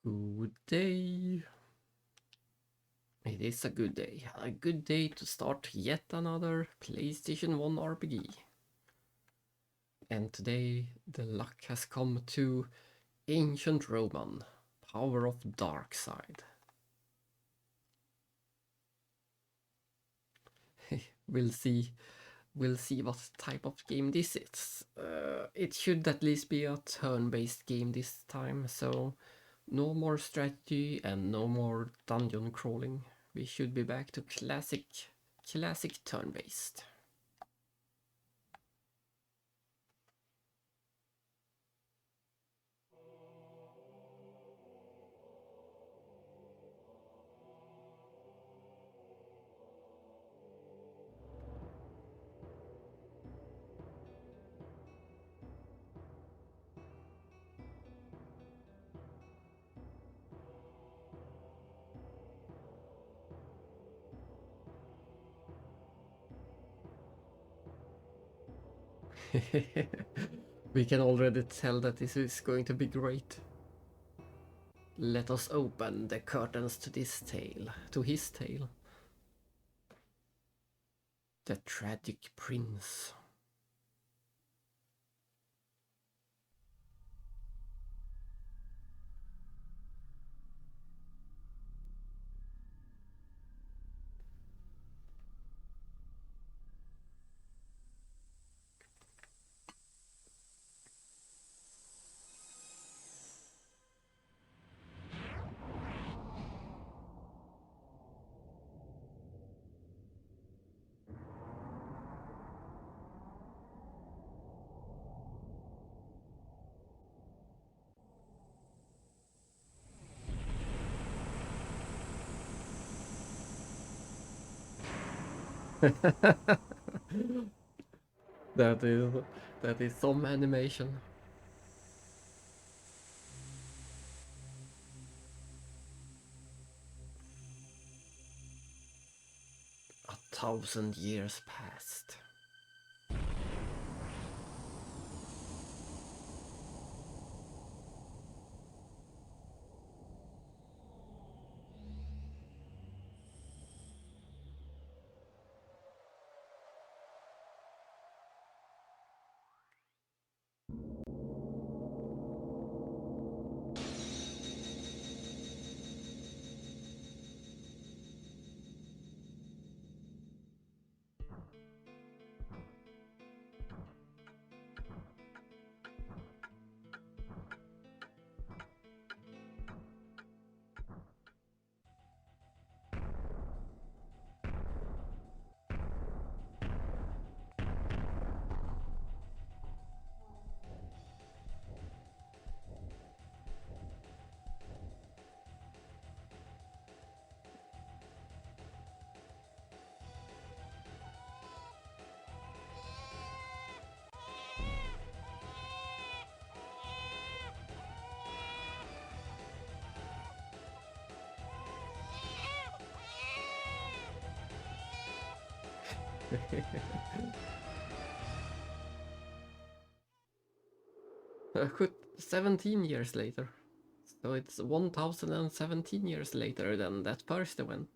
Good day. It is a good day. A good day to start yet another PlayStation 1 RPG. And today the luck has come to Ancient Roman, Power of Dark Side. We'll see what type of game this is. It should at least be a turn-based game this time, so no more strategy and no more dungeon crawling. We should be back to classic turn-based. We can already tell that this is going to be great. Let us open the curtains to this tale, to his tale. The Tragic Prince. That is some animation. A 1,000 years passed. Good, 17 years later. So it's 1017 years later than that first event.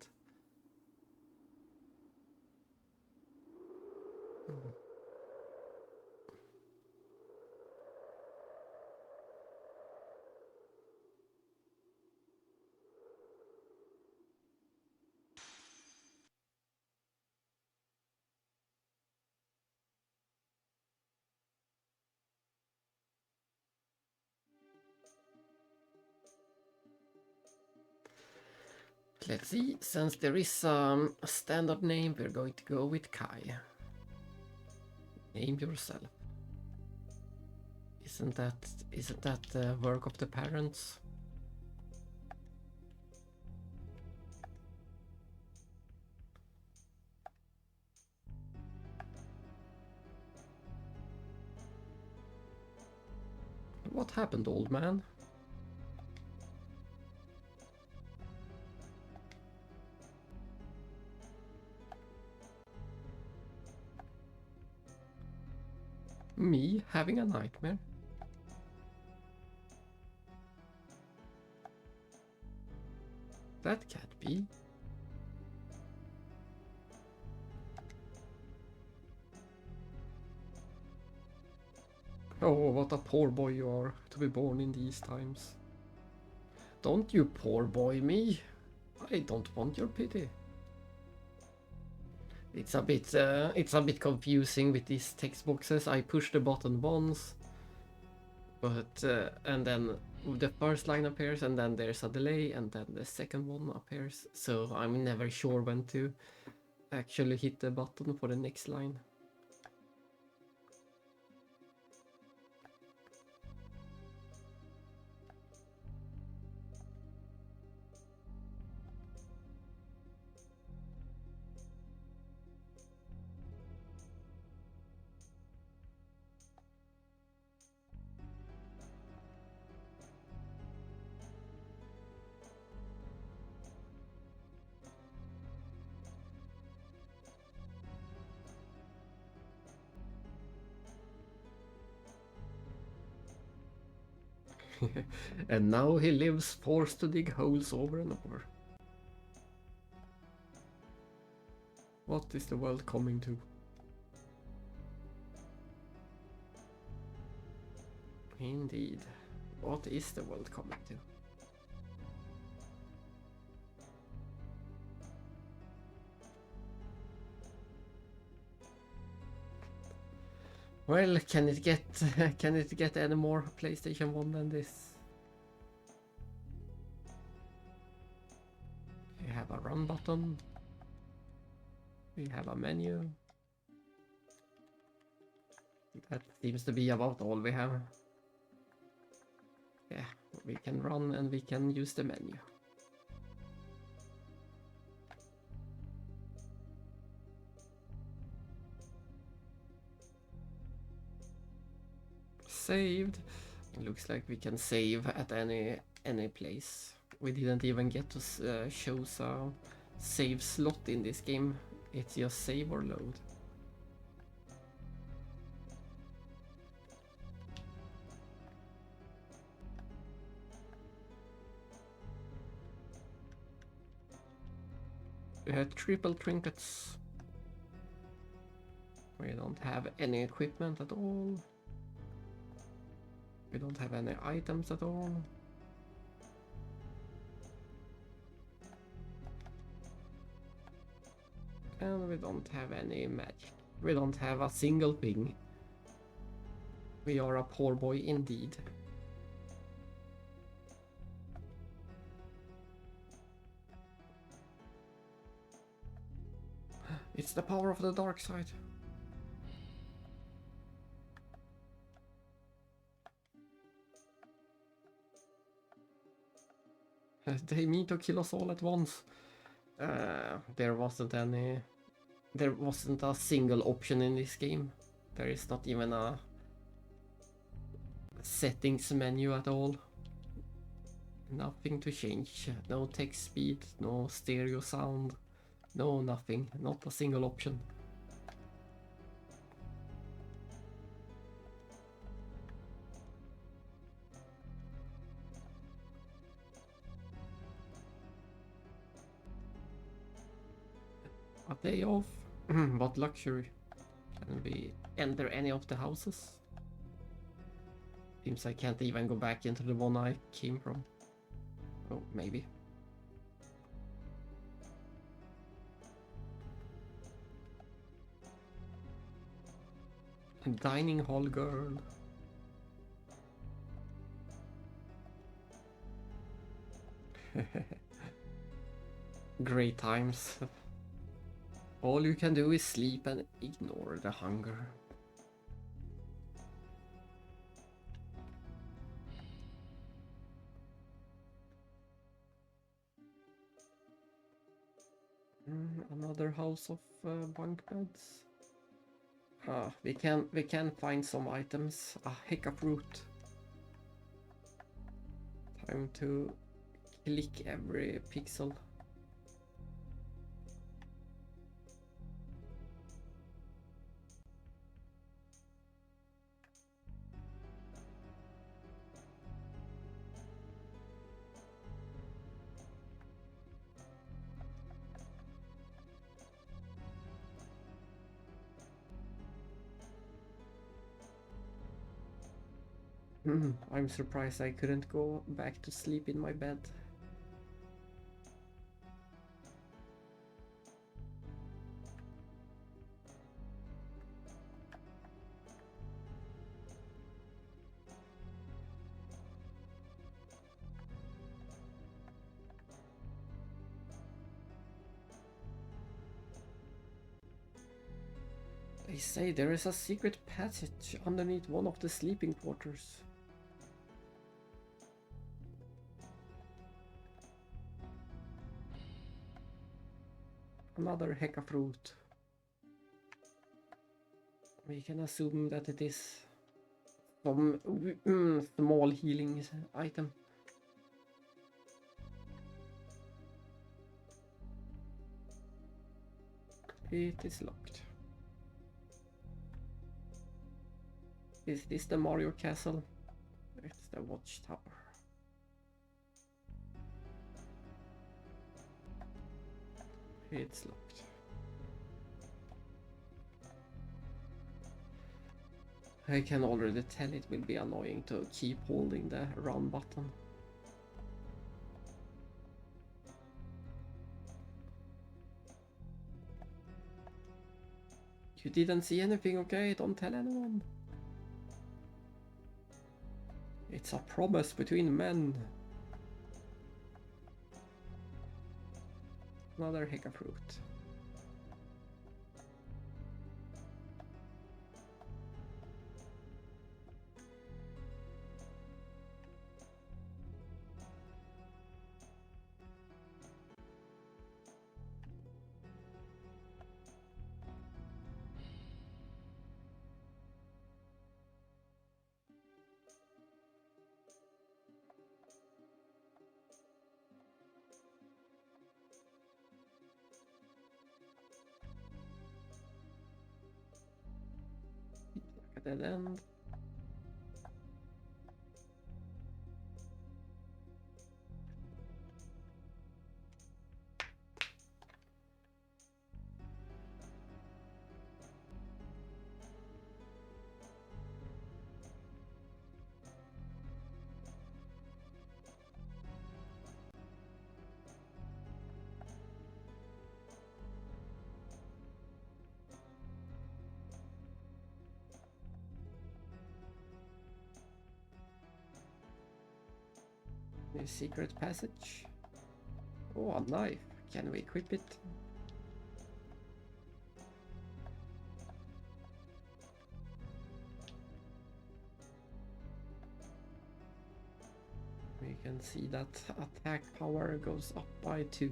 Let's see, since there is a standard name, we're going to go with Kai. Name yourself. Isn't that the work of the parents? What happened, old man? Me having a nightmare? That can't be. Oh, what a poor boy you are to be born in these times. Don't you poor boy me. I don't want your pity. It's a bit confusing with these text boxes. I push the button once, but and then the first line appears, and then there's a delay, and then the second one appears. So I'm never sure when to actually hit the button for the next line. And now he lives forced to dig holes over and over. What is the world coming to? Indeed. What is the world coming to? Well, can it get any more PlayStation 1 than this? We have a run button. We have a menu. That seems to be about all we have. Yeah, we can run and we can use the menu. Saved. It looks like we can save at any place. We didn't even get to choose a save slot in this game. It's just save or load. We had triple trinkets. We don't have any equipment at all. We don't have any items at all. And we don't have any magic. We don't have a single thing. We are a poor boy indeed. It's the power of the dark side. They mean to kill us all at once. There wasn't a single option in this game. There is not even a settings menu at all. Nothing to change. No text speed, no stereo sound, no nothing. Not a single option. A day off? What luxury. Can we enter any of the houses? Seems I can't even go back into the one I came from. Oh, maybe. Dining hall girl. Great times. All you can do is sleep and ignore the hunger. Another house of bunk beds. We can find some items. A hiccup root. Time to click every pixel. I'm surprised I couldn't go back to sleep in my bed. They say there is a secret passage underneath one of the sleeping quarters. Another Heka fruit. We can assume that it is some small healing item. It is locked. Is this the Mario Castle? It's the watchtower. It's locked. I can already tell it will be annoying to keep holding the run button. You didn't see anything, okay? Don't tell anyone. It's a promise between men. Another Heka fruit. At the end. The secret passage. Oh, a knife. Can we equip it? We can see that attack power goes up by 2.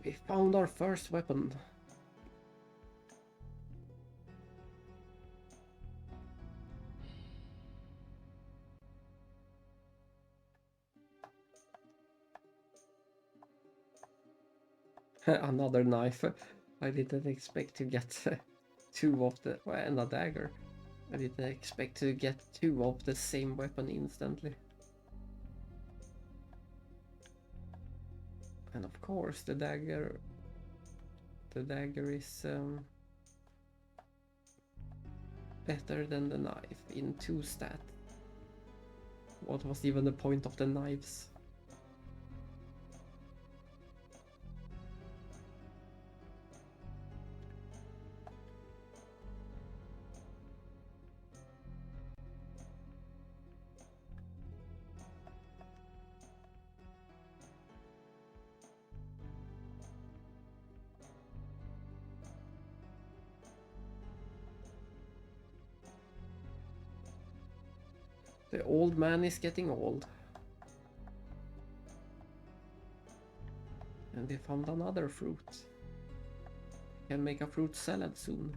We found our first weapon. Another knife. I didn't expect to get 2 of the... and a dagger. I didn't expect to get 2 of the same weapon instantly. And of course the dagger... The dagger is better than the knife in 2 stat. What was even the point of the knives? The old man is getting old. And we found another fruit. We can make a fruit salad soon.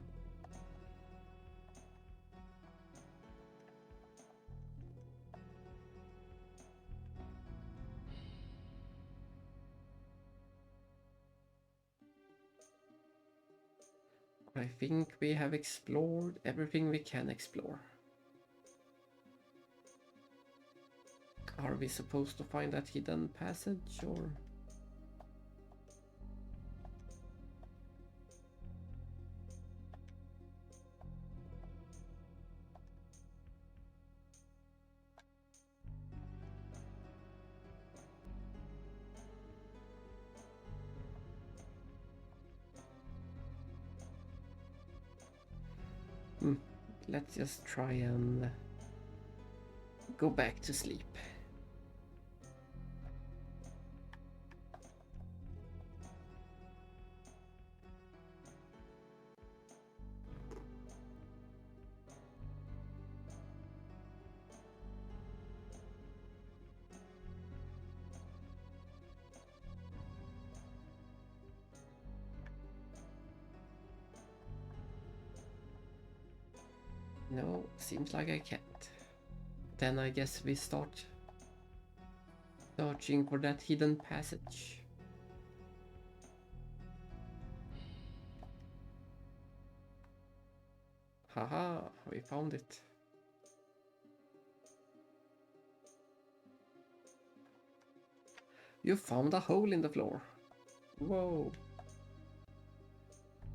I think we have explored everything we can explore. Are we supposed to find that hidden passage, or...? let's just try and go back to sleep. No, seems like I can't. Then I guess we start searching for that hidden passage. Haha, we found it. You found a hole in the floor. Whoa.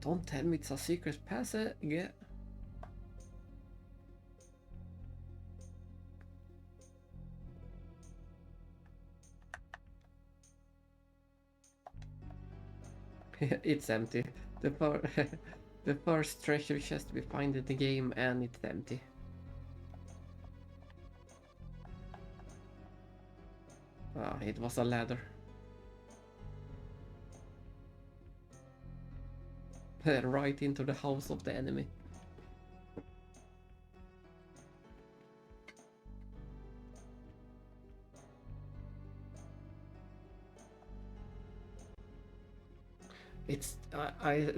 Don't tell me it's a secret passage. Yeah. It's empty. The, the first treasure chest we find in the game, and it's empty. Ah, it was a ladder. Right into the house of the enemy. It's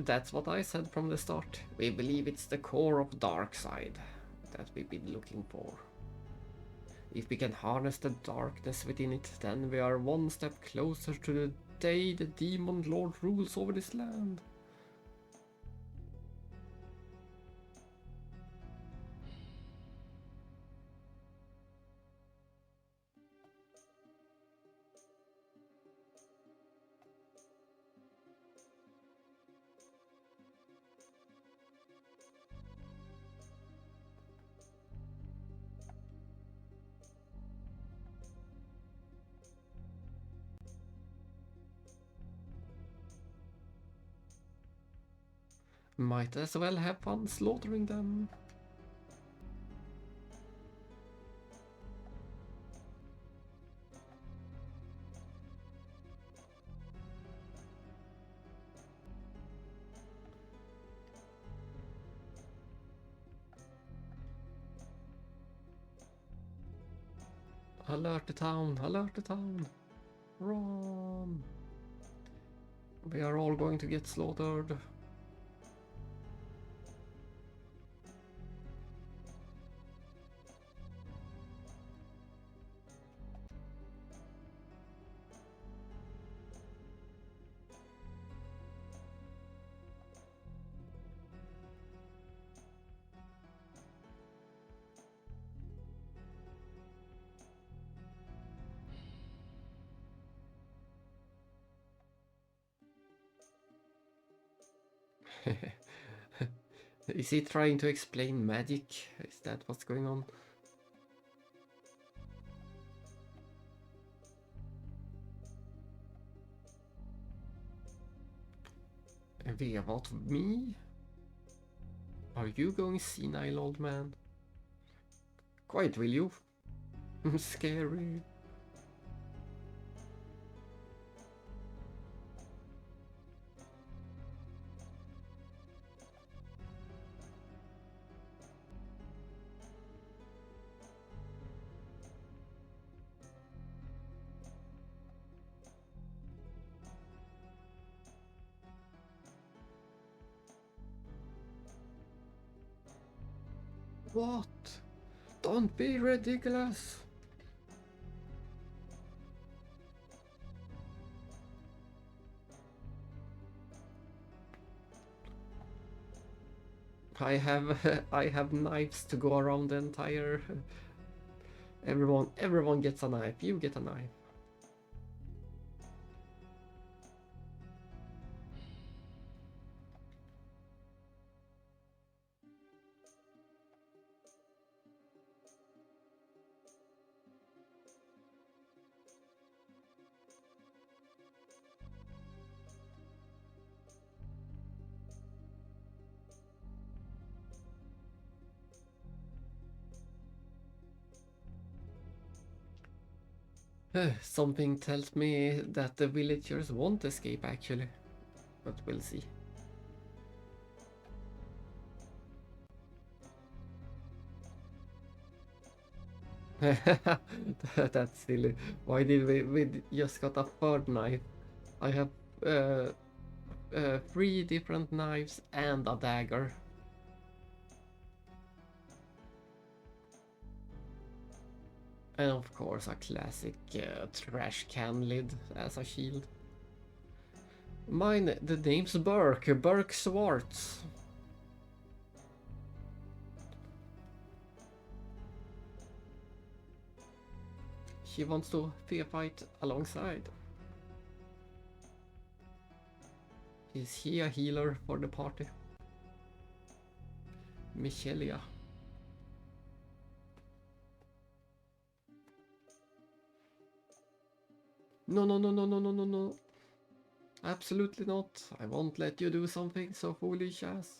that's what I said from the start. We believe it's the core of dark side that we've been looking for. If we can harness the darkness within it, then we are one step closer to the day the demon lord rules over this land. Might as well have fun slaughtering them. Alert the town, alert the town. Run. We are all going to get slaughtered. Is he trying to explain magic? Is that what's going on? What, me? Are you going senile, old man? Quiet, will you? Scary. What? Don't be ridiculous. I have I have knives to go around the entire. Everyone gets a knife. You get a knife. Something tells me that the villagers won't escape actually, but we'll see. That's silly. Why did we just got a third knife? I have 3 different knives and a dagger. And of course a classic trash can lid as a shield. Mine, the name's Burke Swartz. She wants to fight alongside. Is he a healer for the party? Michelia. No, no, no, no, no, no, no, no. Absolutely not. I won't let you do something so foolish as...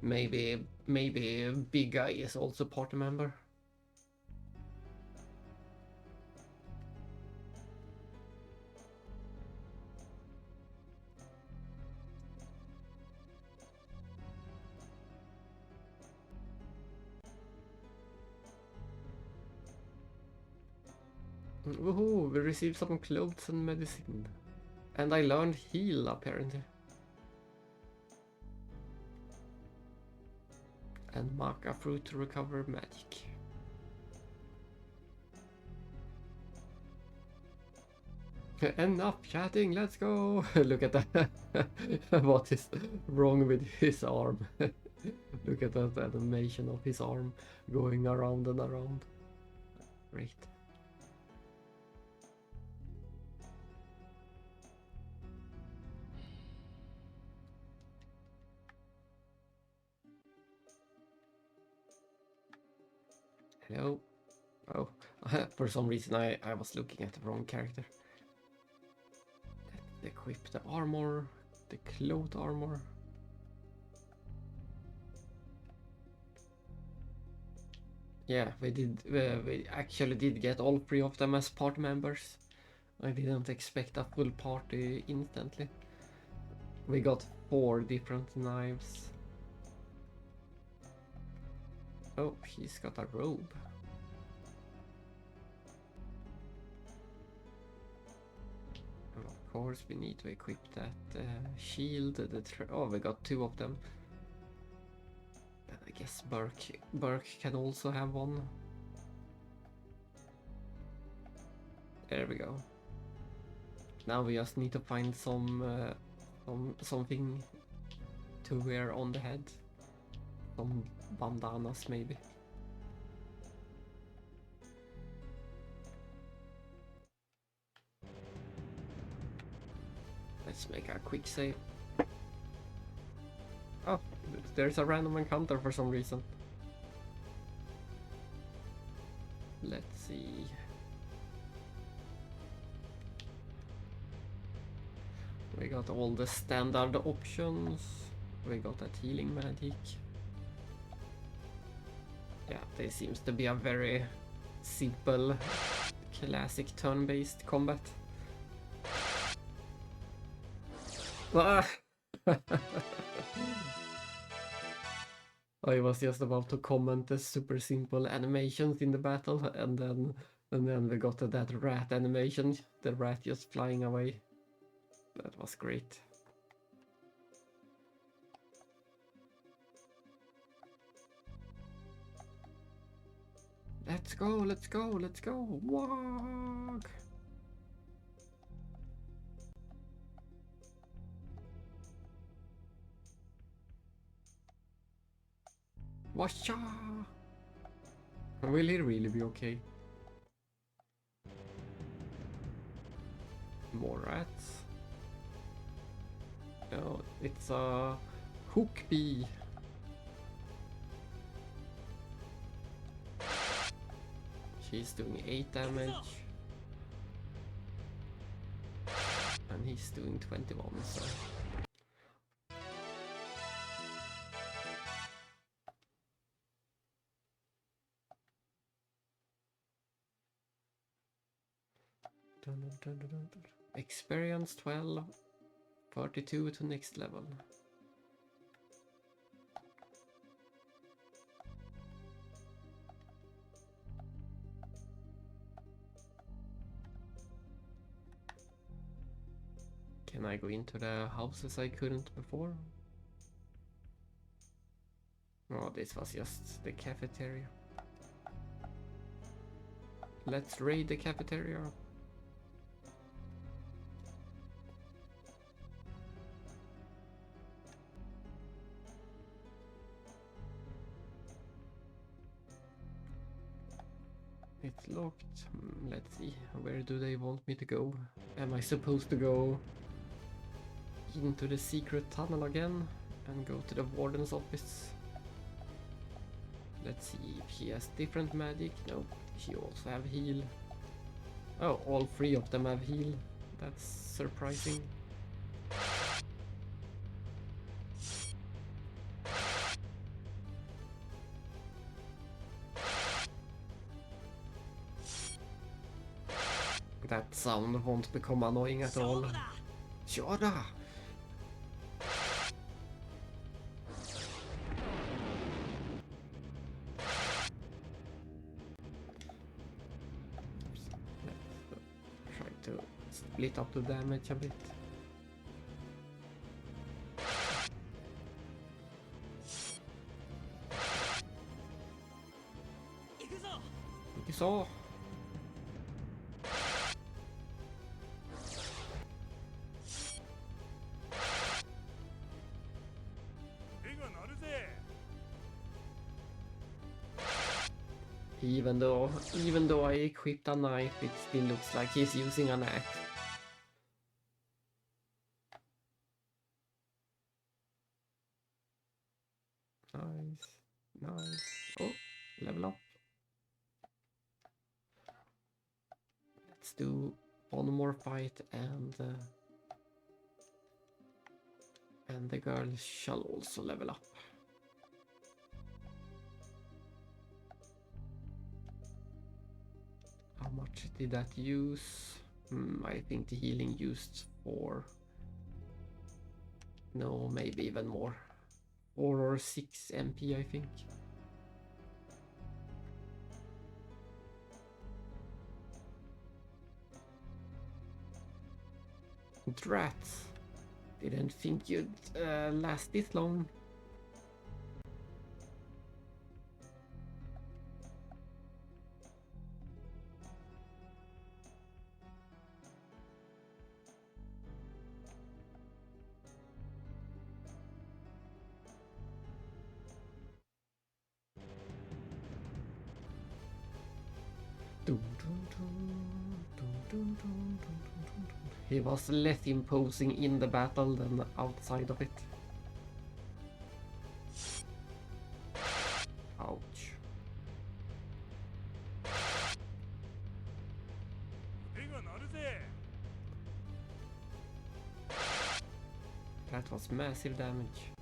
maybe Big Guy is also party member. Woohoo, we received some clothes and medicine. And I learned heal apparently. And maca fruit to recover magic. Enough chatting, let's go! Look at that. What is wrong with his arm? Look at that animation of his arm going around and around. Great. Hello. Oh, for some reason I was looking at the wrong character. Let's equip the armor, the cloth armor. Yeah, we actually did get all 3 of them as party members. I didn't expect a full party instantly. We got 4 different knives. Oh, he's got a robe. And of course we need to equip that shield. Oh, we got 2 of them. And I guess Burke can also have one. There we go. Now we just need to find something to wear on the head. Some bandanas maybe. Let's make a quick save. Oh, there's a random encounter for some reason. Let's see. We got all the standard options. We got that healing magic. Yeah, this seems to be a very simple, classic turn-based combat. Ah! I was just about to comment the super simple animations in the battle, and then we got that rat animation, the rat just flying away. That was great. Let's go, let's go, let's go! Walk! Washa! Will he really be okay? More rats. No, it's a hook bee. She's doing 8 damage. And he's doing 21, so... Experience 12, 32 to next level. Can I go into the houses I couldn't before? Oh, this was just the cafeteria. Let's raid the cafeteria. It's locked. Let's see. Where do they want me to go? Am I supposed to go into the secret tunnel again and go to the warden's office? Let's see if she has different magic. No, she also have heal. Oh, all three of them have heal. That's surprising. That sound won't become annoying at all. Shoda! Let's try to split up the damage a bit. So. Even though I equipped a knife, it still looks like he's using an axe. Nice, nice. Oh, level up. Let's do one more fight, and the girl shall also level up. How much did that use? I think the healing used 4. No, maybe even more. 4 or 6 MP, I think. Drats! Didn't think you'd last this long. He was less imposing in the battle than outside of it. Ouch. That was massive damage.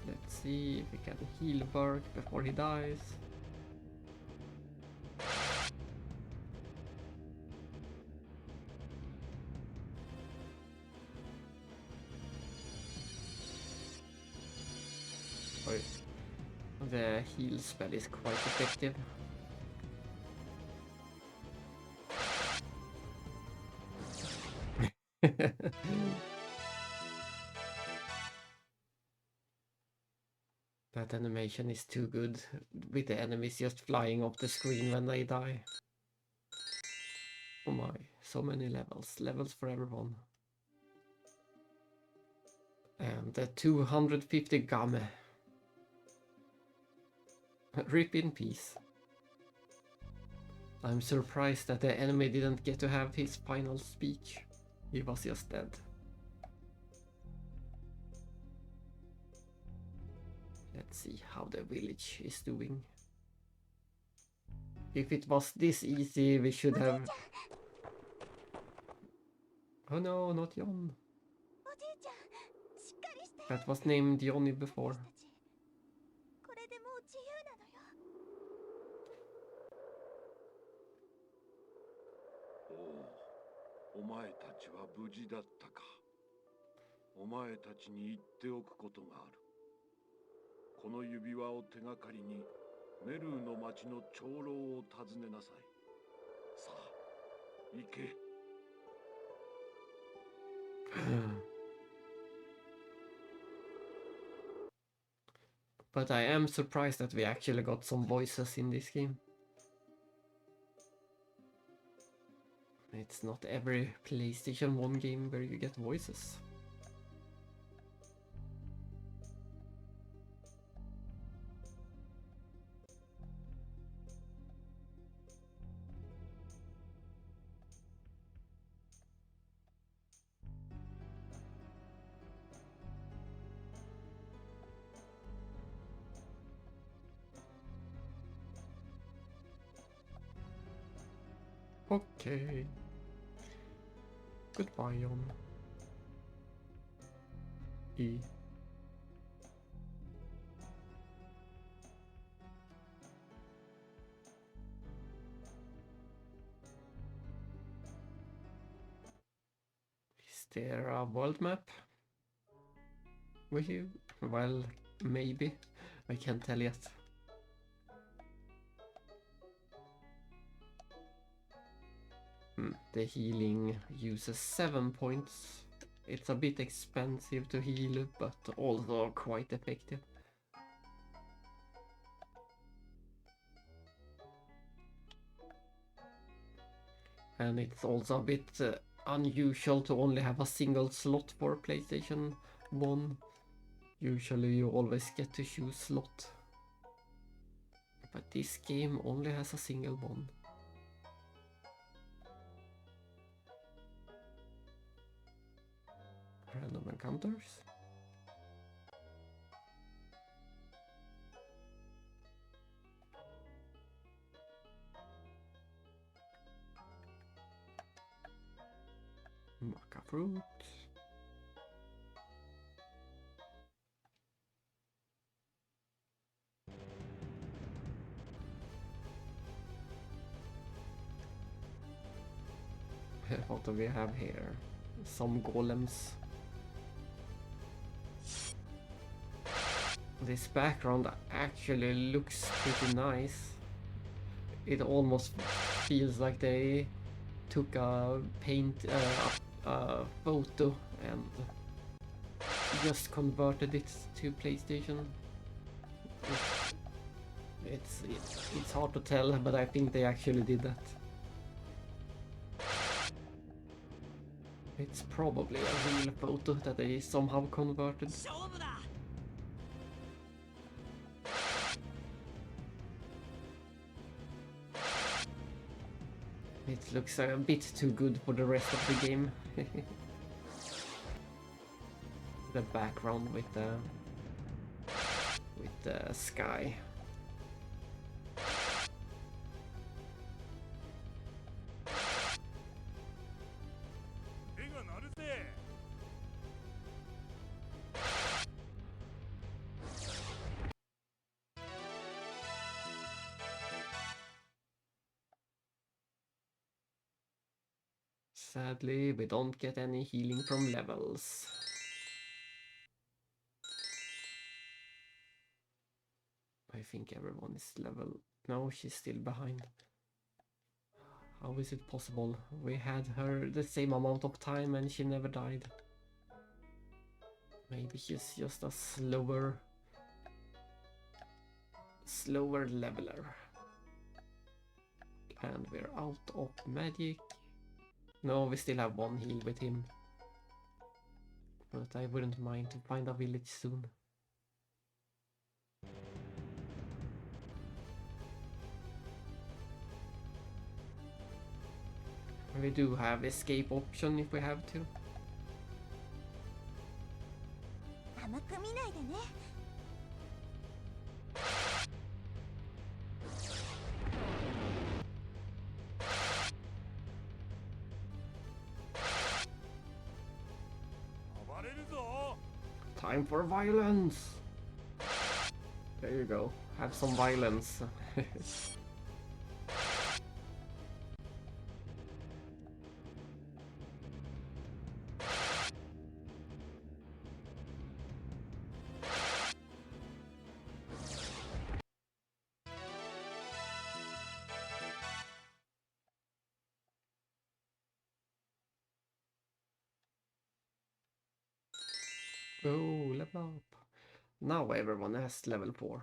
Let's see if we can heal Burke before he dies. The heal spell is quite effective. That animation is too good, with the enemies just flying off the screen when they die. Oh my, so many levels. Levels for everyone. And the 250 game. Rip in peace. I'm surprised that the enemy didn't get to have his final speech. He was just dead. Let's see how the village is doing. If it was this easy, we should have... Oh no, not Jon. That was named Johnny before. お前たちは無事だったか。お前たちに言っておくことがある。この指輪を手がかりにメルーの町の長老を訪ねなさい。さあ、行け。But I am surprised that we actually got some voices in this game. It's not every PlayStation 1 game where you get voices. Okay. Goodbye, Jon. E. Is there a world map? Well, maybe. I can't tell yet. The healing uses 7 points. It's a bit expensive to heal, but also quite effective. And it's also a bit unusual to only have a single slot for PlayStation 1. Usually you always get to choose slot. But this game only has a single one. Random encounters. Maca fruit. What do we have here? Some golems. This background actually looks pretty nice. It almost feels like they took a photo and just converted it to PlayStation. It's hard to tell, but I think they actually did that. It's probably a real photo that they somehow converted. It looks a bit too good for the rest of the game. The background with the sky. Sadly, we don't get any healing from levels. I think everyone is level... No, she's still behind. How is it possible? We had her the same amount of time and she never died. Maybe she's just a slower leveler. And we're out of magic. No, we still have one heal with him. But I wouldn't mind to find a village soon. We do have escape option if we have to. Time for violence! There you go, have some violence. Oh, level up. Now everyone has level 4.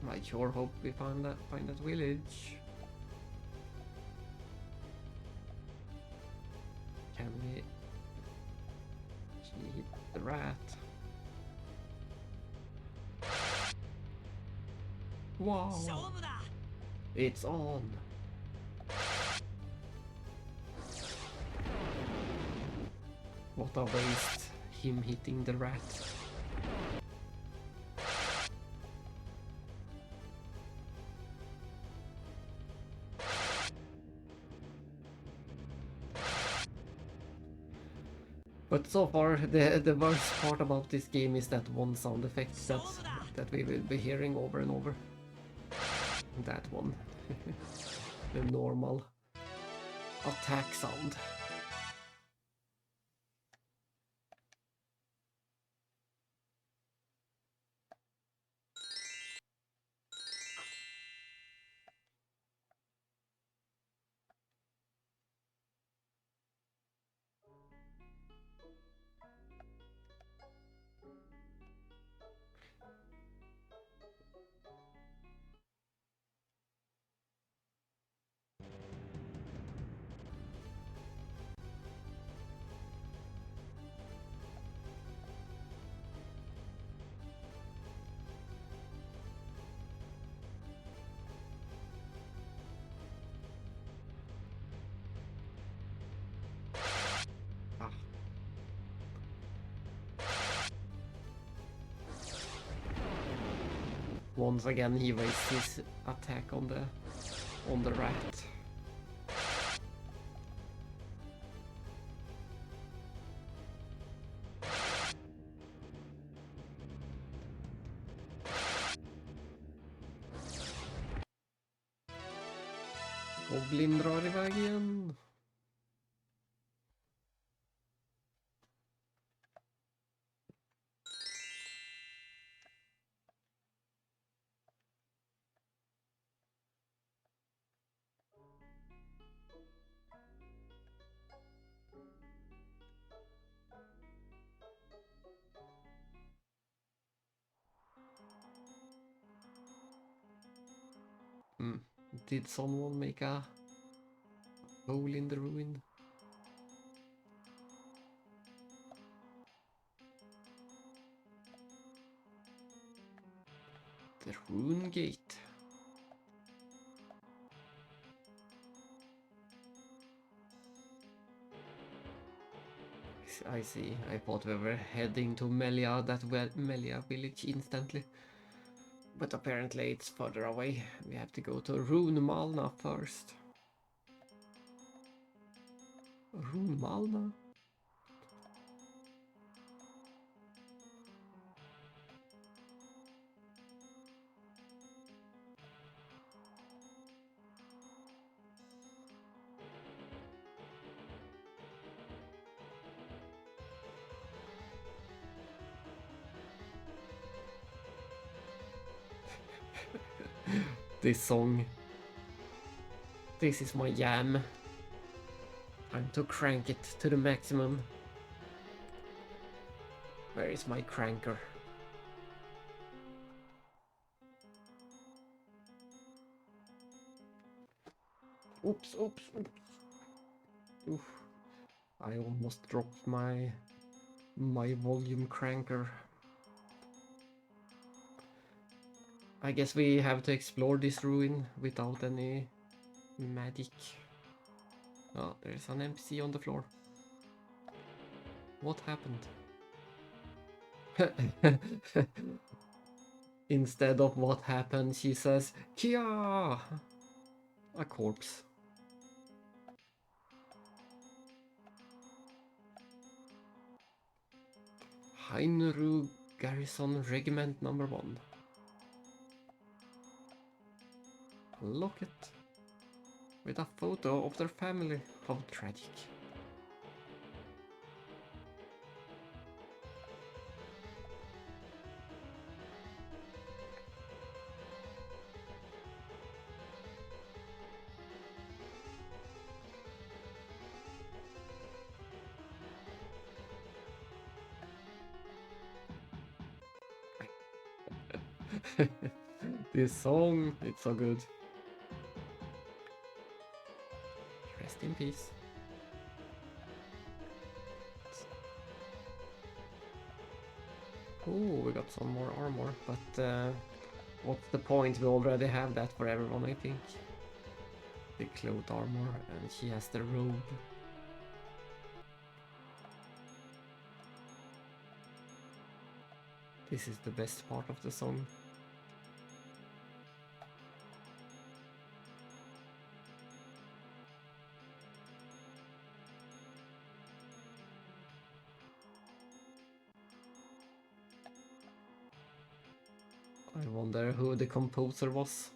I sure hope we find that village. Can we hit the rat? Wow! It's on! What a waste, him hitting the rat. But so far, the worst part about this game is that one sound effect that we will be hearing over and over. That one. The normal attack sound. Ah. Once again he wastes his attack on the rat. Goblin drar iväg igen. Did someone make a hole in the ruin? The rune gate. I see. I thought we were heading to Melia village instantly. But apparently it's further away. We have to go to Rune Malna first. Rune Malna? This song. This is my jam. Time to crank it to the maximum. Where is my cranker? Oops, oops, oops. Oof. I almost dropped my volume cranker. I guess we have to explore this ruin without any magic. Oh, there's an NPC on the floor. What happened? Instead of what happened, she says, Kia! A corpse. Heinru Garrison Regiment number 1. Lock it. with a photo of their family. How tragic. This song, it's so good. Rest in peace. Oh, we got some more armor, but what's the point? We already have that for everyone, I think. The cloth armor, and she has the robe. This is the best part of the song. I wonder who the composer was.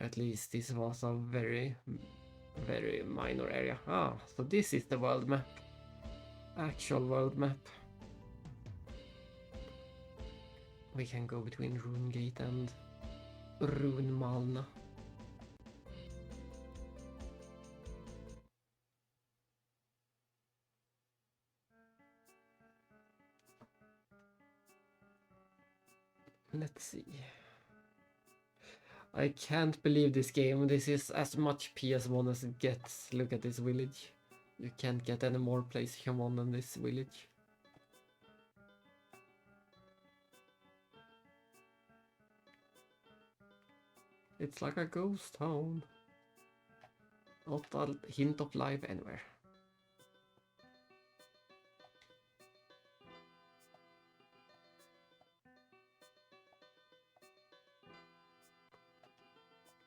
At least this was a very minor area. Ah, so this is the world map. Actual world map. We can go between Rune Gate and Rune Malna. Let's see. I can't believe this game. This is as much PS1 as it gets. Look at this village. You can't get any more PlayStation 1 than this village. It's like a ghost town. Not a hint of life anywhere.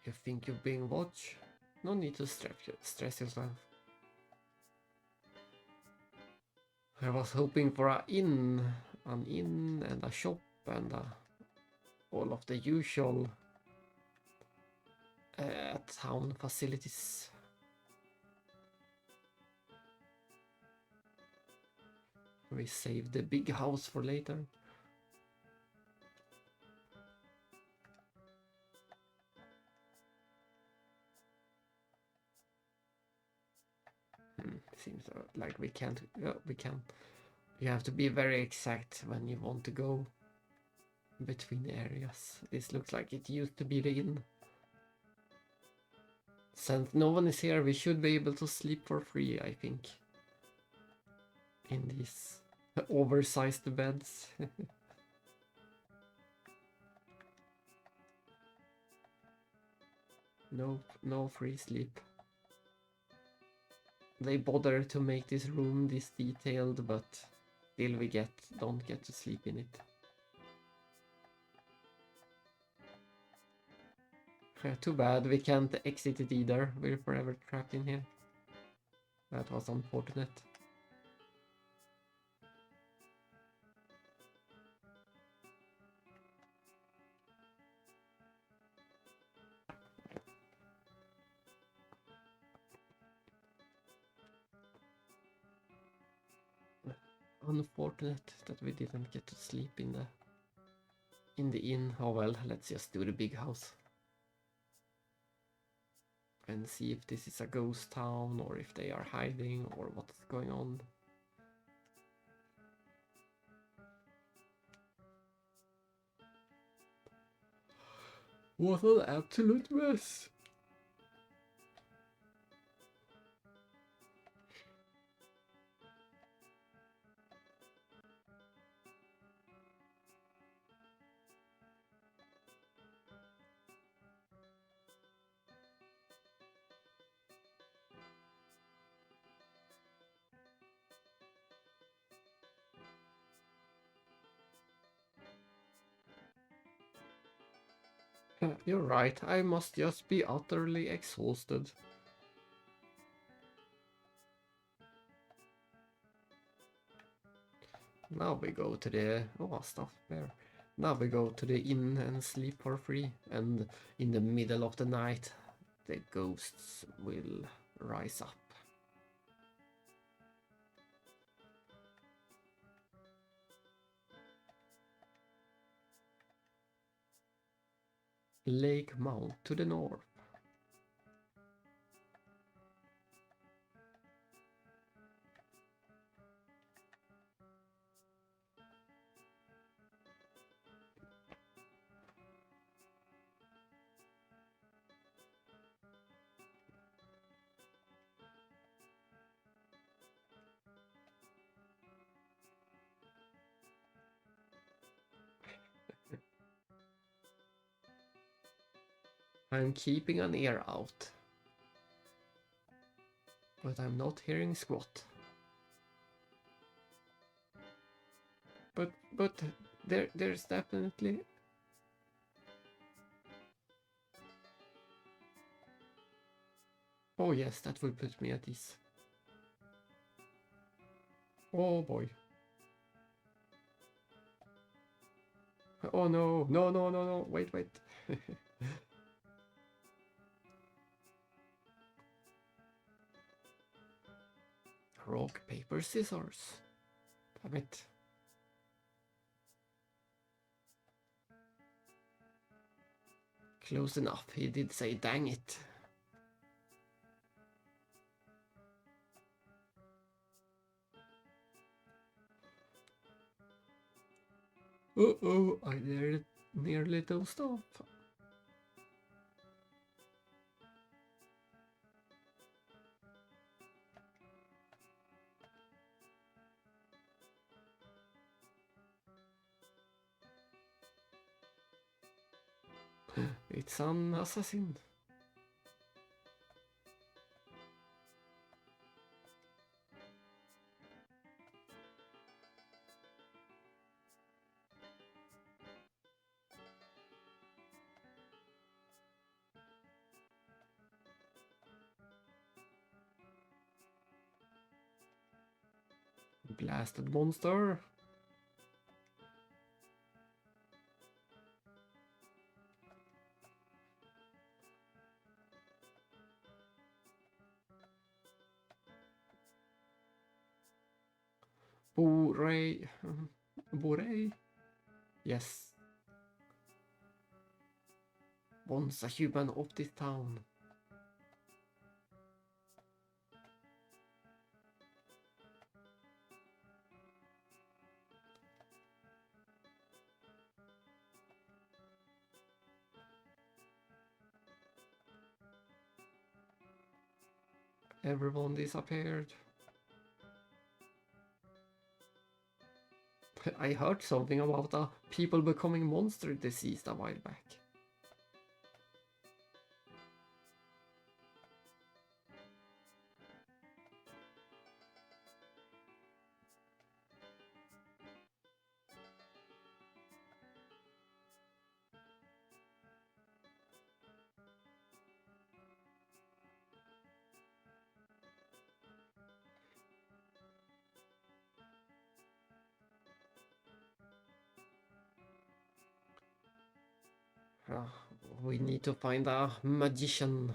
You think you're being watched? No need to stress yourself. I was hoping for an inn and a shop and all of the usual town facilities. We saved the big house for later. Seems like we can't. We can. You have to be very exact when you want to go between areas. This looks like it used to be the inn. Since no one is here, we should be able to sleep for free, I think. In these oversized beds. No free sleep. They bother to make this room this detailed, but still we don't get to sleep in it. Too bad we can't exit it either. We're forever trapped in here. That was unfortunate. Unfortunate that we didn't get to sleep in the inn. Oh well, let's just do the big house. And see if this is a ghost town or if they are hiding or what's going on. What an absolute mess! You're right, I must just be utterly exhausted. Now we go to the... oh, stuff there. Now we go to the inn and sleep for free. And in the middle of the night, the ghosts will rise up. Lake Mount to the north. I'm keeping an ear out. But I'm not hearing squat. But there's definitely... oh yes, that will put me at ease. Oh boy. Oh no, no, no, no, no, wait. Rock, paper, scissors. Damn it. Close enough, he did say dang it. Uh-oh, I nearly dozed off. It's an assassin. Blasted monster. Booray. Booray. Yes. Once a human of this town. Everyone disappeared. I heard something about people becoming monster diseased a while back. We need to find a magician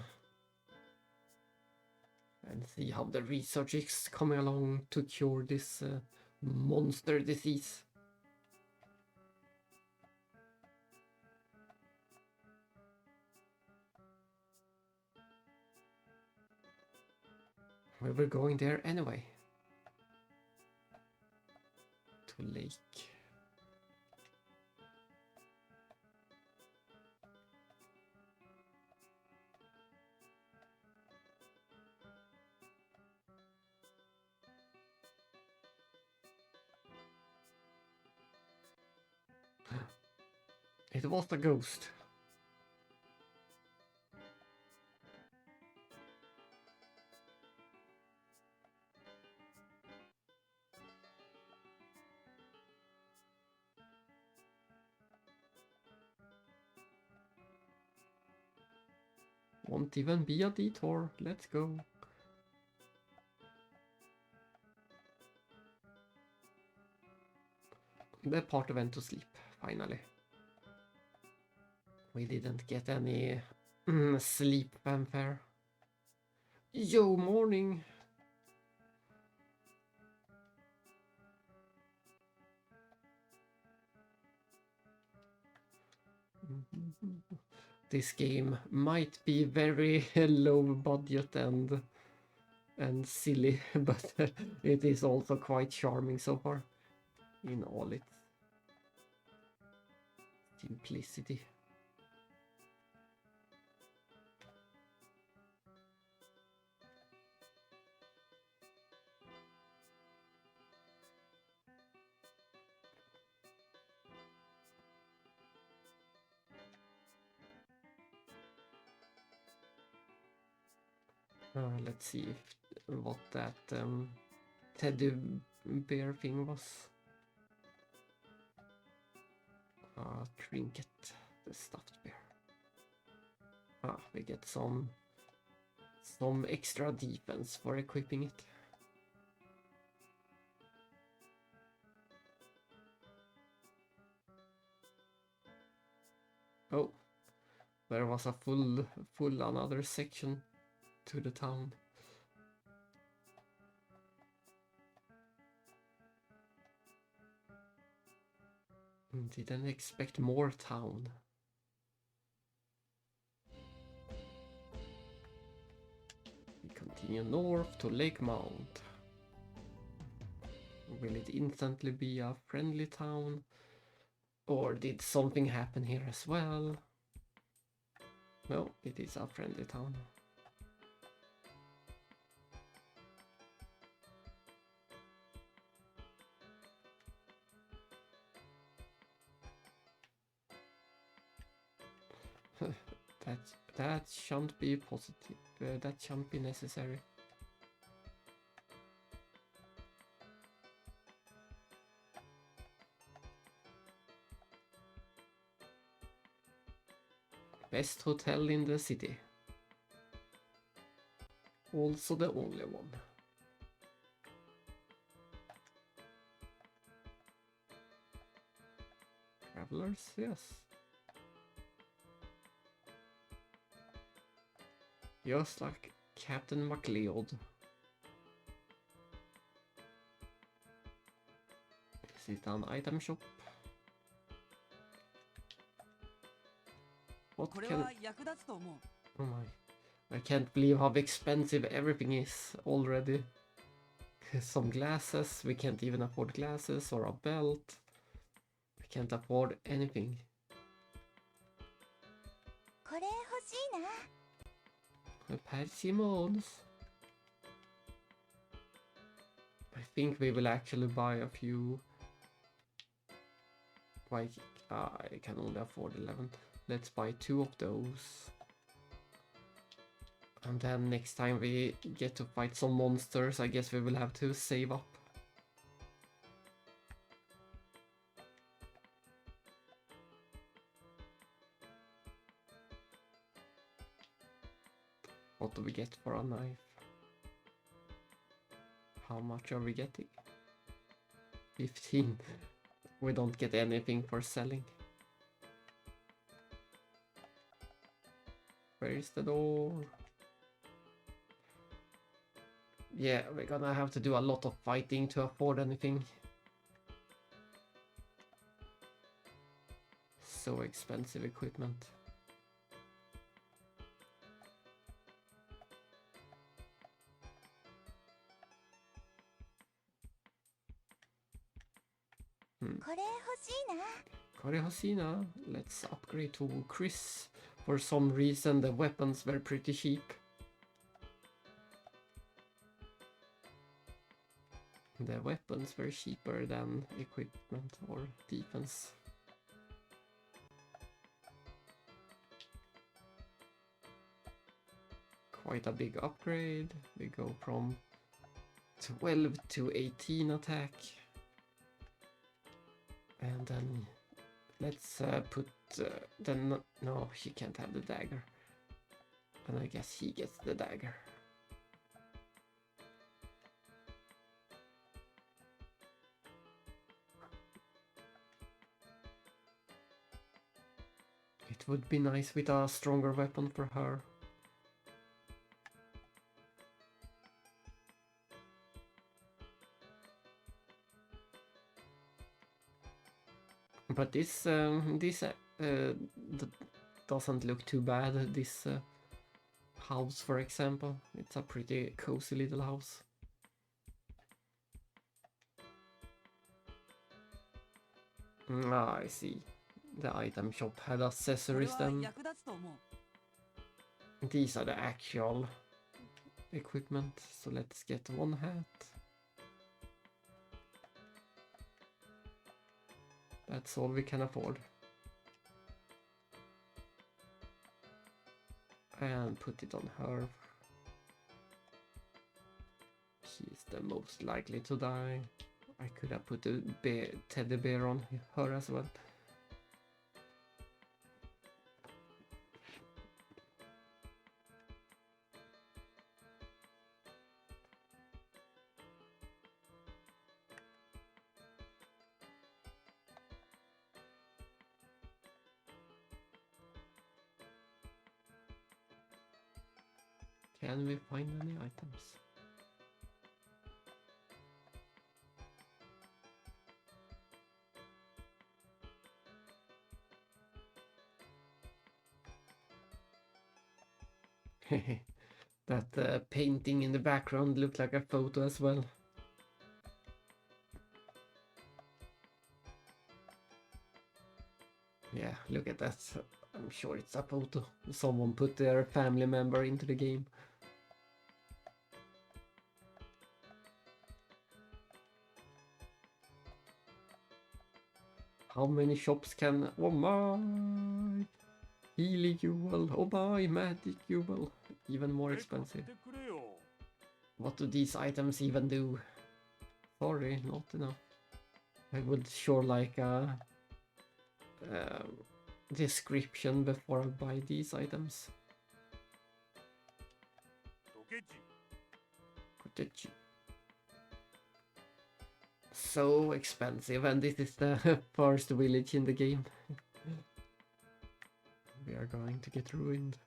and see how the research is coming along to cure this monster disease. We were going there anyway. To lake. It was the ghost. Won't even be a detour. Let's go. The party went to sleep, finally. We didn't get any sleep fanfare. Yo, morning! This game might be very low budget and silly, but it is also quite charming so far in all its simplicity. Let's see what that teddy bear thing was. Trinket, the stuffed bear. We get some extra defense for equipping it. Oh, there was a full another section to the town. Didn't expect more town. We continue north to Lake Mount. Will it instantly be a friendly town? Or did something happen here as well? No, it is a friendly town. That shan't be positive. That shan't be necessary. Best hotel in the city. Also the only one. Travelers, yes. Just like Captain McLeod. Is it an item shop? What can... Oh my. I can't believe how expensive everything is already. Some glasses, we can't even afford glasses or a belt. We can't afford anything. Persimmons. I think we will actually buy a few. I can only afford 11. Let's buy 2 of those. And then next time we get to fight some monsters, I guess we will have to save up. What do we get for a knife? How much are we getting? 15. We don't get anything for selling. Where is the door? Yeah, we're gonna have to do a lot of fighting to afford anything. So expensive equipment. Kore Hosina. Let's upgrade to Chris. For some reason the weapons were pretty cheap. The weapons were cheaper than equipment or defense. Quite a big upgrade. We go from 12 to 18 attack. And then let's put no, she can't have the dagger. And I guess he gets the dagger. It would be nice with a stronger weapon for her. But this doesn't look too bad. This house, for example, it's a pretty cozy little house. I see. The item shop had accessories then. These are the actual equipment, so let's get one hat. That's all we can afford. And put it on her. She's the most likely to die. I could have put a teddy bear on her as well. Can we find any items? That painting in the background looked like a photo as well. Yeah, look at that. I'm sure it's a photo. Someone put their family member into the game. How many shops can... Oh my! Healing jewel. Oh my, magic jewel. Even more expensive. What do these items even do? Sorry, not enough. I would sure like a description before I buy these items. So expensive, and this is the first village in the game. We are going to get ruined.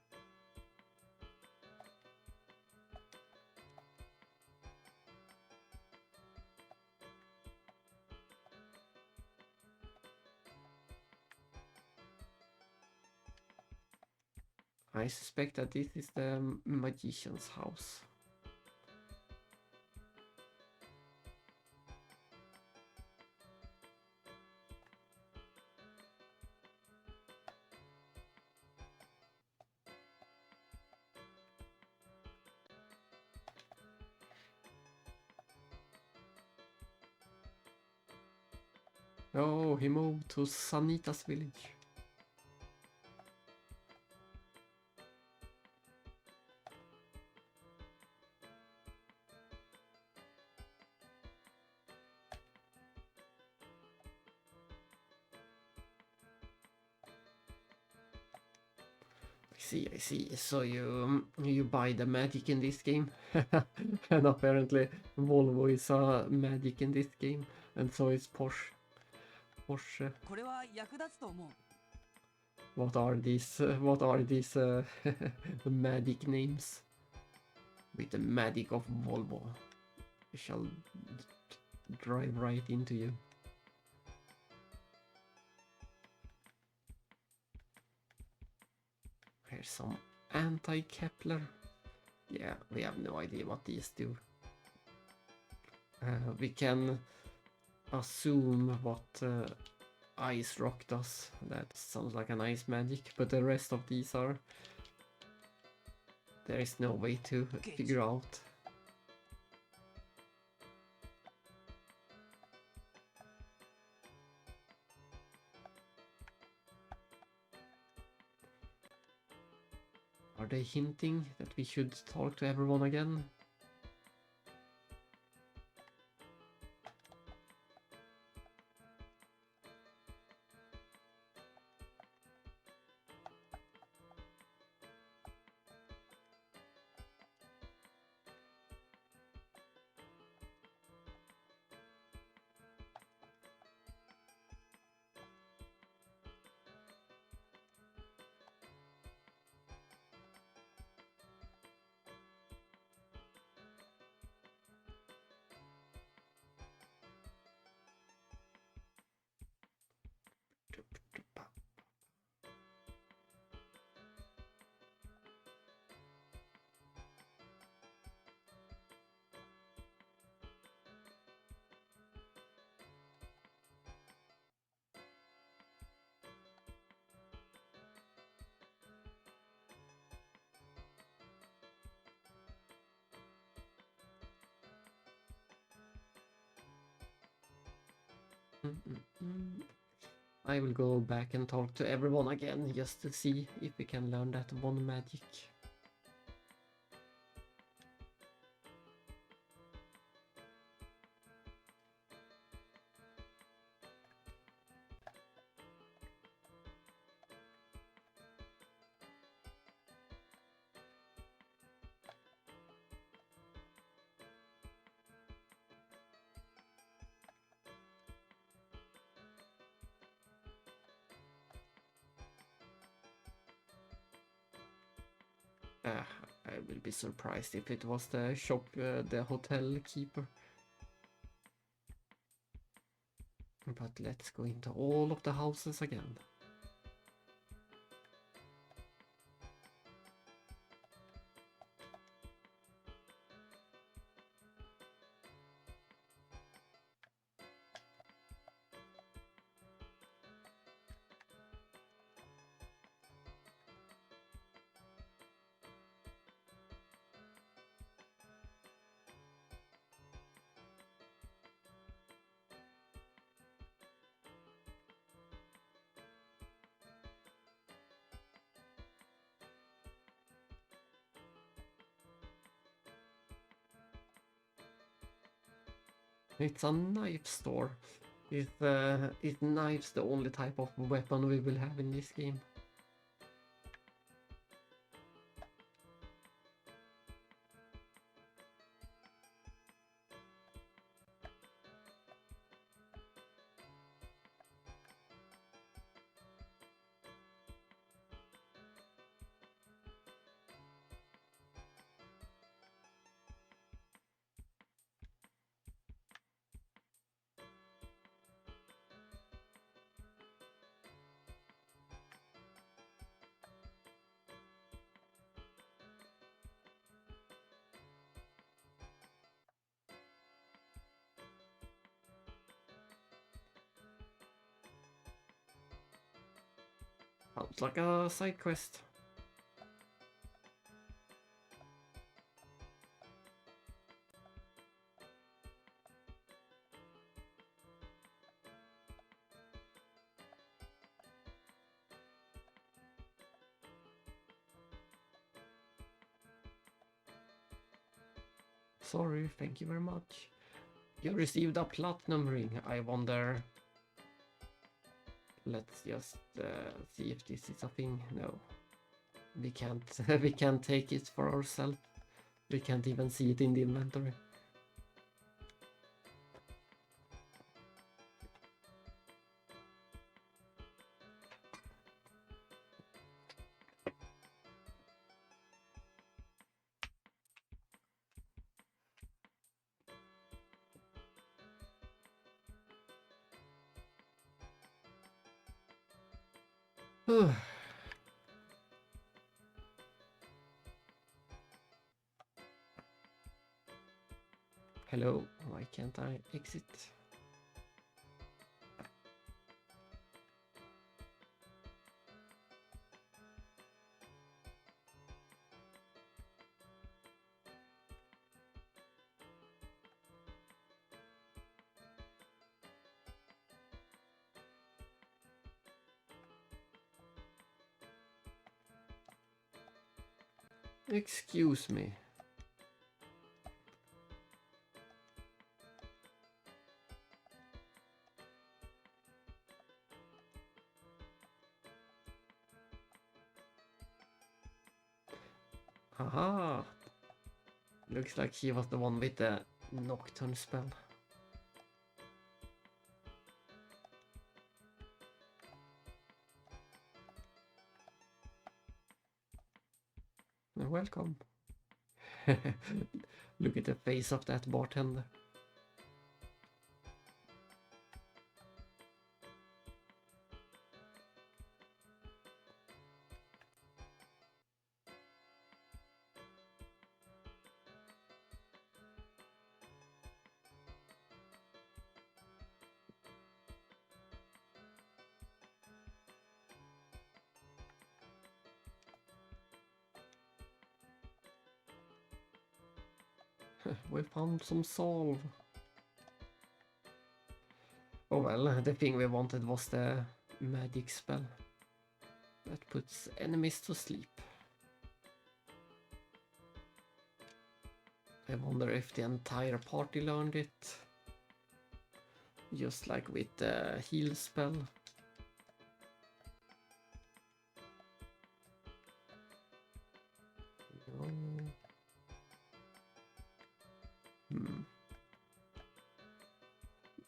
I suspect that this is the magician's house. Oh, he moved to Sanita's village. I see. So you buy the magic in this game, and apparently Volvo is a magic in this game, and so is Porsche. What are these? Magic names? With the magic of Volvo, I shall drive right into you. Here's some anti-Kepler. Yeah, we have no idea what these do. We can assume what ice rock does. That sounds like an ice magic, but the rest of these are... There is no way to figure out. Are they hinting that we should talk to everyone again? I will go back and talk to everyone again just to see if we can learn that one magic. I will be surprised if it was the the hotel keeper. But let's go into all of the houses again. It's a knife store. Is knives the only type of weapon we will have in this game? Sounds like a side quest. Sorry, thank you very much. You received a platinum ring. I wonder. Let's just see if this is a thing. No, we can't. We can't take it for ourselves. We can't even see it in the inventory. Hello, why can't I exit? Excuse me. Haha. Looks like he was the one with the nocturne spell. Welcome. Look at the face of that bartender. We found some solve. Oh, well, the thing we wanted was the magic spell that puts enemies to sleep. I wonder if the entire party learned it. Just like with the heal spell. No.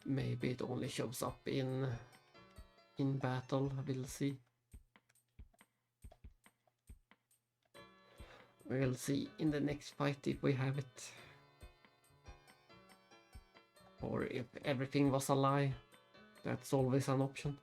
Maybe it only shows up in battle, we'll see. We'll see in the next fight if we have it. Or if everything was a lie. That's always an option.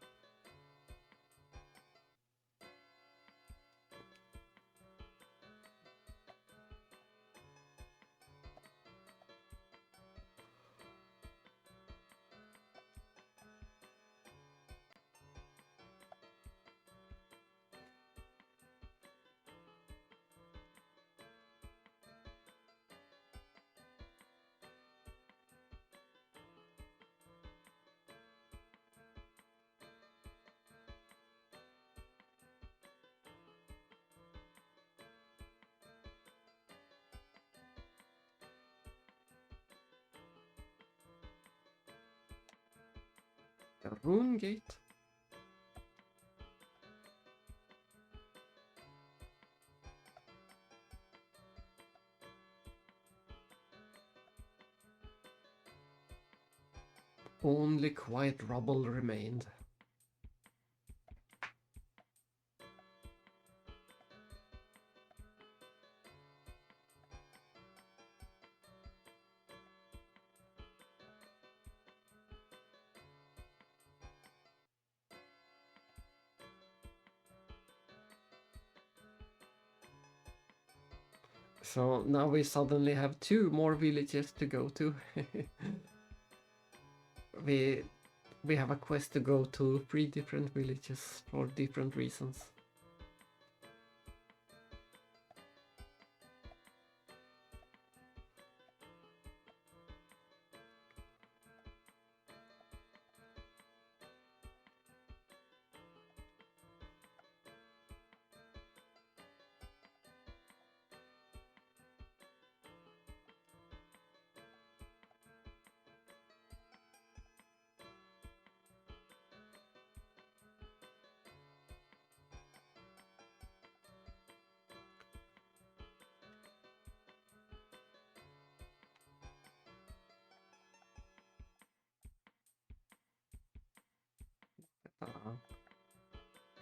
A rune gate. Only quiet rubble remained. So now we suddenly have 2 more villages to go to. we have a quest to go to 3 different villages for different reasons.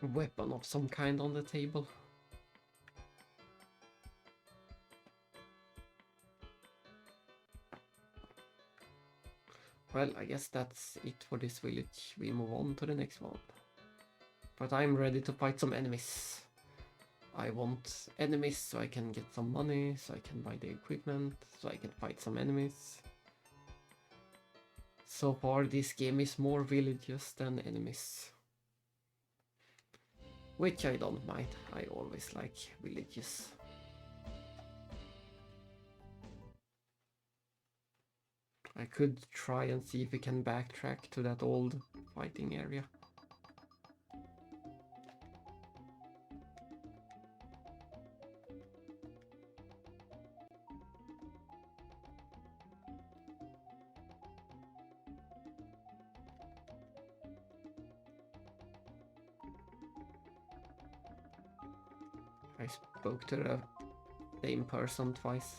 Weapon of some kind on the table. Well, I guess that's it for this village. We move on to the next one. But I'm ready to fight some enemies. I want enemies so I can get some money, so I can buy the equipment, so I can fight some enemies. So far this game is more villages than enemies. Which I don't mind, I always like villages. I could try and see if we can backtrack to that old fighting area. I spoke to the same person twice.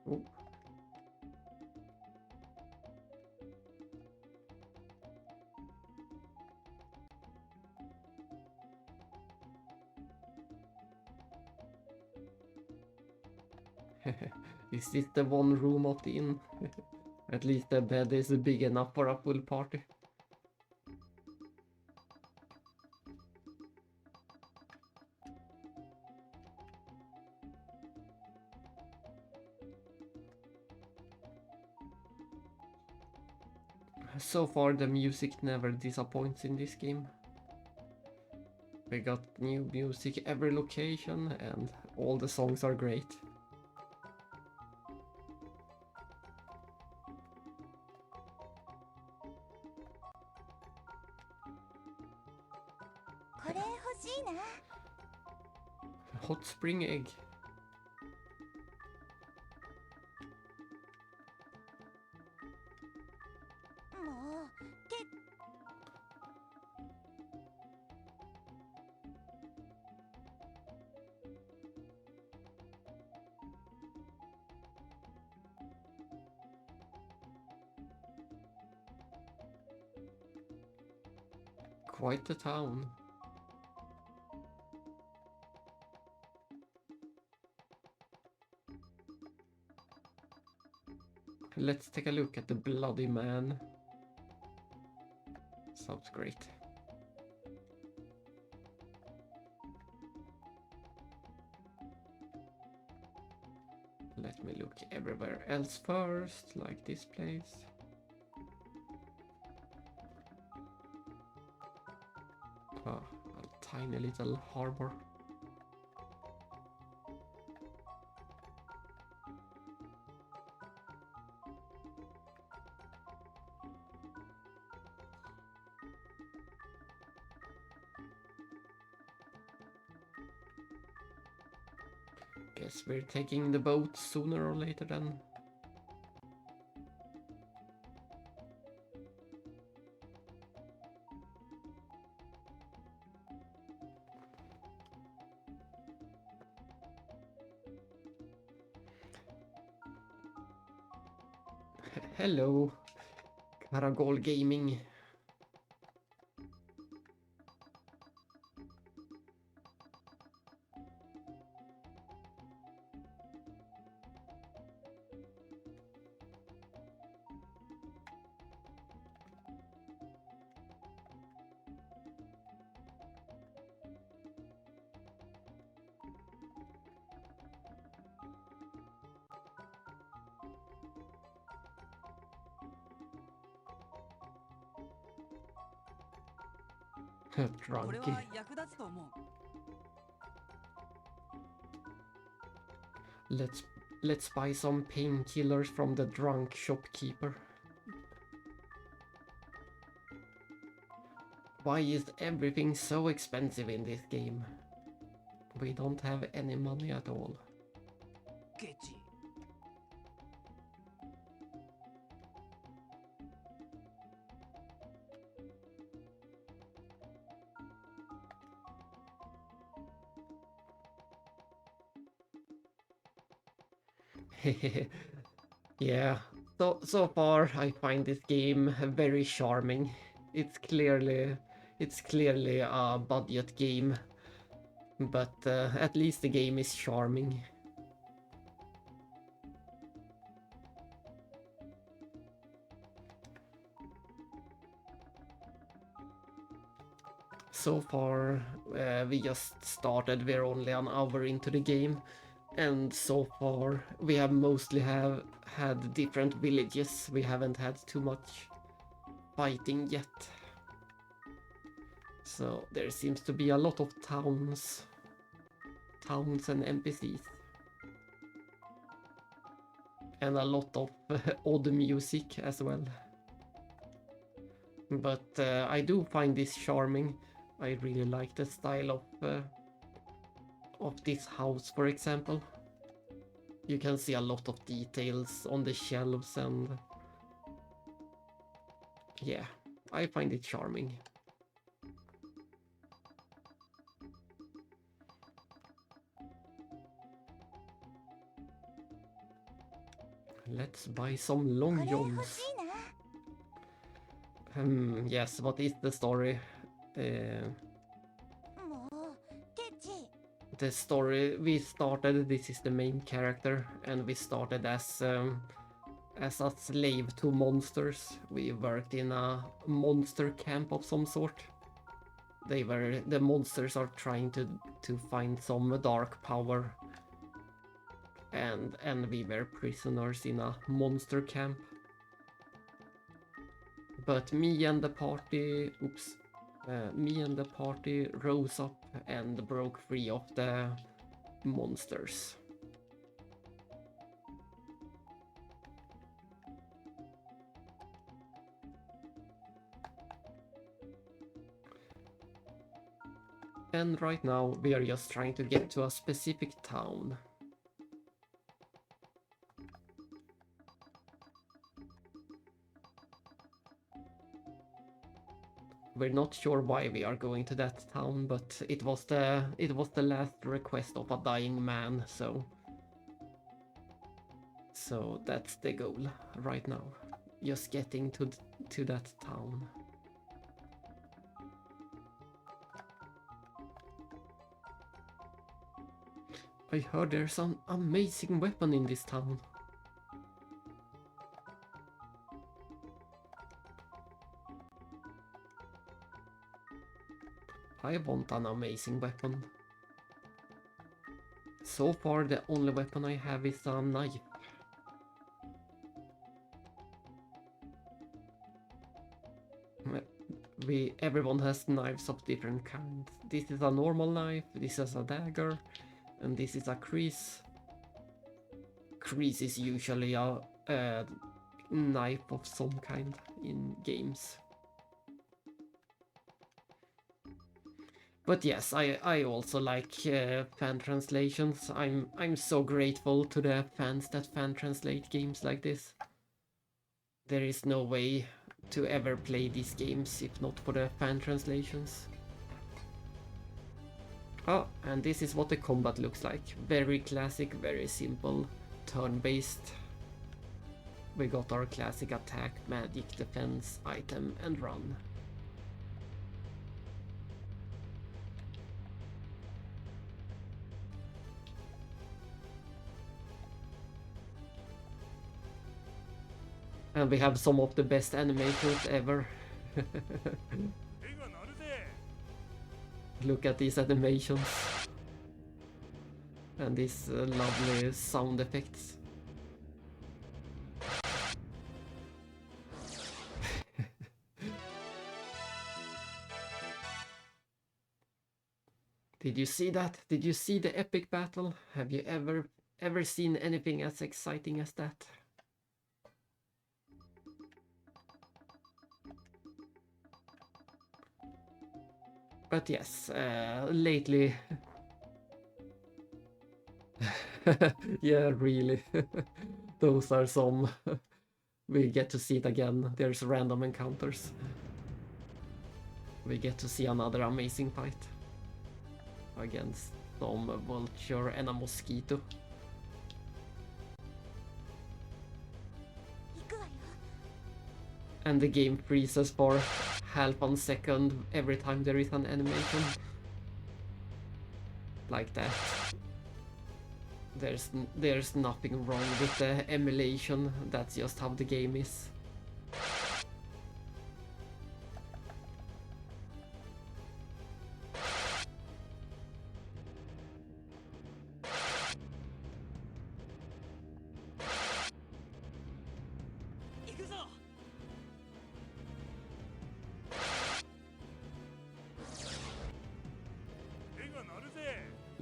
Oh. Is this the one room of the inn? At least the bed is big enough for a full party. So far the music never disappoints in this game. We got new music every location and all the songs are great. Hot spring egg. Quite the town. Let's take a look at the bloody man. Sounds great. Let me look everywhere else first, like this place. Ah, a tiny little harbor. Guess we're taking the boat sooner or later then. Hello, Caragol Gaming. Drunky. Let's buy some painkillers from the drunk shopkeeper. Why is everything so expensive in this game? We don't have any money at all. Yeah, so far I find this game very charming. It's clearly a budget game, but at least the game is charming. So far we just started, we're only an hour into the game, and so far we have mostly had different villages. We haven't had too much fighting yet. So there seems to be a lot of towns and NPCs. And a lot of odd music as well. But I do find this charming. I really like the style of this house, for example. You can see a lot of details on the shelves and yeah, I find it charming. Let's buy some long johns. Yes, what is the story? The story we started, this is the main character, and we started as a slave to monsters. We worked in a monster camp of some sort. The monsters are trying to find some dark power, and we were prisoners in a monster camp. But me and the party, me and the party rose up and broke free of the monsters. And right now we are just trying to get to a specific town. We're not sure why we are going to that town, but it was the last request of a dying man, so that's the goal right now. Just getting to that town. I heard there's an amazing weapon in this town. I want an amazing weapon. So far the only weapon I have is a knife. Everyone has knives of different kinds. This is a normal knife, this is a dagger, and this is a crease. Crease is usually a knife of some kind in games. But yes, I also like fan translations. I'm so grateful to the fans that fan translate games like this. There is no way to ever play these games if not for the fan translations. Oh, and this is what the combat looks like. Very classic, very simple, turn-based. We got our classic attack, magic, defense, item, and run. And we have some of the best animations ever. Look at these animations. And these lovely sound effects. Did you see that? Did you see the epic battle? Have you ever seen anything as exciting as that? But yes, lately... yeah, really. Those are some... we get to see it again. There's random encounters. We get to see another amazing fight. Against some vulture and a mosquito. And the game freezes for half a second every time there is an animation. Like that. There's nothing wrong with the emulation, that's just how the game is.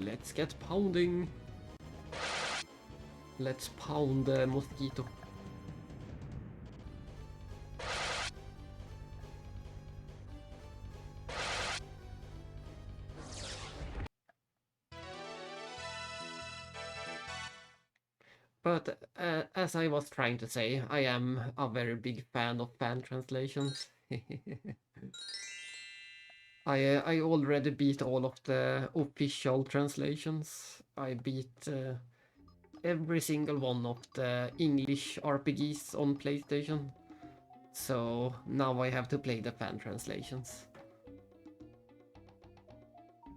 Let's get pounding. Let's pound the mosquito. But as I was trying to say, I am a very big fan of fan translations. I already beat all of the official translations. I beat every single one of the English RPGs on PlayStation. So now I have to play the fan translations.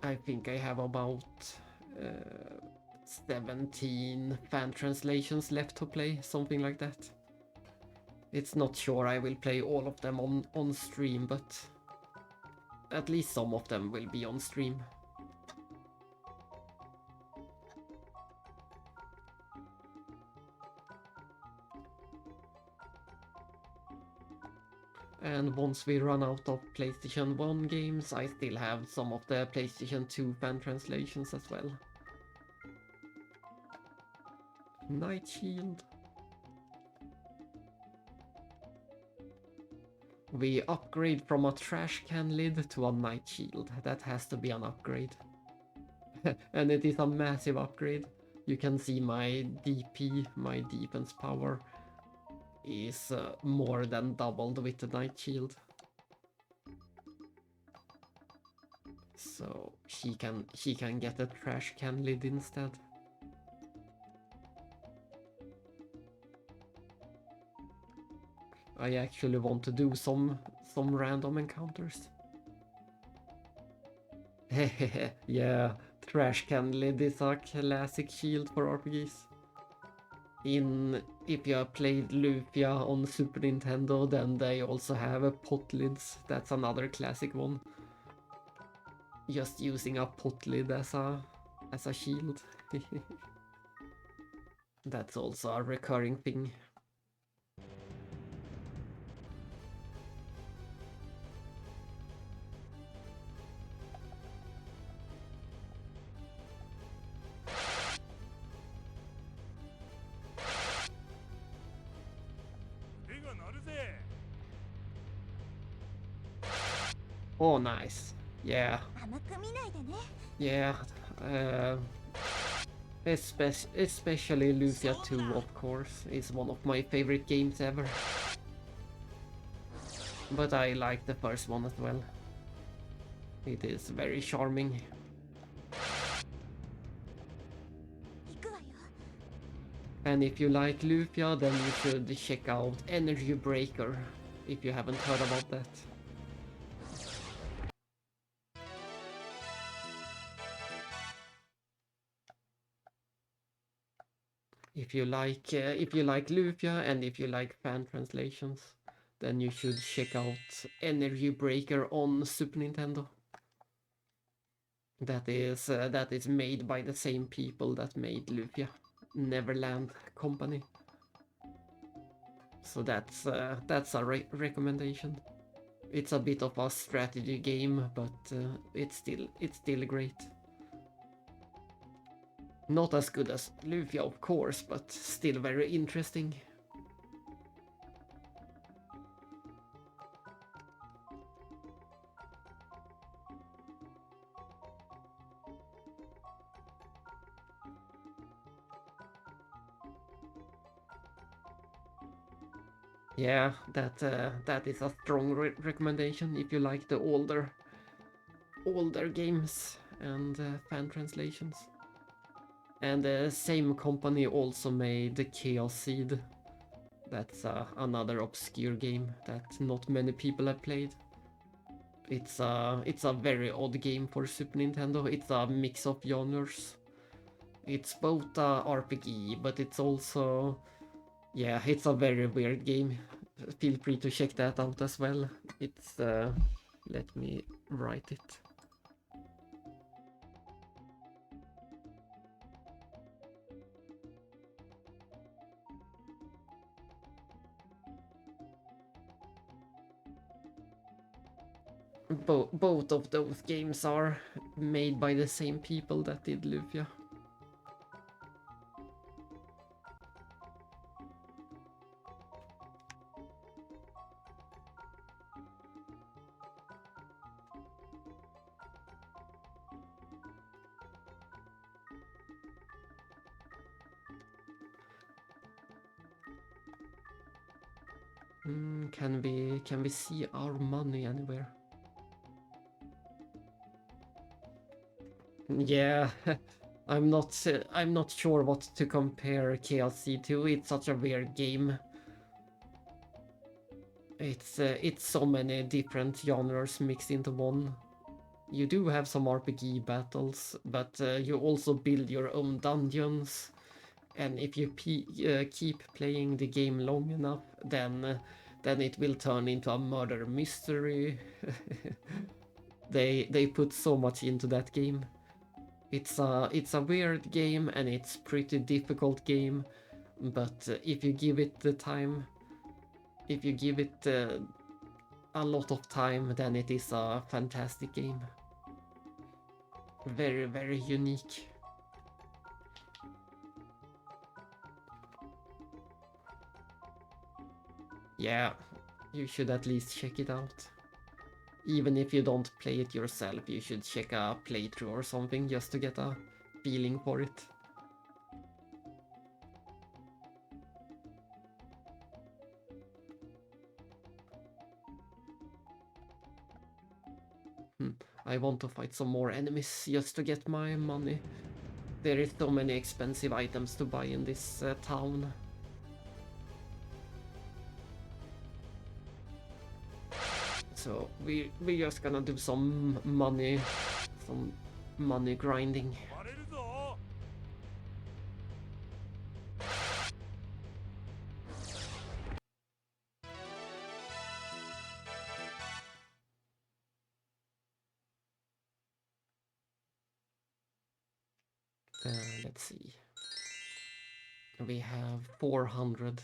I think I have about 17 fan translations left to play, something like that. It's not sure I will play all of them on stream, but at least some of them will be on stream. And once we run out of PlayStation 1 games, I still have some of the PlayStation 2 fan translations as well. Night Shield. We upgrade from a trash can lid to a Night Shield. That has to be an upgrade. And it is a massive upgrade. You can see my DP, my defense power, is more than doubled with the Night Shield. So she can get a trash can lid instead. I actually want to do some random encounters. Yeah, trash can lid is a classic shield for RPGs. If you have played Lufia on Super Nintendo, then they also have pot lids. That's another classic one. Just using a pot lid as a shield. That's also a recurring thing. Oh, nice. Yeah. Yeah. Especially Lufia 2, of course, is one of my favorite games ever. But I like the first one as well. It is very charming. And if you like Lufia, then you should check out Energy Breaker, if you haven't heard about that. If you like Lufia and if you like fan translations, then you should check out Energy Breaker on Super Nintendo. That is made by the same people that made Lufia, Neverland Company. So that's a recommendation. It's a bit of a strategy game, but it's still great. Not as good as Lufia, of course, but still very interesting. Yeah, that is a strong recommendation if you like the older games and fan translations. And the same company also made the Chaos Seed. That's another obscure game that not many people have played. It's a very odd game for Super Nintendo. It's a mix of genres. It's both a RPG, but it's also, yeah, it's a very weird game. Feel free to check that out as well. It's let me write it. Both of those games are made by the same people that did Lufia. Can we see our money anywhere? Yeah, I'm not sure what to compare KLC to. It's such a weird game. It's so many different genres mixed into one. You do have some RPG battles, but you also build your own dungeons. And if you keep playing the game long enough, then it will turn into a murder mystery. They put so much into that game. It's a weird game and it's pretty difficult game, but if you give it the time, if you give it a lot of time, then it is a fantastic game. Very, very unique. Yeah, you should at least check it out. Even if you don't play it yourself, you should check a playthrough or something just to get a feeling for it. I want to fight some more enemies just to get my money. There is so many expensive items to buy in this town. So we're just gonna do some money grinding. Let's see. We have 400.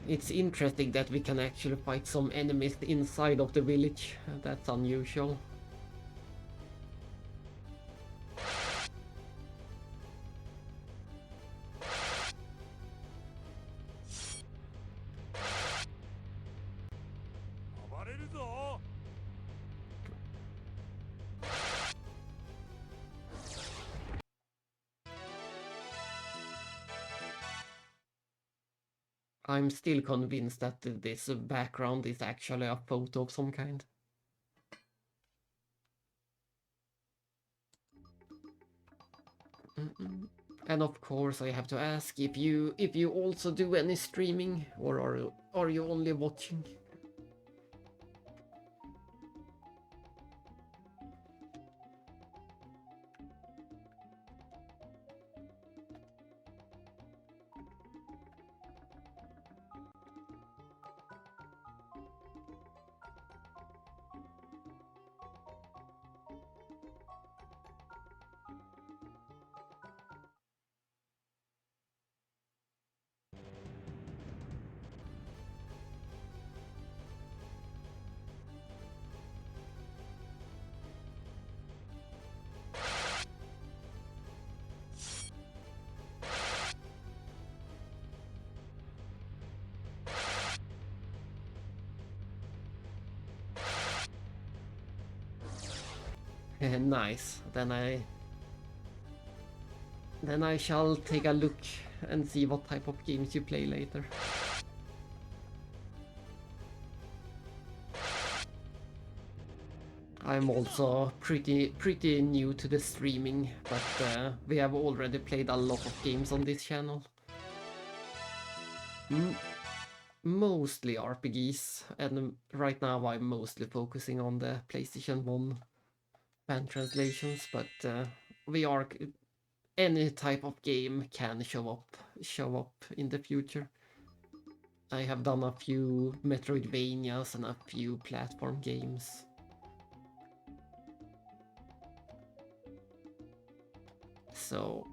It's interesting that we can actually fight some enemies inside of the village. That's unusual. I'm still convinced that this background is actually a photo of some kind. And of course I have to ask if you also do any streaming, or are you only watching? Nice. Then I shall take a look and see what type of games you play later. I'm also pretty new to the streaming, but we have already played a lot of games on this channel. Mostly RPGs, and right now I'm mostly focusing on the PlayStation 1 fan translations, but any type of game can show up in the future. I have done a few Metroidvanias and a few platform games. So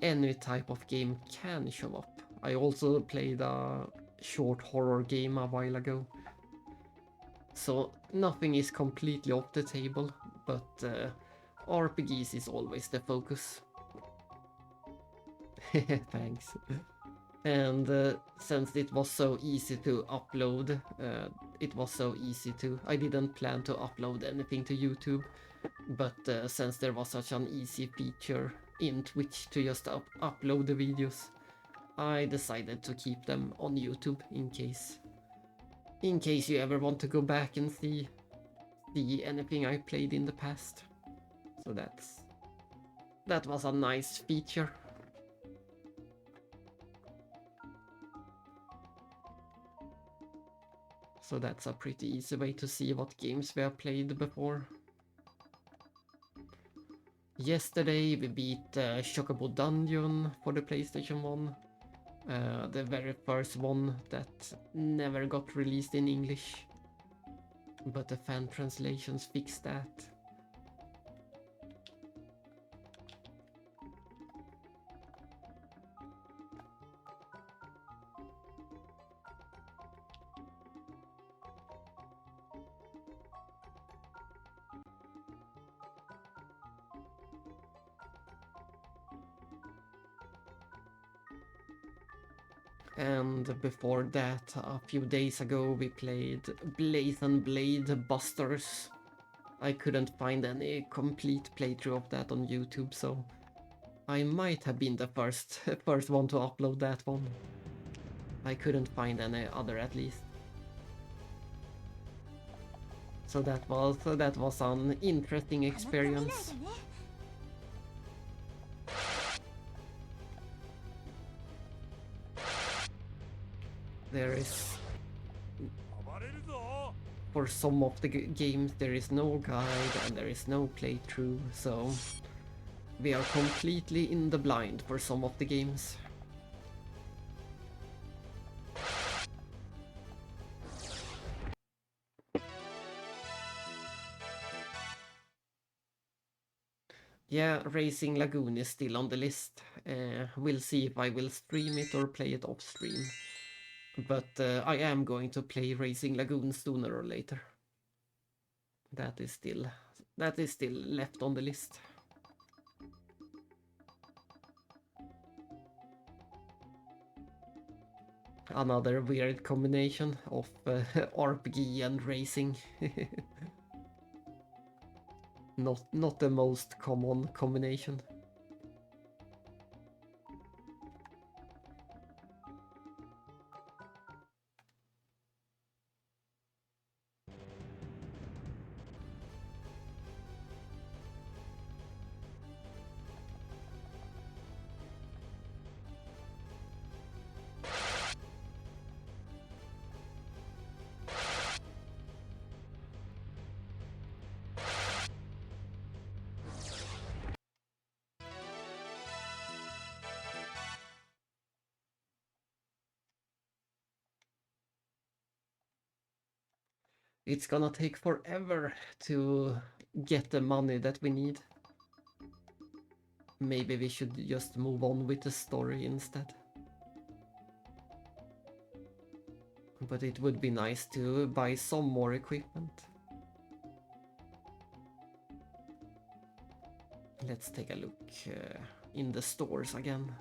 any type of game can show up. I also played a short horror game a while ago. So nothing is completely off the table, but RPGs is always the focus. Thanks. And since it was so easy to upload, I didn't plan to upload anything to YouTube, but since there was such an easy feature in Twitch to just upload the videos, I decided to keep them on YouTube in case you ever want to go back and see anything I played in the past. So that was a nice feature. So that's a pretty easy way to see what games we have played before. Yesterday we beat Chocobo Dungeon for the PlayStation 1. The very first one that never got released in English, but the fan translations fixed that. And before that, a few days ago, we played Blaze and Blade Busters. I couldn't find any complete playthrough of that on YouTube, so I might have been the first one to upload that one. I couldn't find any other, at least. So that was an interesting experience. There is, for some of the games, there is no guide and there is no playthrough, so we are completely in the blind for some of the games. Yeah, Racing Lagoon is still on the list. We'll see if I will stream it or play it off stream. But I am going to play Racing Lagoon sooner or later. That is still left on the list. Another weird combination of RPG and racing. Not the most common combination. It's gonna take forever to get the money that we need. Maybe we should just move on with the story instead. But it would be nice to buy some more equipment. Let's take a look in the stores again.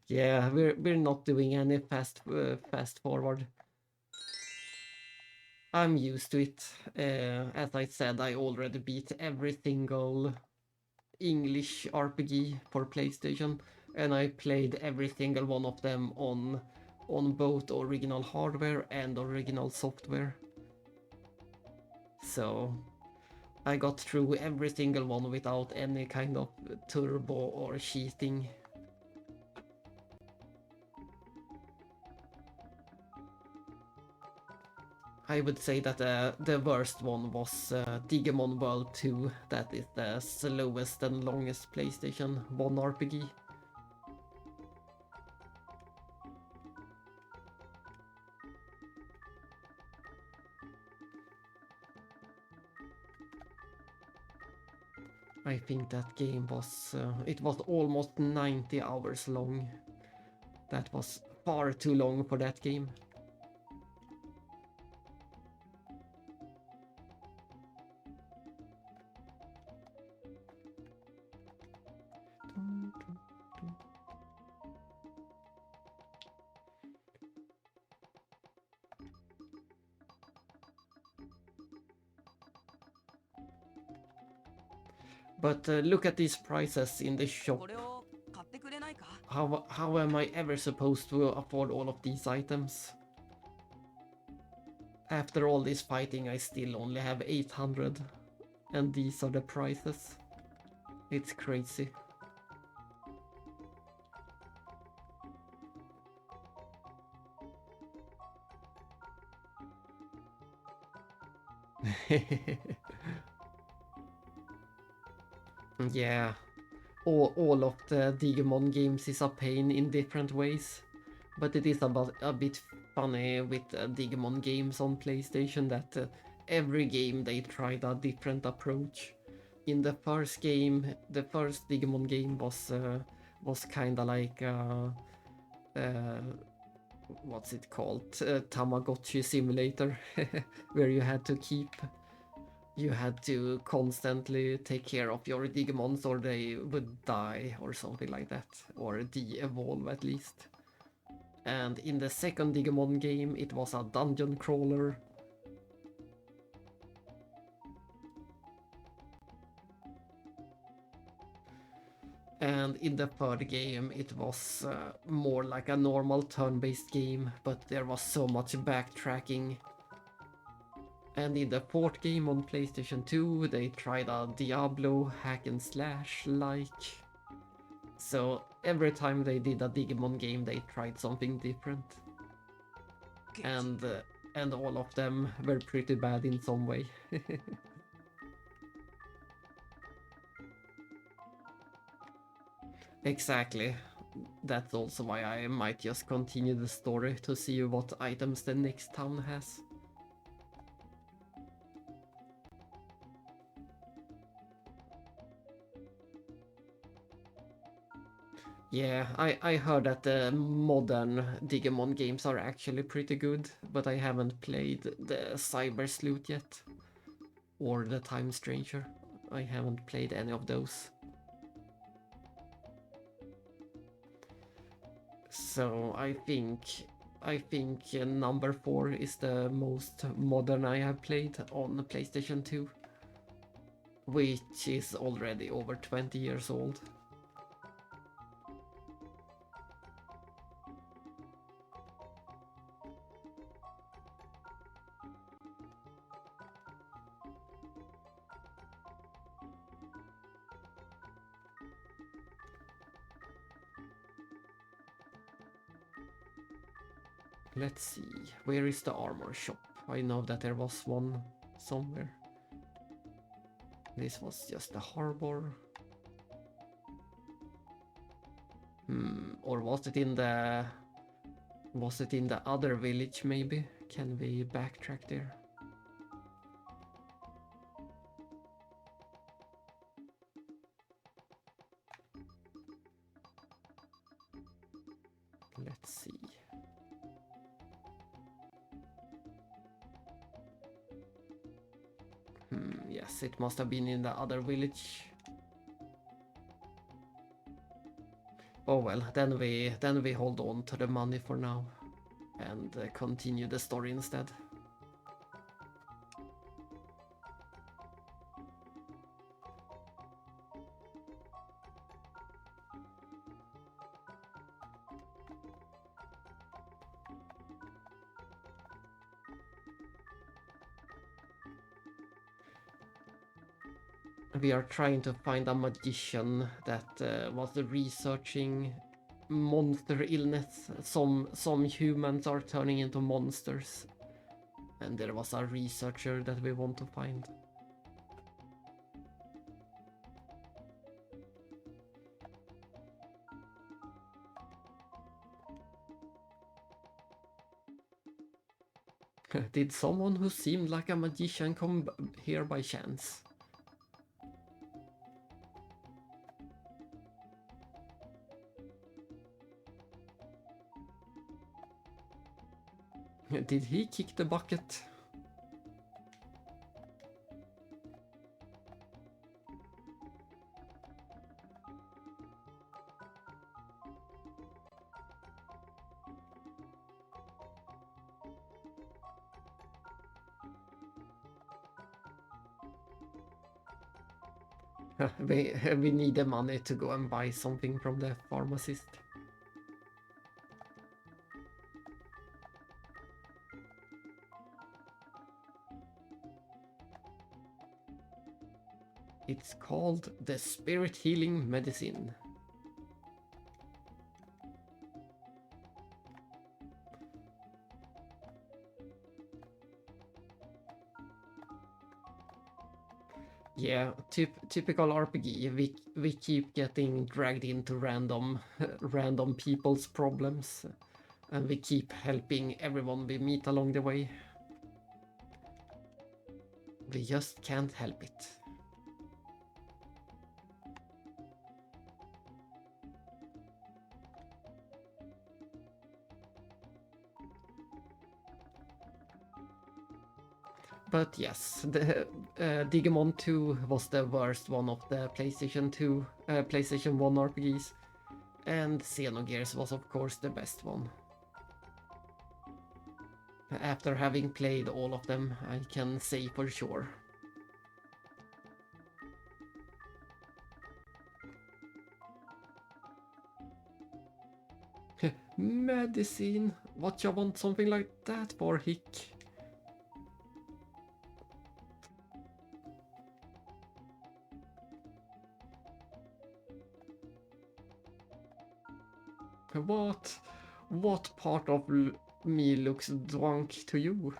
Yeah, we're not doing any fast forward. I'm used to it. As I said, I already beat every single English RPG for PlayStation, and I played every single one of them on both original hardware and original software. So I got through every single one without any kind of turbo or cheating. I would say that the worst one was Digimon World 2. That is the slowest and longest PlayStation 1 RPG. I think that game was it was almost 90 hours long. That was far too long for that game. But look at these prices in the shop. How am I ever supposed to afford all of these items? After all this fighting, I still only have 800, and these are the prices. It's crazy. Yeah, all of the Digimon games is a pain in different ways, but it is a bit funny with Digimon games on PlayStation that every game they tried a different approach. In the first game, the first Digimon game was kinda like what's it called? Tamagotchi simulator, where you had to constantly take care of your Digimons or they would die or something like that, or de-evolve at least. And in the second Digimon game, it was a dungeon crawler. And in the third game, it was more like a normal turn-based game, but there was so much backtracking. And in the fourth game on PlayStation 2, they tried a Diablo hack and slash like. So every time they did a Digimon game, they tried something different. And all of them were pretty bad in some way. Exactly. That's also why I might just continue the story to see what items the next town has. Yeah, I heard that the modern Digimon games are actually pretty good, but I haven't played the Cyber Sleuth yet. Or the Time Stranger. I haven't played any of those. So I think number 4 is the most modern I have played on the PlayStation 2, which is already over 20 years old. Let's see, where is the armor shop? I know that there was one somewhere. This was just the harbor. Or was it in the other village maybe? Can we backtrack there? Let's see. Yes, it must have been in the other village. Oh well, then we hold on to the money for now and continue the story instead. We are trying to find a magician that was researching monster illness. Some humans are turning into monsters, and there was a researcher that we want to find. Did someone who seemed like a magician come here by chance? Did he kick the bucket? We need the money to go and buy something from the pharmacist. It's called the Spirit Healing Medicine. Yeah, typical RPG. We keep getting dragged into random people's problems, and we keep helping everyone we meet along the way. We just can't help it. But yes, the Digimon 2 was the worst one of the PlayStation 1 RPGs, and Xenogears was of course the best one. After having played all of them, I can say for sure. Medicine? What you want something like that for, Hick? What part of me looks drunk to you?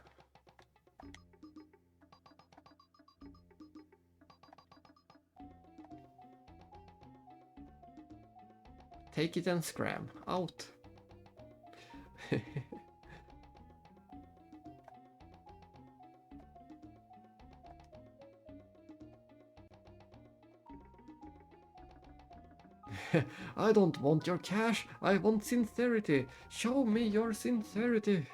Take it and scram. Out. I don't want your cash, I want sincerity. Show me your sincerity.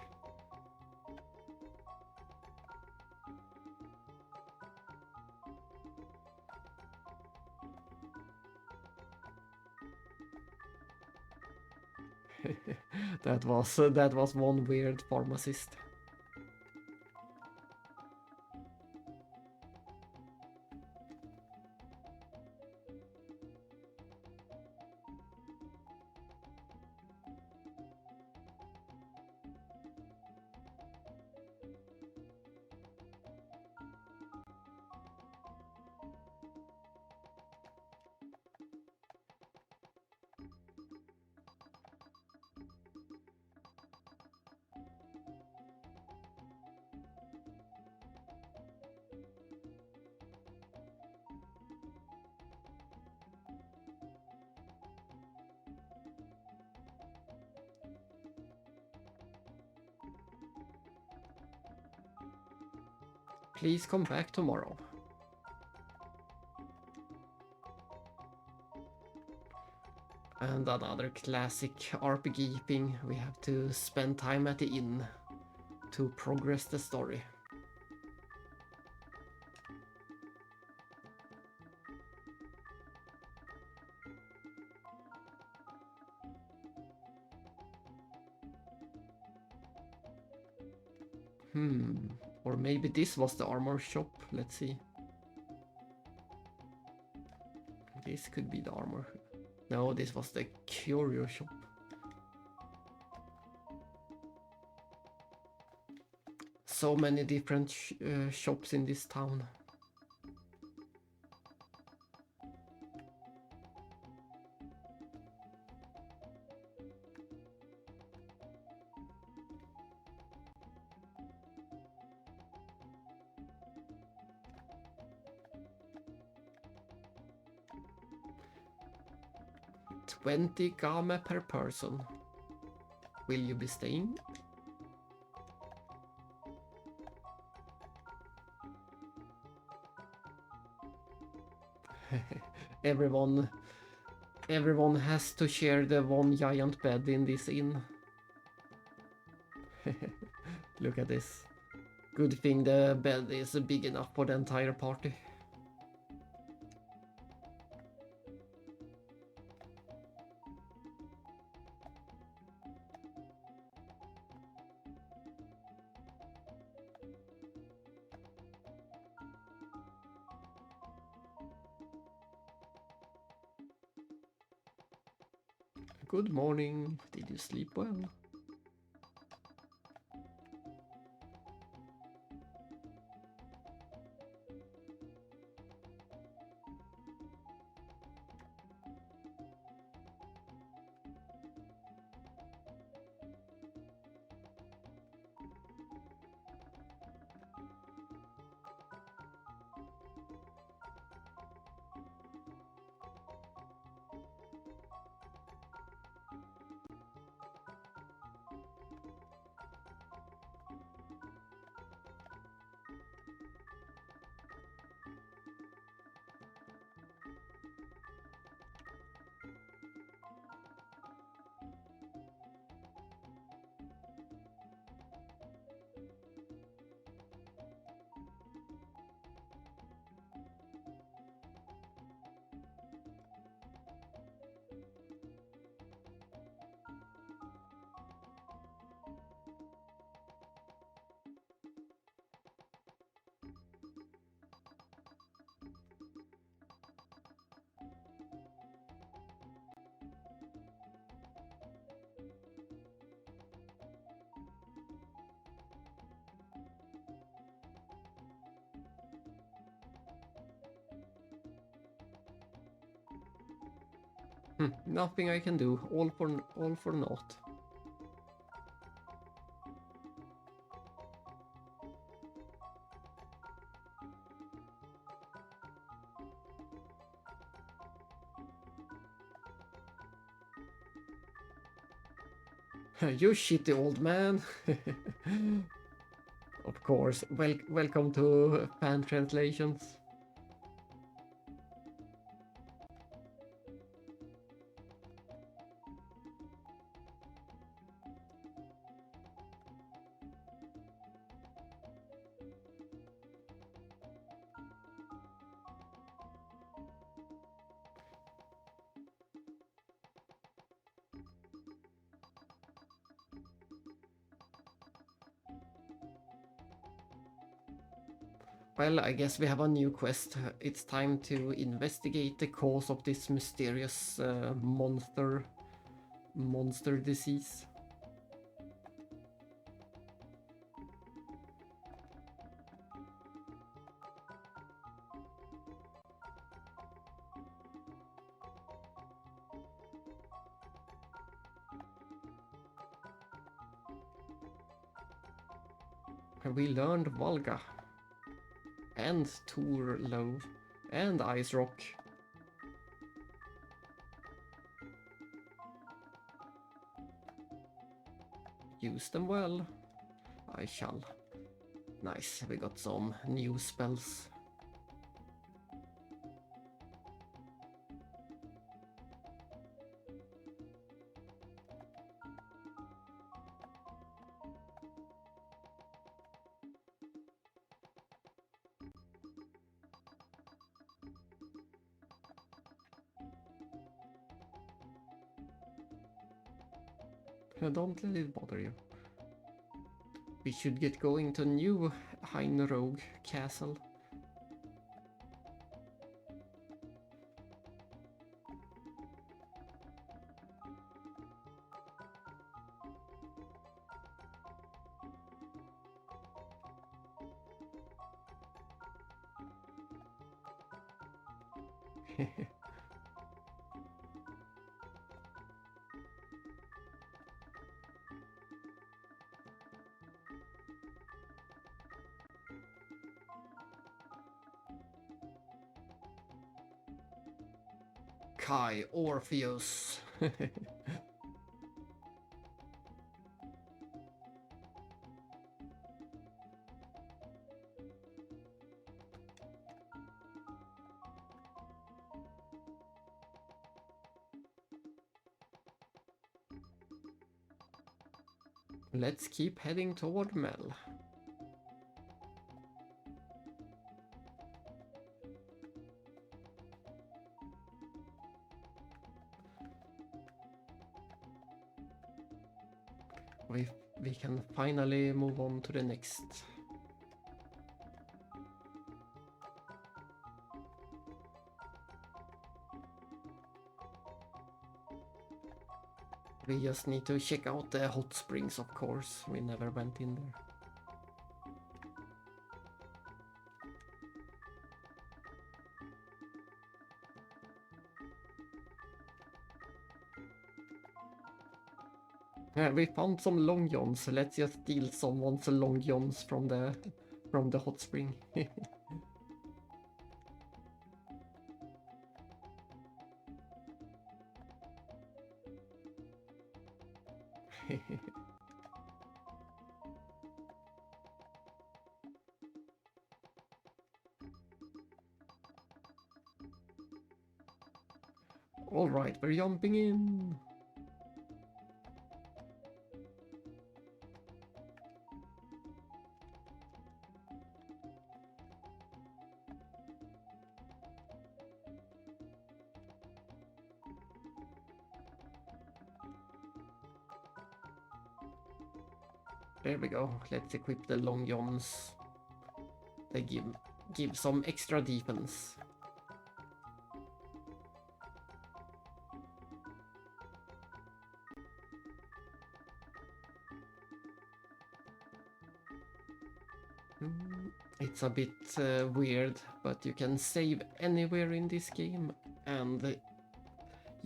That was one weird pharmacist. Please come back tomorrow. And another classic RPG thing, we have to spend time at the inn to progress the story. Or maybe this was the armor shop, let's see. This could be the armor. No, this was the curio shop. So many different shops in this town. $20 game per person. Will you be staying? Everyone has to share the one giant bed in this inn. Look at this. Good thing the bed is big enough for the entire party. Good morning. Did you sleep well? Nothing I can do. All for naught. You shitty old man. Of course. Welcome to fan translations. Well, I guess we have a new quest. It's time to investigate the cause of this mysterious monster disease. We learned Volga and Turlo and Ice Rock. Use them well. I shall. Nice, we got some new spells. Don't let it bother you. We should get going to New Heinrogue Castle. Kai Orpheus. Let's keep heading toward Mel. We can finally move on to the next. We just need to check out the hot springs, of course. We never went in there. Yeah, we found some long johns. Let's just steal someone's long johns from the hot spring. All right, we're jumping in. There we go. Let's equip the long johns. They give some extra defense. It's a bit weird, but you can save anywhere in this game, and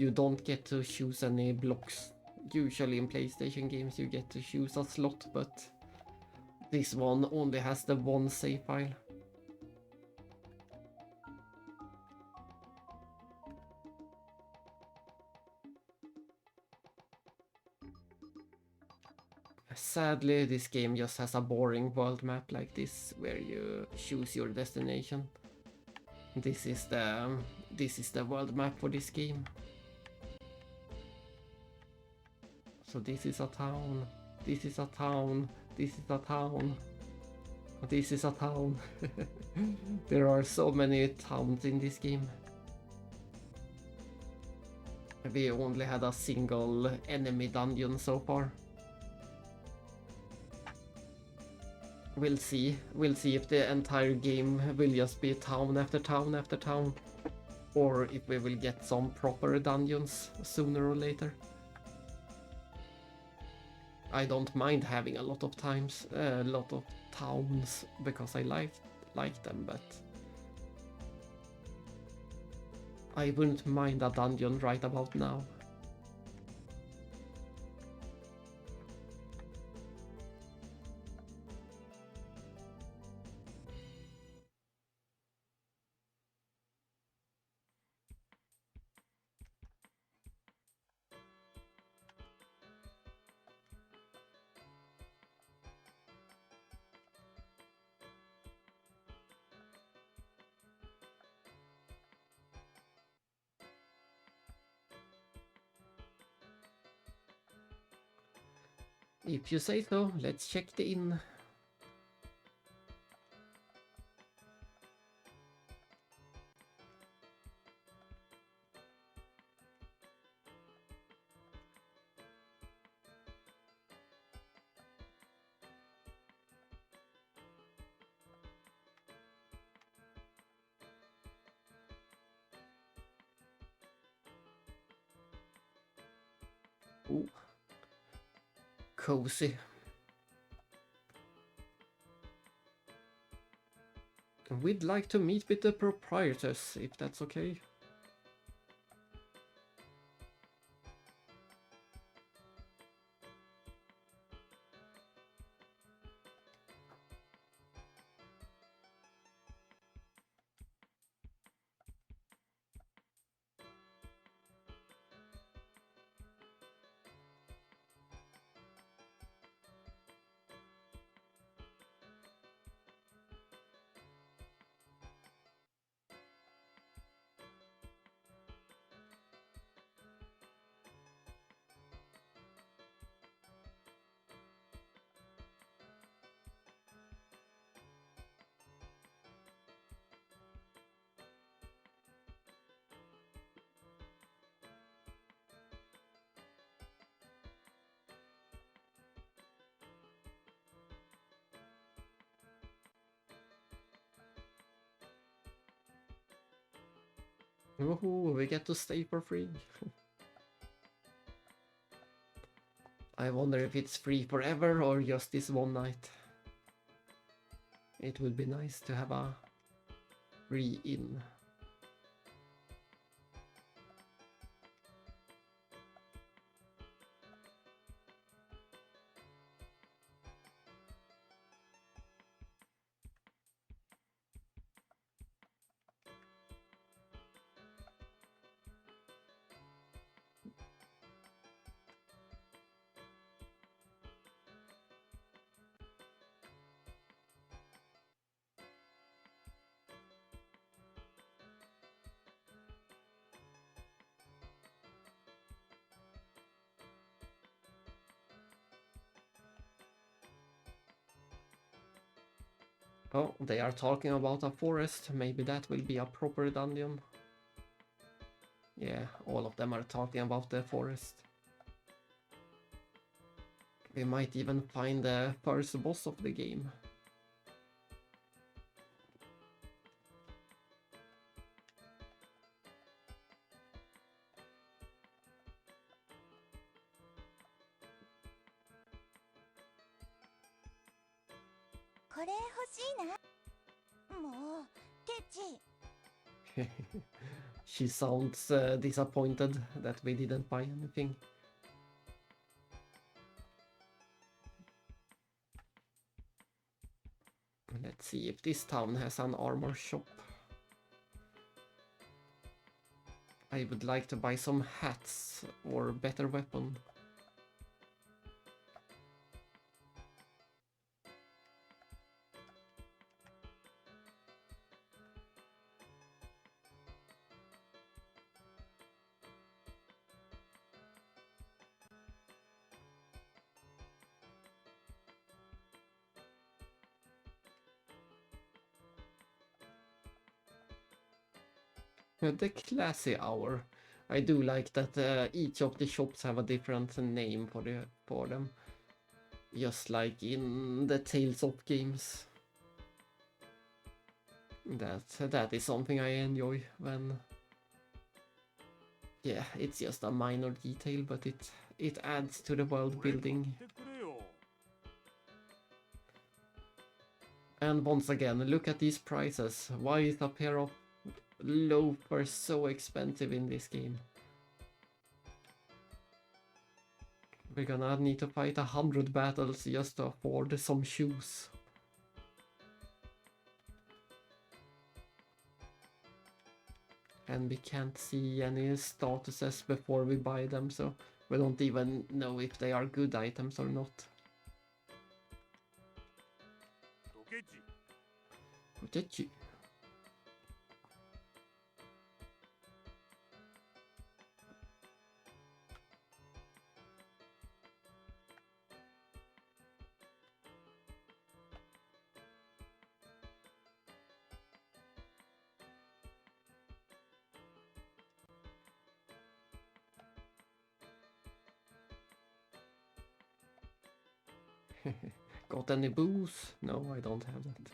you don't get to choose any blocks. Usually in PlayStation games you get to choose a slot, but this one only has the one save file. Sadly, this game just has a boring world map like this, where you choose your destination. This is the world map for this game. So this is a town, this is a town, this is a town, this is a town. There are so many towns in this game. We only had a single enemy dungeon so far. We'll see if the entire game will just be town after town after town, or if we will get some proper dungeons sooner or later. I don't mind having a lot of towns, because I like them, but I wouldn't mind a dungeon right about now. If you say so, let's check the inn. Ooh. Cozy. We'd like to meet with the proprietors, if that's okay. Woohoo, we get to stay for free. I wonder if it's free forever or just this one night. It would be nice to have a free inn. Oh, they are talking about a forest. Maybe that will be a proper dungeon. Yeah, all of them are talking about the forest. We might even find the first boss of the game. She sounds disappointed that we didn't buy anything. Let's see if this town has an armor shop. I would like to buy some hats or better weapon. The classy hour. I do like that each of the shops have a different name for them. Just like in the Tales of games. That is something I enjoy when... Yeah, it's just a minor detail, but it adds to the world building. And once again, look at these prices. Why is a pair of loafers so expensive in this game? We're gonna need to fight 100 battles just to afford some shoes. And we can't see any statuses before we buy them, so we don't even know if they are good items or not. Otechi. Got any booze? No, I don't have that.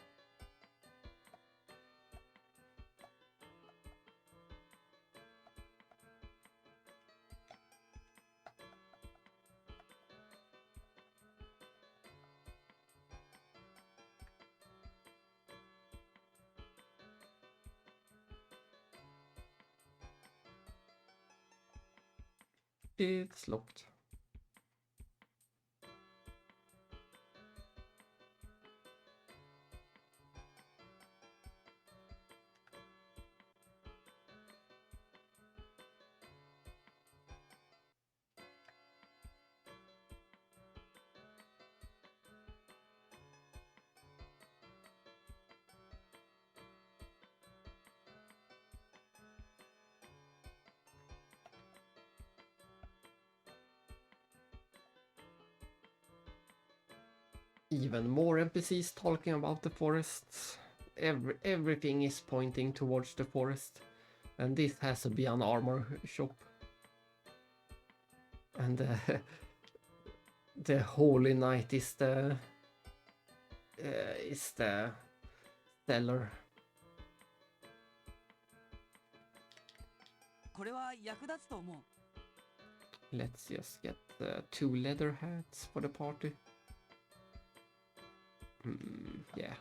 It's locked. Even more NPCs talking about the forests. Everything is pointing towards the forest. And this has to be an armor shop. And the Holy Knight is the seller. Let's just get 2 leather hats for the party. Yeah.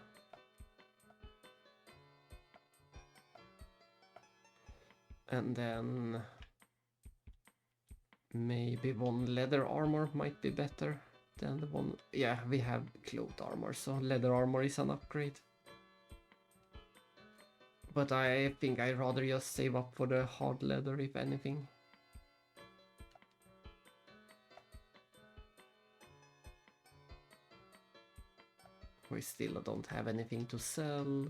And then maybe 1 leather armor might be better than the one. Yeah, we have cloth armor, so leather armor is an upgrade. But I think I'd rather just save up for the hard leather, if anything. We still don't have anything to sell.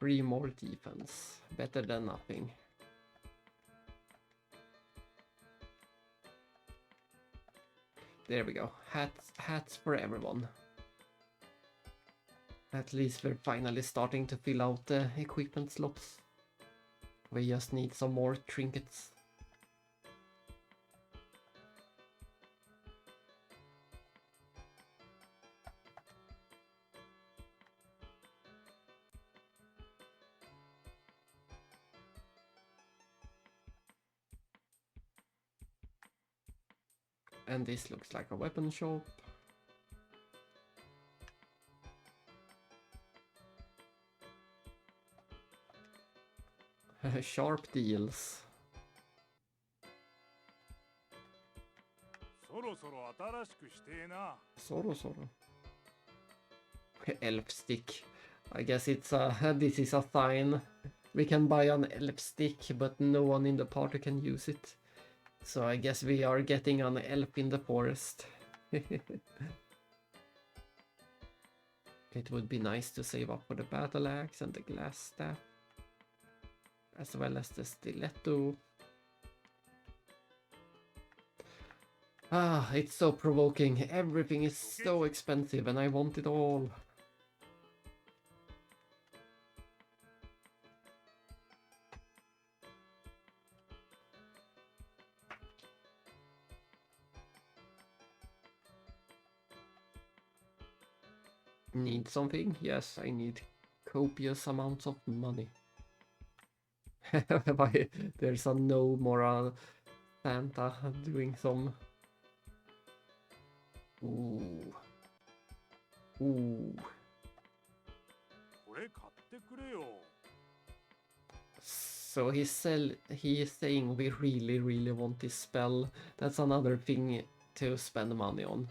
Three more defense, better than nothing. There we go, hats for everyone. At least we're finally starting to fill out the equipment slots. We just need some more trinkets. And this looks like a weapon shop. Sharp deals. そろそろ新しくしてえな。Soro. Elf stick. I guess it's this is a sign. We can buy an elf stick, but no one in the party can use it. So I guess we are getting an elf in the forest. It would be nice to save up for the battle axe and the glass staff, as well as the stiletto. Ah, it's so provoking. Everything is so expensive and I want it all. Need something? Yes, I need copious amounts of money. There's a no more Santa doing some... Ooh. これ買ってくれよ。 So he is saying we really want this spell. That's another thing to spend money on.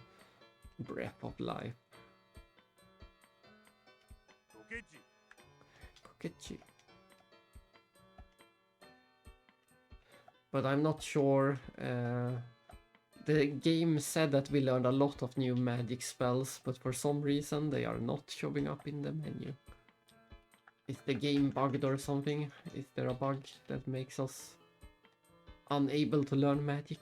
Breath of Life. ロケ地。 Kokechi. But I'm not sure. The game said that we learned a lot of new magic spells, but for some reason they are not showing up in the menu. Is the game bugged or something? Is there a bug that makes us unable to learn magic?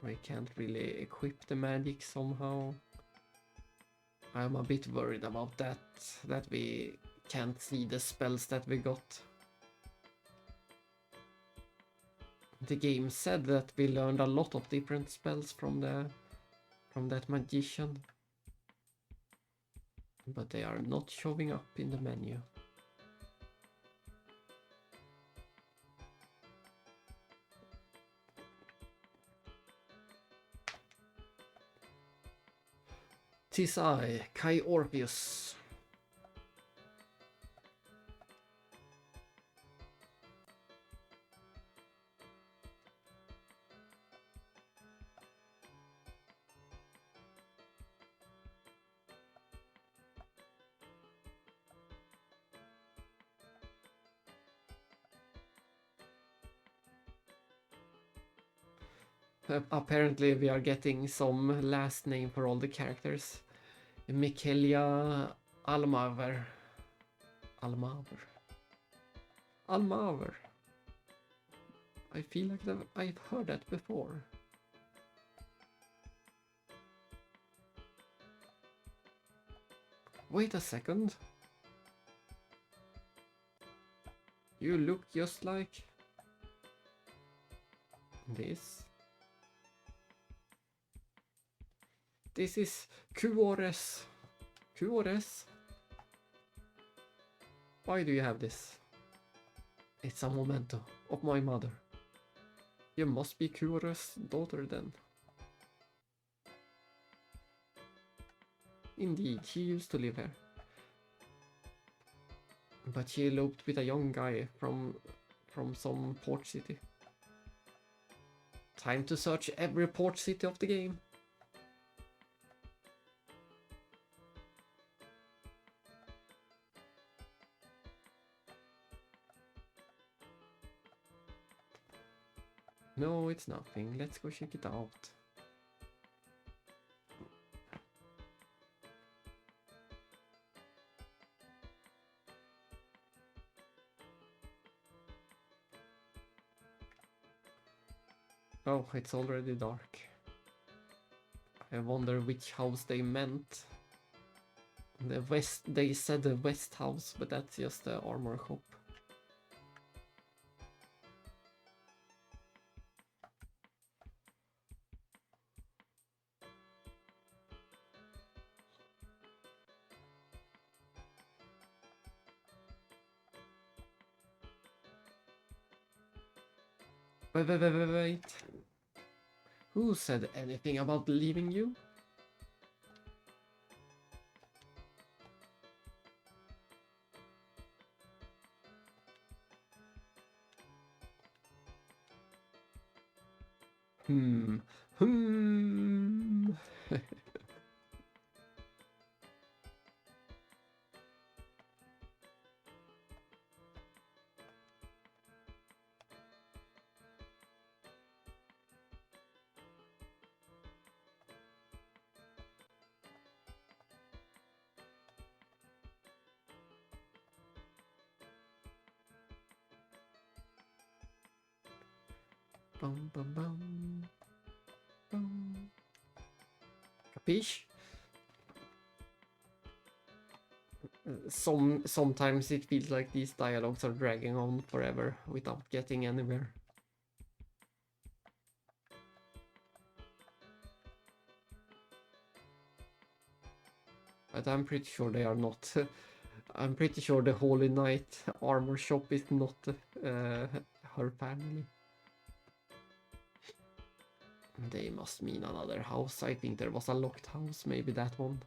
We can't really equip the magic somehow. I'm a bit worried about that we can't see the spells that we got. The game said that we learned a lot of different spells from that magician, but they are not showing up in the menu. "'Tis I, Kai Orpheus." Apparently we are getting some last name for all the characters. Mikelia Almaver. I feel like I've heard that before. Wait a second. You look just like this. This is Kuores. Kuores? Why do you have this? It's a memento of my mother. You must be Kuores' daughter then. Indeed, she used to live here. But she eloped with a young guy from some port city. Time to search every port city of the game. No, it's nothing. Let's go check it out. Oh, it's already dark. I wonder which house they meant. The west, they said the west house, but that's just the armor shop. Wait. Who said anything about leaving you? Hmm. Bum bum bum. Bum. Capiche? Sometimes it feels like these dialogues are dragging on forever without getting anywhere. But I'm pretty sure they are not. I'm pretty sure the Holy Knight armor shop is not her family. They must mean another house. I think there was a locked house, maybe that one.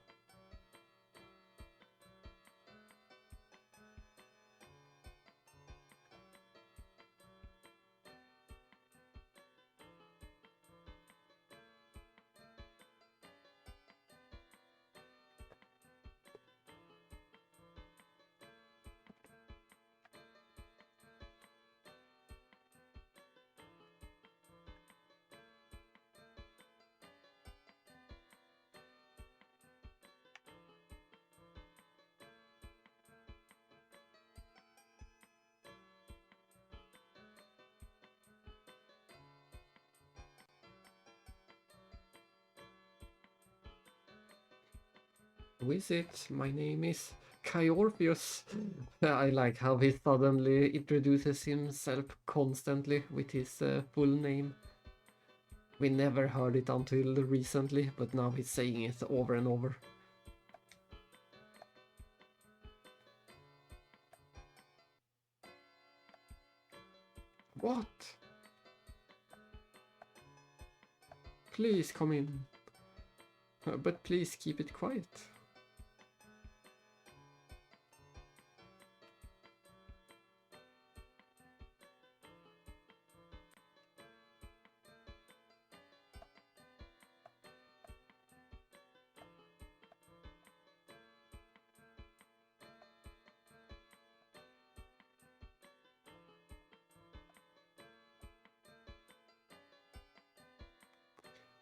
Who is it? My name is Orpheus. I like how he suddenly introduces himself constantly with his full name. We never heard it until recently, but now he's saying it over and over. What? Please come in. But please keep it quiet.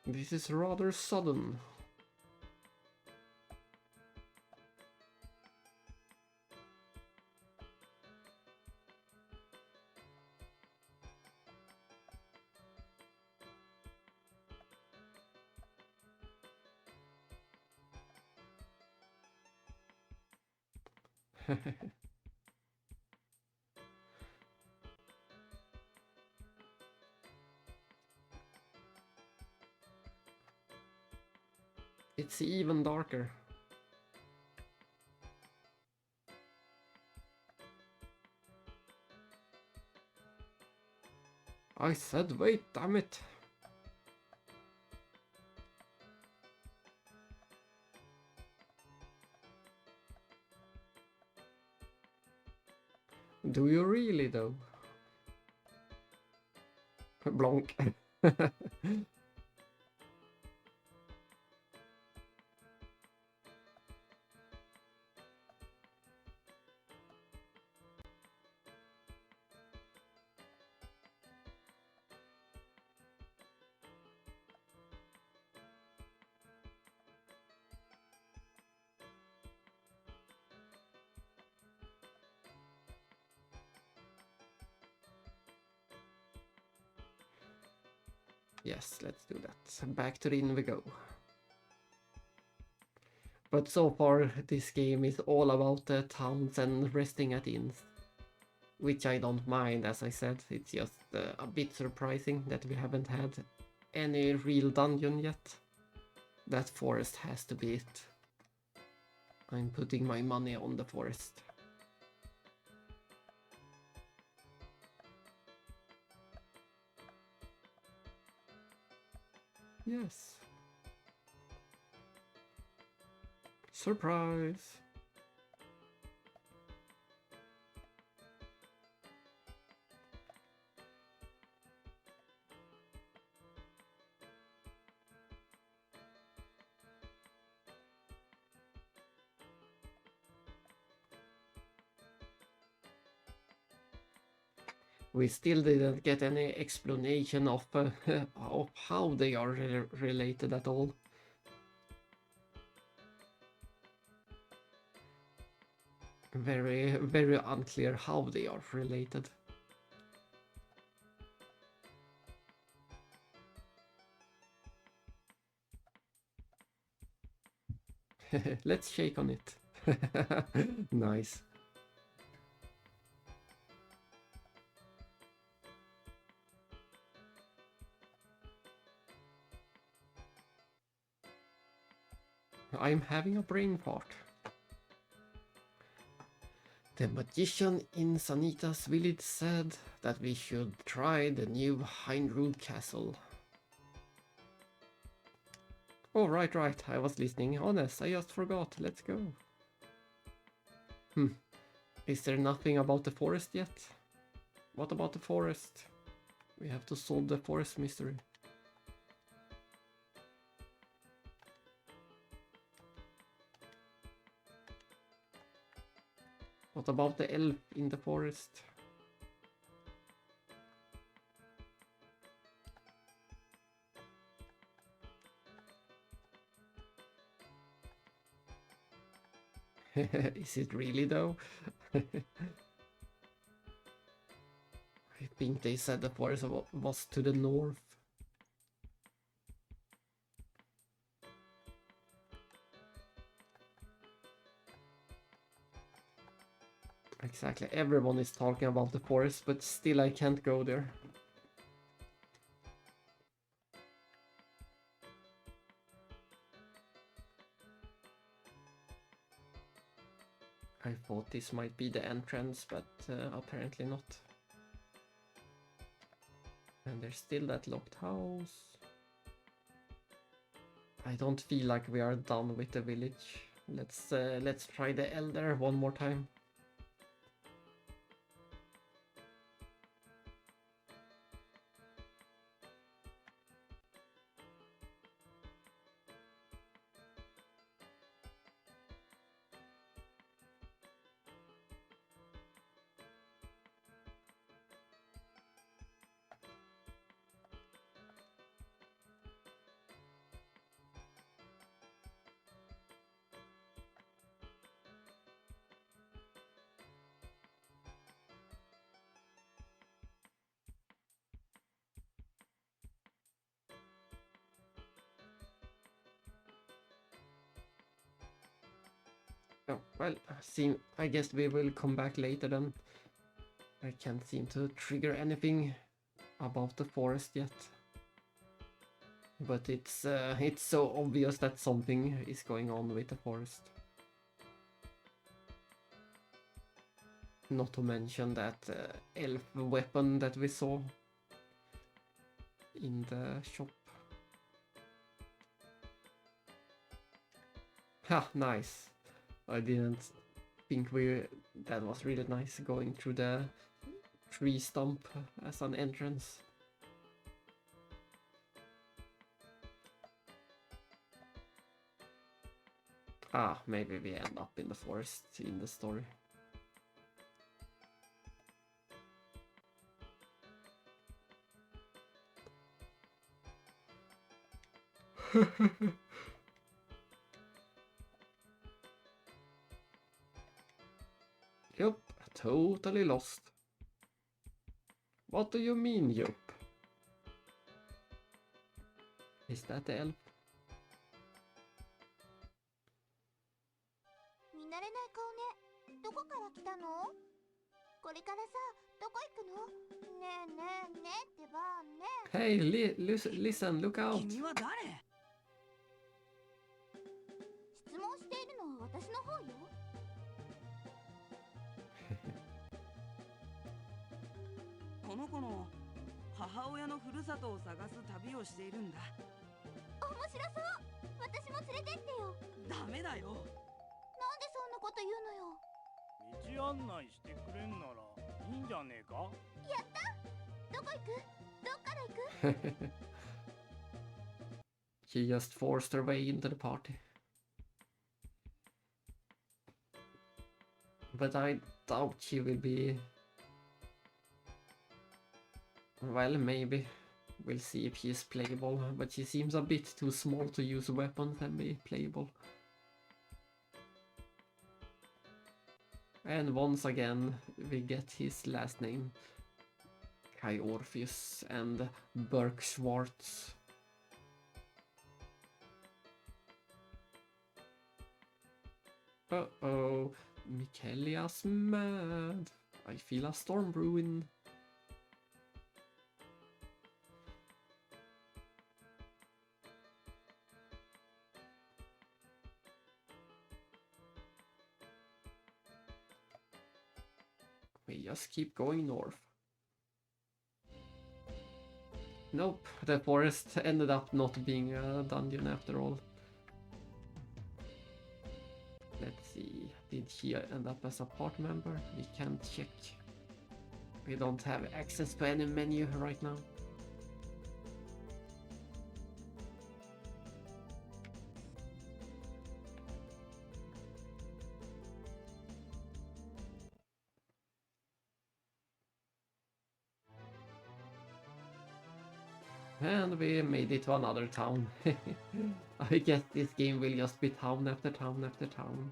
This is rather sudden. It's even darker. I said wait, damn it. Do you really though? Blanc. Yes, let's do that. Back to the inn we go. But so far, this game is all about the towns and resting at inns. Which I don't mind, as I said. It's just a bit surprising that we haven't had any real dungeon yet. That forest has to be it. I'm putting my money on the forest. Yes. Surprise! We still didn't get any explanation of how they are related at all. Very, very unclear how they are related. Let's shake on it. Nice. I'm having a brain fart. The magician in Sanita's village said that we should try the new Hindrood Castle. Oh, right. I was listening. Honest, I just forgot. Let's go. Is there nothing about the forest yet? What about the forest? We have to solve the forest mystery. What about the elf in the forest? Is it really though? I think they said the forest was to the north. Exactly, everyone is talking about the forest, but still I can't go there. I thought this might be the entrance, but apparently not. And there's still that locked house. I don't feel like we are done with the village. Let's try the elder one more time. Oh, well, I guess we will come back later then. I can't seem to trigger anything about the forest yet. But it's so obvious that something is going on with the forest. Not to mention that elf weapon that we saw in the shop. Ha, nice. I didn't think that was really nice going through the tree stump as an entrance. Ah, maybe we end up in the forest in the story. Yup, totally lost. What do you mean, yup? Is that the elf? 見慣れない顔ね。どこから来たの？これからさ、どこ行くの？ねえねえねえってばね。Hey, listen, look out! 君は誰？質問しているのは私の方よ。この子の母親のふるさとを探す旅をしているんだ。そう。私も連れてってよ。ダメだよ。なんでそんなこと言うのよ。道案内してくれんならいいんじゃねえか。やった。どこ行く？どっから行く？ She just forced her way into the party. But I doubt she will be... Well, maybe. We'll see if she's playable, but she seems a bit too small to use weapons and be playable. And once again, we get his last name. Kai Orpheus and Burke Schwartz. Uh-oh, Mikelia's mad. I feel a storm brewing. We just keep going north. Nope, the forest ended up not being a dungeon after all. Let's see, did he end up as a party member? We can't check. We don't have access to any menu right now. And we made it to another town. I guess this game will just be town after town after town.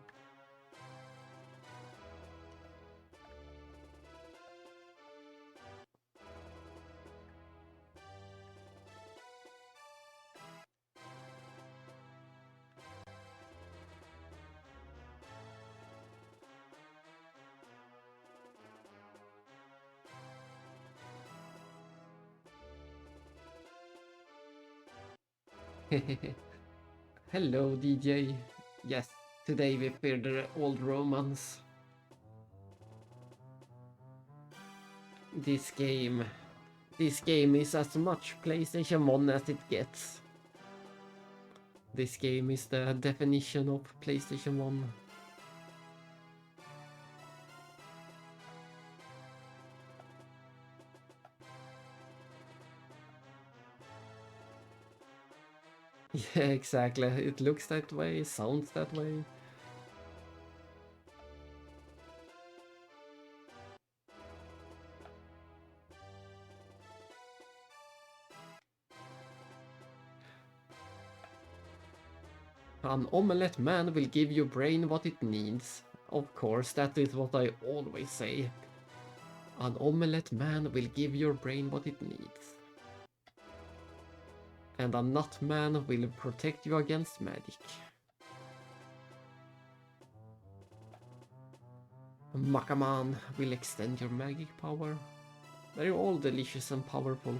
Hello, DJ. Yes, today we fear the old Romans. This game is as much PlayStation 1 as it gets. This game is the definition of PlayStation 1. Yeah, exactly. It looks that way, sounds that way. An omelette man will give your brain what it needs. Of course, that is what I always say. An omelette man will give your brain what it needs. And a nut man will protect you against magic. A Macaman will extend your magic power. They're all delicious and powerful.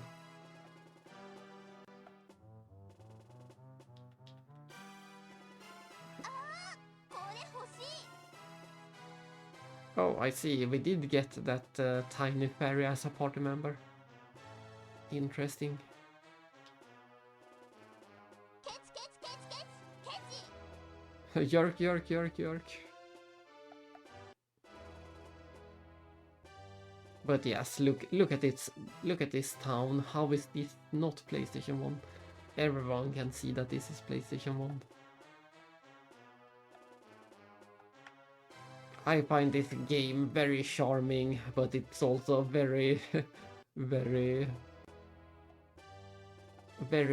Oh, I see. We did get that tiny fairy as a party member. Interesting. Yerk, yerk, yerk, yerk. But yes, look at it. Look at this town. How is this not PlayStation 1? Everyone can see that this is PlayStation 1. I find this game very charming, but it's also very, very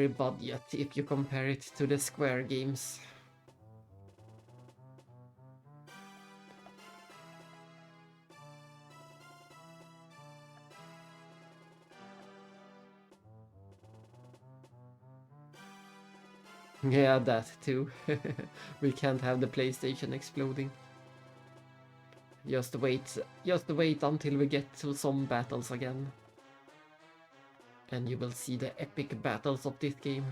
budget if you compare it to the Square games. Yeah, that too. We can't have the PlayStation exploding. Just wait until we get to some battles again. And you will see the epic battles of this game.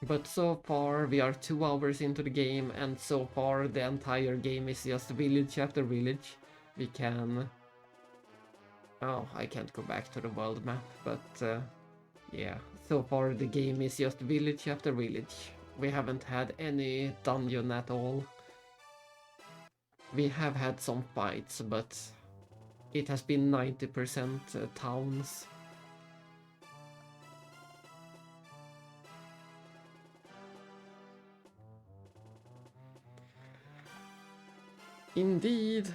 But so far we are 2 hours into the game, and so far the entire game is just village after village. We can... Oh, I can't go back to the world map, but yeah. So far the game is just village after village. We haven't had any dungeon at all. We have had some fights, but it has been 90% towns. Indeed.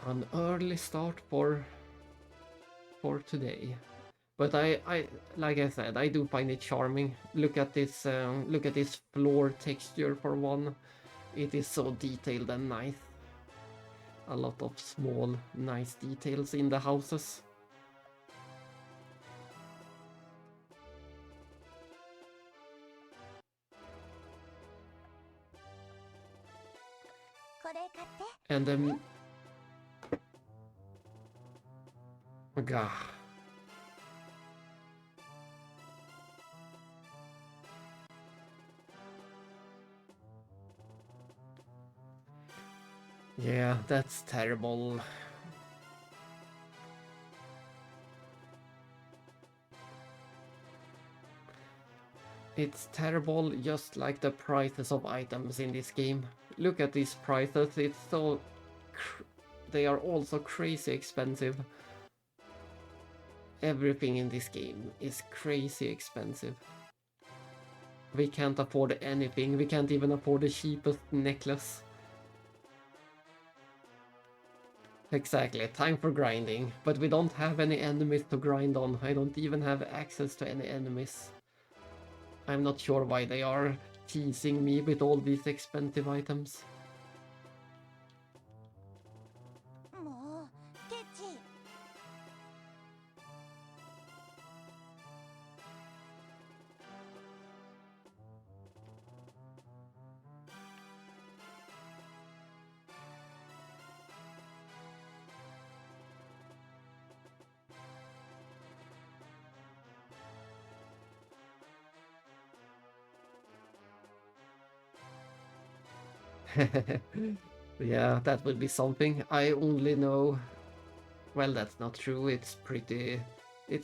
An early start for today. But I like I said, I do find it charming. Look at this floor texture for one. It is so detailed and nice. A lot of small, nice details in the houses. And then... Gah. Yeah, that's terrible. It's terrible, just like the prices of items in this game. Look at these prices, it's so... They are also crazy expensive. Everything in this game is crazy expensive. We can't afford anything, we can't even afford the cheapest necklace. Exactly, time for grinding, but we don't have any enemies to grind on. I don't even have access to any enemies. I'm not sure why they are teasing me with all these expensive items. Yeah, that would be something. I only know... Well, that's not true. It's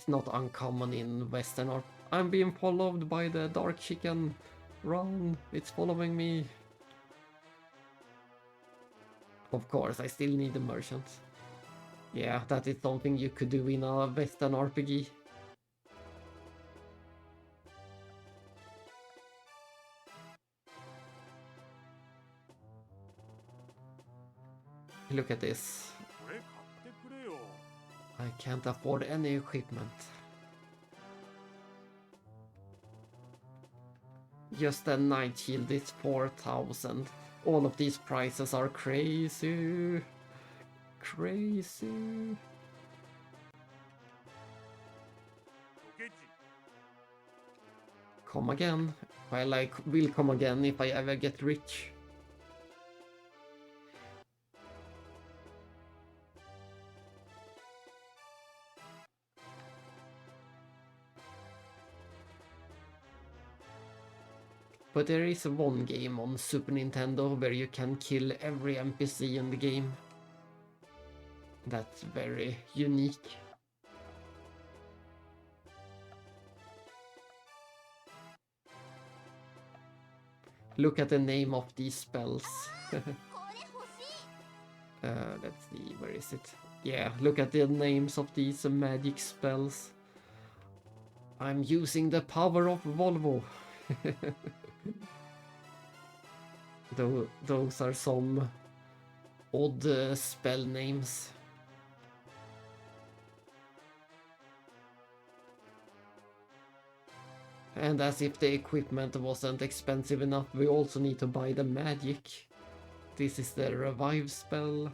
not uncommon in Western art. I'm being followed by the dark chicken. Run, it's following me. Of course, I still need the merchant. Yeah, that is something you could do in a Western RPG. Look at this. I can't afford any equipment. Just a night shield is 4,000. All of these prices are crazy. Crazy. Come again. Well, I will come again if I ever get rich. But there is one game on Super Nintendo where you can kill every NPC in the game. That's very unique. Look at the name of these spells. Let's see, where is it? Yeah, look at the names of these magic spells. I'm using the power of Volvo. Those are some odd spell names. And as if the equipment wasn't expensive enough, we also need to buy the magic. This is the revive spell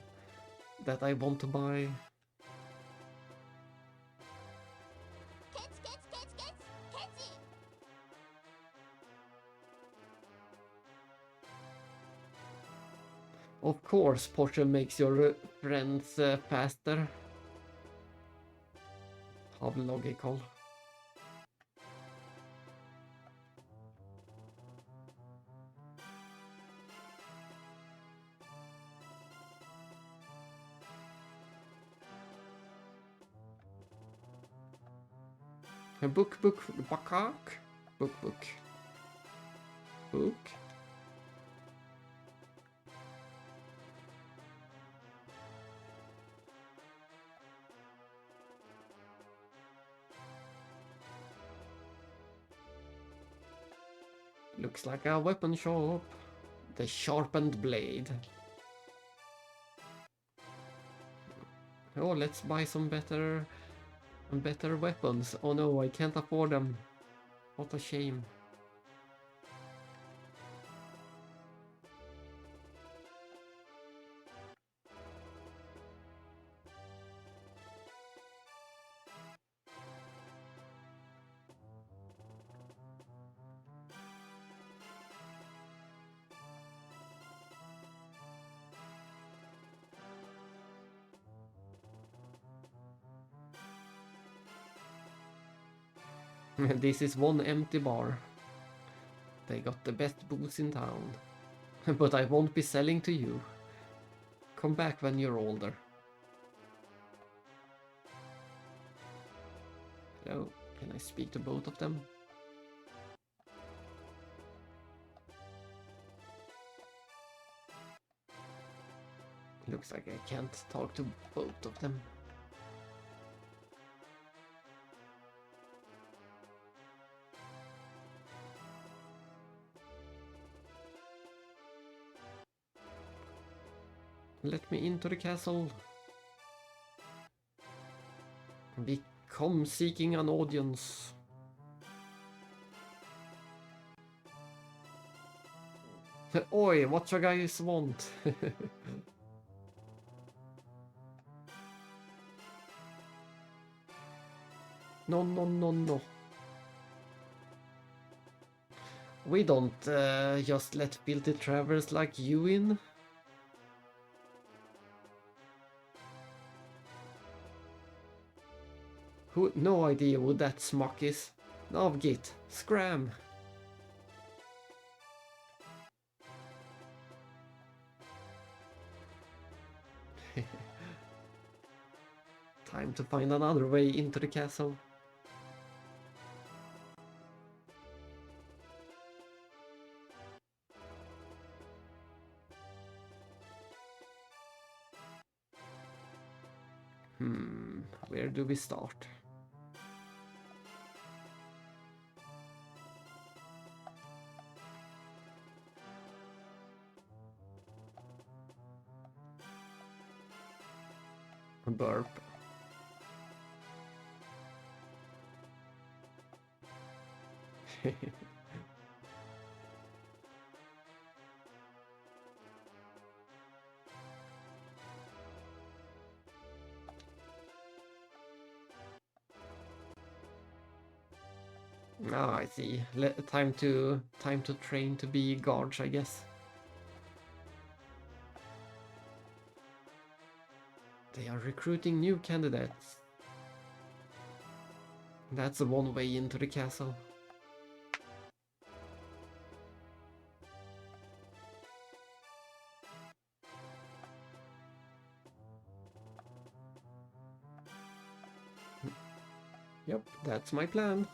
that I want to buy. Of course, Porsche makes your friends faster. of logical. Book, bakak. Book. Looks like a weapon shop. The sharpened blade. Oh, let's buy some better weapons. Oh no, I can't afford them. What a shame. This is one empty bar. They got the best booze in town. But I won't be selling to you. Come back when you're older. Hello, can I speak to both of them? Looks like I can't talk to both of them. Let me into the castle. We come seeking an audience. Oi, what you guys want? No. We don't just let filthy travelers like you in. Who? No idea who that smock is. Navgit, scram. Time to find another way into the castle. Where do we start? Burp. Ah, I see. Time to train to be guards, I guess. They are recruiting new candidates. That's the one way into the castle. Yep, that's my plan.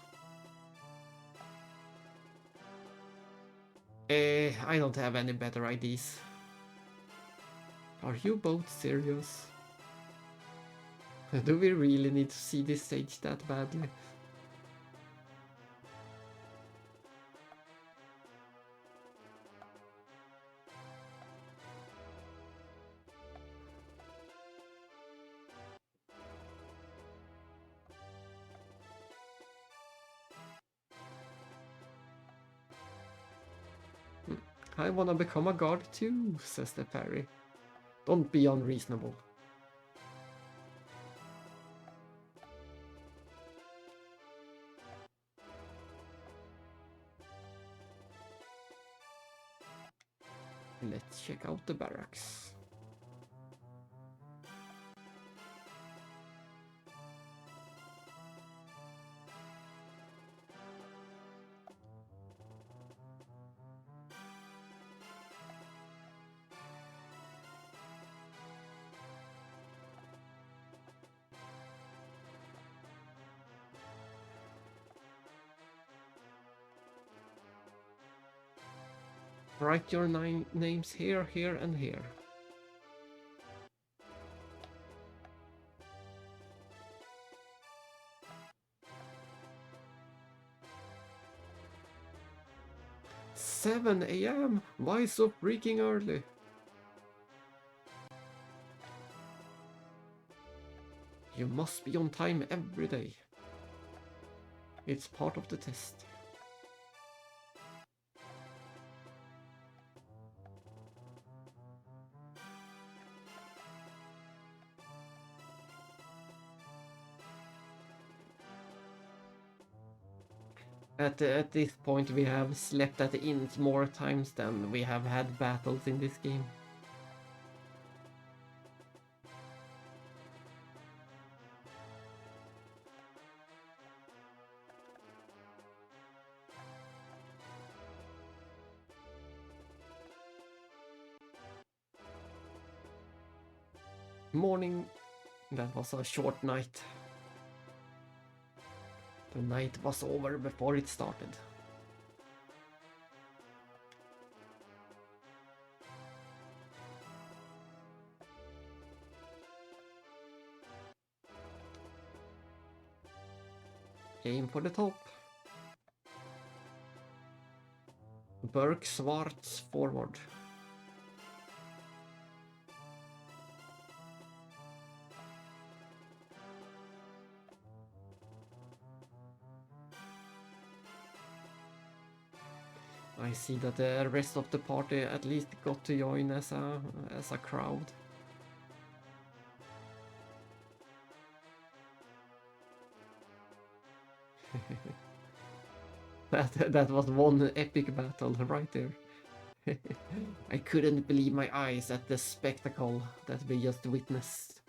I don't have any better ideas. Are you both serious? Do we really need to see this stage that badly? I wanna become a guard too, says the fairy. Don't be unreasonable. Let's check out the barracks. Write your names here, here, and here. "7 a.m. Why so freaking early?" You must be on time every day. It's part of the test. At this point we have slept at the inns more times than we have had battles in this game. Morning. That was a short night. The night was over before it started. Aim for the top. Burke Schwartz forward. I see that the rest of the party at least got to join as a crowd. That was one epic battle right there. I couldn't believe my eyes at the spectacle that we just witnessed.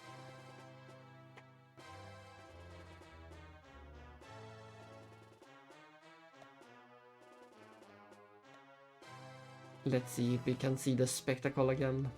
Let's see if we can see the spectacle again.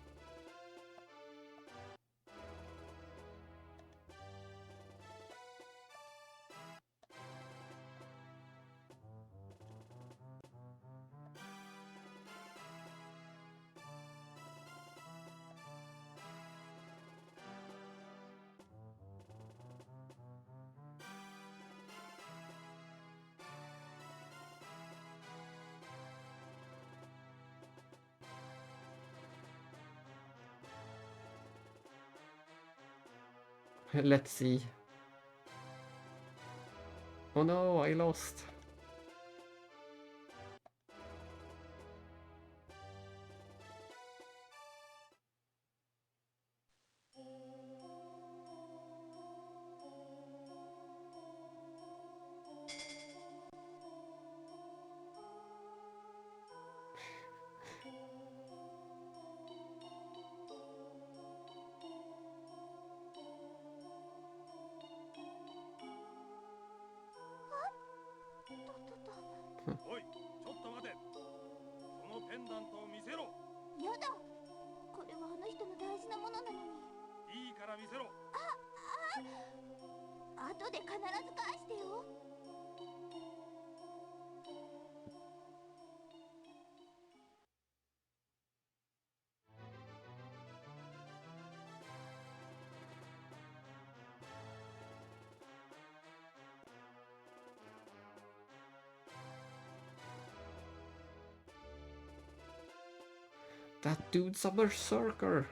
Let's see. Oh no, I lost.おい、ちょっと待て。そのペンダントを見せろ。やだ、これはあの人の大事なものなのに。いいから見せろ。後で必ず返してよ。That dude's a berserker.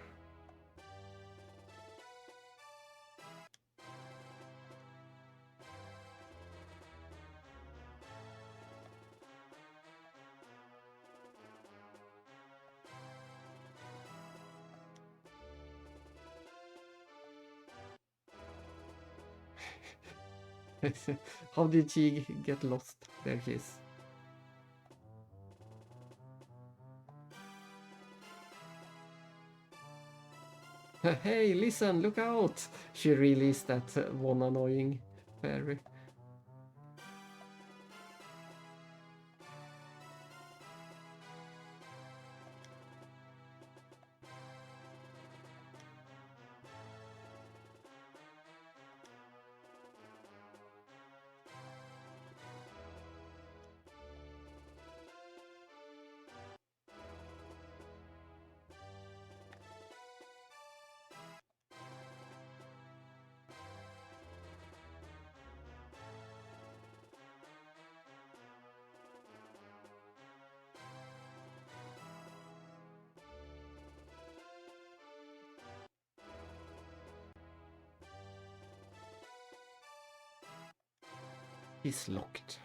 How did she get lost? There she is. Hey, listen, look out! She really is that one annoying fairy. is locked.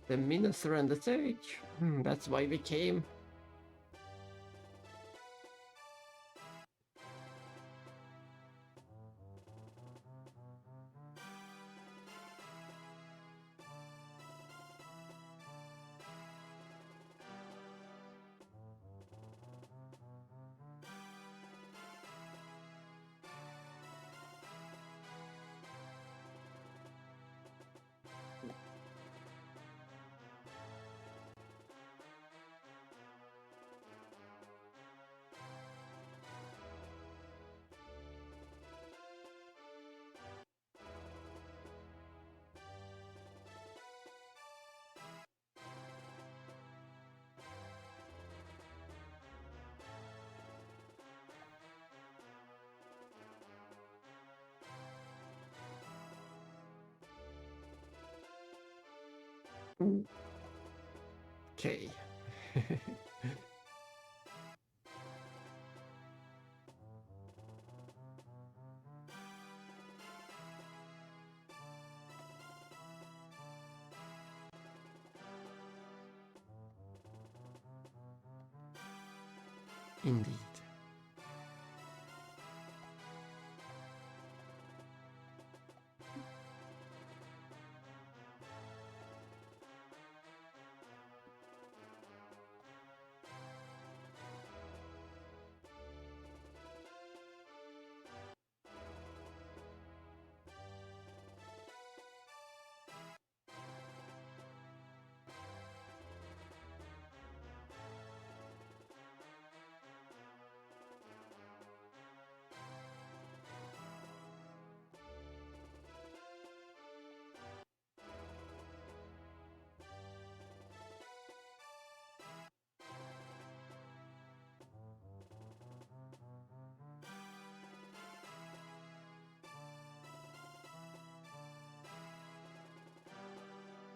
The minister and the sage. That's why we came. Okay. Indeed.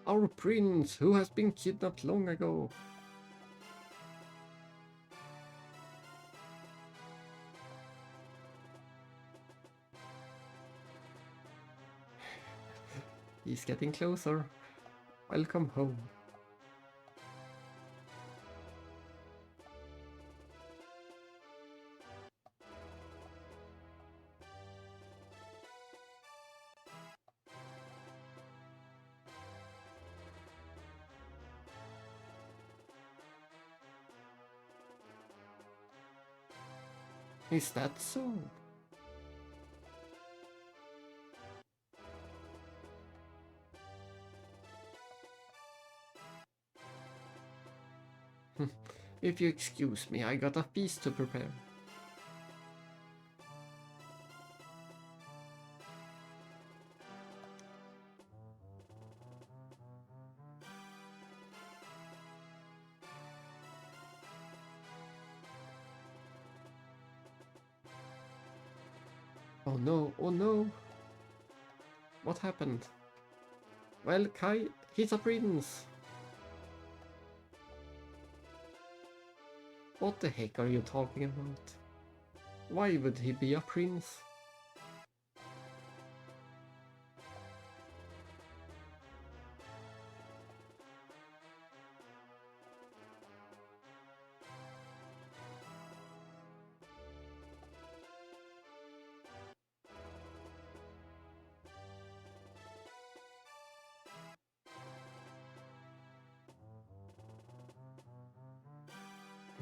Our prince, who has been kidnapped long ago. He's getting closer. Welcome home. Is that so? If you excuse me, I got a feast to prepare. Oh no, oh no. What happened? Well, Kai, he's a prince. What the heck are you talking about? Why would he be a prince?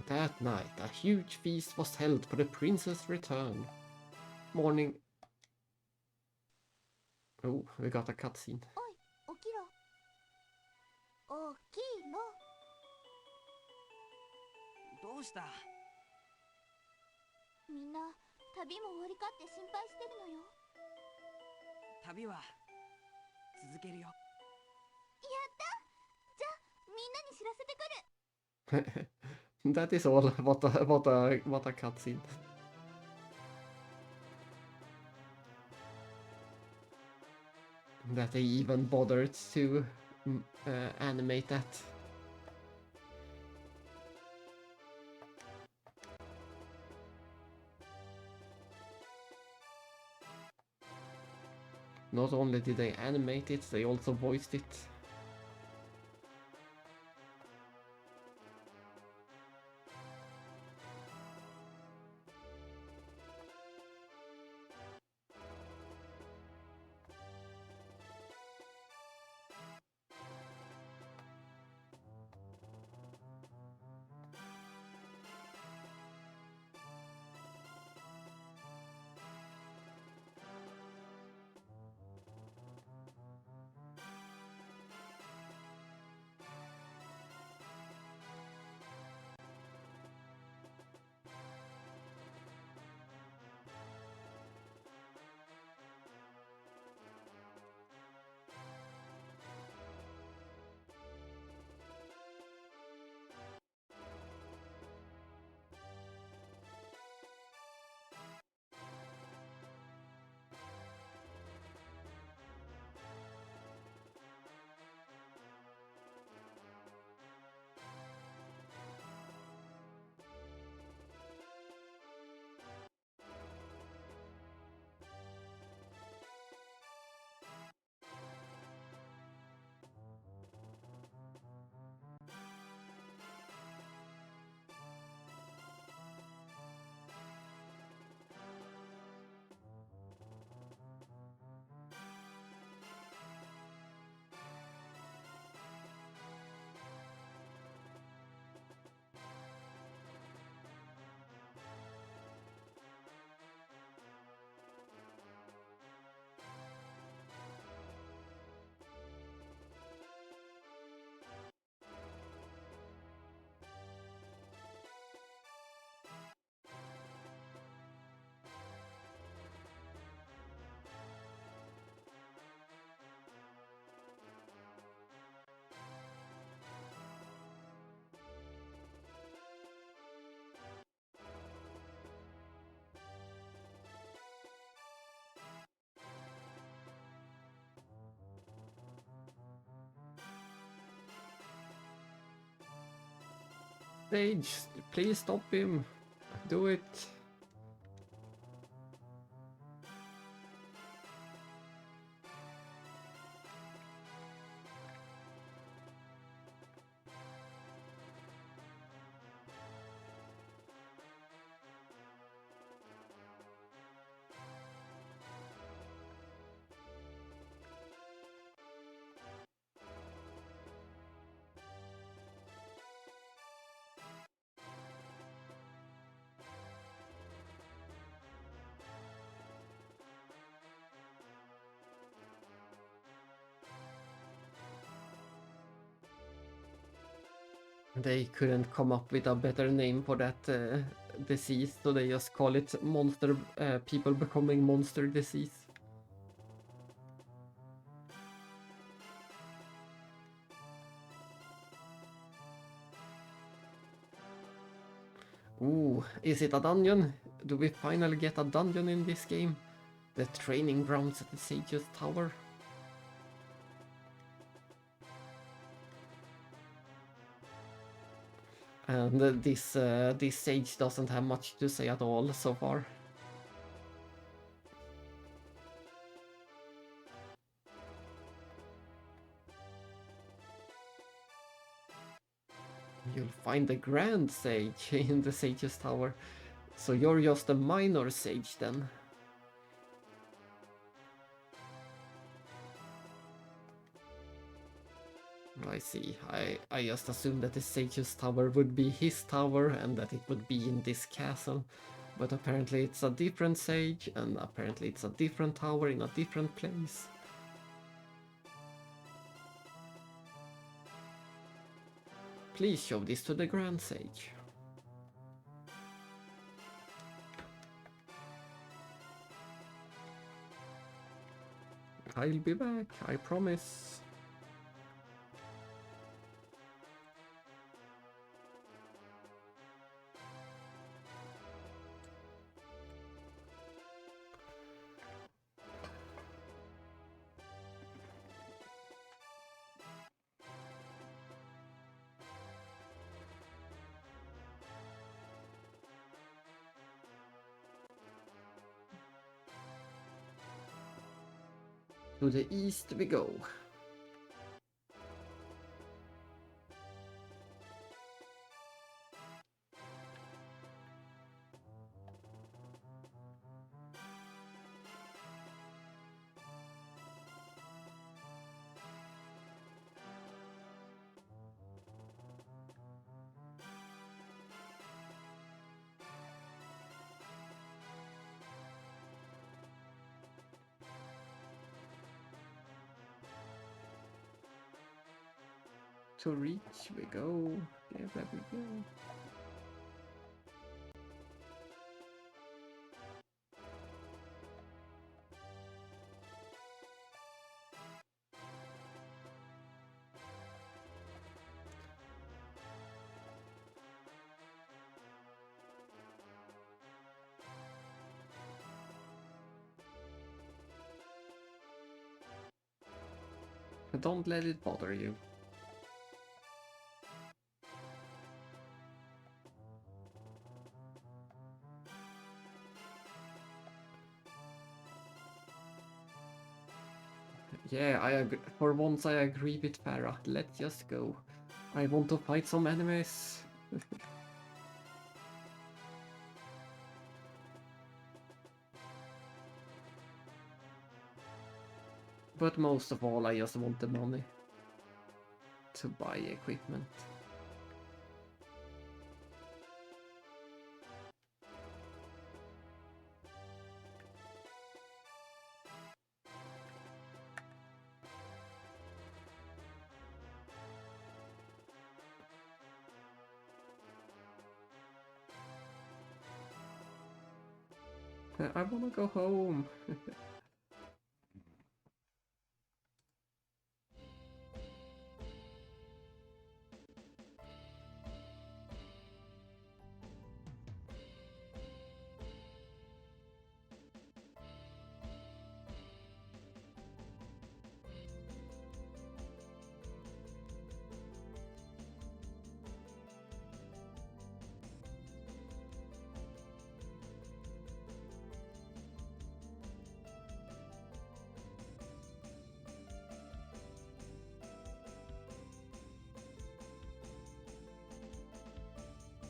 That night, a huge feast was held for the prince's return. Morning. Oh, we got a cutscene. おい起きろ起きろどうした？みんな旅も終わりかって心配してるのよ。旅は続けるよ。やったじゃあみんなに知らせてくる That is all. What a cutscene. That they even bothered to animate that. Not only did they animate it, they also voiced it. Sage, please stop him. Do it. They couldn't come up with a better name for that disease, so they just call it monster people becoming monster disease. Ooh, is it a dungeon? Do we finally get a dungeon in this game? The training grounds at the Sage's Tower? And this sage doesn't have much to say at all so far. You'll find the Grand Sage in the Sage's Tower. So you're just a minor sage then? I see. I just assumed that the Sage's Tower would be his tower and that it would be in this castle. But apparently it's a different sage, and apparently it's a different tower in a different place. Please show this to the Grand Sage. I'll be back, I promise. To the east we go. To reach we go. There we go. Don't let it bother you. Yeah, I agree. For once I agree with Farah. Let's just go. I want to fight some enemies. But most of all, I just want the money to buy equipment. I wanna go home.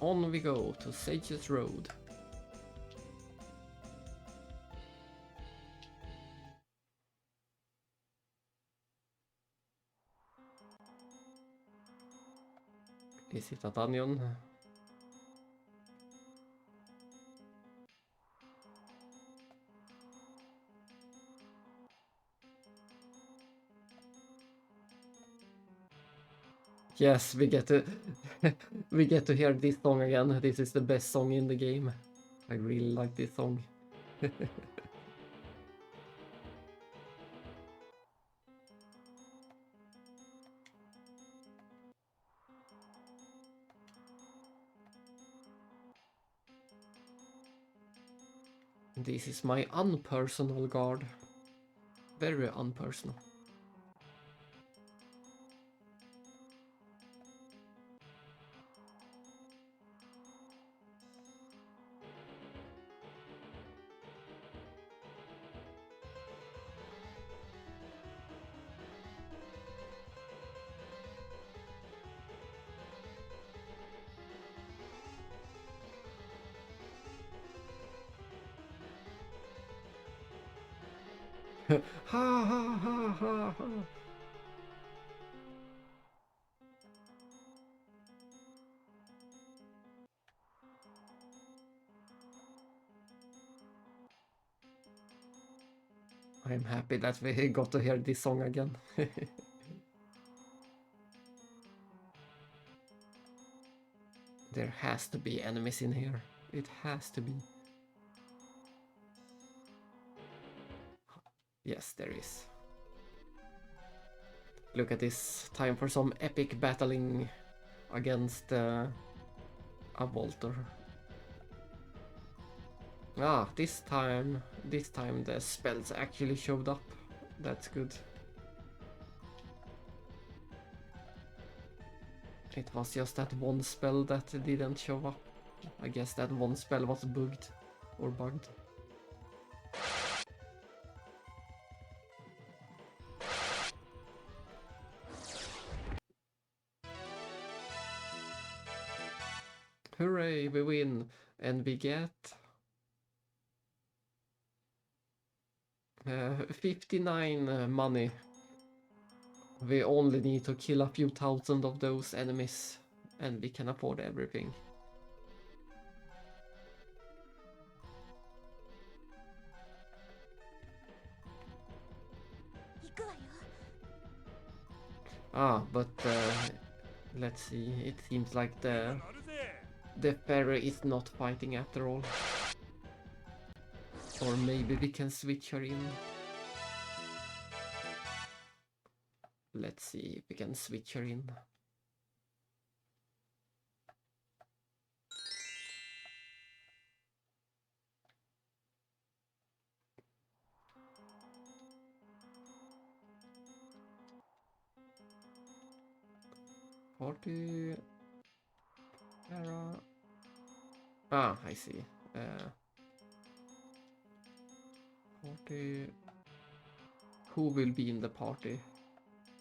On we go to Sage's Road. Is it a dungeon? Yes, we get to we get to hear this song again. This is the best song in the game. I really like this song. This is my unpersonal guard. Very unpersonal. Ha ha ha ha ha. I'm happy that we got to hear this song again. There has to be enemies in here. It has to be. Yes, there is. Look at this. Time for some epic battling against a Voltor. Ah, this time the spells actually showed up. That's good. It was just that one spell that didn't show up. I guess that one spell was bugged or bugged. Hooray, we win! And we get 59 money. We only need to kill a few thousand of those enemies and we can afford everything. Ah, but let's see, it seems like the fairy is not fighting after all. Or maybe we can switch her in. Let's see if we can switch her in. Party... Era... Ah, I see. Party... Who will be in the party?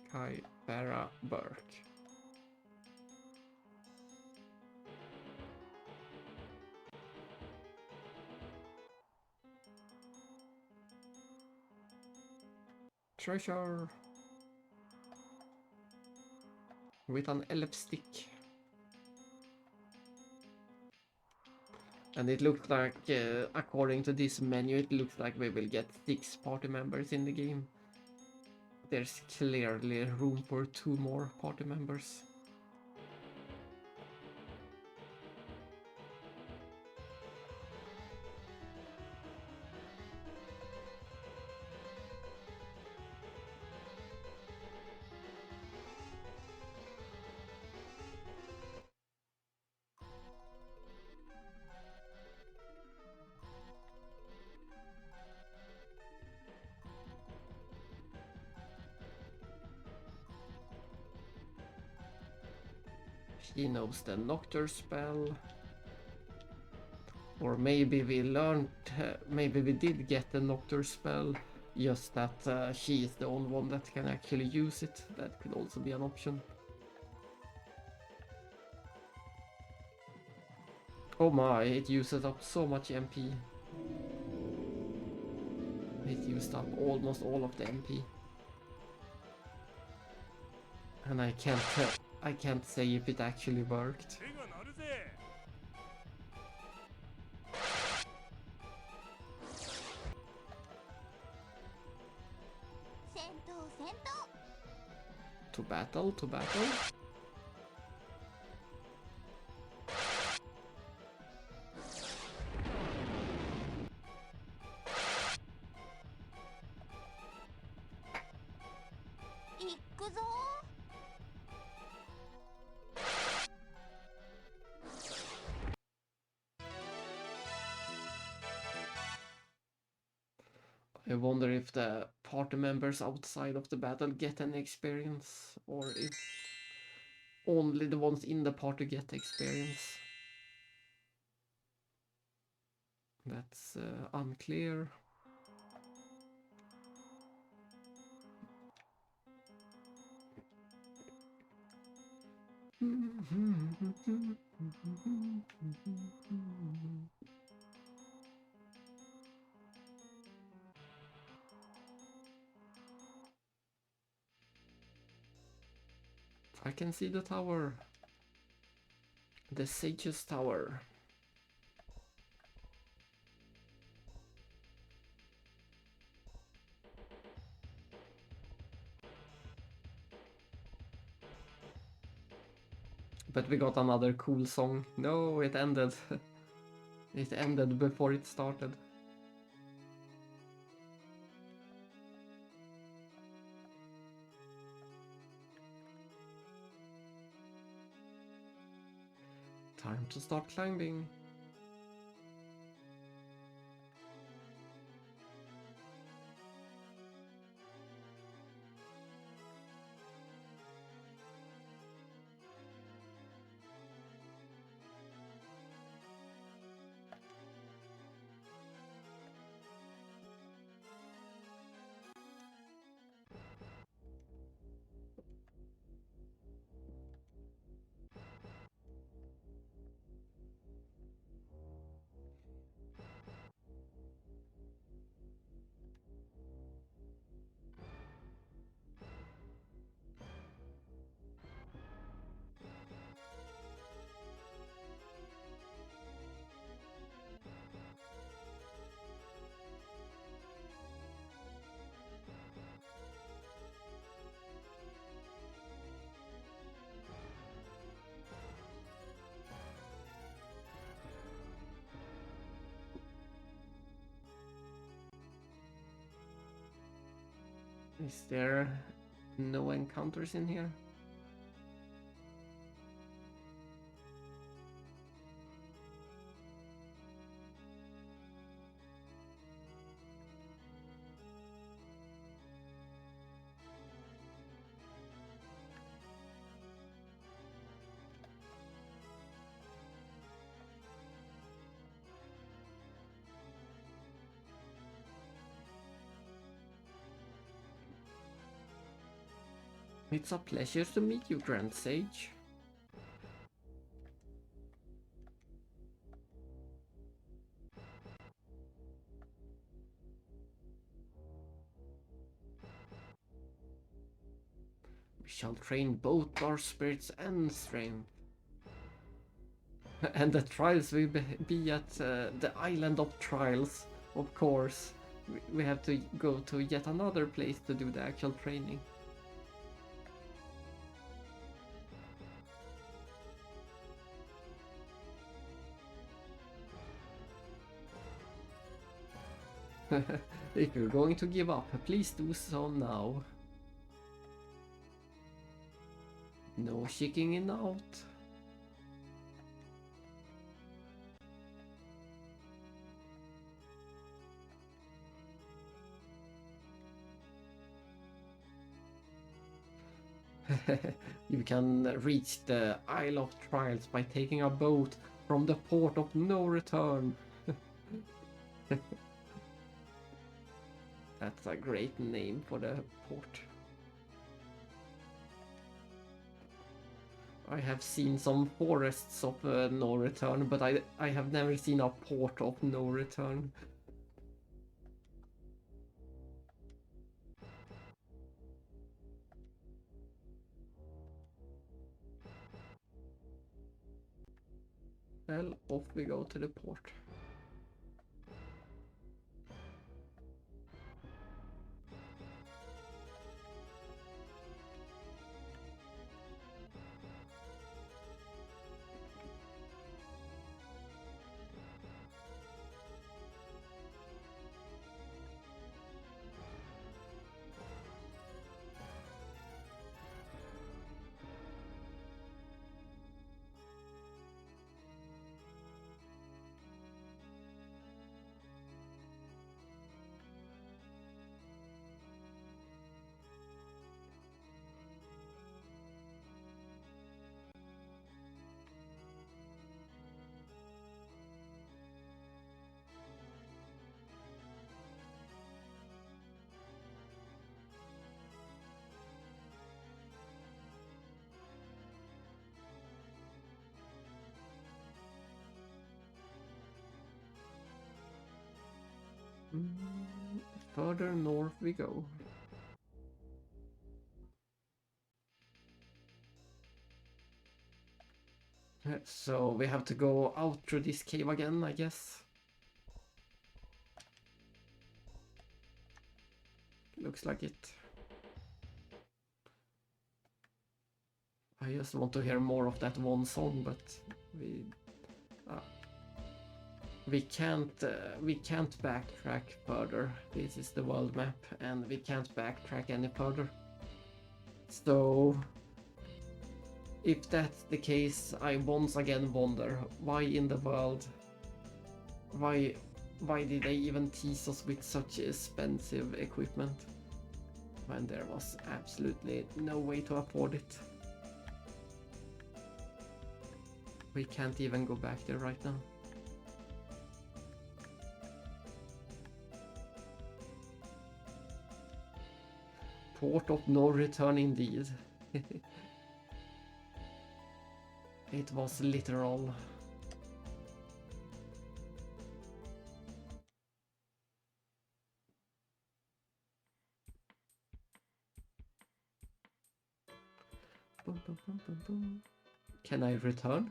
Kai, Farah, Burke. Treasure! With an elf stick. And it looks like, according to this menu, it looks like we will get 6 party members in the game. There's clearly room for 2 more party members. He knows the Nocturne spell. Or maybe we learned, maybe we did get the Nocturne spell, just that she is the only one that can actually use it. That could also be an option. Oh my, it uses up so much MP. It used up almost all of the MP. And I can't say if it actually worked. To battle, to battle. I wonder if the party members outside of the battle get any experience, or if only the ones in the party get experience. That's unclear. I can see the tower. The Sage's Tower. But we got another cool song. No, it ended. It ended before it started. Time to start climbing. Is there no encounters in here? It's a pleasure to meet you, Grand Sage. We shall train both our spirits and strength. And the trials will be at the Island of Trials, of course. We have to go to yet another place to do the actual training. If you're going to give up, please do so now. No chickening out. You can reach the Isle of Trials by taking a boat from the port of no return. That's a great name for the port. I have seen some forests of no return, but I have never seen a port of no return. Well, off we go to the port. Further north we go. So we have to go out through this cave again, I guess. Looks like it. I I just want to hear more of that one song, but we can't backtrack further. This is the world map, and we can't backtrack any further. So, if that's the case, I once again wonder why in the world, why did they even tease us with such expensive equipment when there was absolutely no way to afford it? We can't even go back there right now. Port of no return indeed. It was literal. Boom, boom, boom, boom, boom. Can I return?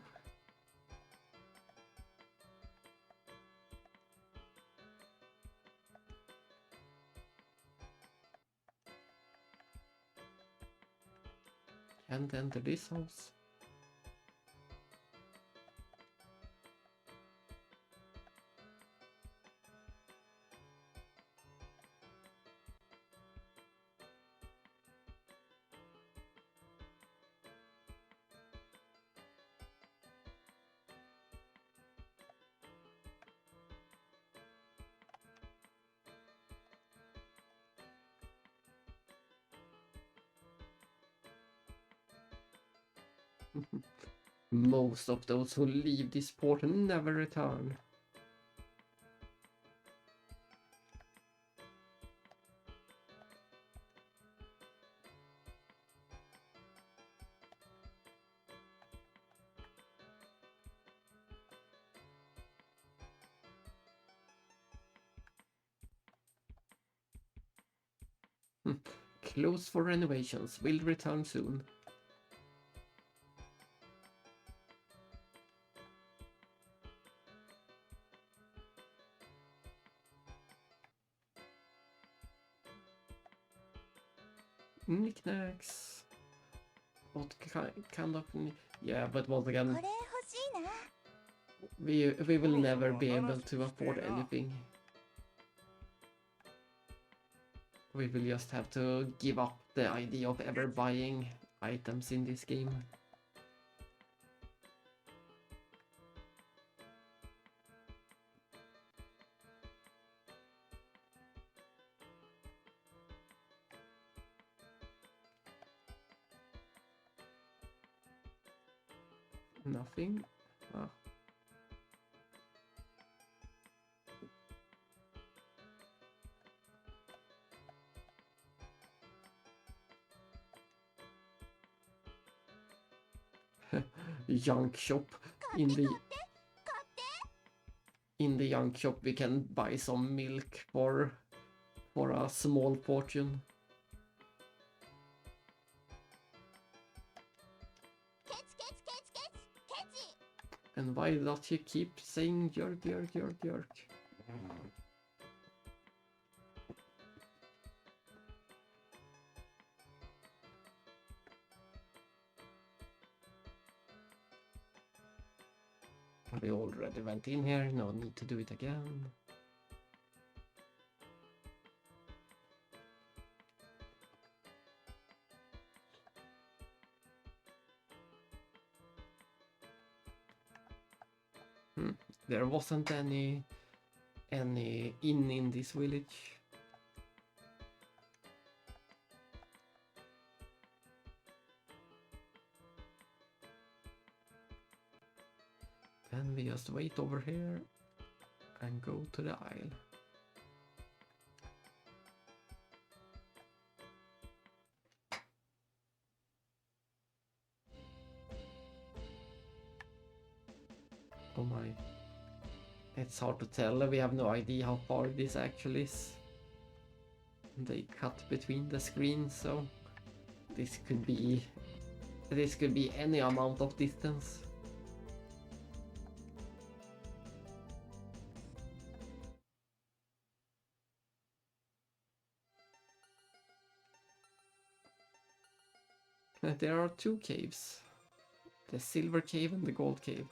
Can't enter this house. Most of those who leave this port never return. Closed for renovations, will return soon. Knickknacks. What kind of... Yeah, but once こ again, れ欲しいな。 we will never be able to afford anything. We will just have to give up the idea of ever buying items in this game. Nothing. Ah. Junk shop. In the junk shop we can buy some milk for a small fortune. ケチケチケチケチケチ。 And why does he keep saying jerk, jerk, jerk, jerk? We already went in here, no need to do it again. There wasn't any inn in this village. Then we just wait over here and go to the aisle. Oh my. It's hard to tell, we have no idea how far this actually is. They cut between the screens, so this could be any amount of distance. There are two caves. The silver cave and the gold cave.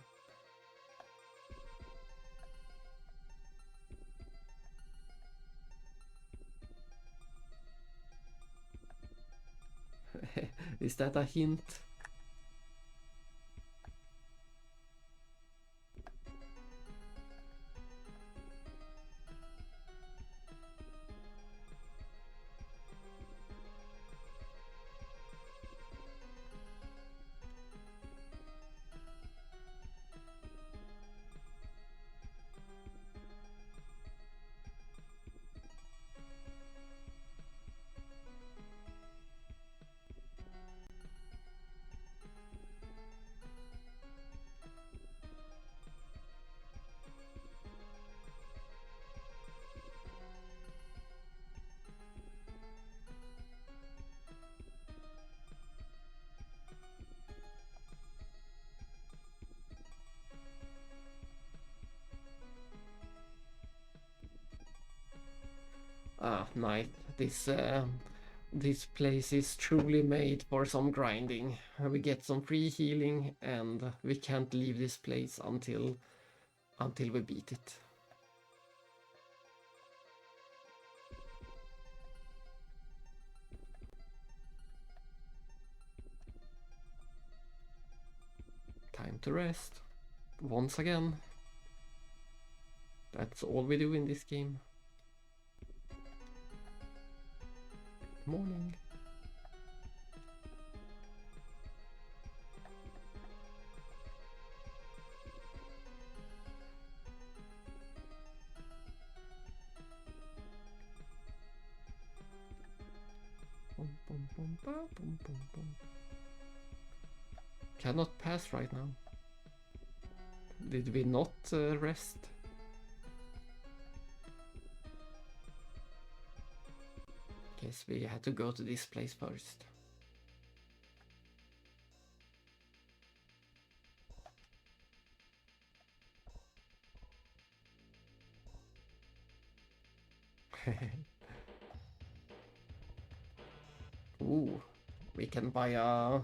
Is that a hint? Ah, nice. This place is truly made for some grinding. We get some free healing, and we can't leave this place until we beat it. Time to rest. Once again. That's all we do in this game. Morning. Bum, bum, bum, ba, bum, bum, bum. Cannot pass right now. Did we not rest? Guess we had to go to this place first. Ooh, we can buy a...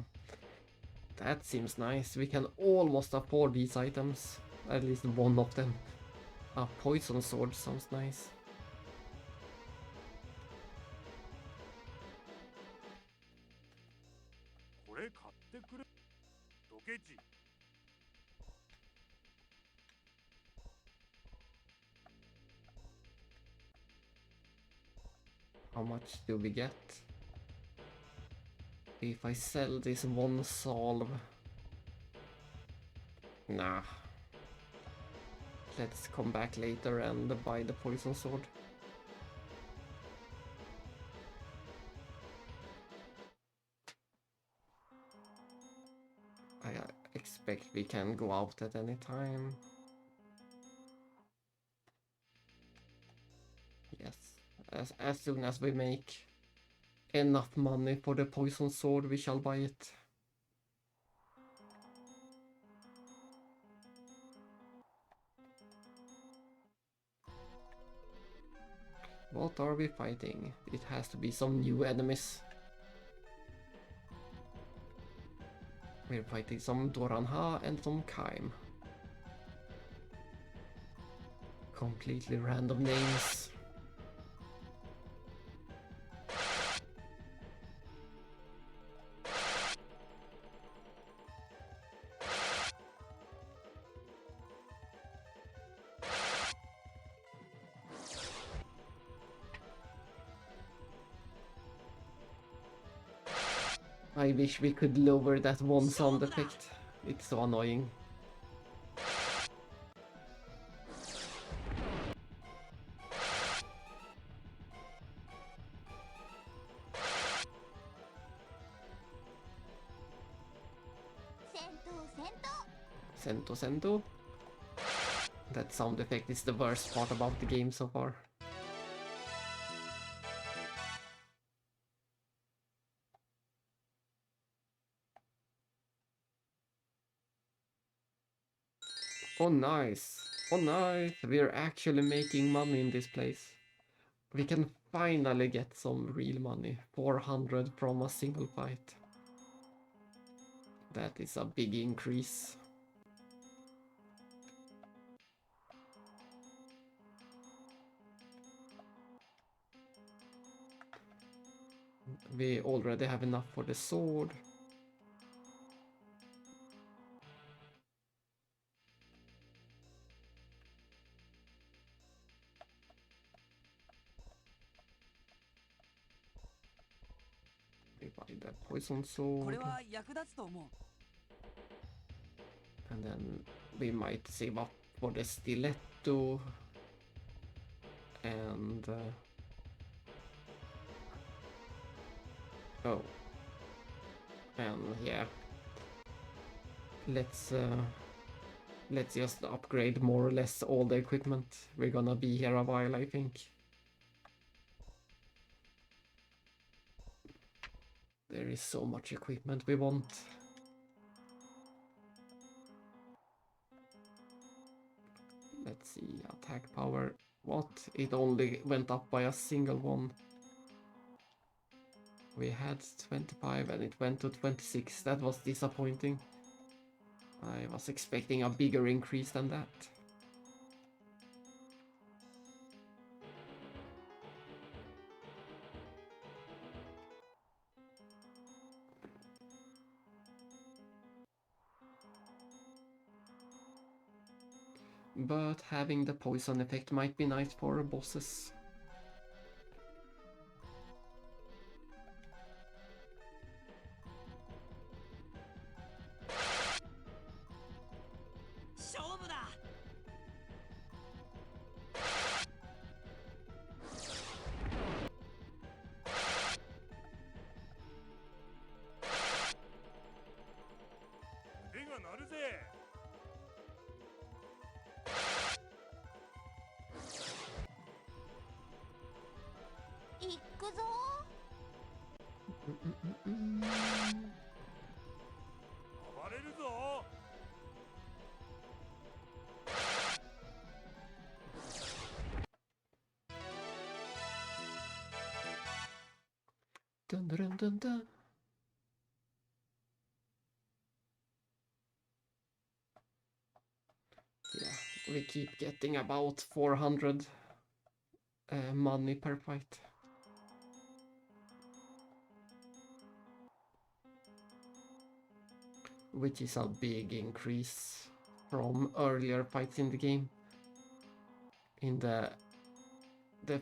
That seems nice. We can almost afford these items. At least one of them. A poison sword sounds nice. How much do we get? If I sell this one salve... Nah. Let's come back later and buy the poison sword. I expect we can go out at any time. Yes, as soon as we make enough money for the poison sword, we shall buy it. What are we fighting? It has to be some new enemies. We're fighting some Doranha and some Kaim. Completely random names. I wish we could lower that one sound effect. It's so annoying. Sento Sento. That sound effect is the worst part about the game so far. Oh nice, oh nice, we're actually making money in this place. We can finally get some real money, 400 from a single fight. That is a big increase. We already have enough for the sword. We buy the poison こ sword. れは役立つと思う。 And then we might save up for the stiletto. And oh, and yeah, let's just upgrade more or less all the equipment. We're gonna be here a while, I think. There is so much equipment we want. Let's see, attack power. What? It only went up by a single one. We had 25 and it went to 26. That was disappointing. I was expecting a bigger increase than that. But having the poison effect might be nice for bosses. 勝負だ。 腕が鳴るぜ。 行くぞ暴れるぞ。 Dun dun dun dun. Yeah, we keep getting about 400 money per fight. Which is a big increase from earlier fights in the game. In the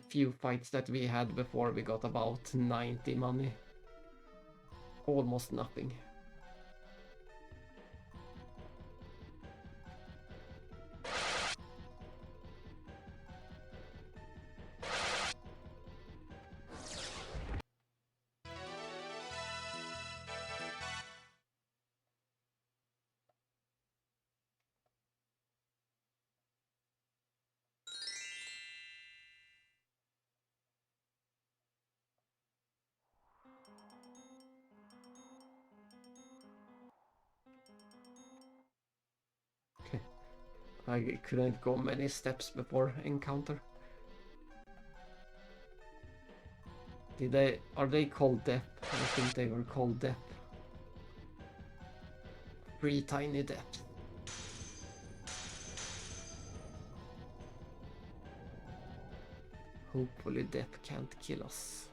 few fights that we had before, we got about 90 money. Almost nothing. I couldn't go many steps before encounter. Are they called death? I think they were called death. 3 tiny deaths. Hopefully death can't kill us.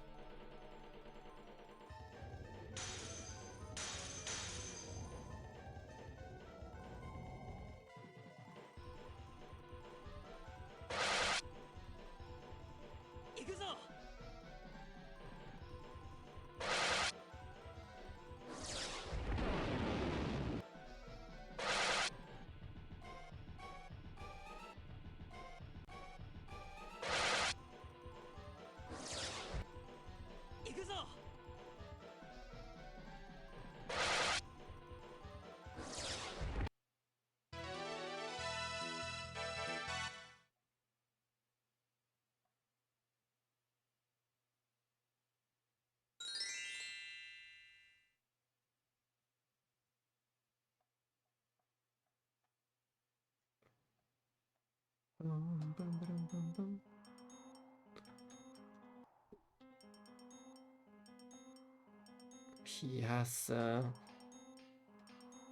He has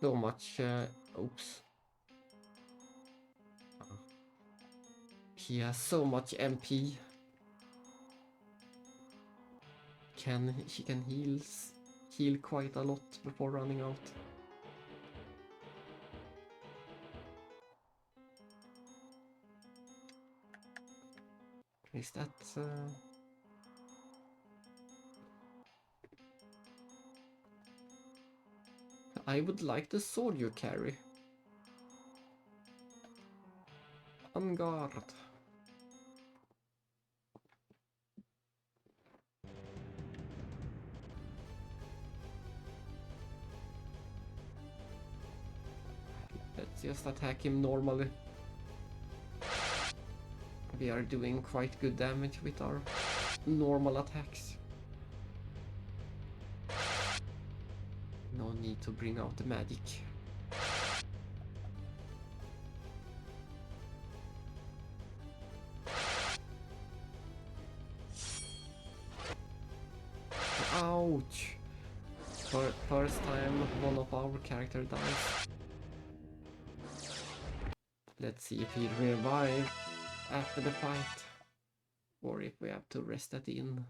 so much. Oops. He has so much MP. He can heal quite a lot before running out. Is that I would like the sword you carry. On guard. Let's just attack him normally. We are doing quite good damage with our normal attacks. No need to bring out the magic. Ouch! First time one of our characters dies. Let's see if he revives after the fight, or if we have to rest at the inn.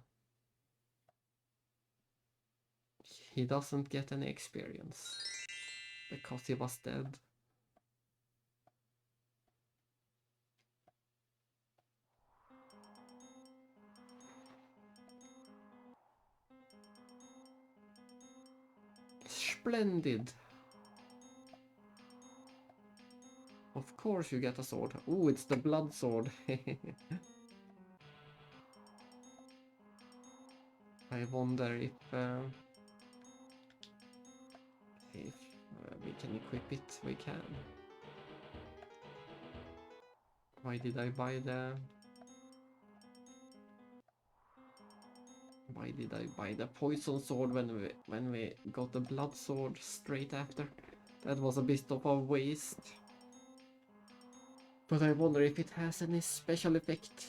He doesn't get any experience because he was dead. Splendid! Of course you get a sword. Ooh, it's the blood sword. I wonder if we can equip it. We can. Why did I buy the... Why did I buy the poison sword when we got the blood sword straight after? That was a bit of a waste. But I wonder if it has any special effect,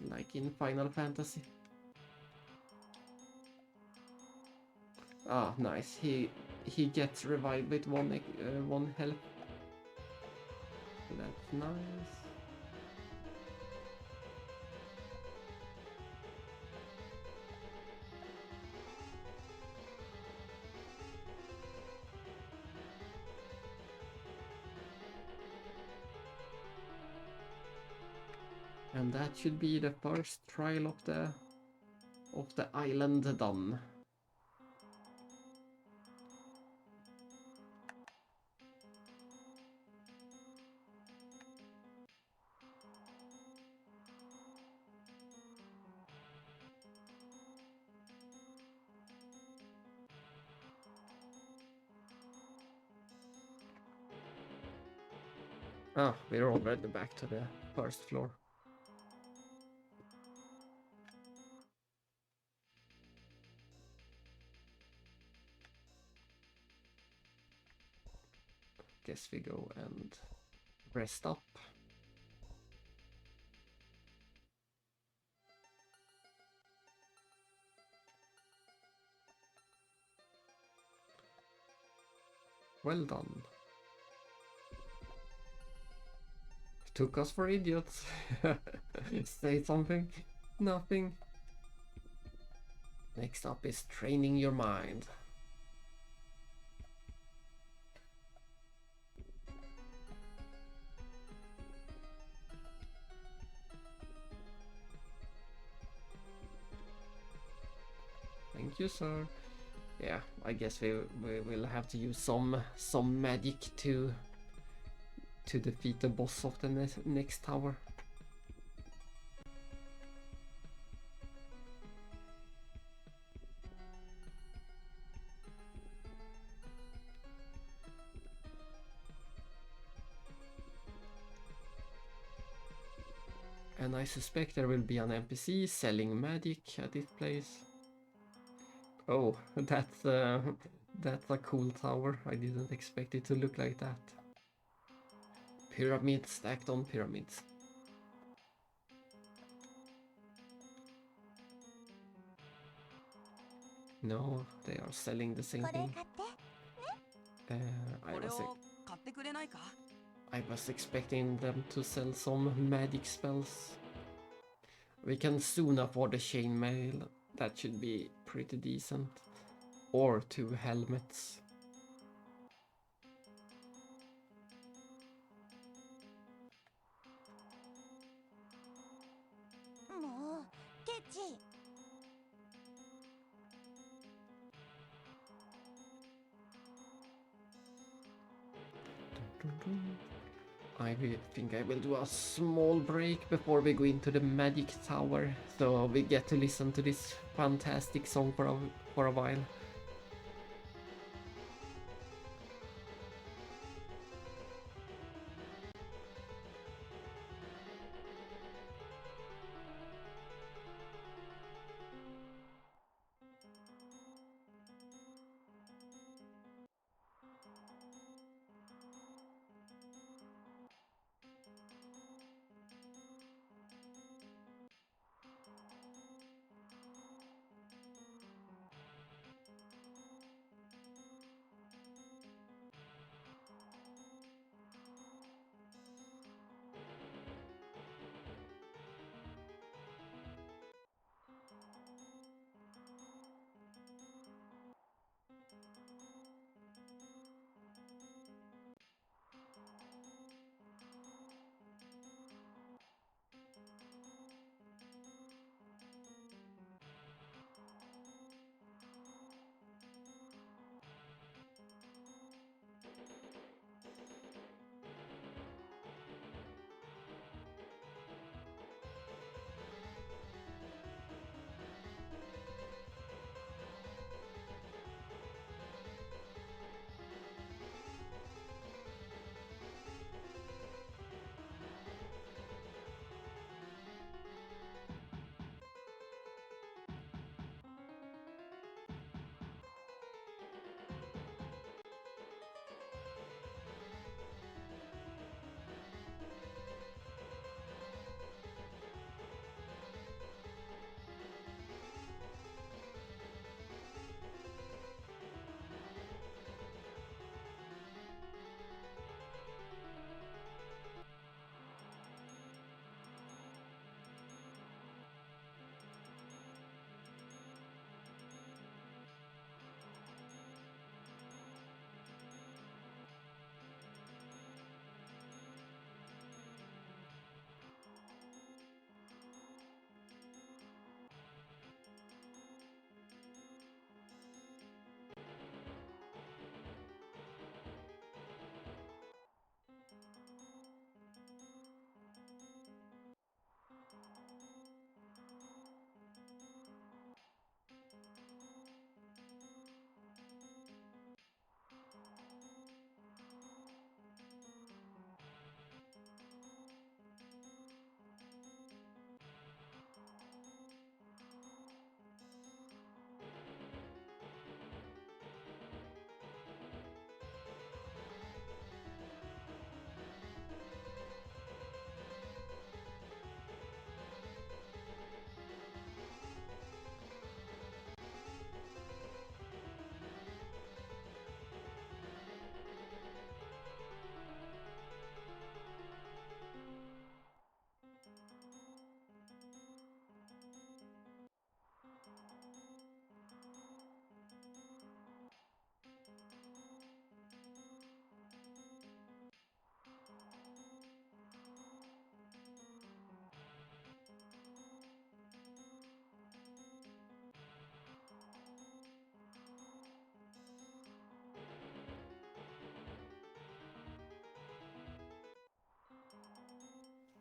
like in Final Fantasy. Ah, nice. He gets revived with one health. That's nice. And that should be the first trial of the island done. Ah, we're already back to the first floor. Guess we go and rest up. Well done. Took us for idiots. Say something. Nothing. Next up is training your mind. Thank you, sir. Yeah, I guess we will have to use some magic to defeat the boss of the next tower. And I suspect there will be an NPC selling magic at this place. Oh, that's a cool tower. I didn't expect it to look like that. Pyramids stacked on pyramids. No, they are selling the same これ thing. 買ってね。I これ was を買ってくれないか？ I was expecting them to sell some magic spells. We can soon afford a chainmail. That should be pretty decent. Or 2 helmets. もうケチ。 Think I will do a small break before we go into the magic tower, so we get to listen to this fantastic song for a while.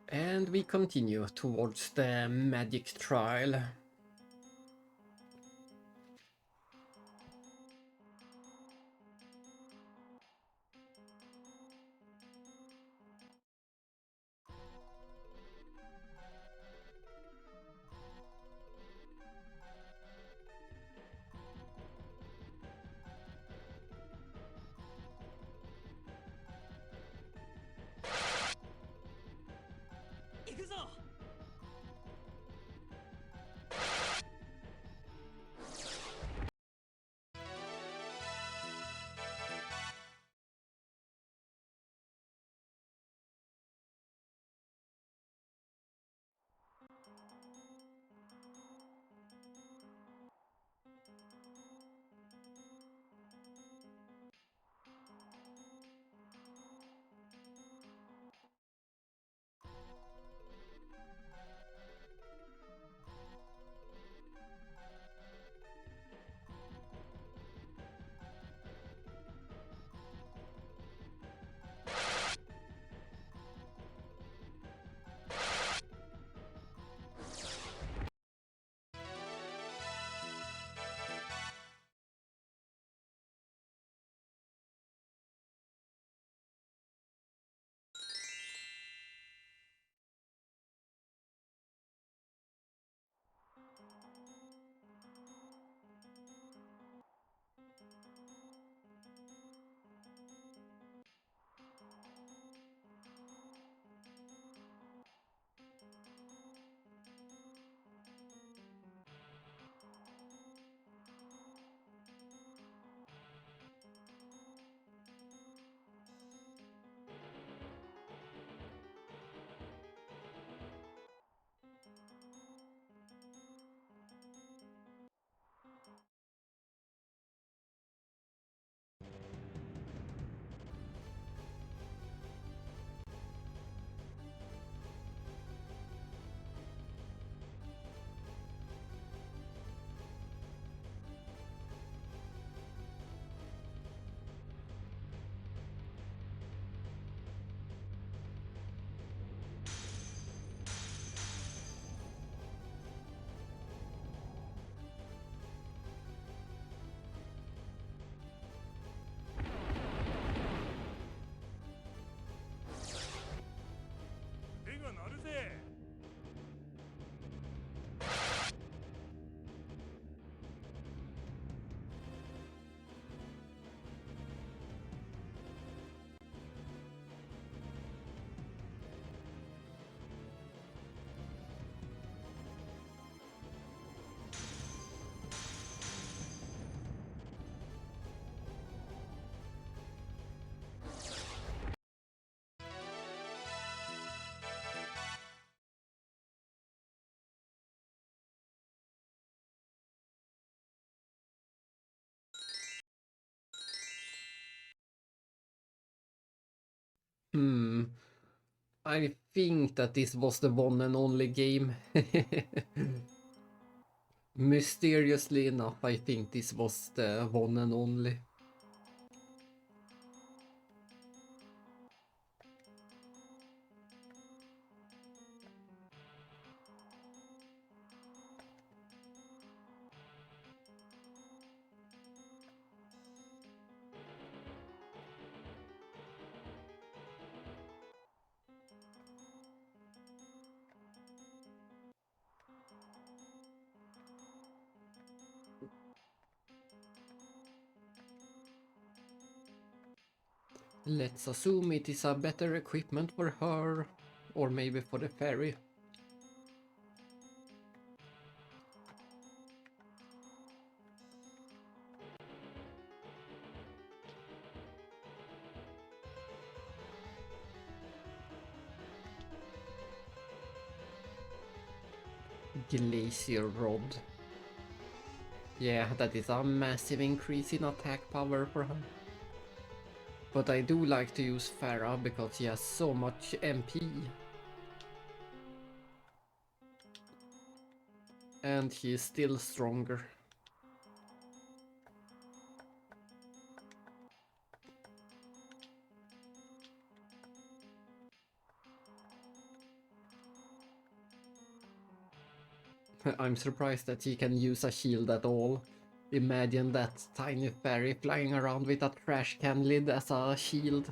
And we continue towards the magic trial. I think that this was the one and only game. Mysteriously enough, I think this was the one and only. Let's assume it is a better equipment for her, or maybe for the fairy. Glacier Rod. Yeah, that is a massive increase in attack power for her. But I do like to use Farah because she has so much MP. And he is still stronger. I'm surprised that he can use a shield at all. Imagine that tiny fairy flying around with a trash can lid as a shield.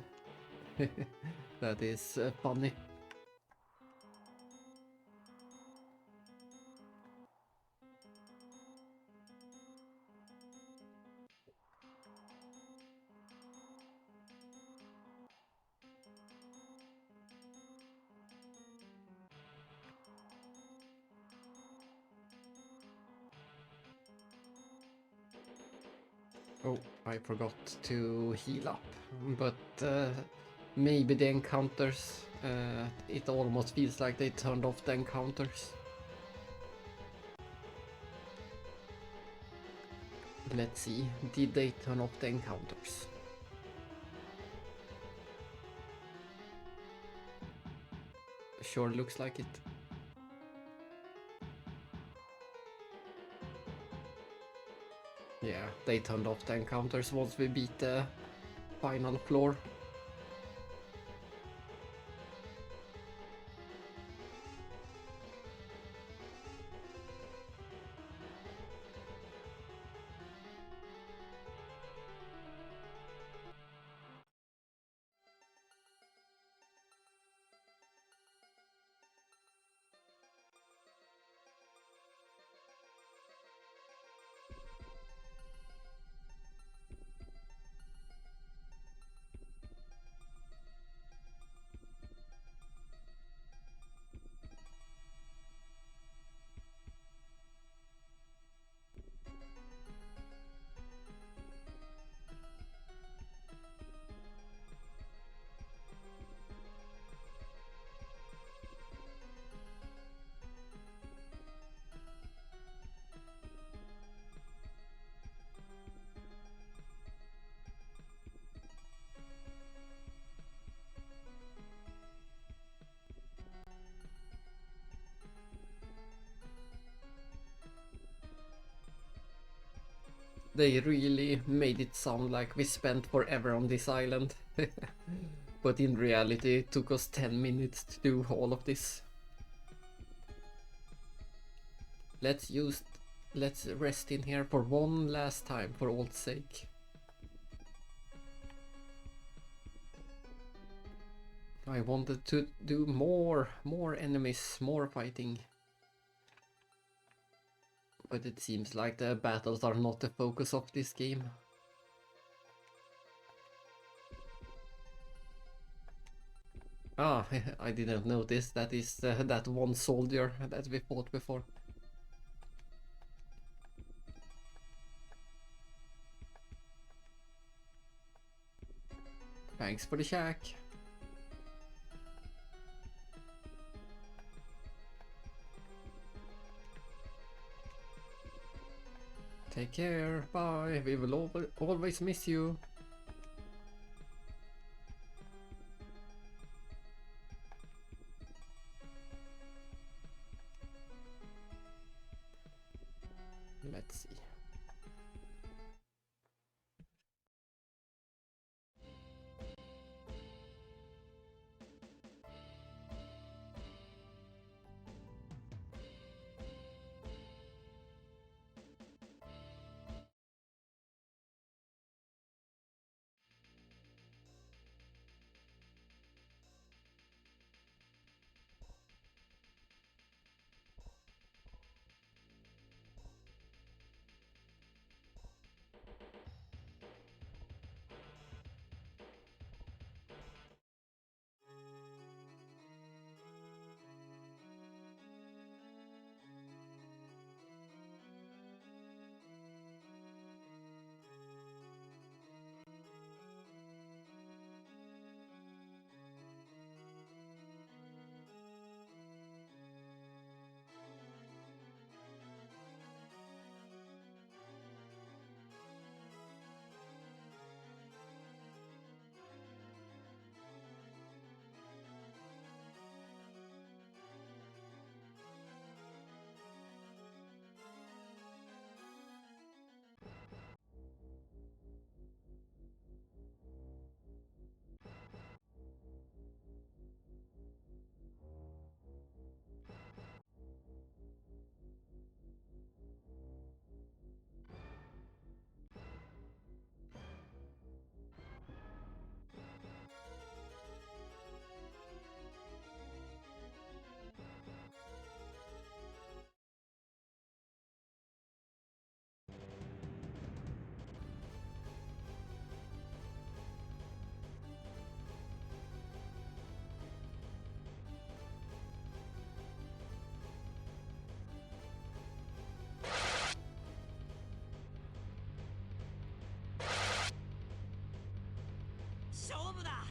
That is funny. Oh, I forgot to heal up, but maybe the encounters, it almost feels like they turned off the encounters. Let's see, did they turn off the encounters? Sure looks like it. Yeah, they turned off the encounters once we beat the final floor. They really made it sound like we spent forever on this island. But in reality it took us 10 minutes to do all of this. Let's rest in here for one last time for old sake. I wanted to do more enemies, more fighting. But it seems like the battles are not the focus of this game. Ah, I didn't notice that is that one soldier that we fought before. Thanks for the shack. Take care, bye, we will always miss you. 勝負だ。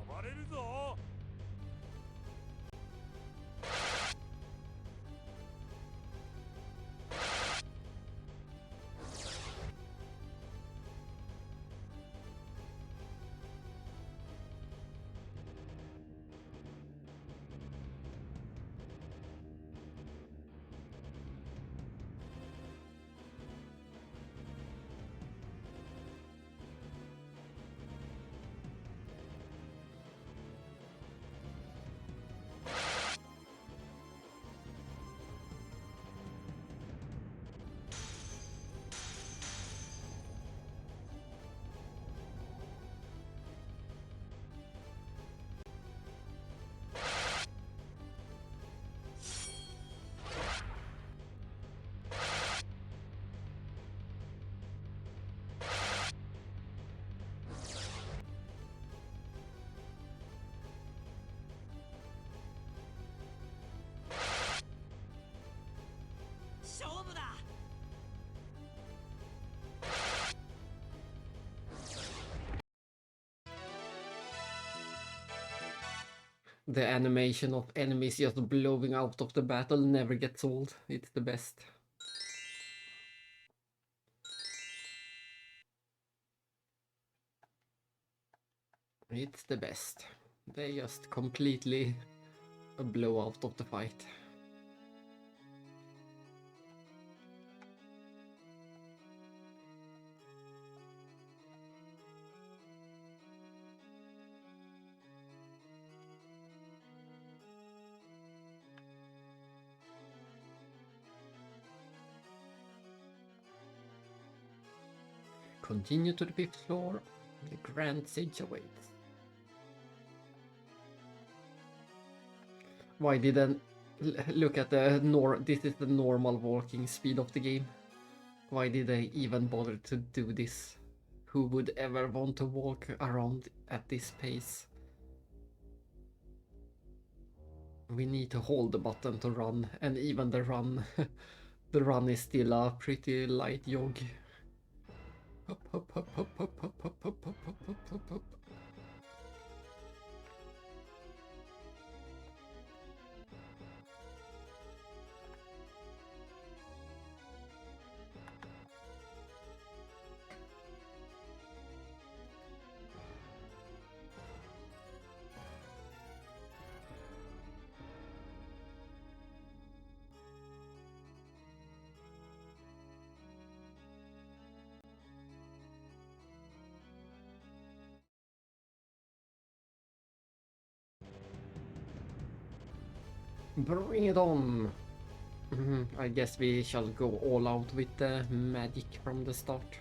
暴れるぞ。勝負だ。The animation of enemies just blowing out of the battle never gets old. It's the best. It's the best. They just completely blow out of the fight. Continue to the 5th floor. The grand stage awaits. Why didn't look at the this is the normal walking speed of the game. Why did they even bother to do this? Who would ever want to walk around at this pace? We need to hold the button to run, and even the run the run is still a pretty light jog. Hop, hop, hop, hop, hop, hop, hop, hop, hop, hop, hop, hop, hop. Bring it on! I guess we shall go all out with the magic from the start.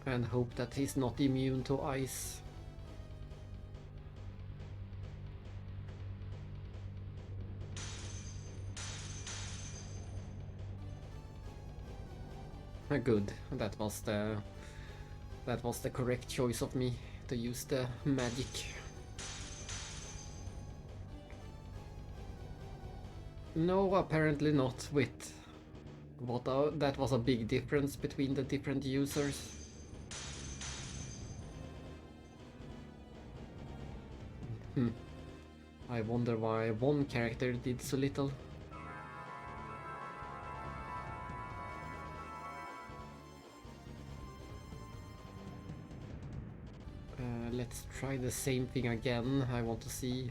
And hope that he's not immune to ice. Good. That was the correct choice of me to use the magic. No, apparently not with what that was a big difference between the different users. I wonder why one character did so little. Let's try the same thing again. I want to see.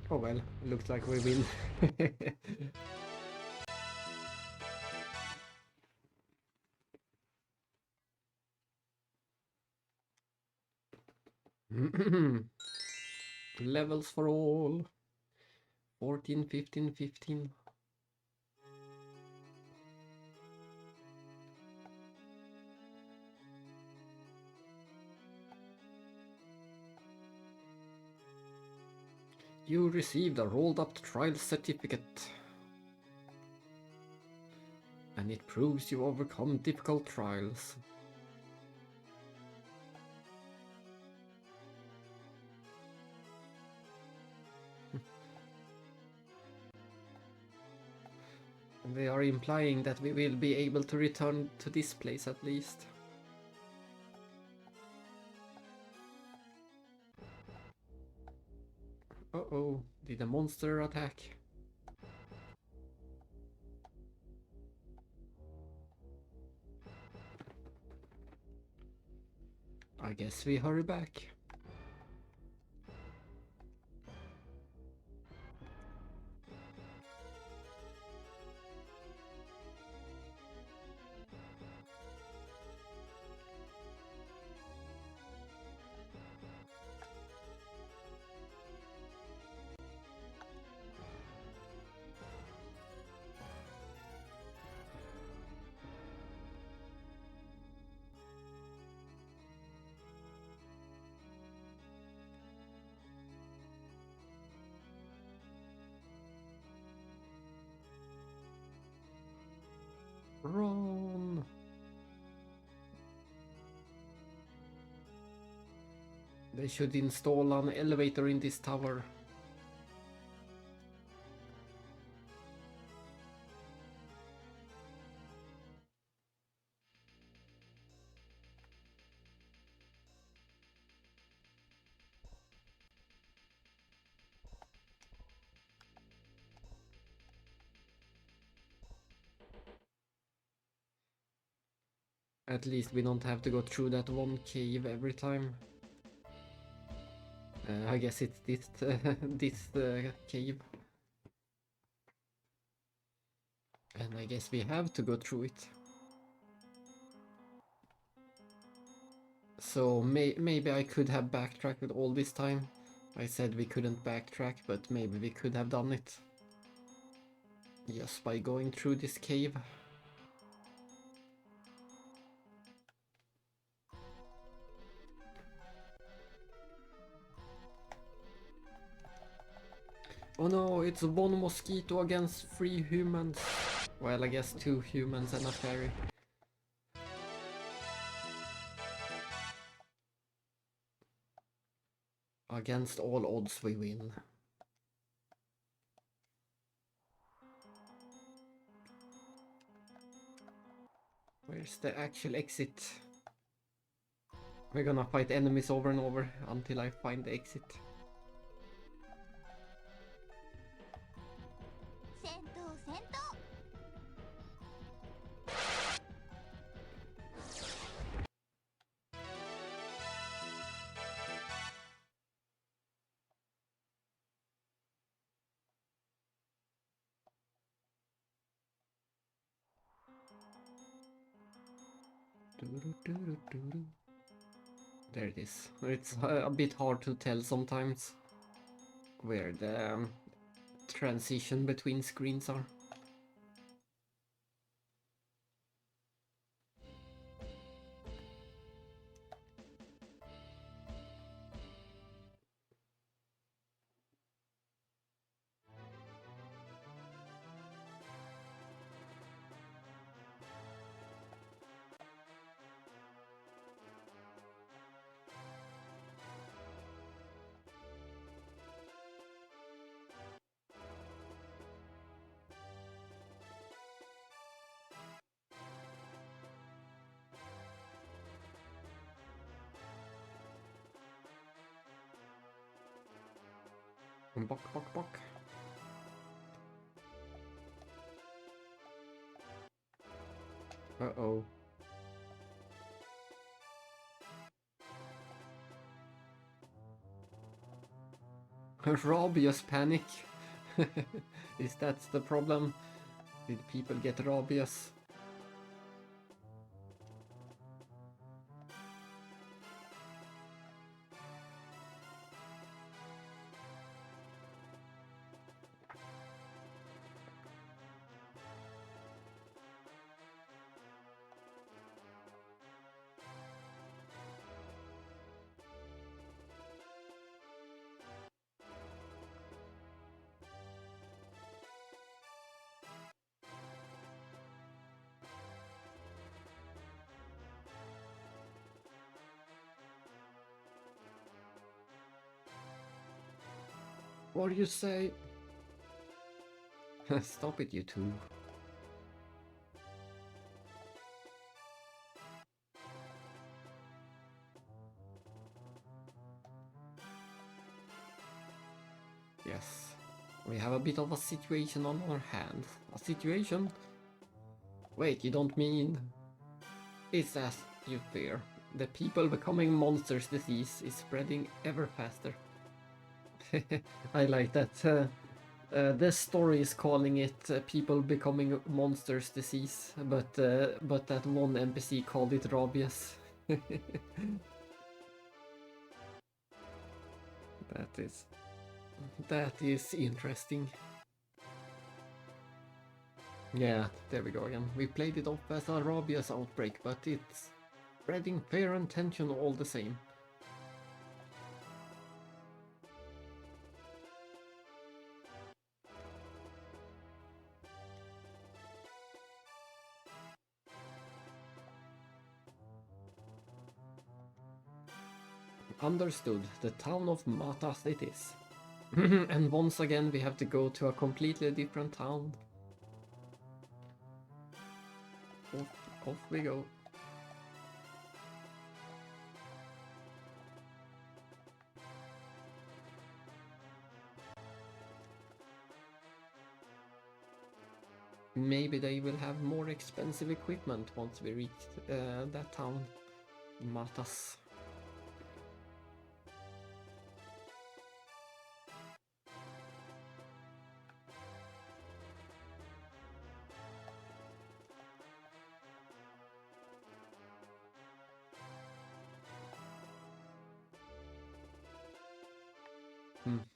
Oh well, looks like we win. Levels for all. 14, 15, 15. You received a rolled up trial certificate. And it proves you overcome difficult trials. They are implying that we will be able to return to this place at least. Uh-oh, did a monster attack? I guess we hurry back. Run! They should install an elevator in this tower. At least we don't have to go through that one cave every time. I guess it's this cave. And I guess we have to go through it. So maybe I could have backtracked all this time. I said we couldn't backtrack, but maybe we could have done it. Just by going through this cave. Oh no, it's one mosquito against 3 humans. Well, I guess 2 humans and a fairy. Against all odds we win. Where's the actual exit? We're gonna fight enemies over and over until I find the exit. 戦闘戦闘。There it is. It's a bit hard to tell sometimes where the transition between screens are. Bok, bok, bok. Uh-oh. Rabies panic. Is that the problem? Did people get rabies? What do you say? Stop it, you two. Yes, we have a bit of a situation on our hands. A situation? Wait, you don't mean... It's as you fear. The people becoming monsters disease is spreading ever faster. I like that. This story is calling it people becoming monsters disease, but that one NPC called it rabies. That is interesting. Yeah, there we go again. We played it off as a rabies outbreak, but it's spreading fear and tension all the same. Understood. The town of Matas it is. And once again we have to go to a completely different town. Off we go. Maybe they will have more expensive equipment once we reach that town. Matas.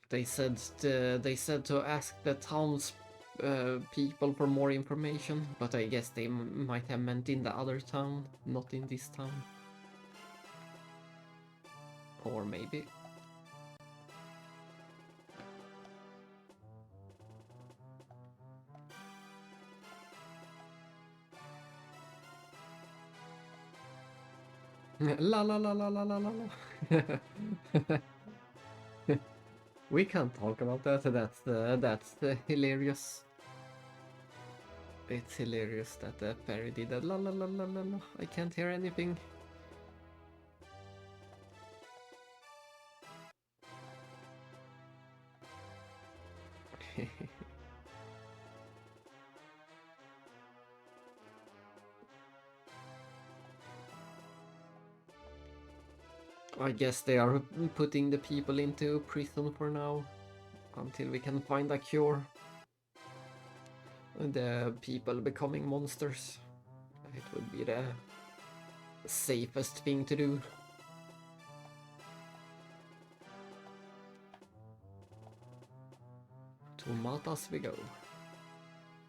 They said to ask the town's people for more information, but I guess they might have meant in the other town, not in this town. Or maybe. La la la la la la la la. We can't talk about that. That's hilarious. It's hilarious that the fairy did that. La la la la la la. I can't hear anything. I guess they are putting the people into prison for now, until we can find a cure. The people becoming monsters. It would be the safest thing to do. Tomatas we go.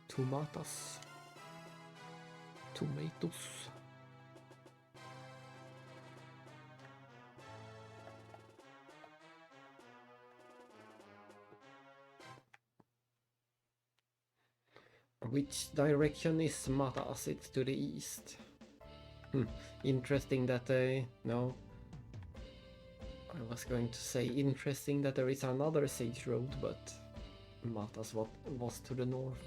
Tomatas. Tomatoes. Which direction is Matas? It's to the east. Interesting that they... No. I was going to say interesting that there is another Sage Road, but Matas was to the north.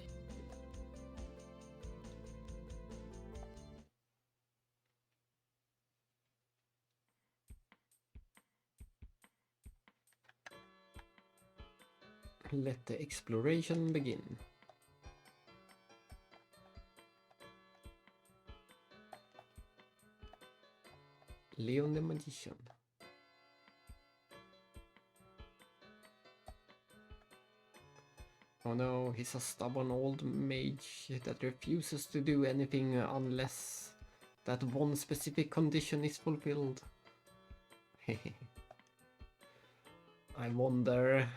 Let the exploration begin. Leon the Magician. Oh no, he's a stubborn old mage that refuses to do anything unless that one specific condition is fulfilled. I wonder...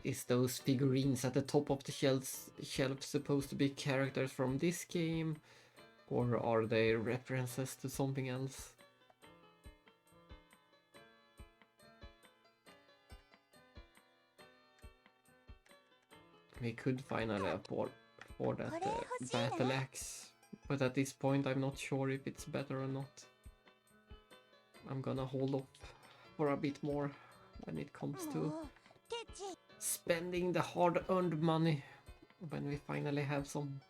is those figurines at the top of the shelf supposed to be characters from this game? Or are they references to something else? We could finally afford that battle axe, but at this point I'm not sure if it's better or not. I'm gonna hold off for a bit more when it comes to spending the hard-earned money when we finally have some.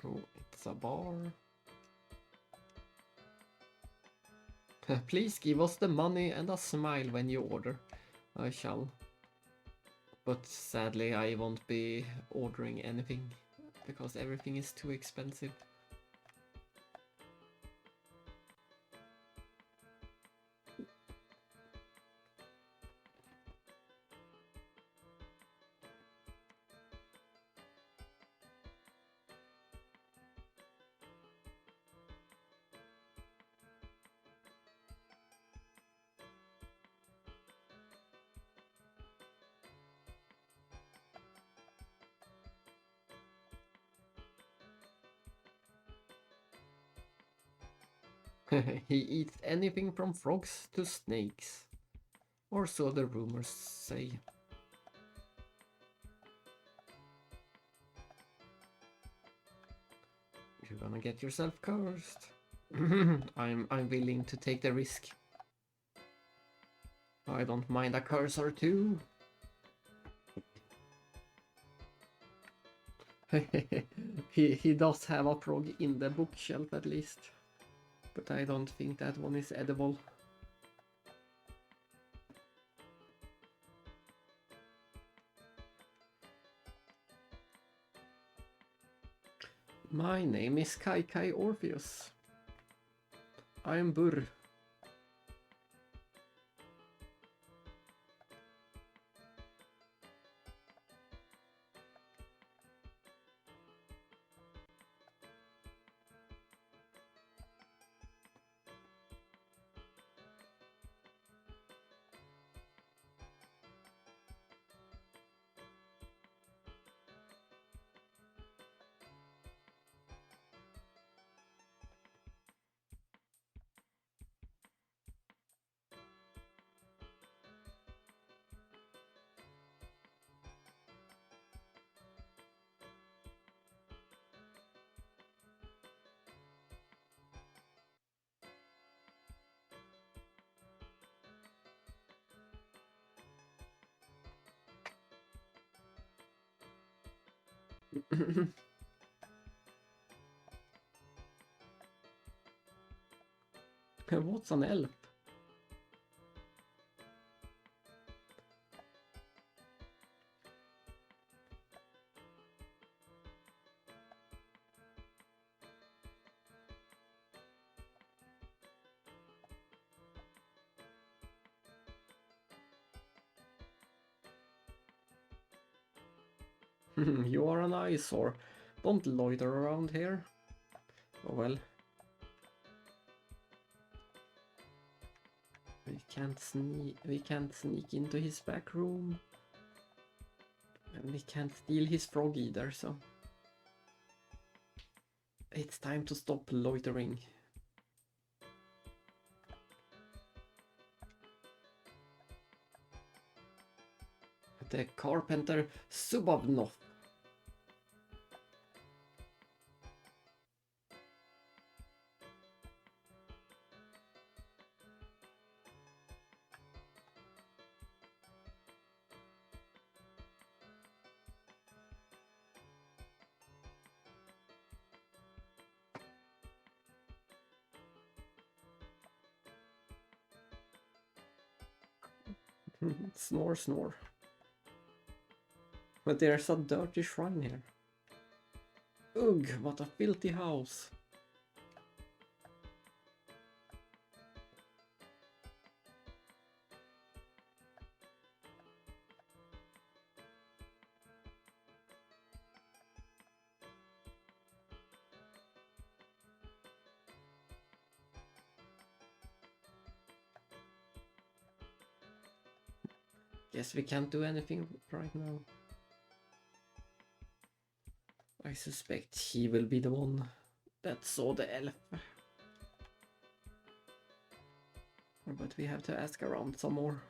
Oh, it's a bar. Please give us the money and a smile when you order. I shall. But sadly I won't be ordering anything because everything is too expensive. He eats anything from frogs to snakes. Or so the rumors say. You're gonna get yourself cursed. I'm willing to take the risk. I don't mind a curse or two. he does have a frog in the bookshelf at least. But I don't think that one is edible. My name is Kai Kai Orpheus. I am Burr. What's an elf? You are an eyesore. Don't loiter around here. Oh well. We can't sneak into his back room. And we can't steal his frog either, so it's time to stop loitering. The carpenter Subovnov. Snore, snore. But there's a dirty shrine here. Ugh, what a filthy house. Guess we can't do anything right now. I suspect he will be the one that saw the elf. But we have to ask around some more.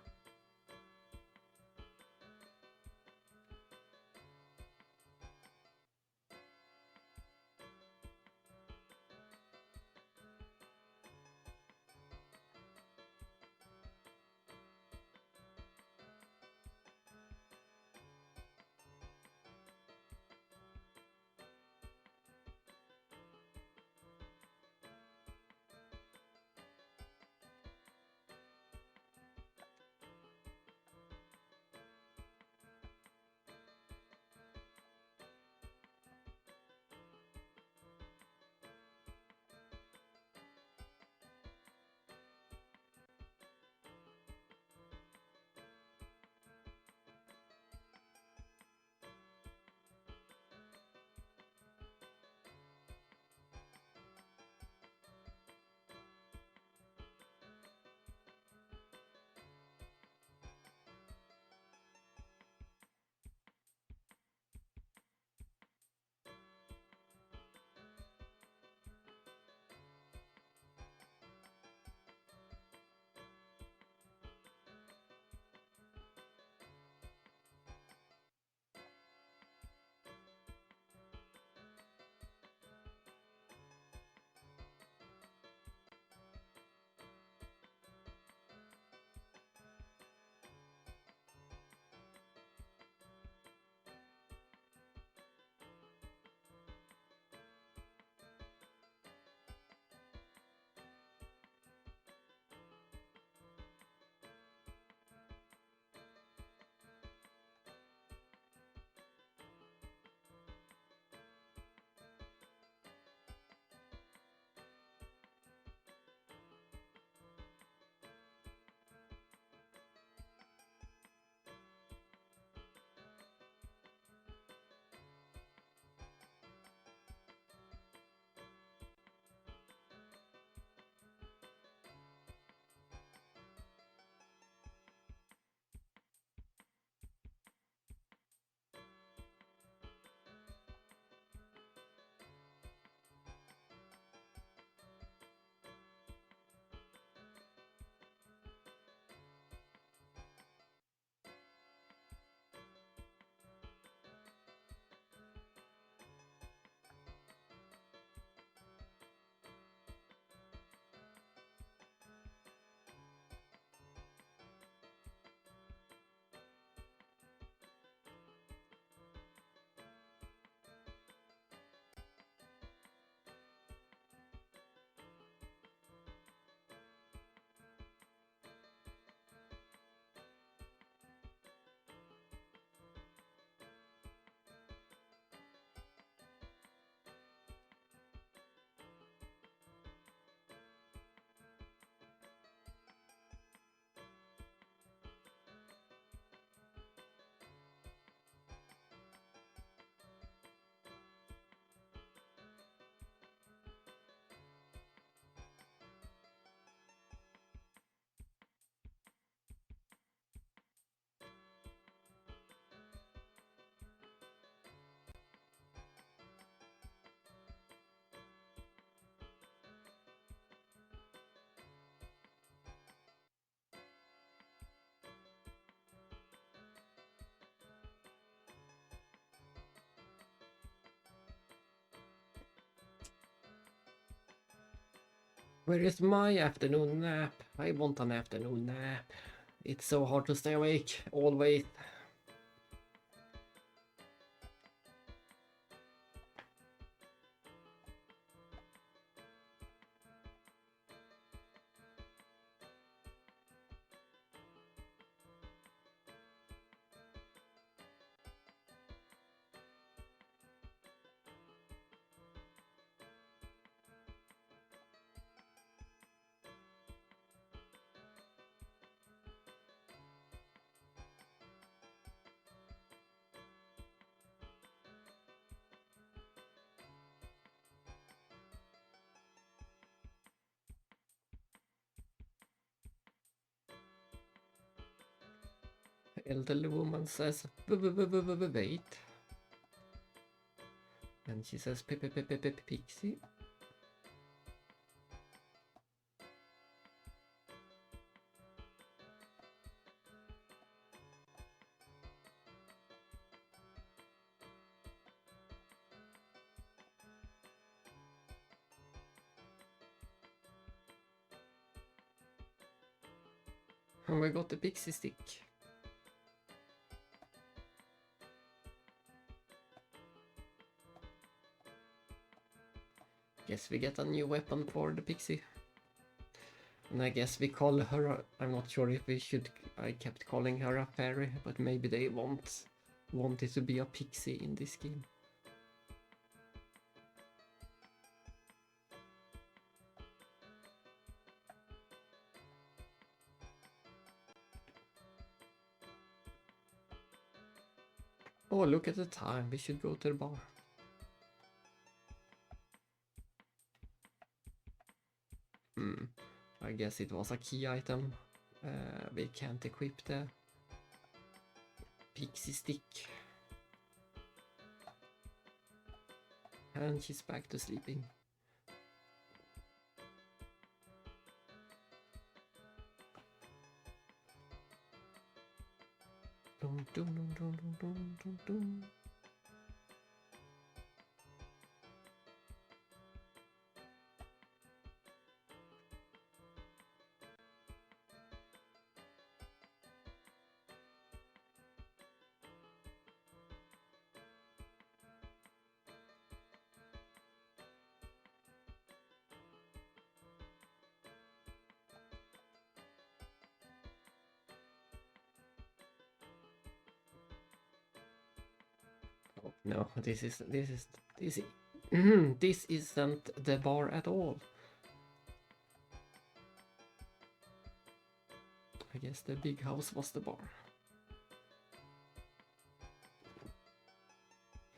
Where is my afternoon nap? I want an afternoon nap. It's so hard to stay awake, always. Elderly woman says, wait. And she says, pixie. And we got the pixie stick. Guess we get a new weapon for the pixie. And I guess we call her, I'm not sure if we should, I kept calling her a fairy, but maybe they want it to be a pixie in this game. Oh, look at the time, we should go to the bar. I guess it was a key item. We can't equip the pixie stick. And she's back to sleeping. Dun, dun, dun, dun, dun, dun, dun. Oh, no, this isn't the bar at all. I guess the big house was the bar.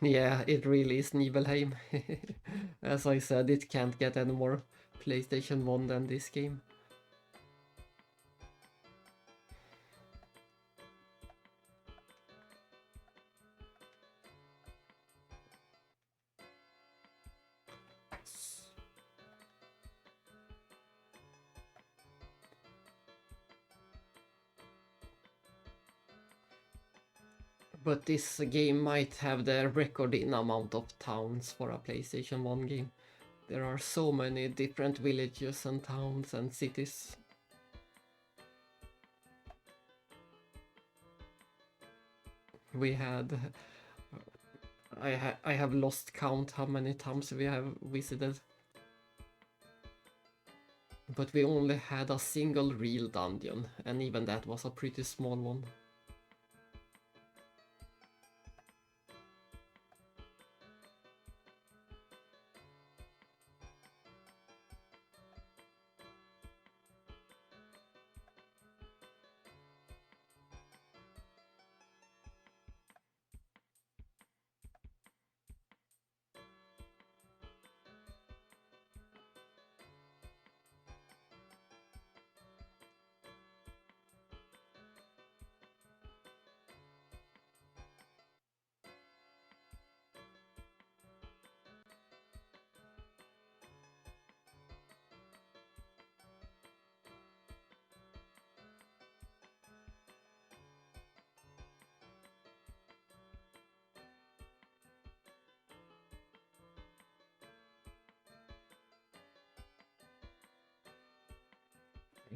Yeah, it really is Nibelheim. As I said, it can't get any more PlayStation 1 than this game. But this game might have the record in amount of towns for a PlayStation 1 game. There are so many different villages and towns and cities. We had... I have lost count how many times we have visited. But we only had a single real dungeon, and even that was a pretty small one.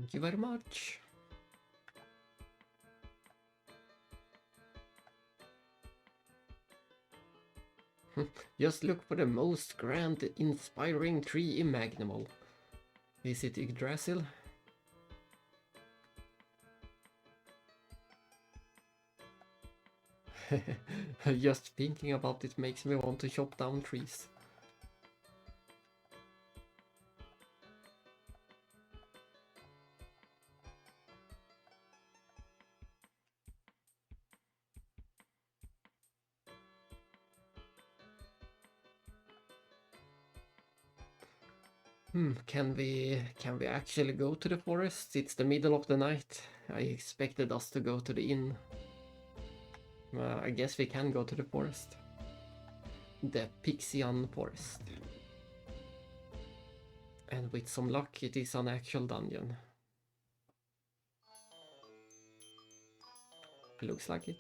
Thank you very much. Just look for the most grand, inspiring tree imaginable. Is it Yggdrasil? Just thinking about it makes me want to chop down trees. Can we actually go to the forest? It's the middle of the night. I expected us to go to the inn. I guess we can go to the forest. The Pixian forest. And with some luck, it is an actual dungeon. Looks like it.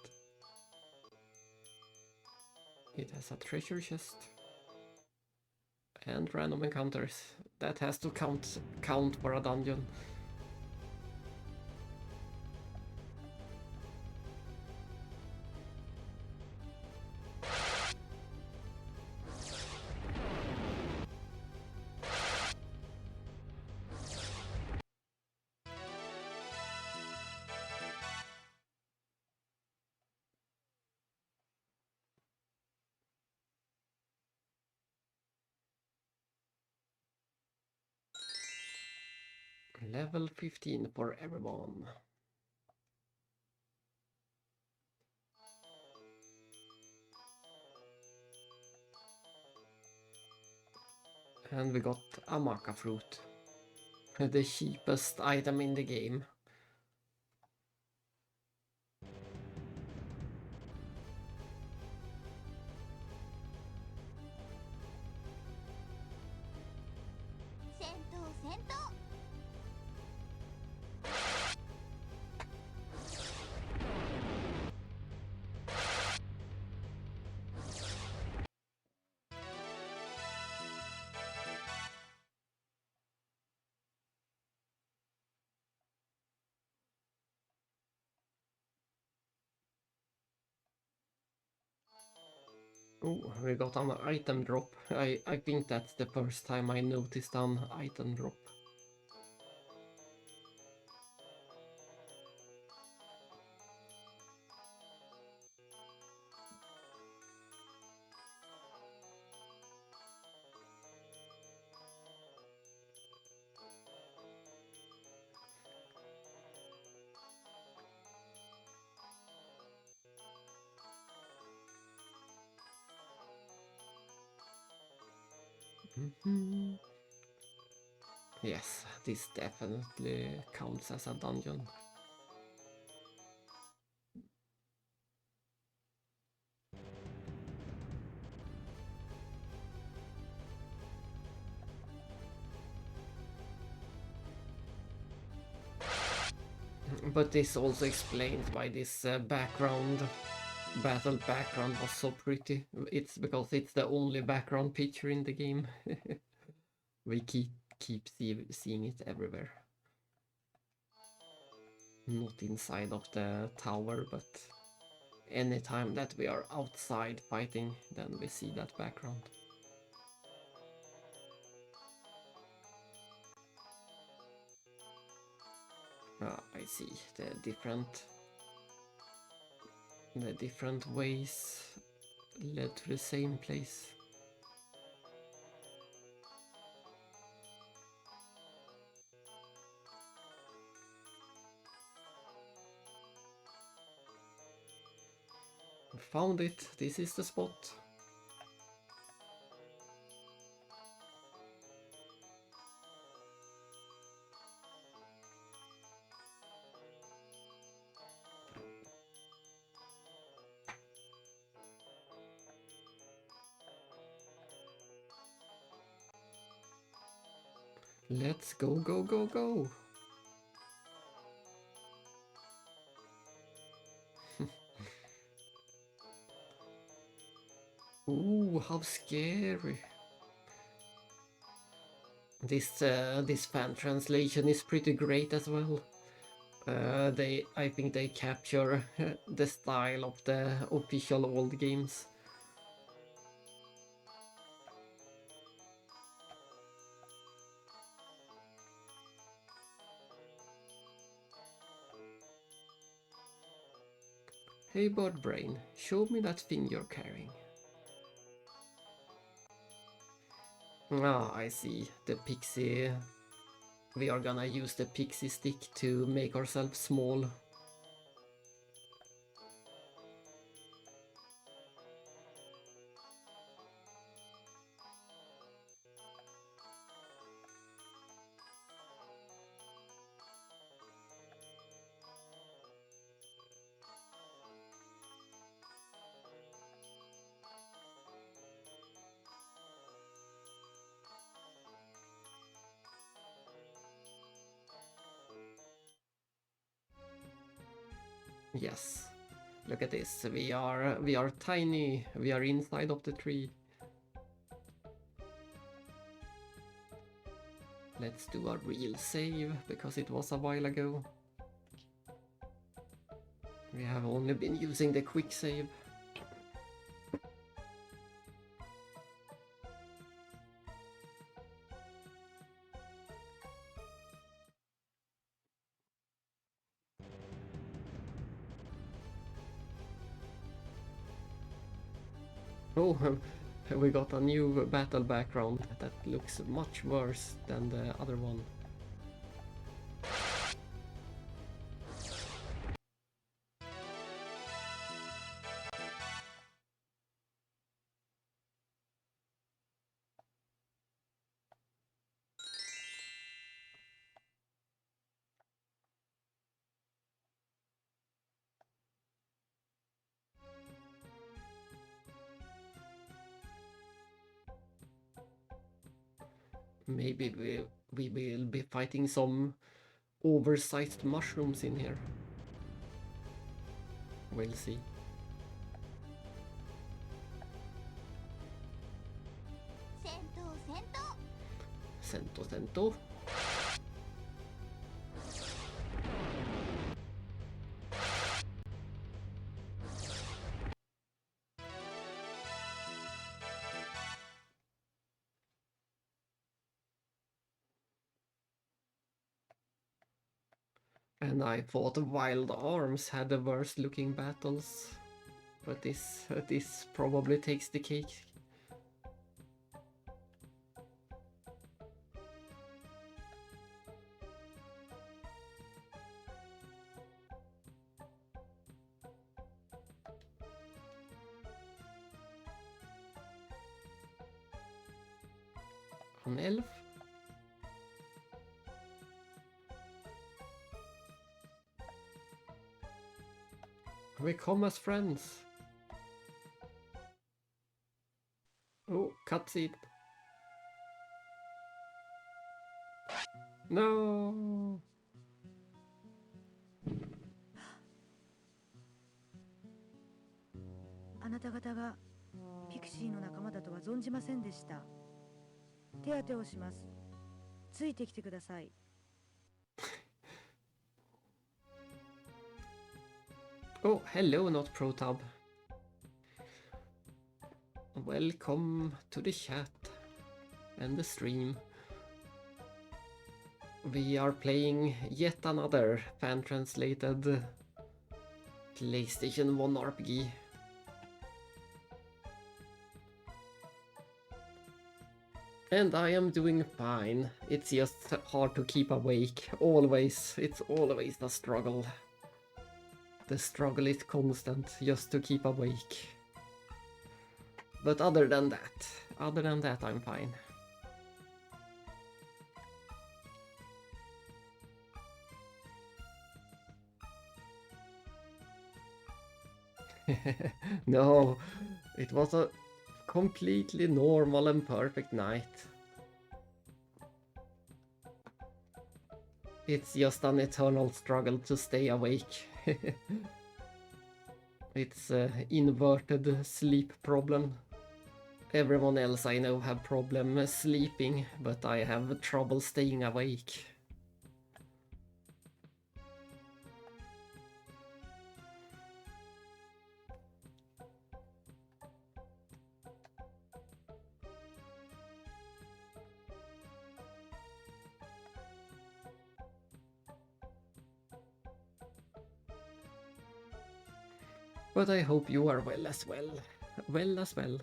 It has a treasure chest. And random encounters. That has to count for a dungeon. Level 15 for everyone. And we got a maca fruit. The cheapest item in the game. Oh, we got an item drop. I think that's the first time I noticed an item drop. Yes, this definitely counts as a dungeon. But this also explains why this battle background was so pretty. It's because it's the only background picture in the game. We keep seeing it everywhere. Not inside of the tower, but anytime that we are outside fighting, then we see that background. I see the different ways led to the same place. Found it. This is the spot. Let's go, go, go, go! Ooh, how scary! This fan translation is pretty great as well. I think they capture the style of the official old games. Hey bird brain, show me that thing you're carrying. Ah, I see. The pixie... We are gonna use the pixie stick to make ourselves small. Yes. Look at this. We are tiny. We are inside of the tree. Let's do a real save because it was a while ago. We have only been using the quick save. Oh, we got a new battle background that looks much worse than the other one. Maybe we will be fighting some oversized mushrooms in here. We'll see. Sento, sento. And I thought Wild Arms had the worst looking battles, but this probably takes the cake. An elf? We come as friends. Oh, cutscene. No. あなた方がピクシーの仲間だとは存じませんでした。手当てをします。ついてきてください。Oh, hello, not ProTub. Welcome to the chat and the stream. We are playing yet another fan-translated PlayStation 1 RPG. And I am doing fine. It's just hard to keep awake. Always. It's always a struggle. The struggle is constant just to keep awake. But other than that, I'm fine. No, it was a completely normal and perfect night. It's just an eternal struggle to stay awake. It's inverted sleep problem. Everyone else I know have problem sleeping, but I have trouble staying awake. But I hope you are well as well. Well as well.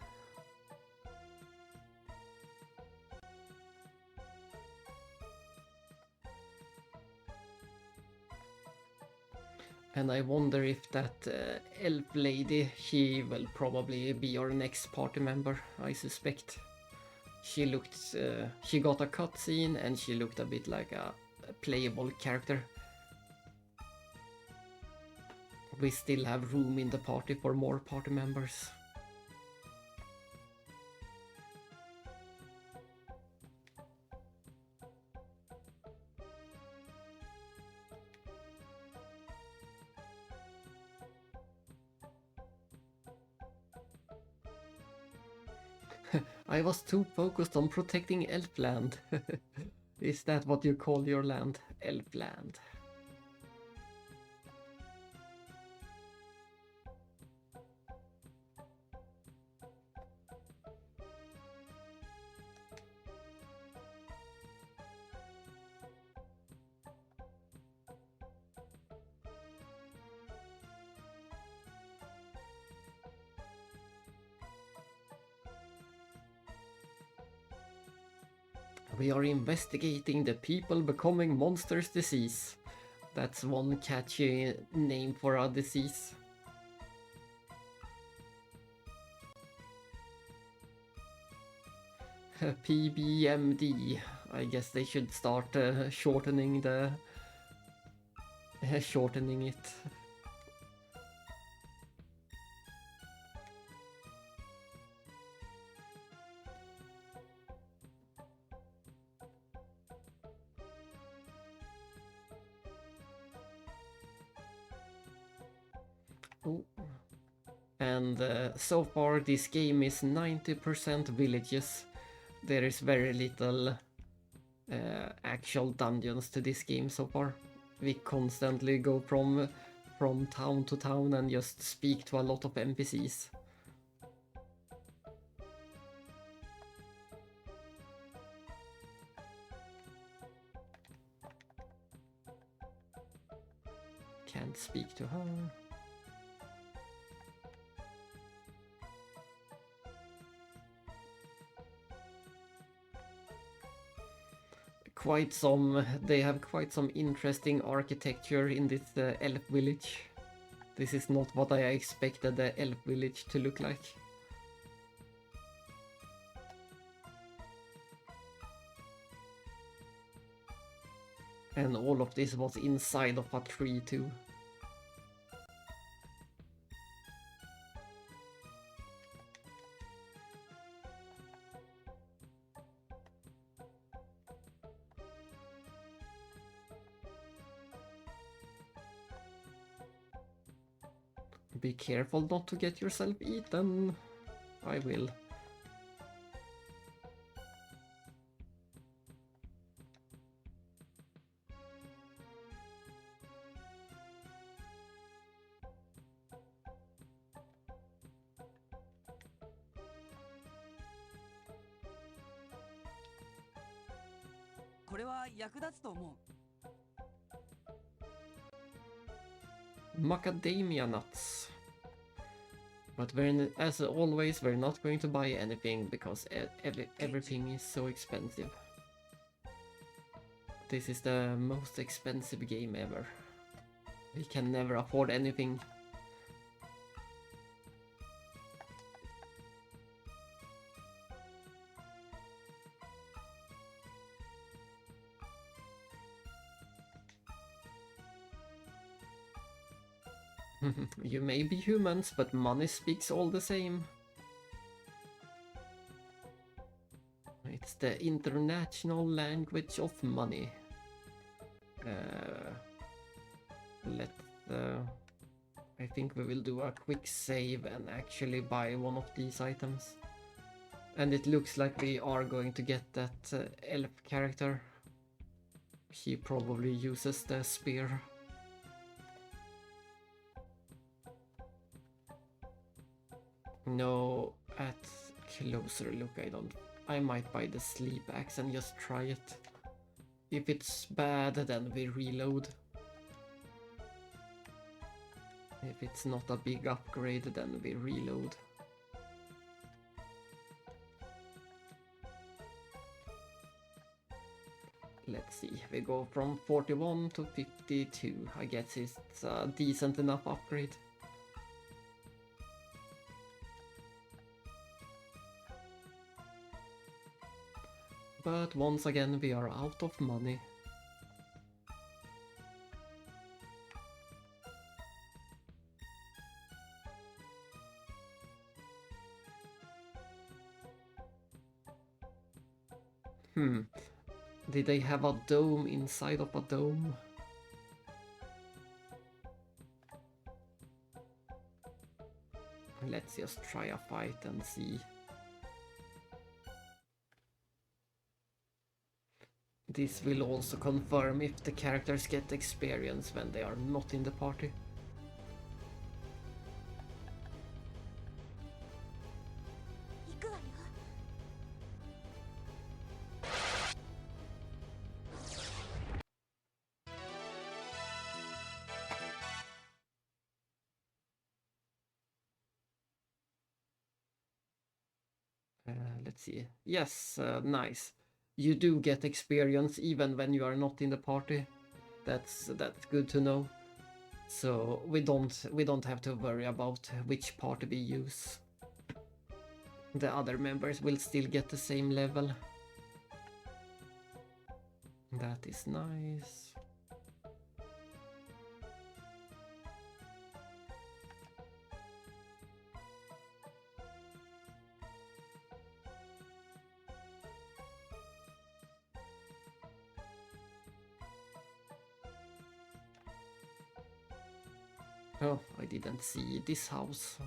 And I wonder if that elf lady, she will probably be our next party member, I suspect. She looked, she got a cutscene and she looked a bit like a playable character. We still have room in the party for more party members. I was too focused on protecting Elfland. Is that what you call your land? Elfland. We are investigating the people becoming monsters disease. That's one catchy name for a disease. PBMD. I guess they should start shortening the shortening it. Oh. And so far this game is 90% villages. There is very little actual dungeons to this game so far. We constantly go from town to town and just speak to a lot of NPCs. Can't speak to her. They have quite some interesting architecture in this elf village. This is not what I expected the elf village to look like. And all of this was inside of a tree too. Be careful not to get yourself eaten. I will. Macadamia nuts. But as always, we're not going to buy anything because everything is so expensive. This is the most expensive game ever. We can never afford anything. You may be humans, but money speaks all the same. It's the international language of money. I think we will do a quick save and actually buy one of these items. And it looks like we are going to get that elf character. He probably uses the spear. No, at closer look I might buy the sleep axe and just try it. If it's bad, then we reload. If it's not a big upgrade, then we reload. Let's see, we go from 41 to 52. I guess it's a decent enough upgrade. But once again, we are out of money. Did they have a dome inside of a dome? Let's just try a fight and see. This will also confirm if the characters get experience when they are not in the party. Let's see. Yes, nice. You do get experience even when you are not in the party. That's good to know. So we don't have to worry about which party we use. The other members will still get the same level. That is nice. Oh, I didn't see this house.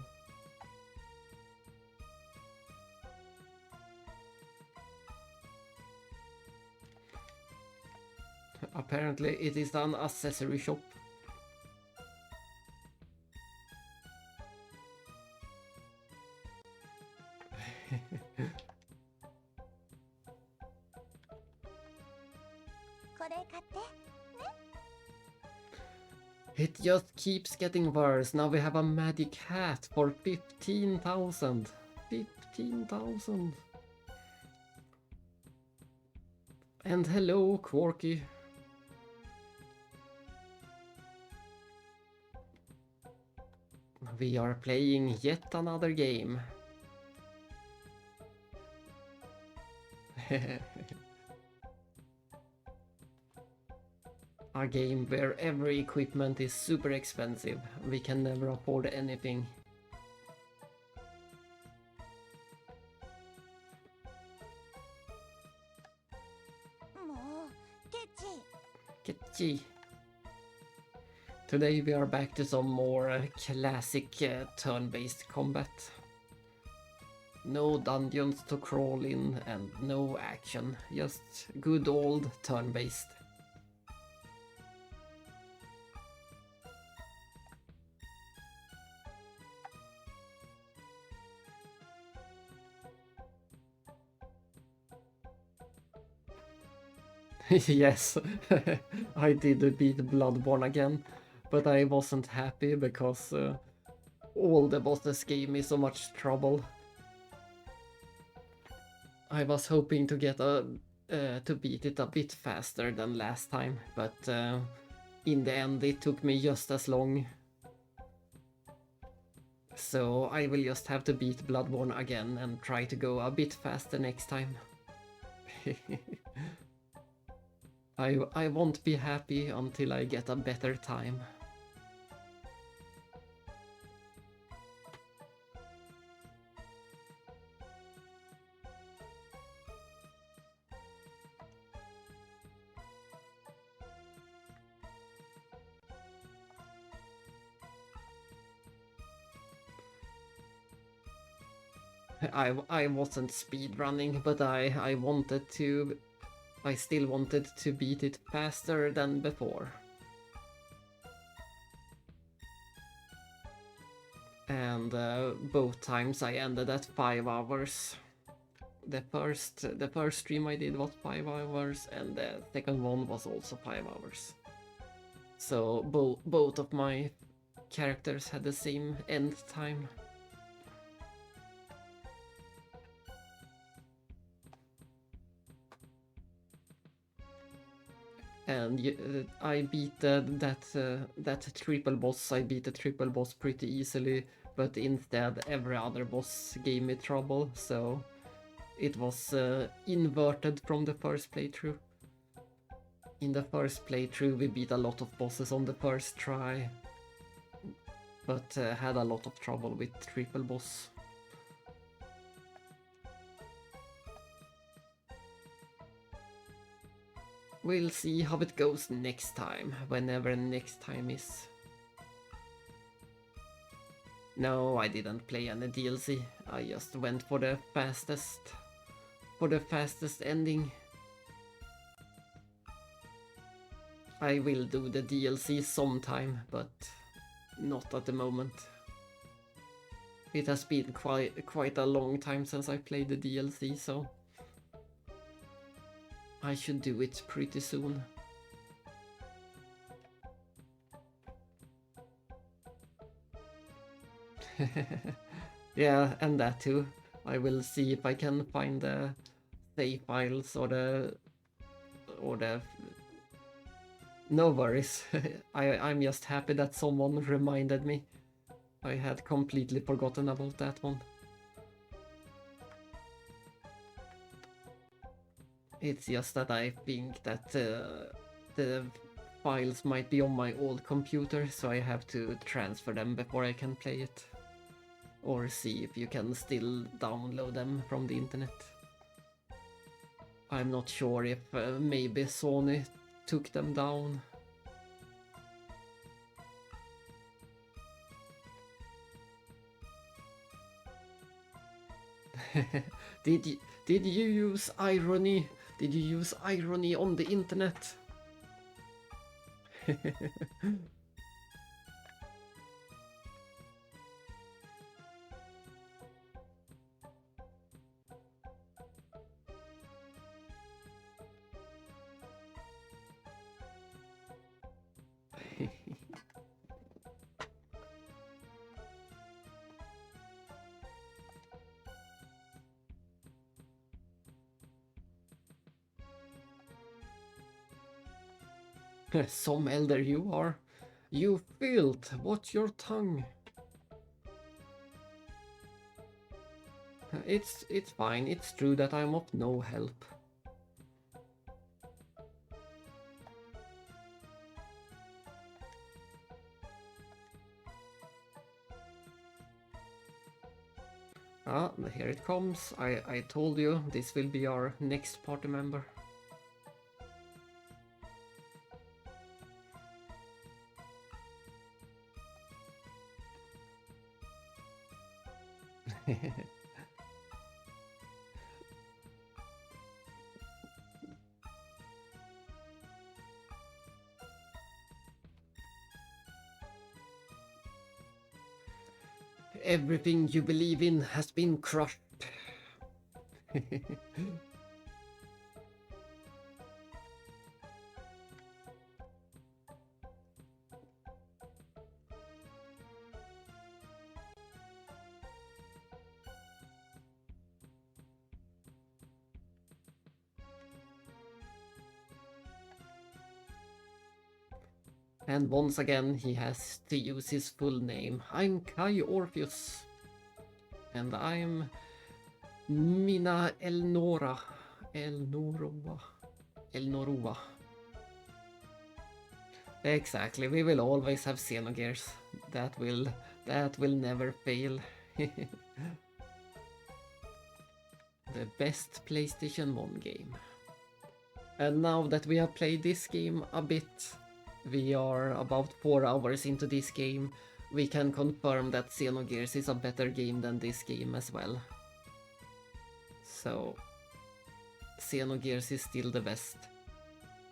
Apparently it is an accessory shop. It just keeps getting worse. Now we have a magic hat for 15,000. 15,000. And hello, Quarky. We are playing yet another game. A game where every equipment is super expensive. We can never afford anything. Ketchi. Today we are back to some more classic turn-based combat. No dungeons to crawl in and no action, just good old turn-based. Yes, I did beat Bloodborne again, but I wasn't happy because all the bosses gave me so much trouble. I was hoping to get to beat it a bit faster than last time, but in the end it took me just as long. So I will just have to beat Bloodborne again and try to go a bit faster next time. I won't be happy until I get a better time. I wasn't speedrunning, but I wanted to. I still wanted to beat it faster than before. And both times I ended at 5 hours. The first stream I did was 5 hours, and the second one was also 5 hours. So both of my characters had the same end time. And I beat that triple boss. I beat the triple boss pretty easily, but instead every other boss gave me trouble. So it was inverted from the first playthrough. In the first playthrough, we beat a lot of bosses on the first try, but had a lot of trouble with triple boss. We'll see how it goes next time, whenever next time is. No, I didn't play any DLC. I just went for the fastest ending. I will do the DLC sometime, but not at the moment. It has been quite a long time since I played the DLC, so I should do it pretty soon. Yeah, and that too. I will see if I can find the save files or the No worries. I'm just happy that someone reminded me. I had completely forgotten about that one. It's just that I think that the files might be on my old computer, so I have to transfer them before I can play it. Or see if you can still download them from the internet. I'm not sure if maybe Sony took them down. Did you use irony? Did you use irony on the internet? Some elder you are. You filth, watch your tongue. It's fine, it's true that I'm of no help. Ah, here it comes. I told you this will be our next party member. Everything you believe in has been crushed. And once again, he has to use his full name. I'm Kai Orpheus. And I'm Mina Elnora. Elnorua. Exactly, we will always have Xenogears. That will never fail. The best PlayStation 1 game. And now that we have played this game a bit, we are about 4 hours into this game, we can confirm that Xenogears is a better game than this game as well. So Xenogears is still the best.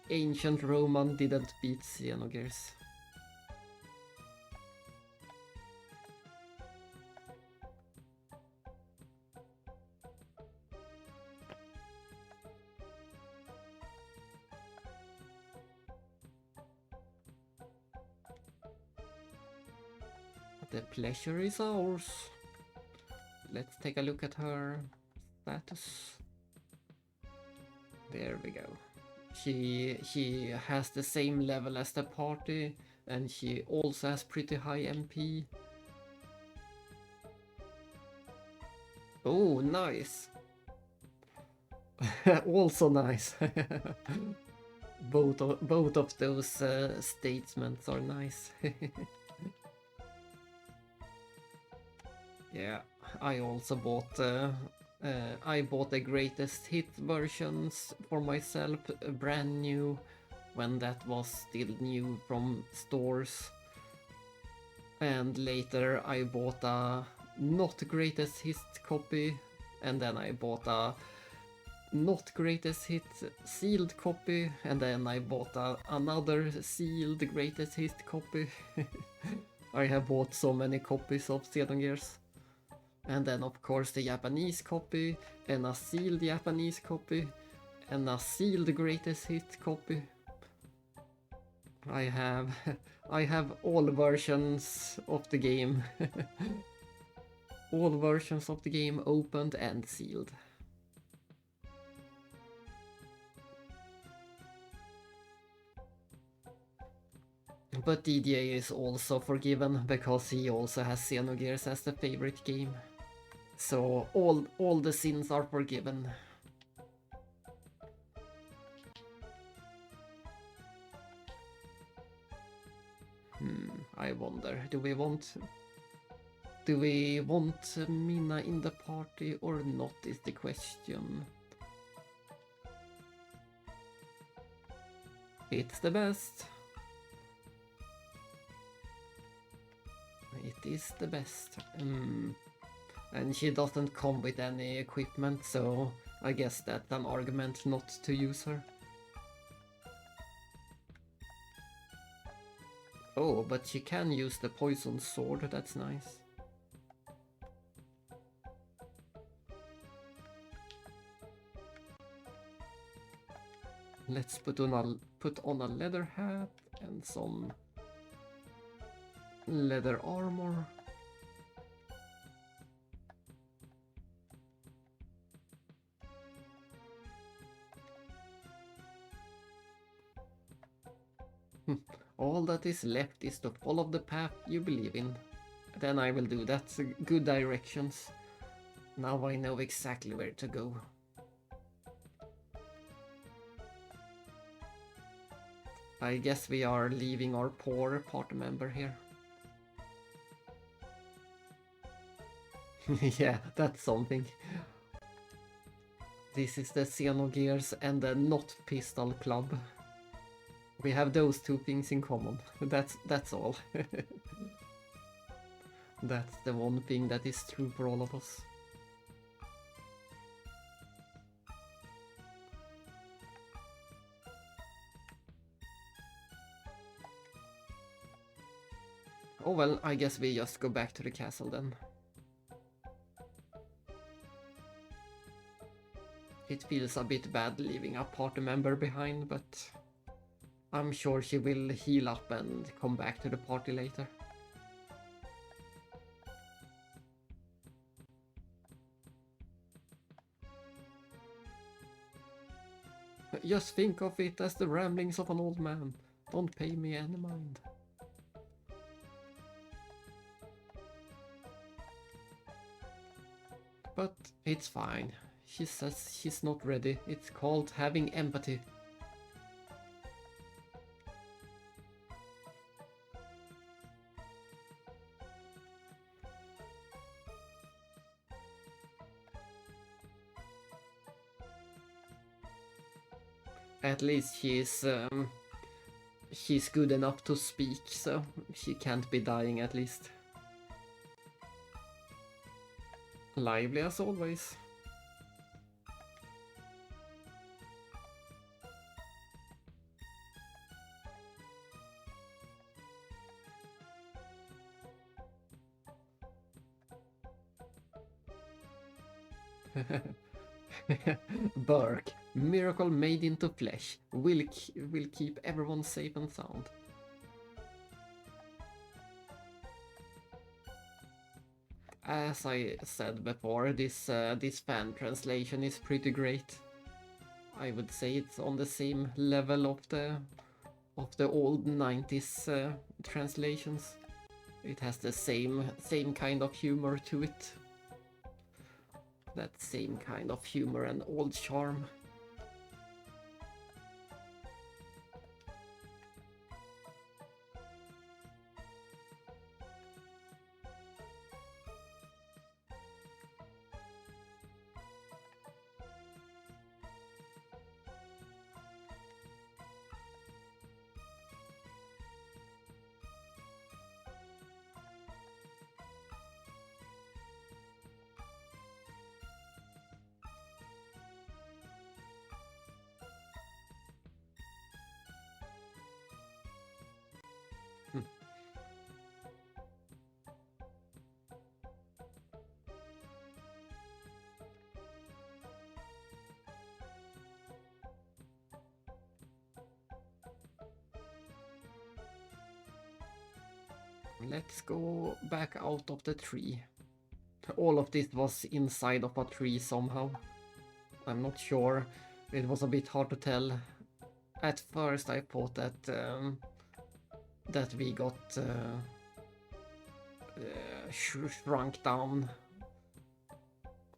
Ancient Roman didn't beat Xenogears. The pleasure is ours. Let's take a look at her status. There we go. She has the same level as the party, and she also has pretty high MP. Oh, nice. Also nice. both of those statements are nice. Yeah, I also bought the greatest hit versions for myself, brand new, when that was still new from stores. And later I bought a not greatest hit copy, and then I bought a not greatest hit sealed copy, and then I bought another sealed greatest hit copy. I have bought so many copies of Xenogears. And then of course the Japanese copy, and a sealed Japanese copy, and a sealed greatest hit copy. I have all versions of the game. All versions of the game opened and sealed. But DDA is also forgiven because he also has Xenogears as the favorite game. So all the sins are forgiven. I wonder, do we want Mina in the party or not is the question. It's the best. It is the best. And she doesn't come with any equipment, so I guess that's an argument not to use her. Oh, but she can use the poison sword, that's nice. Let's put on a leather hat and some leather armor. All that is left is to follow the path you believe in. Then I will do that. Good directions. Now I know exactly where to go. I guess we are leaving our poor party member here. Yeah, that's something. This is the Xenogears and the not pistol club. We have those two things in common. That's all. That's the one thing that is true for all of us. Oh well, I guess we just go back to the castle then. It feels a bit bad leaving a party member behind, but I'm sure she will heal up and come back to the party later. Just think of it as the ramblings of an old man. Don't pay me any mind. But it's fine. She says she's not ready. It's called having empathy. At least she's good enough to speak, so she can't be dying at least. Lively as always. Burke, miracle made into flesh, will keep everyone safe and sound. As I said before, this fan translation is pretty great. I would say it's on the same level of the old 90s translations. It has the same kind of humor to it. That same kind of humor and old charm. Let's go back out of the tree. All of this was inside of a tree somehow. I'm not sure. It was a bit hard to tell. At first I thought that that we got shrunk down.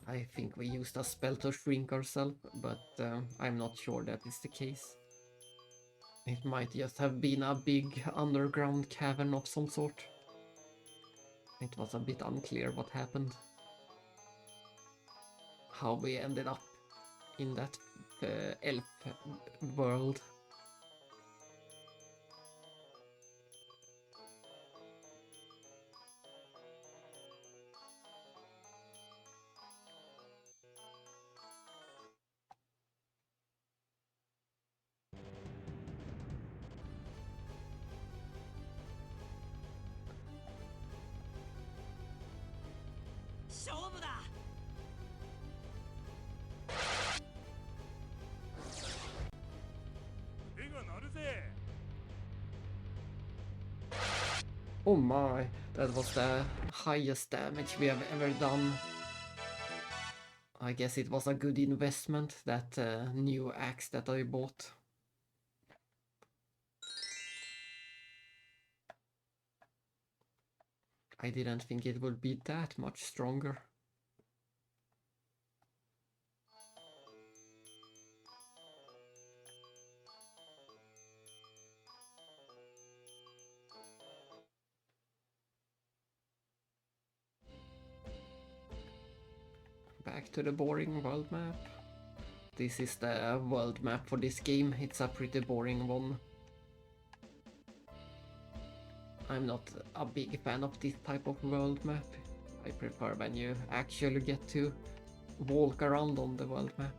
I think we used a spell to shrink ourselves, but I'm not sure that is the case. It might just have been a big underground cavern of some sort. It was a bit unclear what happened. How we ended up in that elf world. Oh my, that was the highest damage we have ever done. I guess it was a good investment, that new axe that I bought. I didn't think it would be that much stronger. Back to the boring world map. This is the world map for this game. It's a pretty boring one. I'm not a big fan of this type of world map. I prefer when you actually get to walk around on the world map.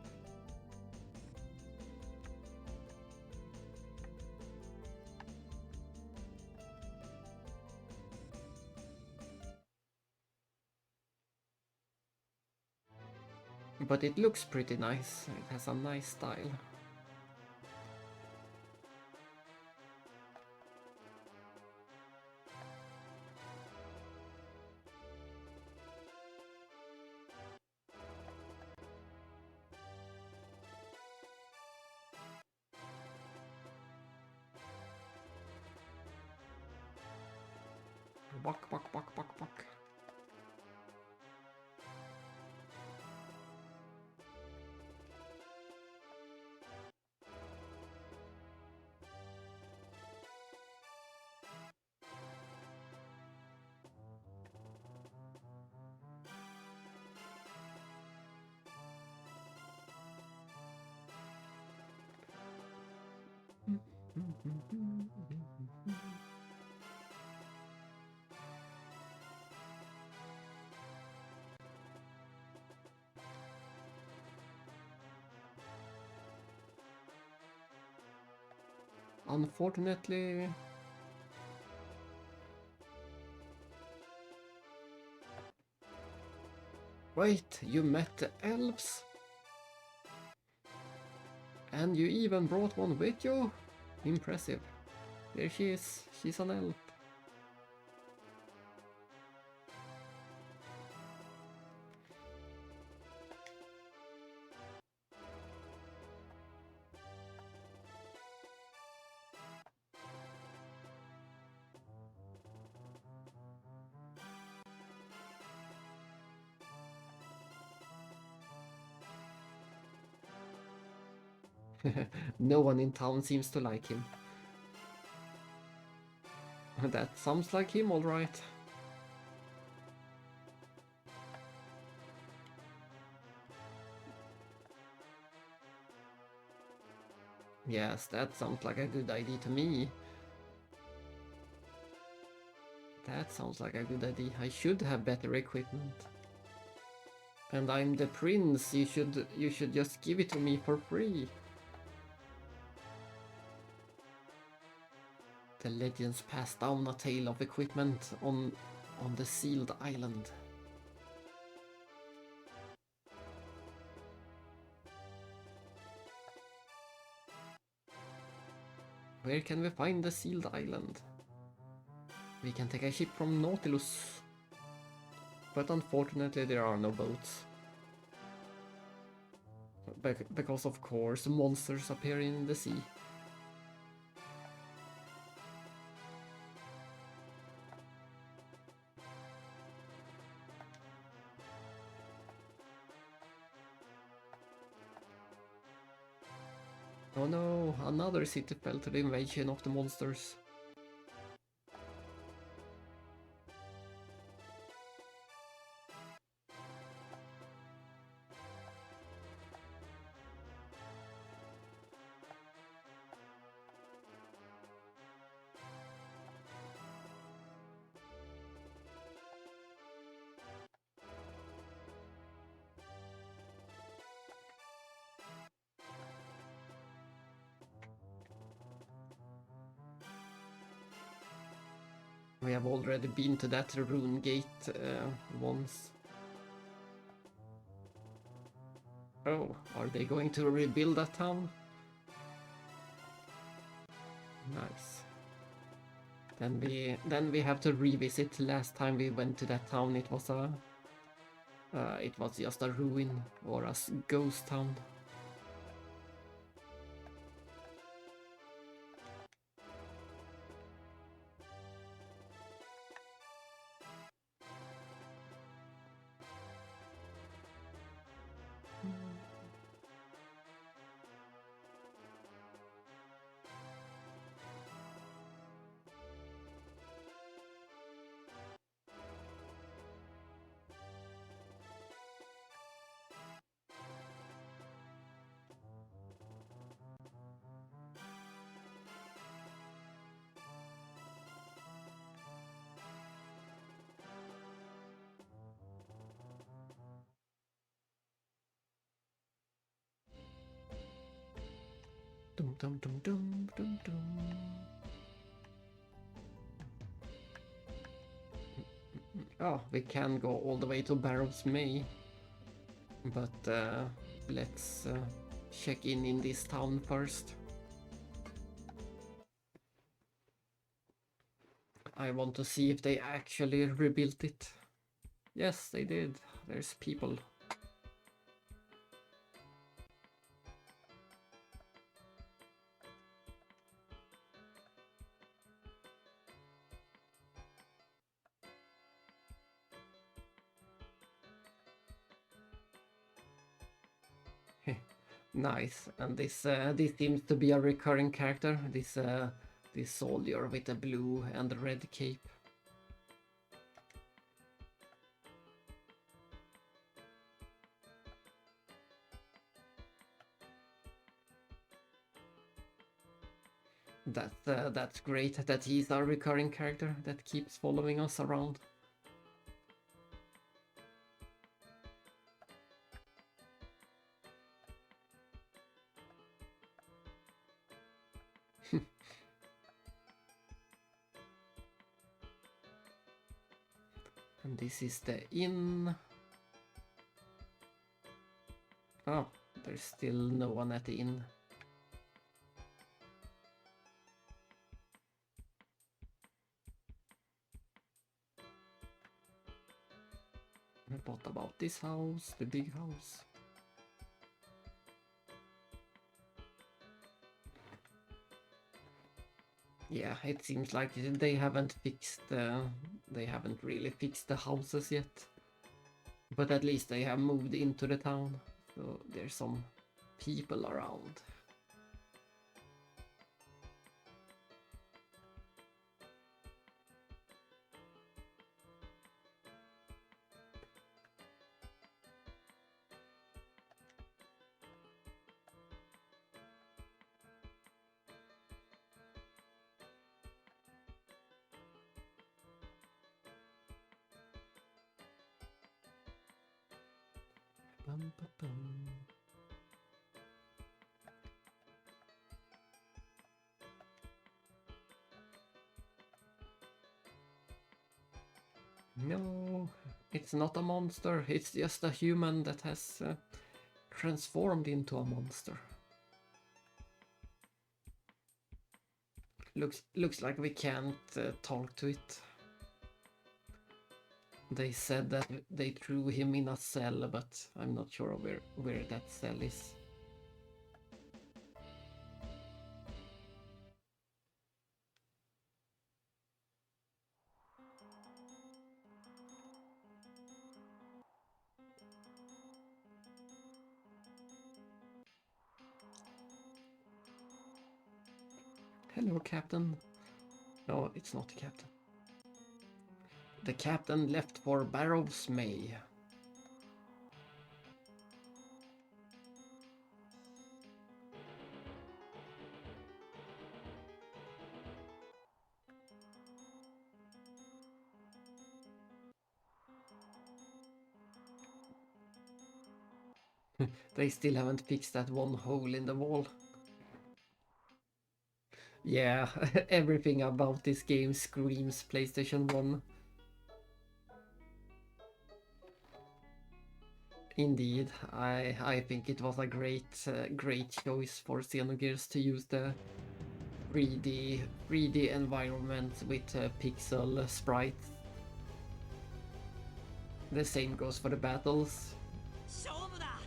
But it looks pretty nice. It has a nice style. Buck, buck, buck, buck, buck. Unfortunately, Wait, you met the elves? And you even brought one with you? Impressive. There she is. She's an elf. No one in town seems to like him. That sounds like him, alright. Yes, that sounds like a good idea to me. That sounds like a good idea. I should have better equipment. And I'm the prince. You should just give it to me for free. The legends pass down a tale of equipment on the sealed island. Where can we find the sealed island? We can take a ship from Nautilus. But unfortunately there are no boats. Because of course monsters appear in the sea. Oh no, another city fell to the invasion of the monsters. We have already been to that rune gate once. Oh, are they going to rebuild that town? Nice. Then we have to revisit. Last time we went to that town, it was just a ruin or a ghost town. Dum dum dum dum dum dum. Oh, we can go all the way to Barrow's May, but let's check in this town first. I want to see if they actually rebuilt it. Yes, they did. There's people. Nice, and this seems to be a recurring character. This soldier with the blue and the red cape. That's great that he's a recurring character that keeps following us around. And this is the inn. Oh, there's still no one at the inn. What about this house, the big house? Yeah, it seems like they haven't really fixed the houses yet. But at least they have moved into the town, so there's some people around. Bum, ba, bum. No, it's not a monster. It's just a human that has transformed into a monster. Looks like we can't talk to it. They said that they threw him in a cell, but I'm not sure where that cell is. Hello, Captain. No, it's not the Captain. The Captain left for Barrows May. They still haven't fixed that one hole in the wall. Yeah, everything about this game screams PlayStation 1. Indeed, I think it was a great choice for Xenogears to use the 3D environment with pixel sprites. The same goes for the battles. 勝負だ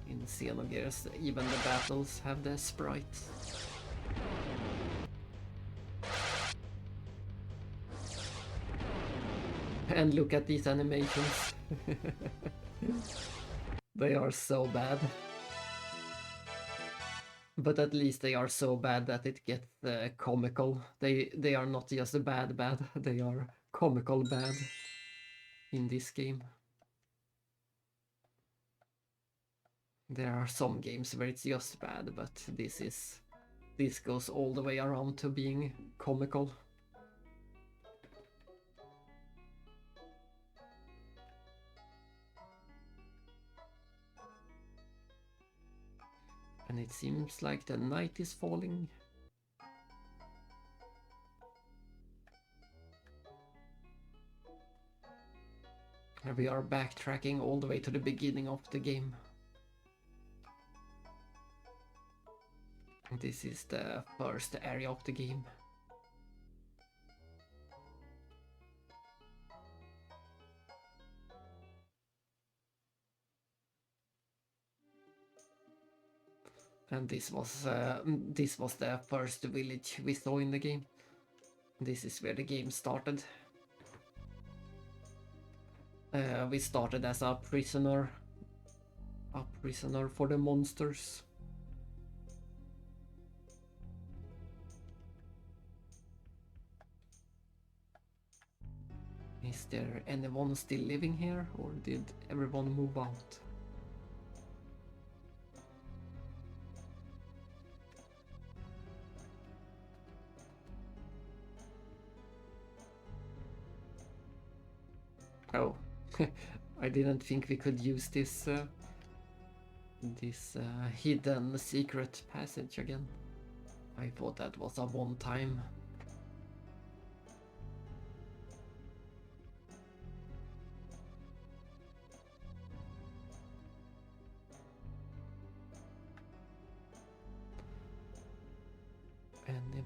In Xenogears, even the battles have the sprites. And look at these animations. They are so bad. But at least they are so bad that it gets comical. They are not just bad, they are comical bad in this game. There are some games where it's just bad, but this goes all the way around to being comical. And it seems like the night is falling. And we are backtracking all the way to the beginning of the game. This is the first area of the game. And this was the first village we saw in the game. This is where the game started. We started as a prisoner for the monsters. Is there anyone still living here, or did everyone move out? Oh, I didn't think we could use this hidden secret passage again. I thought that was a one-time.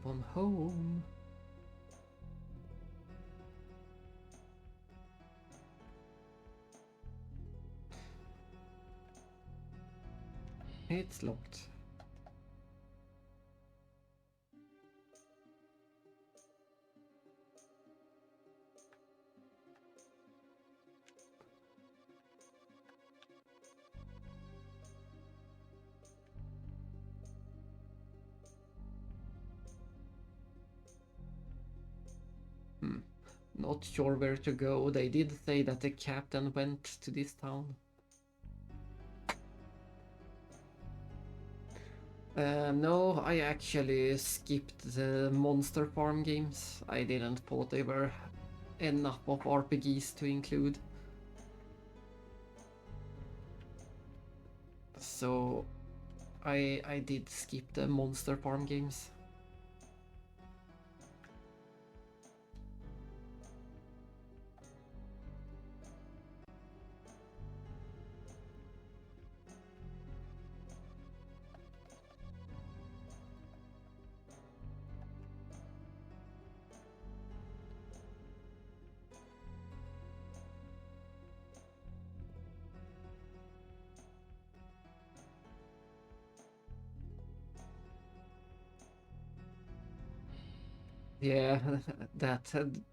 drive on home. It's locked. Not sure where to go. They did say that the captain went to this town. No, I actually skipped the Monster Farm games. I didn't thought they were enough of RPGs to include. So I did skip the Monster Farm games. Yeah,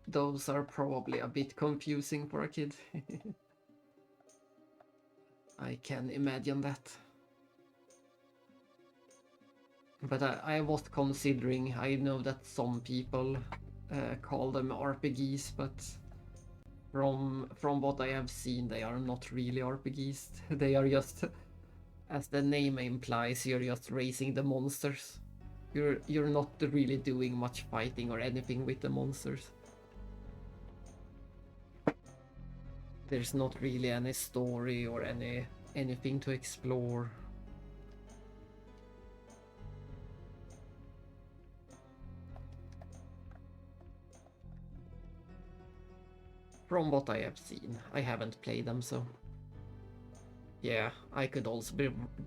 those are probably a bit confusing for a kid. I can imagine that. But I was considering, I know that some people call them RPGs, but from what I have seen, they are not really RPGs. They are just, as the name implies, you're just raising the monsters. You're not really doing much fighting or anything with the monsters. There's not really any story or anything to explore. From what I have seen, I haven't played them, so yeah, I could also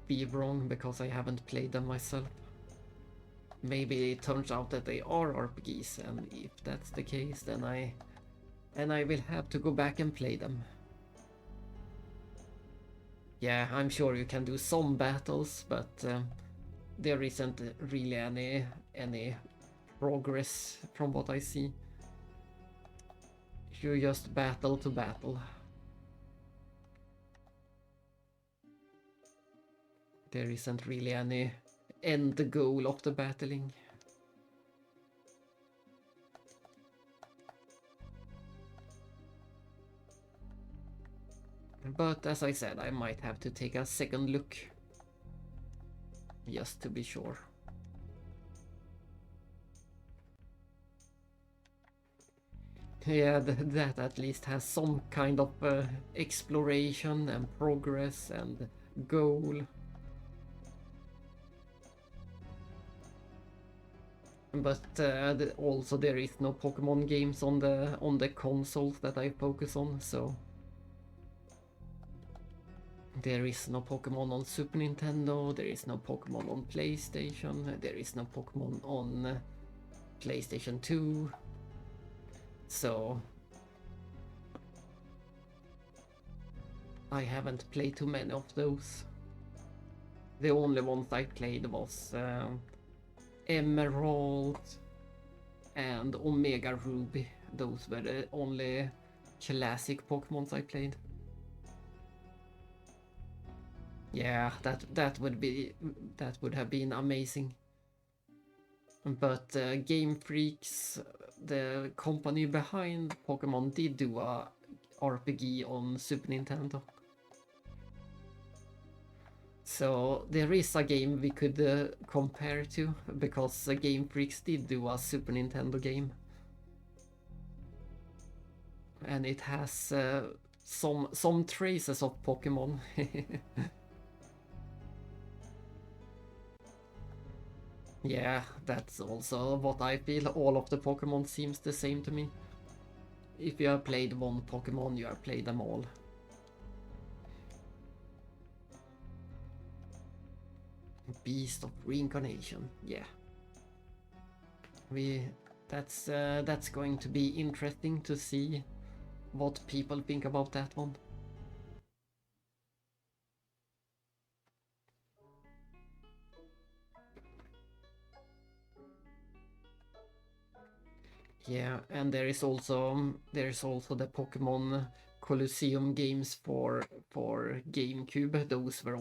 be wrong because I haven't played them myself. Maybe it turns out that they are RPGs, and if that's the case, then I will have to go back and play them. Yeah, I'm sure you can do some battles, but there isn't really any progress from what I see. You just battle to battle. There isn't really any end goal of the battling. But as I said, I might have to take a second look, just to be sure. Yeah, that at least has some kind of exploration and progress and goal. But also there is no Pokemon games on the consoles that I focus on, so there is no Pokemon on Super Nintendo, there is no Pokemon on PlayStation, there is no Pokemon on PlayStation 2, so I haven't played too many of those. The only ones I played was Emerald and Omega Ruby. Those were the only classic Pokemons I played. Yeah, that would have been amazing. But Game Freaks, the company behind Pokemon, did do a RPG on Super Nintendo. So there is a game we could compare to, because Game Freaks did do a Super Nintendo game. And it has some traces of Pokemon. Yeah, that's also what I feel. All of the Pokemon seems the same to me. If you have played one Pokemon, you have played them all. Beast of Reincarnation, yeah. we that's going to be interesting to see what people think about that one. Yeah, and there's also the Pokemon Colosseum games for GameCube. Those were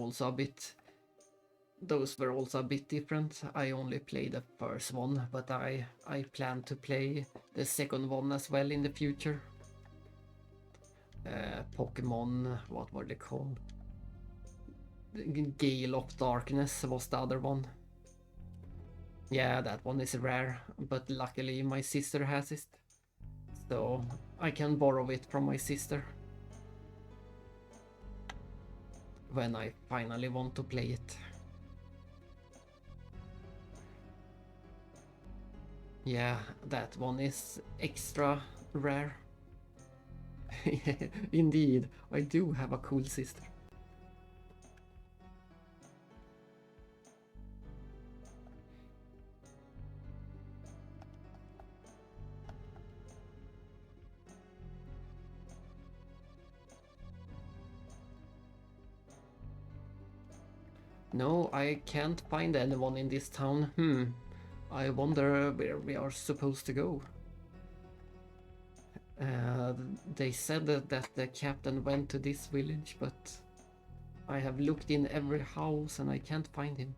also a bit different. I only played the first one, but I plan to play the second one as well in the future. Pokemon, what were they called? Gale of Darkness was the other one. Yeah, that one is rare, but luckily my sister has it, so I can borrow it from my sister when I finally want to play it. Yeah, that one is extra rare. Indeed, I do have a cool sister. No, I can't find anyone in this town. I wonder where we are supposed to go. They said that the captain went to this village, but I have looked in every house and I can't find him.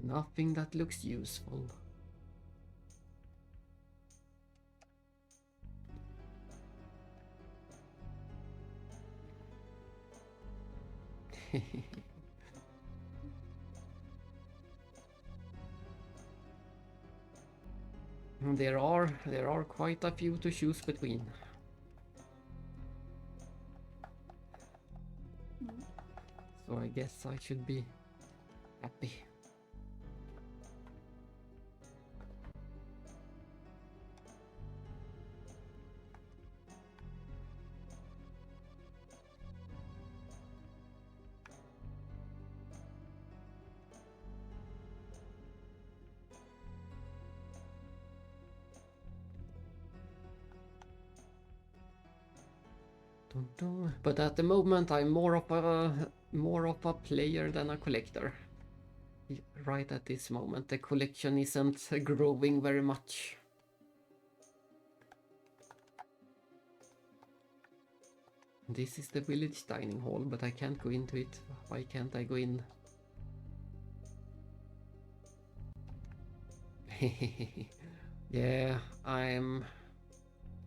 Nothing that looks useful. There are quite a few to choose between. So I guess I should be happy. But at the moment I'm more of a player than a collector. Right at this moment the collection isn't growing very much. This is the village dining hall, but I can't go into it. Why can't I go in? Yeah, I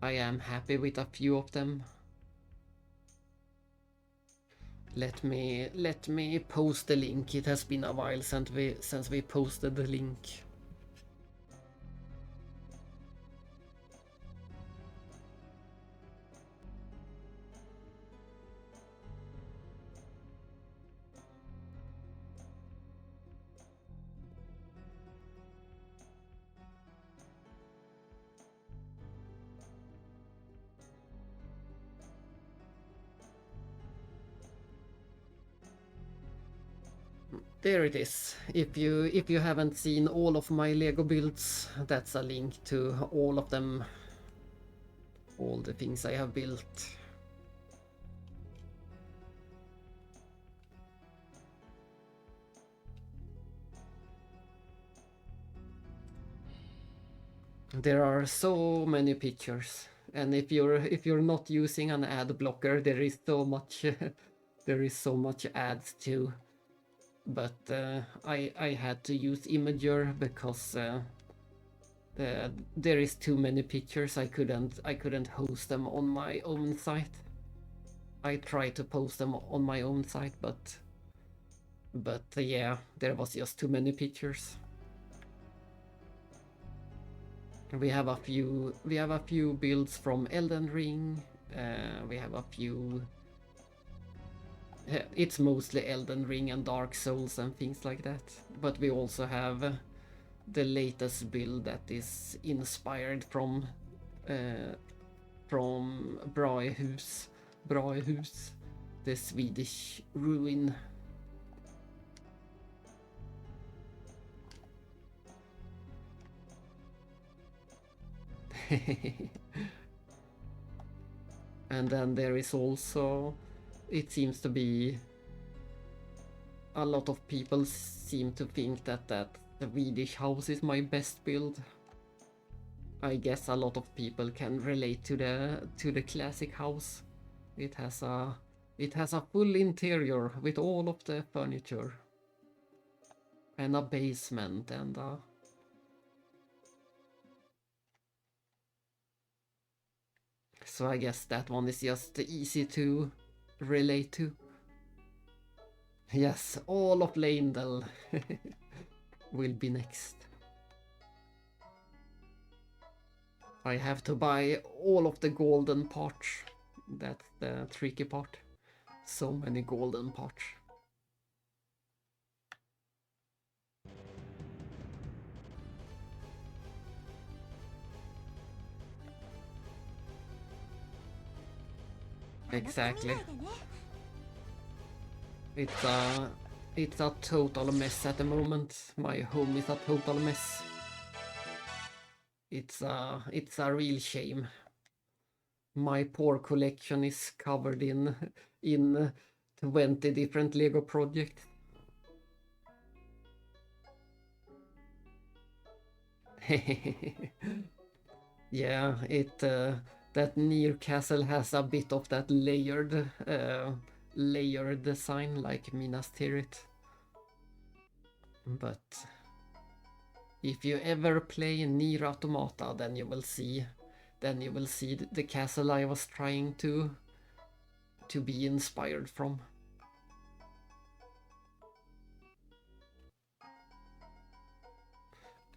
am happy with a few of them. Let me post the link. It has been a while since we posted the link. There it is. If you haven't seen all of my Lego builds, that's a link to all of them. All the things I have built. There are so many pictures, and if you're not using an ad blocker, there is so much there is so much ads too. But I had to use Imager because there is too many pictures. I couldn't host them on my own site. I tried to post them on my own site, but yeah, there was just too many pictures. We have a few builds from Elden Ring. We have a few it's mostly Elden Ring and Dark Souls and things like that. But we also have the latest build that is inspired from Brahehus, the Swedish ruin. And then there is also, it seems to be, a lot of people seem to think that the Swedish house is my best build. I guess a lot of people can relate to the classic house. It has a full interior with all of the furniture and a basement and a so I guess that one is just easy to relate to. Yes, all of Leyndell will be next. I have to buy all of the golden parts. That's the tricky part. So many golden parts. Exactly. It's a total mess at the moment. My home is a total mess. It's a real shame. My poor collection is covered in 20 different Lego projects. Yeah, that Nier castle has a bit of that layered design like Minas Tirith. But if you ever play Nier Automata, then you will see the castle I was trying to be inspired from.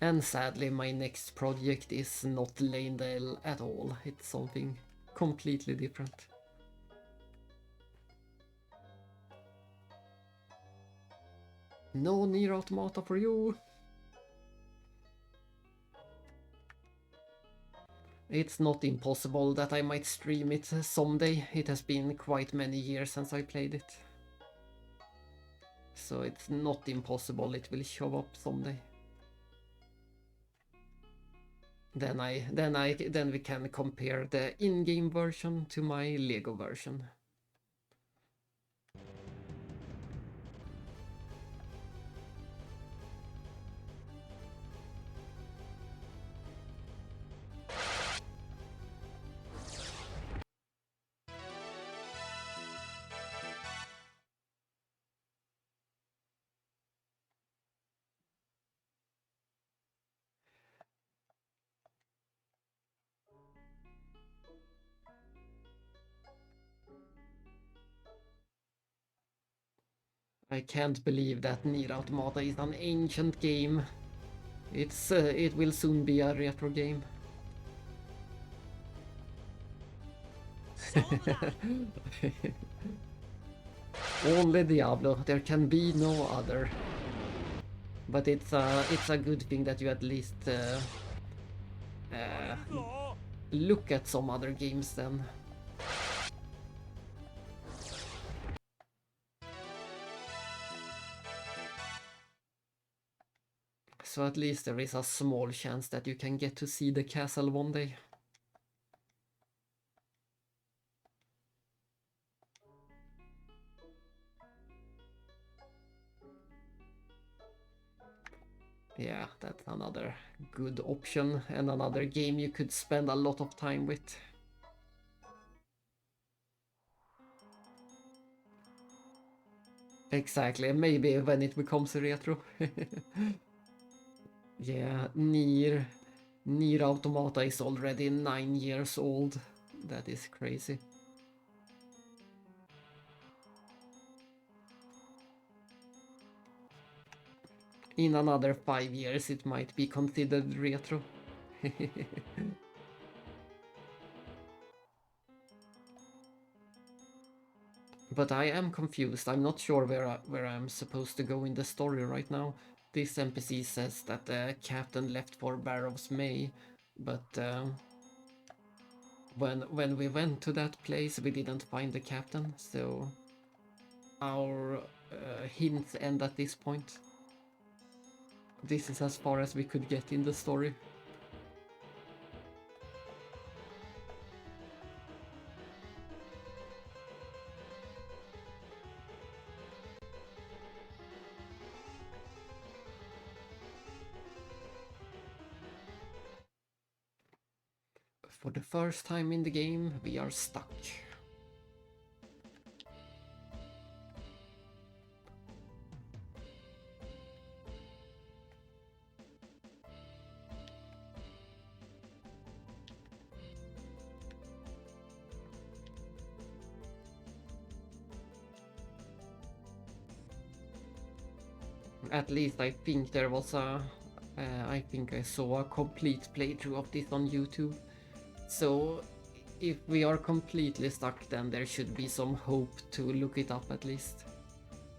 And sadly, my next project is not Leyndell at all. It's something completely different. No Nier Automata for you! It's not impossible that I might stream it someday. It has been quite many years since I played it. So it's not impossible it will show up someday. Then we can compare the in-game version to my Lego version. I can't believe that Nier Automata is an ancient game. It will soon be a retro game. Only Diablo, there can be no other. But it's a good thing that you at least look at some other games then. So at least there is a small chance that you can get to see the castle one day. Yeah, that's another good option and another game you could spend a lot of time with. Exactly, maybe when it becomes a retro. Yeah, Nier Automata is already 9 years old. That is crazy. In another 5 years it might be considered retro. But I am confused. I'm not sure where I'm supposed to go in the story right now. This NPC says that the captain left for Barrow's May, but when we went to that place, we didn't find the captain, so our hints end at this point. This is as far as we could get in the story. For the first time in the game, we are stuck. At least I think there was I think I saw a complete playthrough of this on YouTube. So if we are completely stuck, then there should be some hope to look it up at least.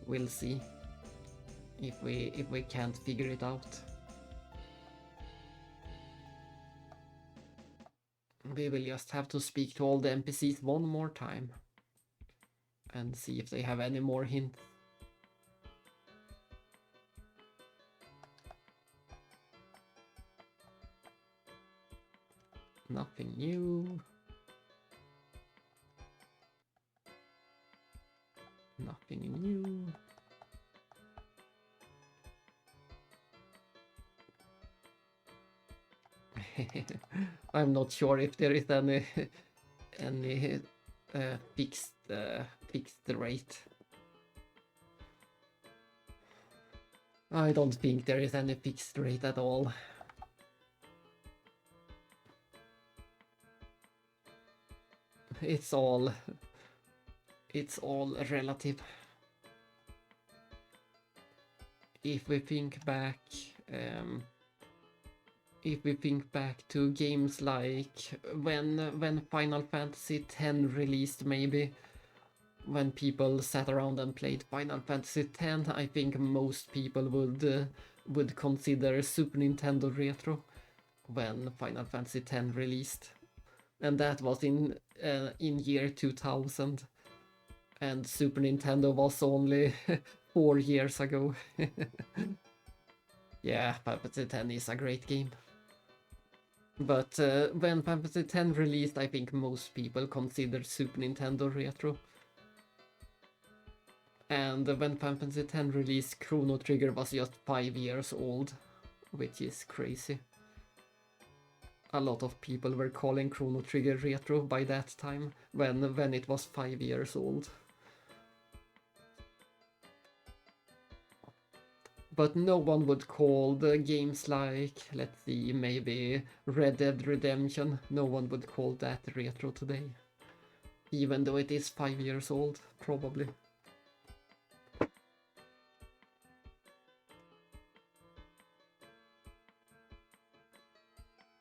We'll see if we can't figure it out. We will just have to speak to all the NPCs one more time and see if they have any more hints. Nothing new. Nothing new. I'm not sure if there is any fixed rate. I don't think there is any fixed rate at all. It's all relative. If we think back to games like when Final Fantasy X released, maybe when people sat around and played Final Fantasy X, I think most people would consider Super Nintendo retro when Final Fantasy X released, and that was in year 2000, and Super Nintendo was only 4 years ago. Yeah, Final Fantasy X is a great game. But when Final Fantasy X released, I think most people considered Super Nintendo retro. And when Final Fantasy X released, Chrono Trigger was just 5 years old, which is crazy. A lot of people were calling Chrono Trigger retro by that time, when it was 5 years old. But no one would call the games like, let's see, maybe Red Dead Redemption, no one would call that retro today. Even though it is 5 years old, probably.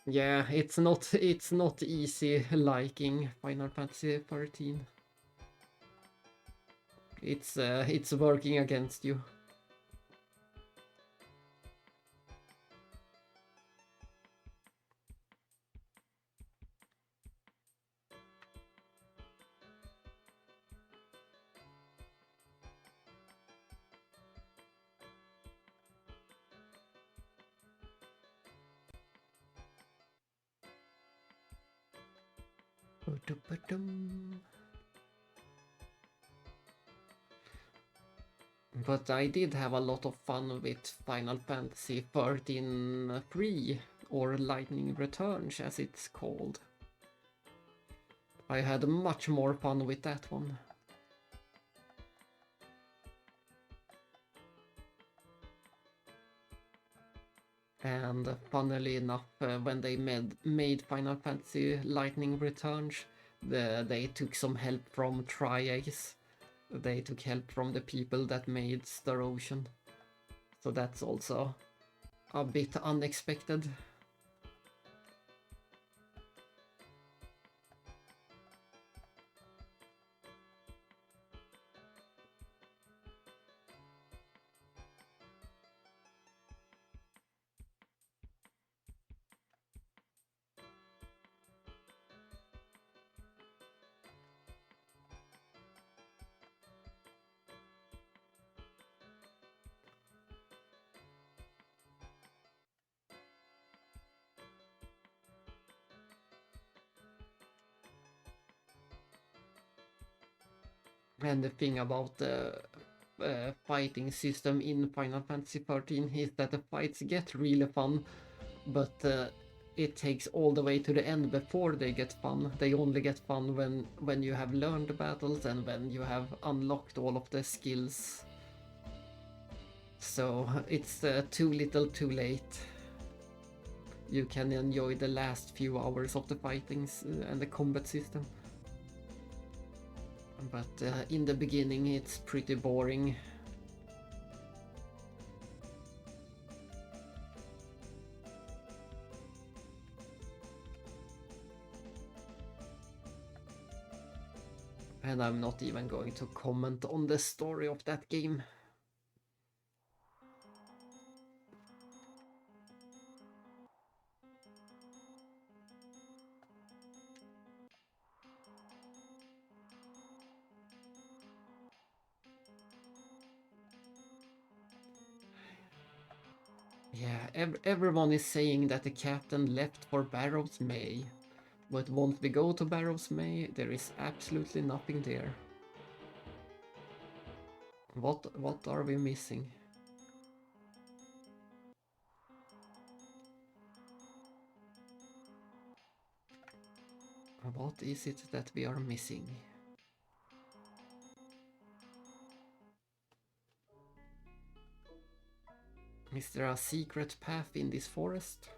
Yeah, it's not easy liking Final Fantasy 13. It's working against you. But I did have a lot of fun with Final Fantasy 13-3, or Lightning Returns as it's called. I had much more fun with that one. And funnily enough, when they made Final Fantasy Lightning Returns, they took some help from Tri-Ace. They took help from the people that made Star Ocean. So that's also a bit unexpected. And the thing about the fighting system in Final Fantasy 13 is that the fights get really fun, but it takes all the way to the end before they get fun. They only get fun when you have learned the battles and when you have unlocked all of the skills. So it's too little too late. You can enjoy the last few hours of the fightings and the combat system. But in the beginning it's pretty boring. And I'm not even going to comment on the story of that game. Yeah, everyone is saying that the captain left for Barrows May. But once we go to Barrows May, there is absolutely nothing there. What are we missing? What is it that we are missing? Is there a secret path in this forest?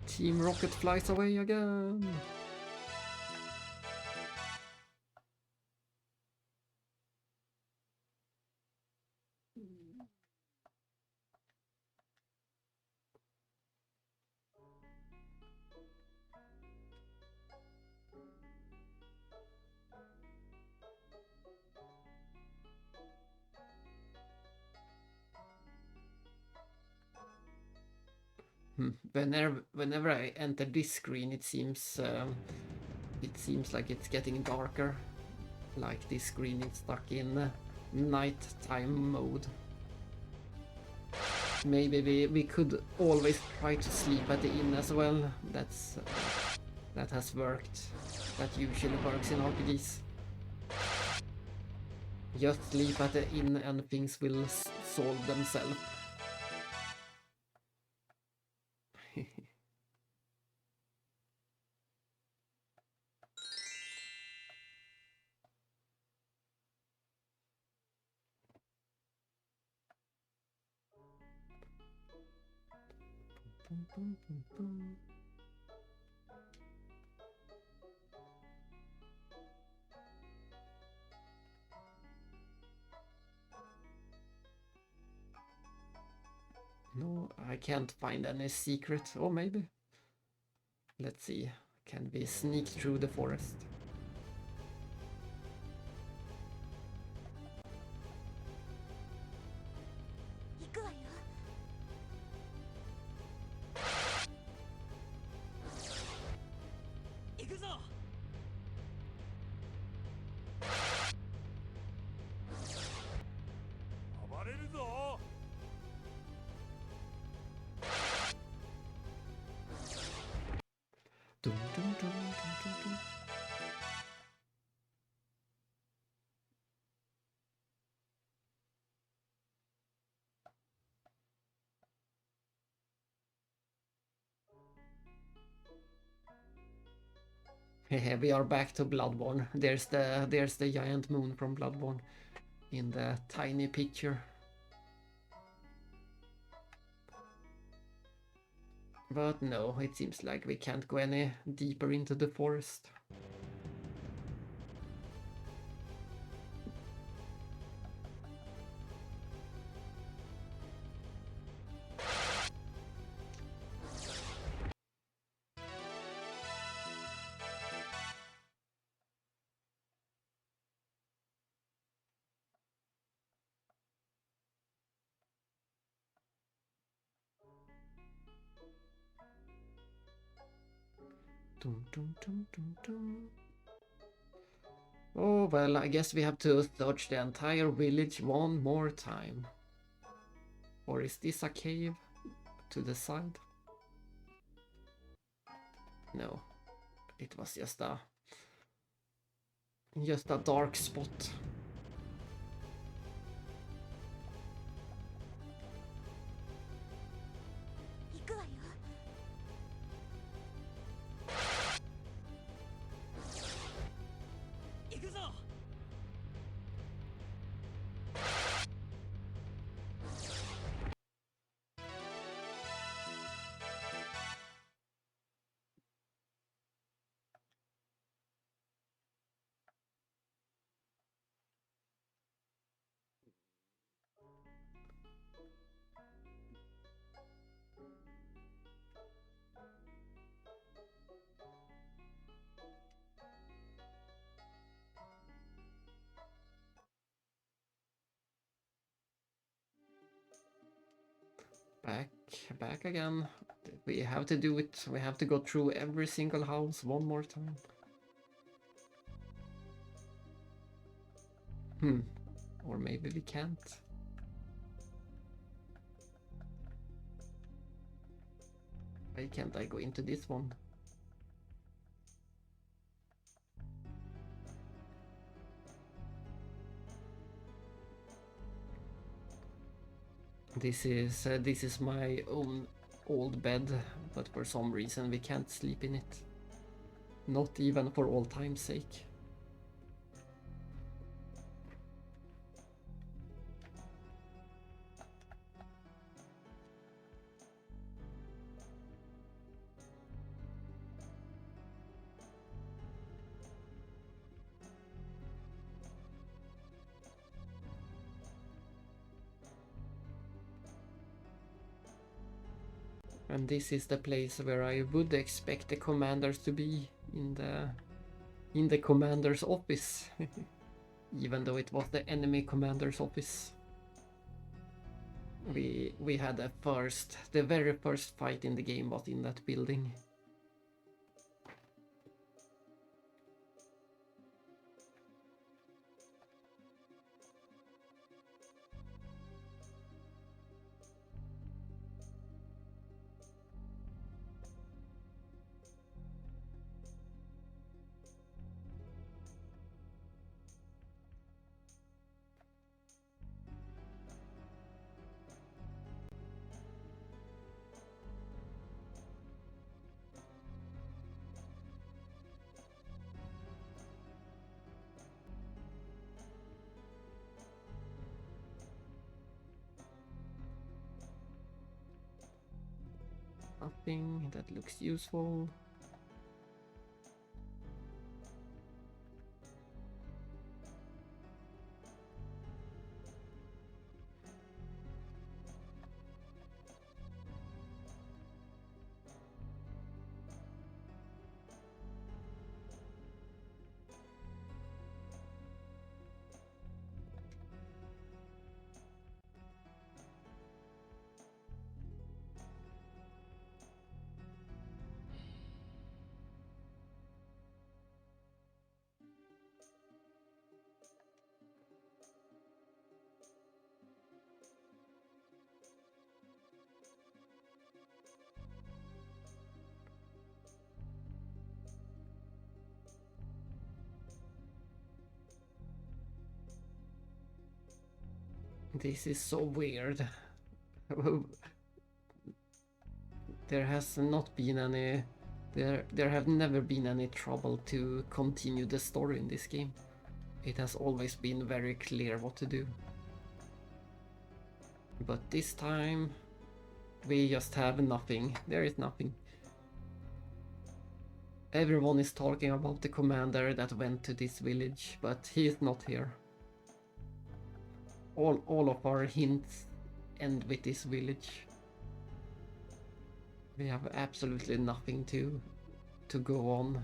Team Rocket flies away again! Whenever I enter this screen, it seems like it's getting darker. Like this screen is stuck in nighttime mode. Maybe we could always try to sleep at the inn as well. That has worked. That usually works in RPGs. Just sleep at the inn and things will solve themselves. No, I can't find any secret. Or maybe. Let's see. Can we sneak through the forest? Dum, dum, dum, dum, dum, dum. We are back to Bloodborne. There's the giant moon from Bloodborne in the tiny picture. But no, it seems like we can't go any deeper into the forest. Dum, dum, dum, dum, dum. Oh, well, I guess we have to search the entire village one more time. Or is this a cave to the side? No, it was just a dark spot. Back again. We have to do it. We have to go through every single house one more time. Or maybe we can't. Why can't I go into this one? This is my own old bed, but for some reason we can't sleep in it. Not even for all time's sake. And this is the place where I would expect the commanders to be, in the commander's office. Even though it was the enemy commander's office. We had the very first fight in the game was in that building. Nothing that looks useful. This is so weird. There has not been any... There have never been any trouble to continue the story in this game. It has always been very clear what to do. But this time we just have nothing. There is nothing. Everyone is talking about the commander that went to this village, but he is not here. All of our hints end with this village. We have absolutely nothing to go on.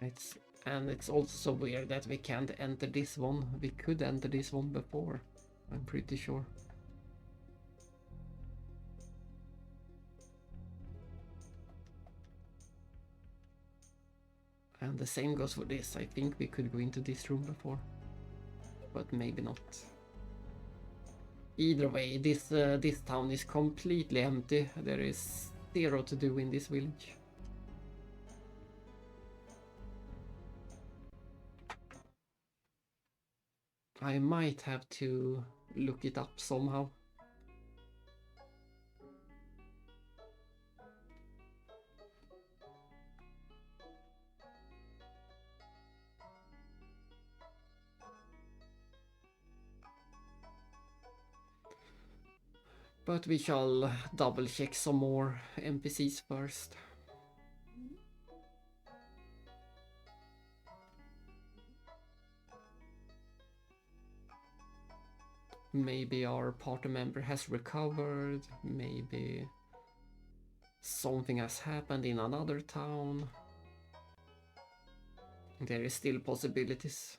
It's also so weird that we can't enter this one. We could enter this one before, I'm pretty sure. And the same goes for this. I think we could go into this room before, but maybe not. Either way, this town is completely empty. There is zero to do in this village. I might have to look it up somehow. But we shall double check some more NPCs first. Maybe our party member has recovered, maybe something has happened in another town. There is still possibilities.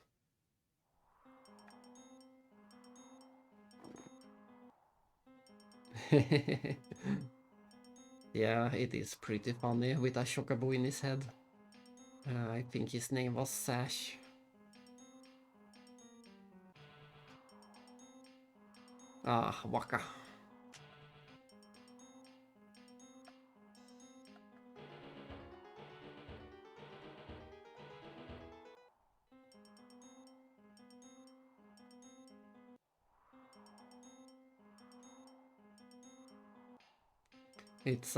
Yeah, it is pretty funny with a chocobo in his head. I think his name was Sash. Ah, Waka. It's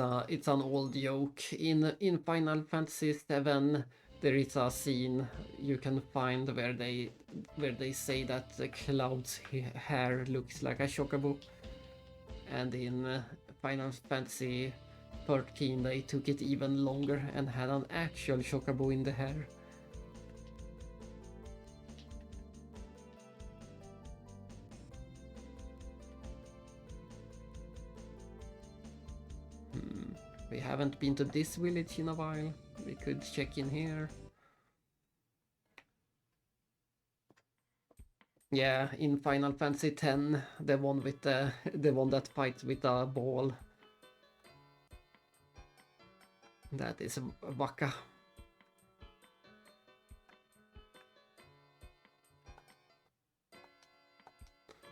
an old joke. In Final Fantasy VII, there is a scene you can find where they say that Cloud's hair looks like a chocobo, and in Final Fantasy 13 they took it even longer and had an actual chocobo in the hair. We haven't been to this village in a while. We could check in here. Yeah, in Final Fantasy X, the one with the one that fights with a ball. That is Waka.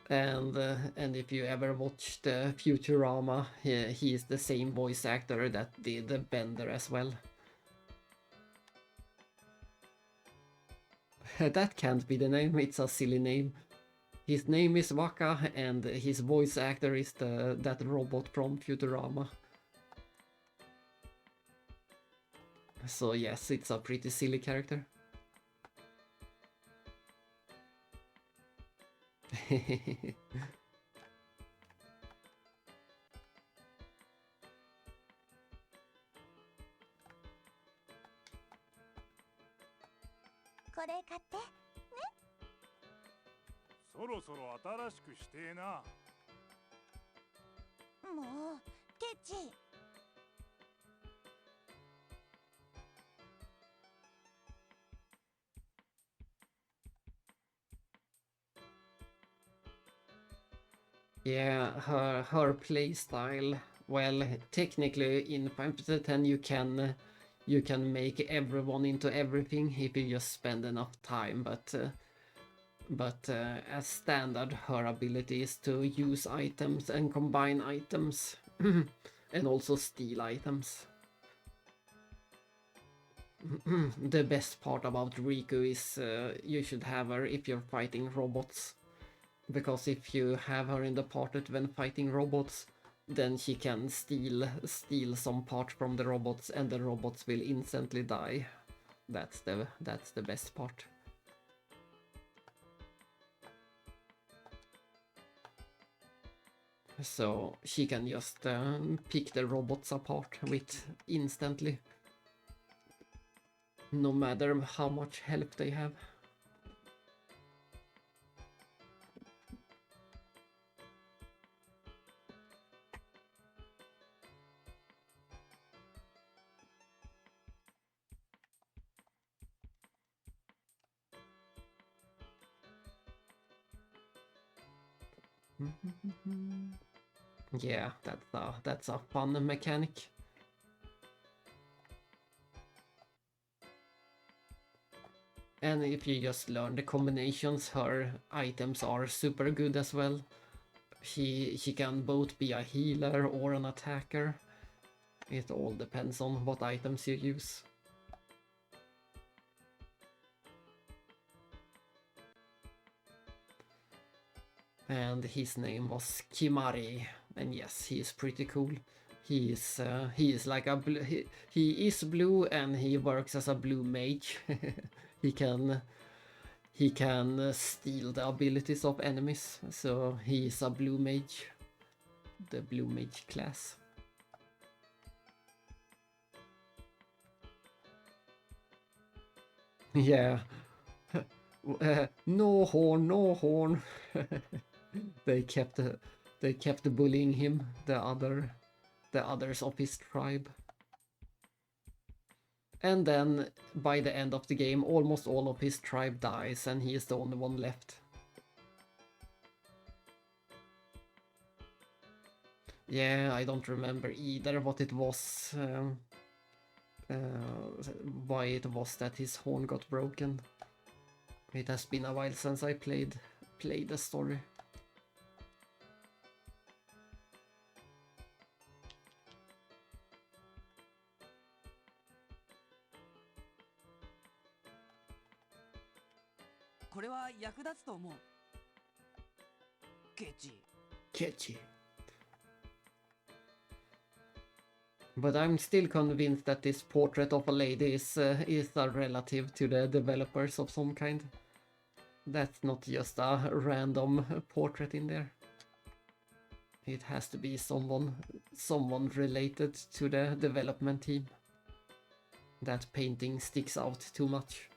And if you ever watched Futurama, he is the same voice actor that did Bender as well. That can't be the name, it's a silly name. His name is Waka and his voice actor is that robot from Futurama. So yes, it's a pretty silly character. これ買って。そろそろ新しくしてえな。もうケチ。Yeah, her playstyle. Well, technically in Final Fantasy X you can make everyone into everything if you just spend enough time, but as standard her ability is to use items and combine items and also steal items. The best part about Riku is you should have her if you're fighting robots. Because if you have her in the party when fighting robots, then she can steal some part from the robots and the robots will instantly die. That's the best part. So she can just pick the robots apart with instantly. No matter how much health they have. Yeah, that's a fun mechanic. And if you just learn the combinations, her items are super good as well. She can both be a healer or an attacker. It all depends on what items you use. And his name was Kimari, and yes, he is pretty cool. He is like a he is blue and he works as a blue mage. he can steal the abilities of enemies, so he is a blue mage, the blue mage class. Yeah. No horn, no horn. they kept bullying him, the others of his tribe. And then by the end of the game, almost all of his tribe dies and he is the only one left. Yeah, I don't remember either what it was, why it was that his horn got broken. It has been a while since I played the story. Catchy. But I'm still convinced that this portrait of a lady is a relative to the developers of some kind. That's not just a random portrait in there. It has to be someone related to the development team. That painting sticks out too much.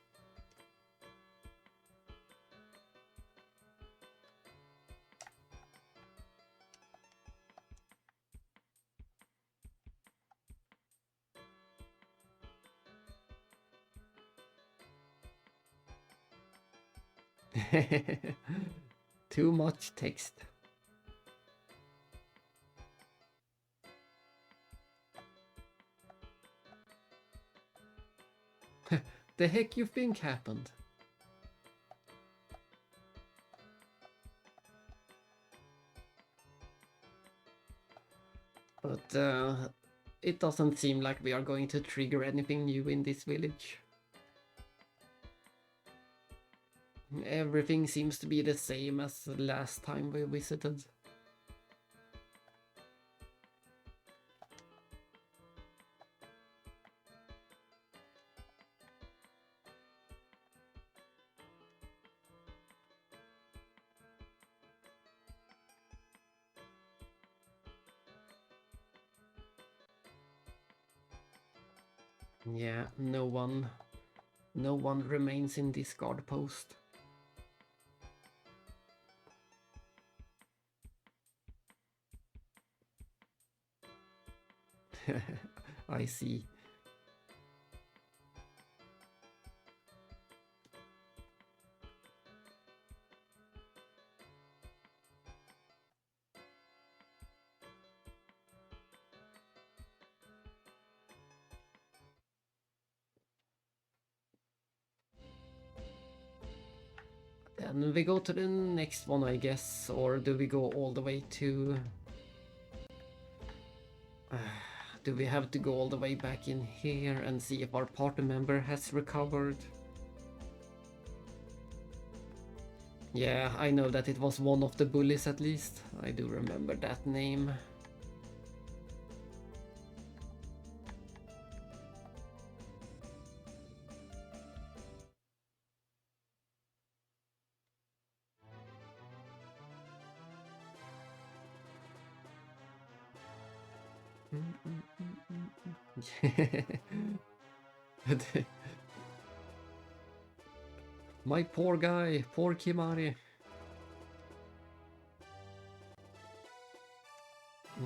Too much text. The heck you think happened? But it doesn't seem like we are going to trigger anything new in this village. Everything seems to be the same as the last time we visited. Yeah, no one remains in this guard post. I see. Then we go to the next one, I guess, or do we go all the way to... do we have to go all the way back in here and see if our party member has recovered? Yeah, I know that it was one of the bullies at least. I do remember that name. My poor guy, poor Kimari.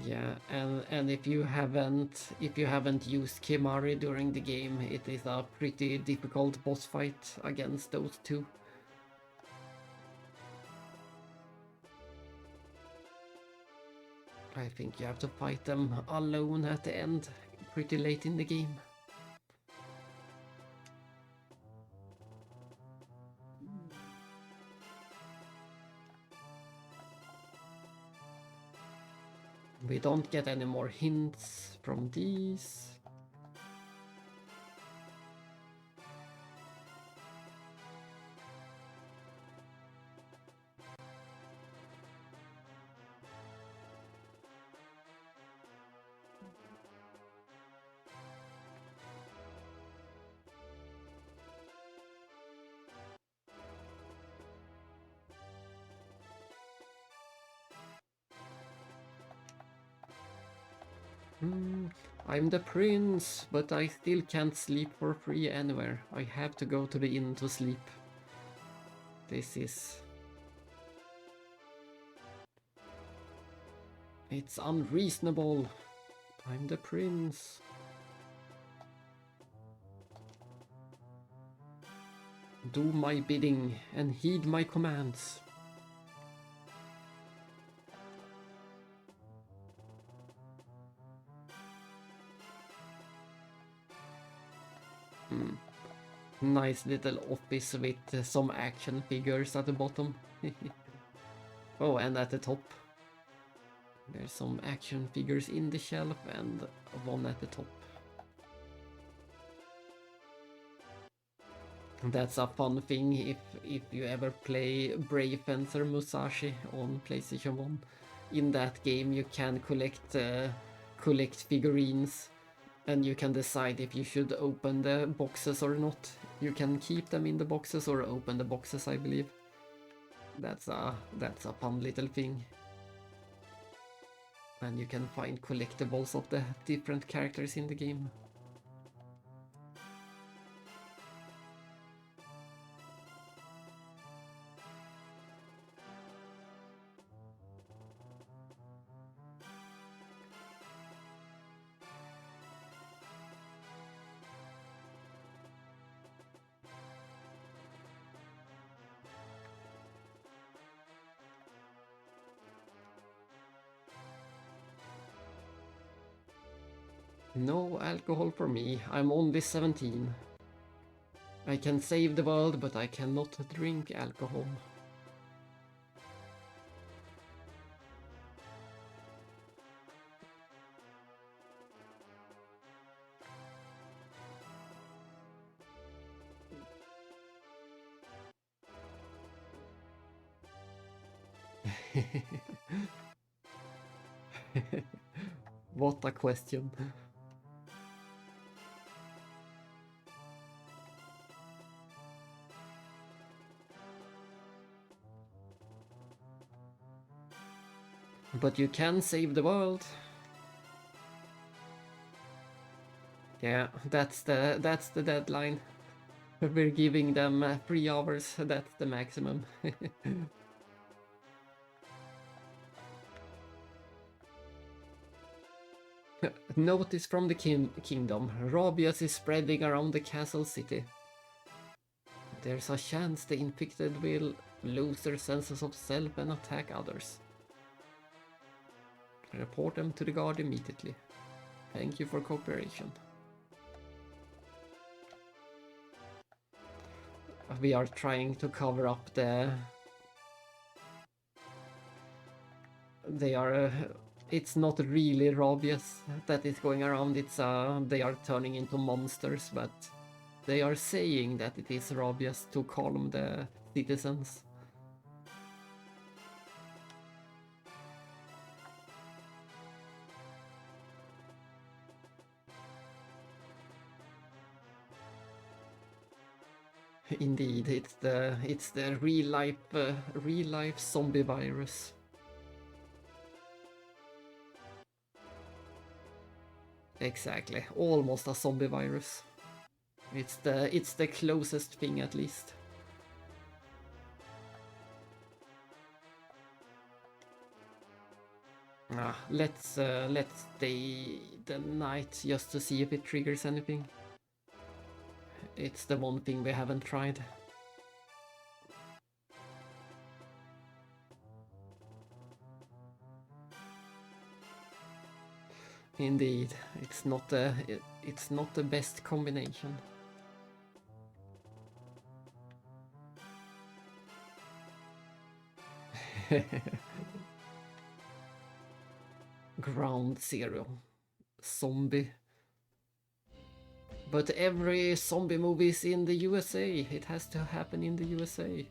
Yeah, and if you haven't used Kimari during the game, it is a pretty difficult boss fight against those two. I think you have to fight them alone at the end, pretty late in the game. We don't get any more hints from these. I'm the prince, but I still can't sleep for free anywhere. I have to go to the inn to sleep. This is... It's unreasonable. I'm the prince. Do my bidding and heed my commands. Nice little office with some action figures at the bottom. Oh, and at the top. There's some action figures in the shelf and one at the top. That's a fun thing if you ever play Brave Fencer Musashi on PlayStation 1. In that game you can collect figurines, and you can decide if you should open the boxes or not. You can keep them in the boxes or open the boxes, I believe. That's a fun little thing. And you can find collectibles of the different characters in the game. No alcohol for me, I'm only 17. I can save the world, but I cannot drink alcohol. What a question. But you can save the world. Yeah, that's the deadline. We're giving them 3 hours, that's the maximum. Notice from the kingdom, rabies is spreading around the castle city. There's a chance the infected will lose their senses of self and attack others. Report them to the guard immediately. Thank you for cooperation. We are trying to cover up the... They are... It's not really rabies that is going around, it's they are turning into monsters, but they are saying that it is rabies to calm the citizens. Indeed, it's the real life zombie virus. Exactly, almost a zombie virus. It's the closest thing, at least. Let's stay the night just to see if it triggers anything. It's the one thing we haven't tried. Indeed, it's not the best combination. Ground Zero. Zombie. But every zombie movie is in the USA. It has to happen in the USA.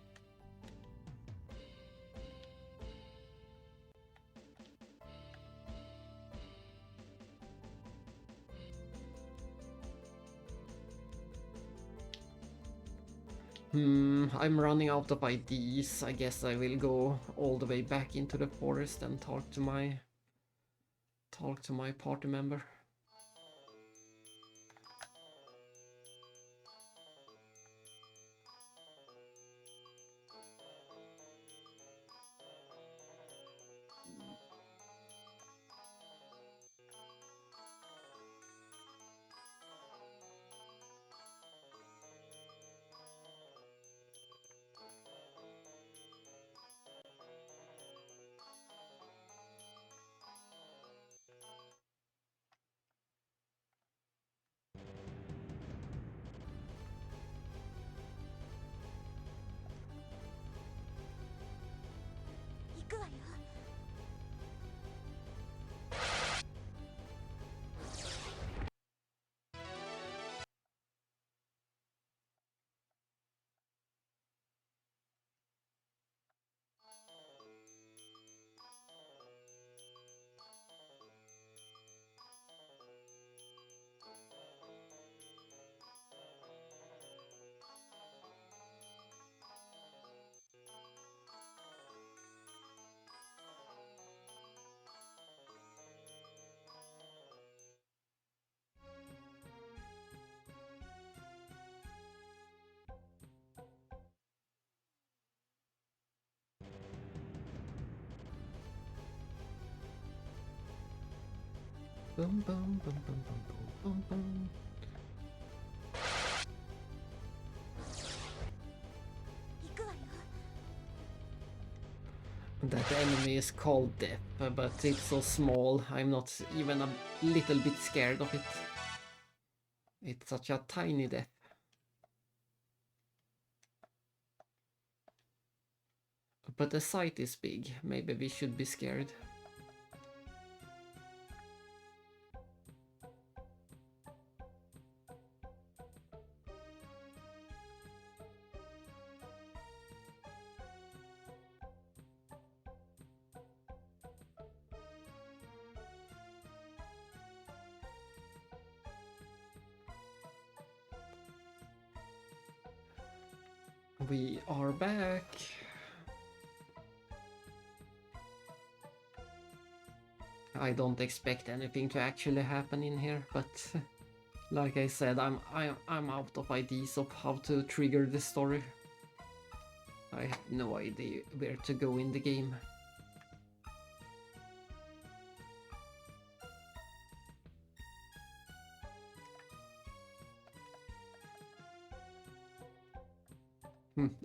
I'm running out of ideas. I guess I will go all the way back into the forest and talk to my party member. Boom, boom, boom, boom, boom, boom, boom, boom. That enemy is called Death, but it's so small, I'm not even a little bit scared of it. It's such a tiny Death. But the site is big, maybe we should be scared. We are back. I don't expect anything to actually happen in here, but like I said, I'm out of ideas of how to trigger the story. I have no idea where to go in the game.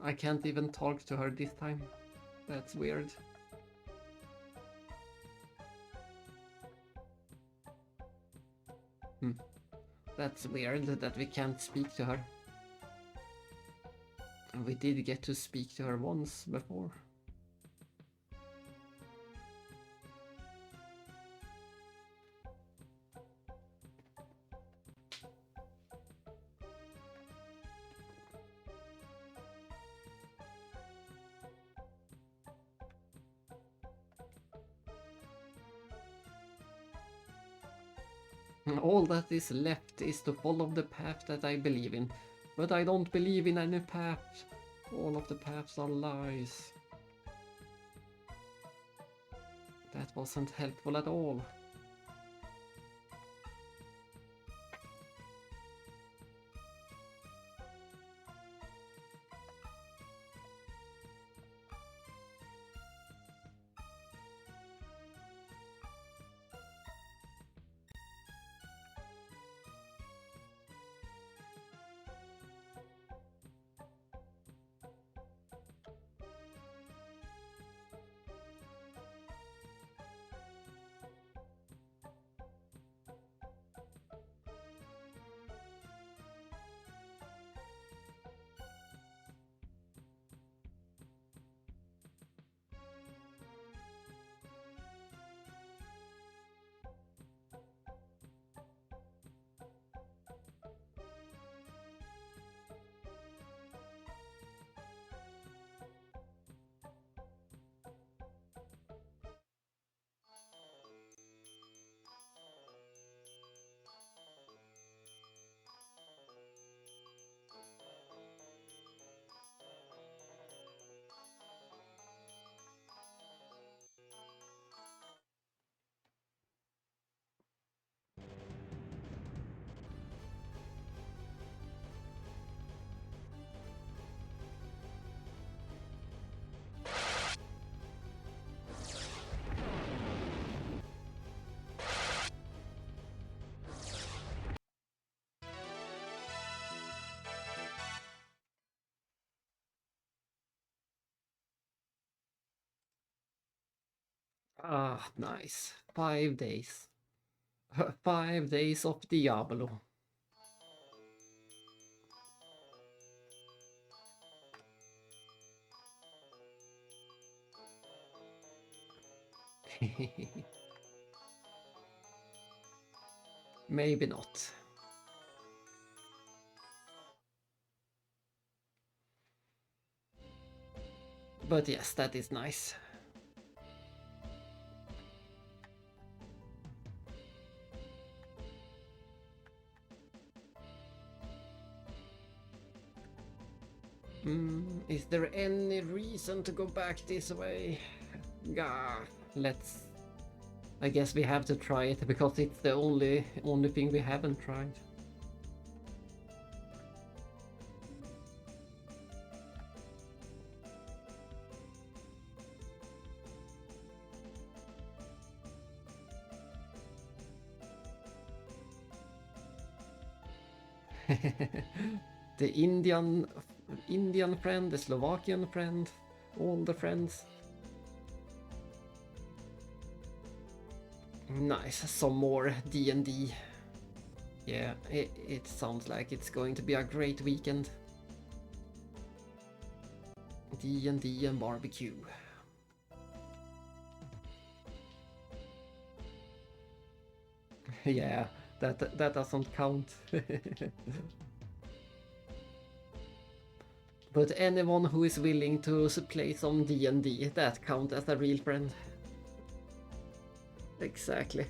I can't even talk to her this time. That's weird. That's weird that we can't speak to her. We did get to speak to her once before. All that is left is to follow the path that I believe in. But I don't believe in any path. All of the paths are lies. That wasn't helpful at all. Ah, nice. 5 days. 5 days of Diablo. Maybe not. But yes, that is nice. Is there any reason to go back this way? Gah, let's... I guess we have to try it because it's the only thing we haven't tried. The Indian friend, the Slovakian friend, all the friends. Nice, some more D&D. Yeah, it sounds like it's going to be a great weekend. D&D and barbecue. Yeah, that doesn't count. But anyone who is willing to play some D&D, that counts as a real friend. Exactly.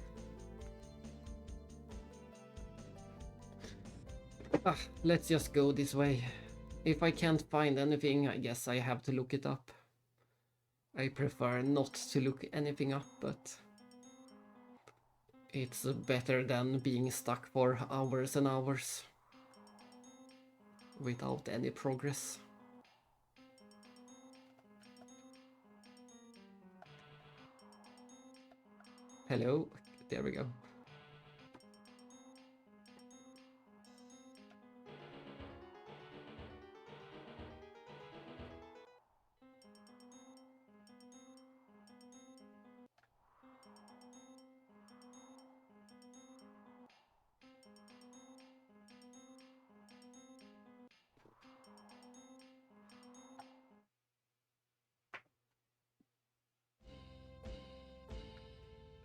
Let's just go this way. If I can't find anything, I guess I have to look it up. I prefer not to look anything up, but it's better than being stuck for hours and hours without any progress. Hello, there we go.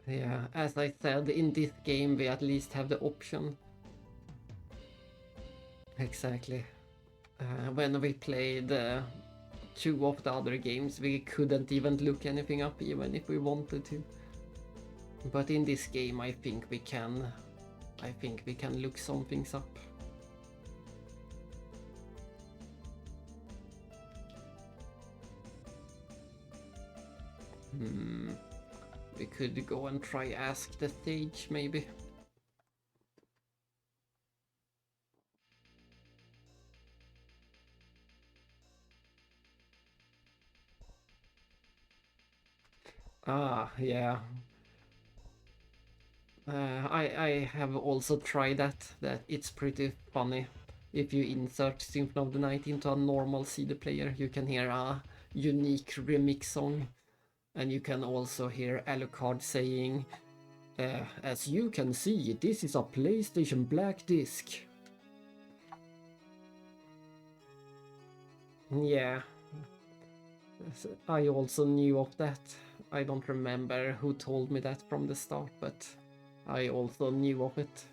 Yeah, as I said, in this game we at least have the option. Exactly. When we played 2 of the other games, we couldn't even look anything up even if we wanted to. But in this game I think we can. I think we can look some things up. We could go and try ask the sage, maybe. Ah, yeah. I have also tried that it's pretty funny. If you insert Symphony of the Night into a normal CD player, you can hear a unique remix song. And you can also hear Alucard saying, as you can see, this is a PlayStation Black disc. Yeah. I also knew of that. I don't remember who told me that from the start, but I also knew of it.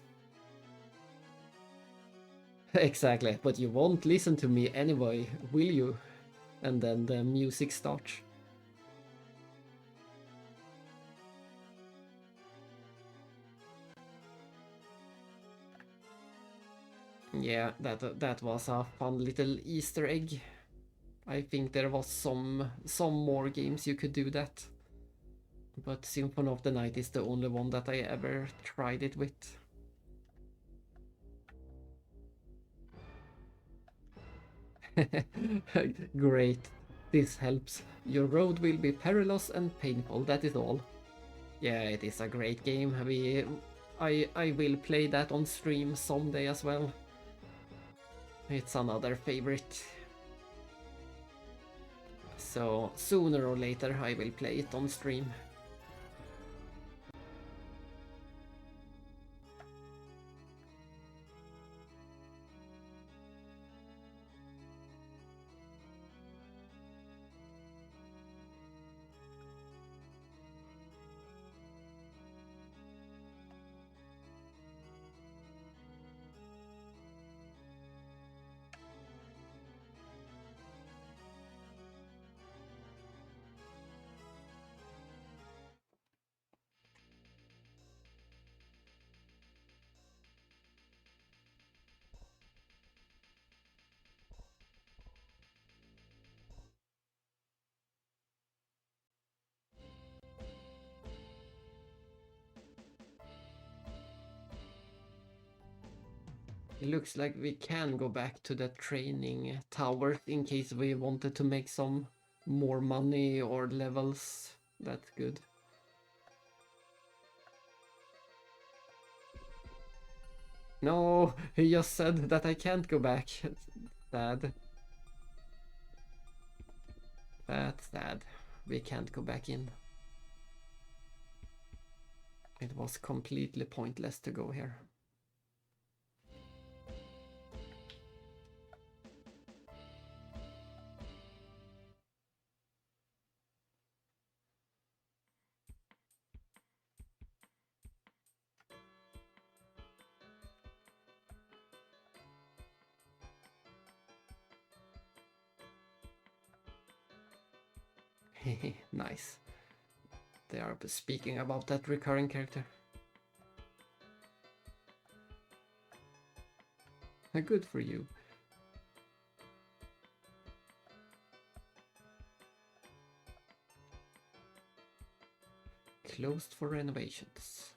Exactly, but you won't listen to me anyway, will you? And then the music starts. Yeah, that was a fun little Easter egg. I think there was some more games you could do that. But Symphony of the Night is the only one that I ever tried it with. Great, this helps. Your road will be perilous and painful, that is all. Yeah, it is a great game. I will play that on stream someday as well. It's another favorite. So sooner or later I will play it on stream. It looks like we can go back to the training tower in case we wanted to make some more money or levels. That's good. No, he just said that I can't go back. Sad. That's sad. We can't go back in. It was completely pointless to go here. Nice. They are speaking about that recurring character. Good for you. Closed for renovations.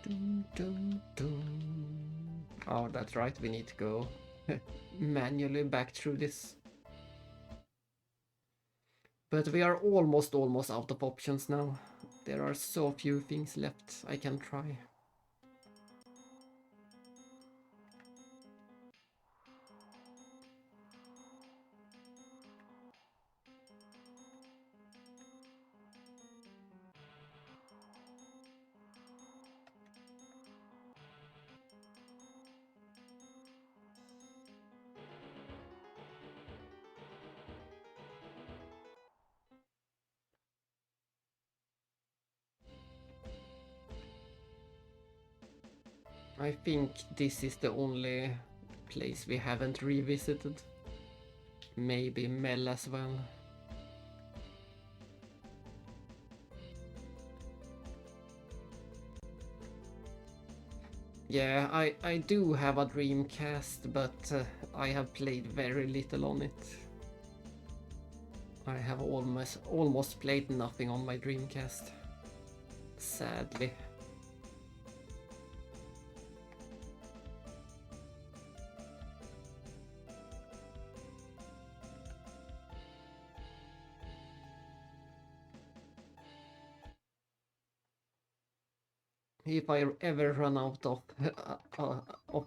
Dun, dun, dun. Oh, that's right, we need to go manually back through this. But we are almost out of options now. There are so few things left I can try. I think this is the only place we haven't revisited. Maybe Mel as well. Yeah, I do have a Dreamcast, but I have played very little on it. I have almost played nothing on my Dreamcast. Sadly. If I ever run out of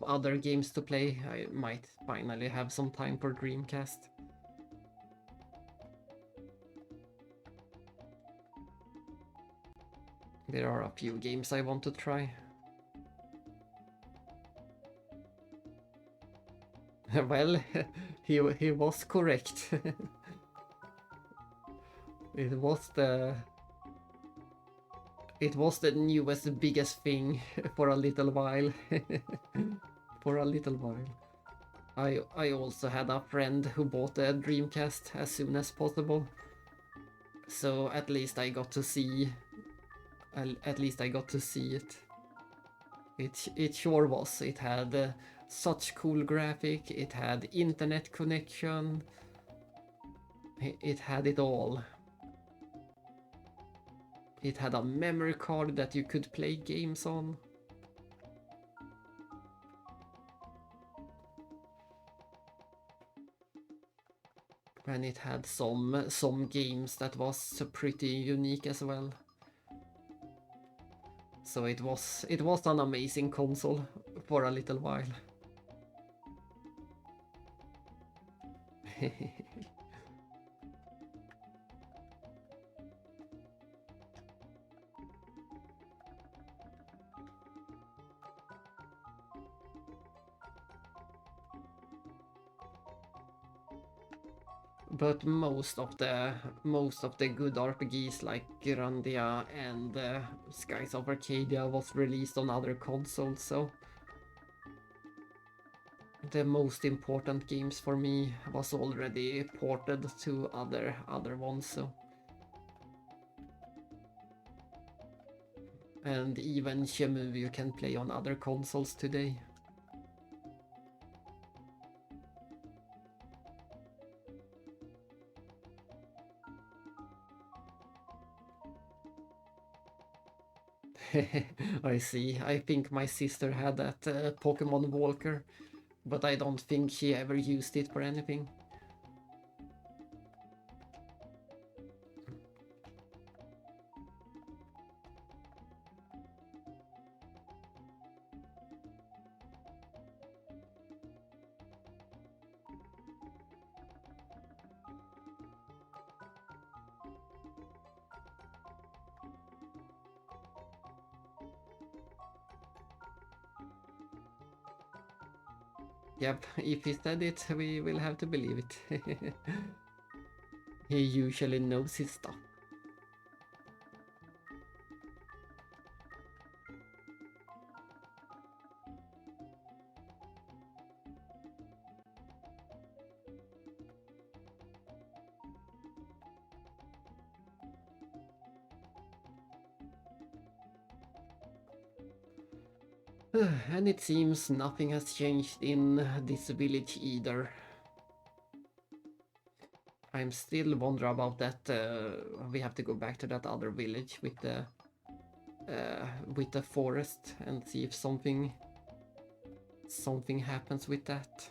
other games to play, I might finally have some time for Dreamcast. There are a few games I want to try. Well, he was correct. It was the newest biggest thing for a little while. For a little while. I also had a friend who bought a Dreamcast as soon as possible. So at least I got to see it. It sure was. It had such cool graphic, it had internet connection. It had it all. It had a memory card that you could play games on. and it had some games that was pretty unique as well. So it was an amazing console for a little while. But most of the good RPGs like Grandia and Skies of Arcadia was released on other consoles, so the most important games for me was already ported to other ones. So, and even Shenmue you can play on other consoles today. I see. I think my sister had that Pokemon Walker, but I don't think she ever used it for anything. Yep, if he said it, we will have to believe it. He usually knows his stuff. And it seems nothing has changed in this village either. I'm still wondering about that. We have to go back to that other village with the forest and see if something happens with that.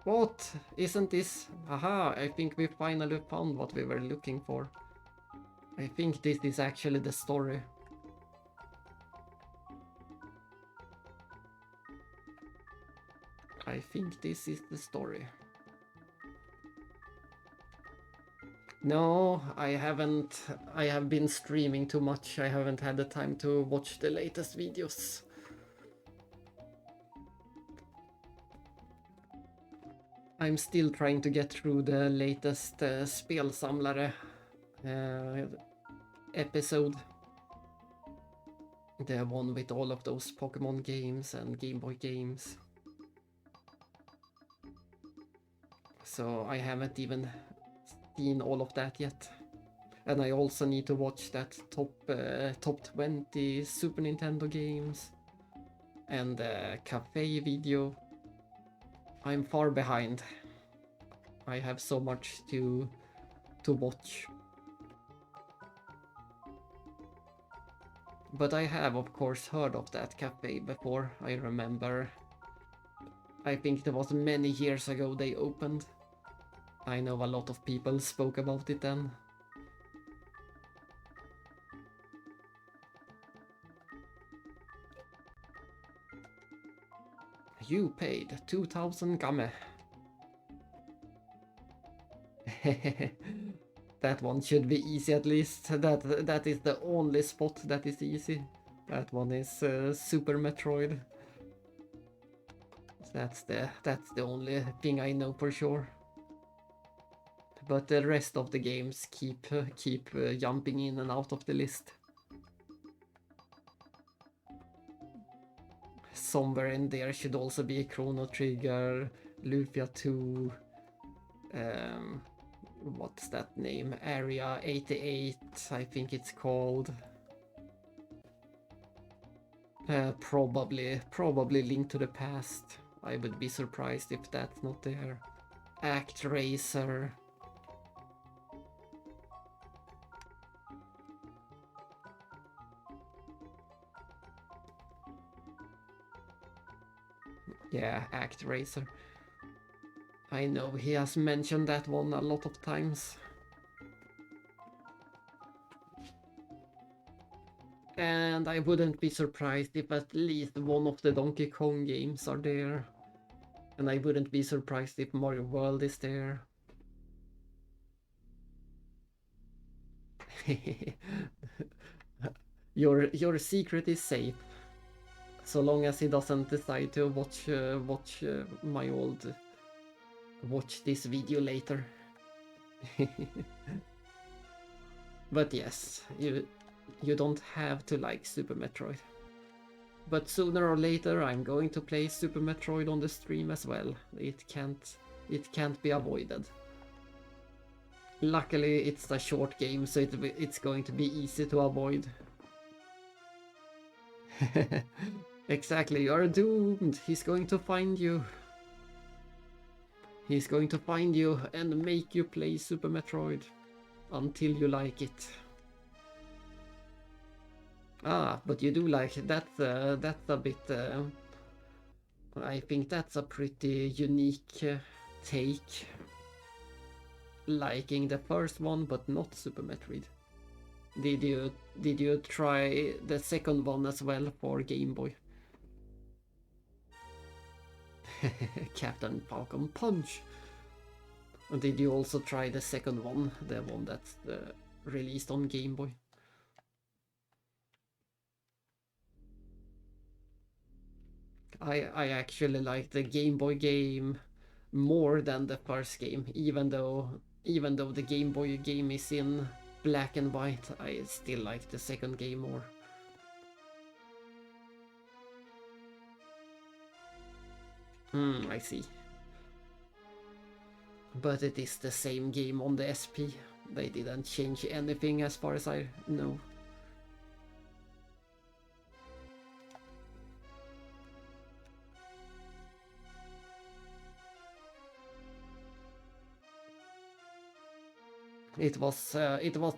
What? Isn't this? Aha, I think we finally found what we were looking for. I think this is actually the story. I think this is the story. No, I haven't. I have been streaming too much. I haven't had the time to watch the latest videos. I'm still trying to get through the latest Spelsamlare episode. The one with all of those Pokemon games and Game Boy games. So I haven't even seen all of that yet. And I also need to watch that top 20 Super Nintendo games and the cafe video. I'm far behind. I have so much to watch. But I have of course heard of that cafe before. I remember. I think it was many years ago they opened. I know a lot of people spoke about it then. You paid 2000 game. That one should be easy at least. That is the only spot that is easy. That one is Super Metroid. That's the only thing I know for sure. But the rest of the games keep jumping in and out of the list. Somewhere in there should also be Chrono Trigger, Lufia 2, what's that name? Area 88, I think it's called. Probably Link to the Past. I would be surprised if that's not there. Act Racer. Yeah, Act Racer. I know he has mentioned that one a lot of times. And I wouldn't be surprised if at least one of the Donkey Kong games are there. And I wouldn't be surprised if Mario World is there. Your secret is safe. So long as he doesn't decide to watch my old... watch this video later. But yes, you don't have to like Super Metroid. But sooner or later I'm going to play Super Metroid on the stream as well. It can't be avoided. Luckily it's a short game, so it's going to be easy to avoid. Exactly, you're doomed. He's going to find you. He's going to find you and make you play Super Metroid until you like it. Ah, but you do like it. That's a bit... I think that's a pretty unique take. Liking the first one, but not Super Metroid. Did you try the second one as well for Game Boy? Captain Falcon Punch. And did you also try the second one, the one that's released on Game Boy? I actually like the Game Boy game more than the first game, even though the Game Boy game is in black and white. I still like the second game more. I see. But it is the same game on the SP. They didn't change anything as far as I know. It was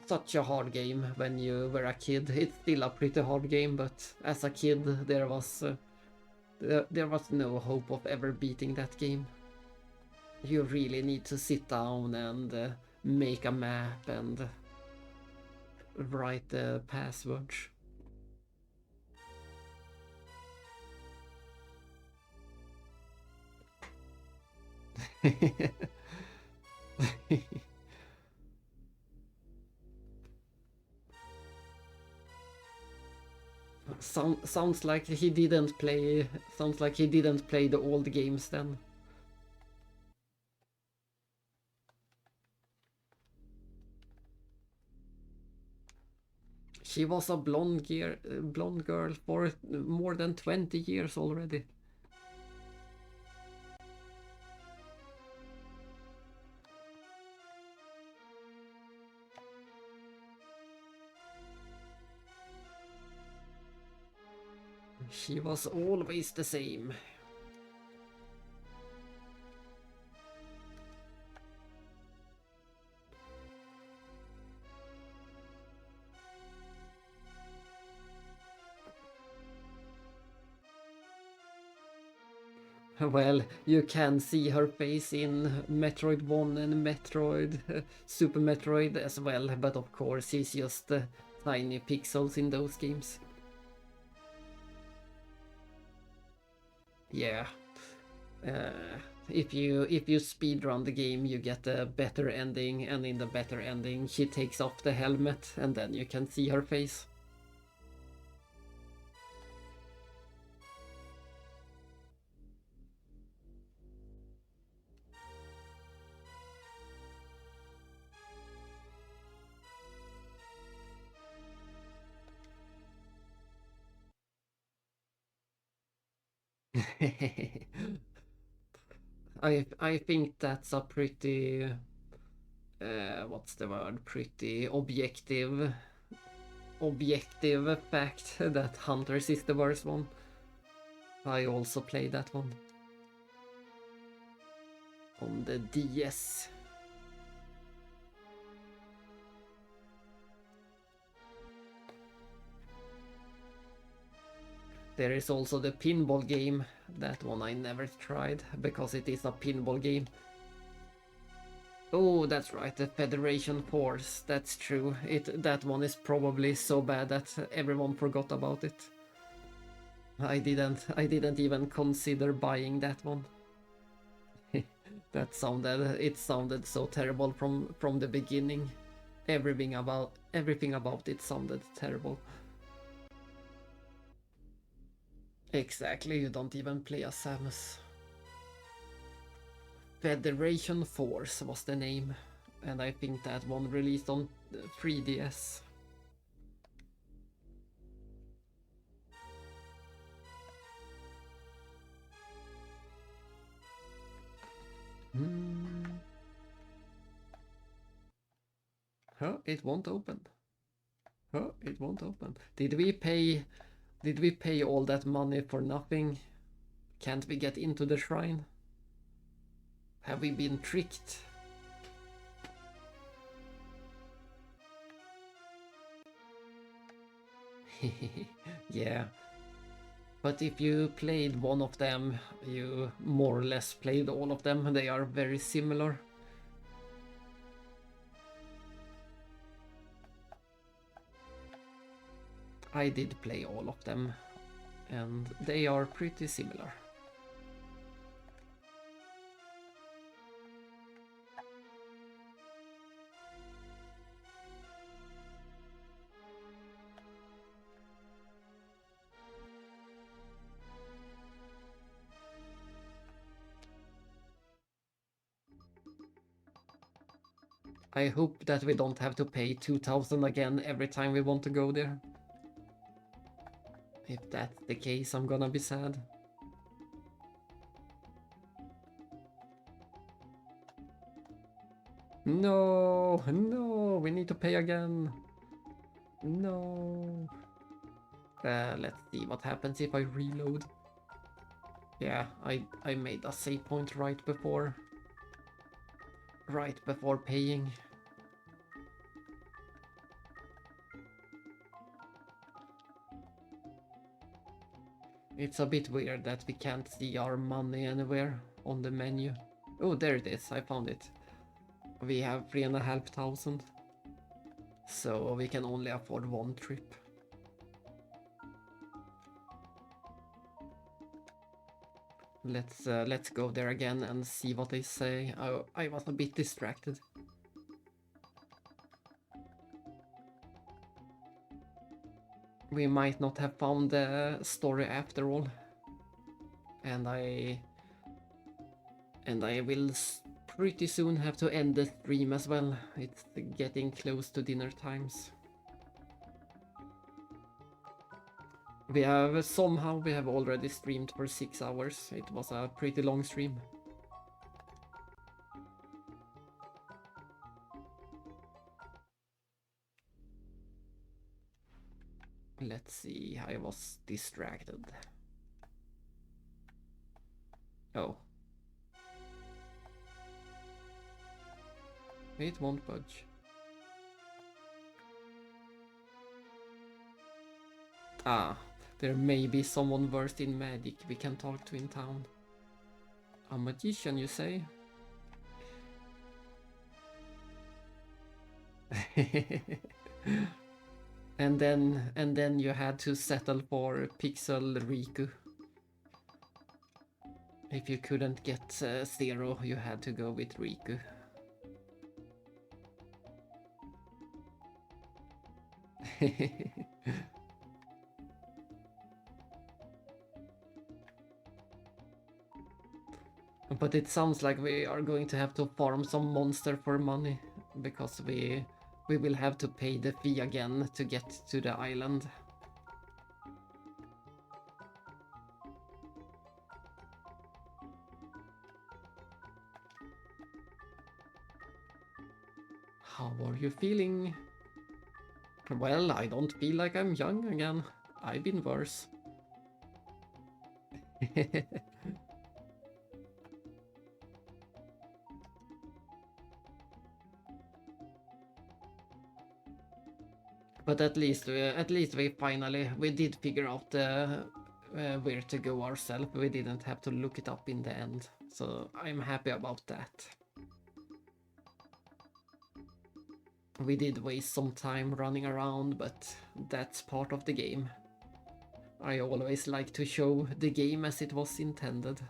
such a hard game when you were a kid. It's still a pretty hard game, but as a kid there was no hope of ever beating that game. You really need to sit down and make a map and write the passwords. Sounds like he didn't play. Sounds like he didn't play the old games then. She was a blonde girl for more than 20 years already. She was always the same. Well, you can see her face in Metroid 1 and Metroid, Super Metroid as well, but of course she's just tiny pixels in those games. Yeah. If you speedrun the game, you get a better ending, and in the better ending she takes off the helmet and then you can see her face. I think that's a pretty what's the word? Pretty objective fact that Hunters is the worst one. I also played that one on the DS. There is also the pinball game. That one I never tried because it is a pinball game. Oh, that's right, the Federation Force. That's true. That one is probably so bad that everyone forgot about it. I didn't even consider buying that one. It sounded so terrible from the beginning. Everything about it sounded terrible. Exactly, you don't even play as Samus. Federation Force was the name, and I think that one released on 3DS. Huh, it won't open. Huh, it won't open. Did we pay all that money for nothing? Can't we get into the shrine? Have we been tricked? Yeah. But if you played one of them, you more or less played all of them. They are very similar. I did play all of them, and they are pretty similar. I hope that we don't have to pay 2,000 again every time we want to go there. If that's the case, I'm gonna be sad. No, no, we need to pay again. No. Let's see what happens if I reload. Yeah, I made a save point right before paying. It's a bit weird that we can't see our money anywhere on the menu. Oh, there it is, I found it. We have 3,500. So we can only afford one trip. Let's go there again and see what they say. I was a bit distracted. We might not have found the story after all. And I will pretty soon have to end the stream as well. It's getting close to dinner times. We have already streamed for 6 hours. It was a pretty long stream. Let's see, I was distracted. Oh. It won't budge. Ah, there may be someone versed in magic we can talk to in town. A magician, you say? And then you had to settle for Pixel Riku. If you couldn't get Zero, you had to go with Riku. But it sounds like we are going to have to farm some monster for money, because we will have to pay the fee again to get to the island. How are you feeling? Well, I don't feel like I'm young again. I've been worse. But at least we did figure out where to go ourselves. We didn't have to look it up in the end, so I'm happy about that. We did waste some time running around, but that's part of the game. I always like to show the game as it was intended.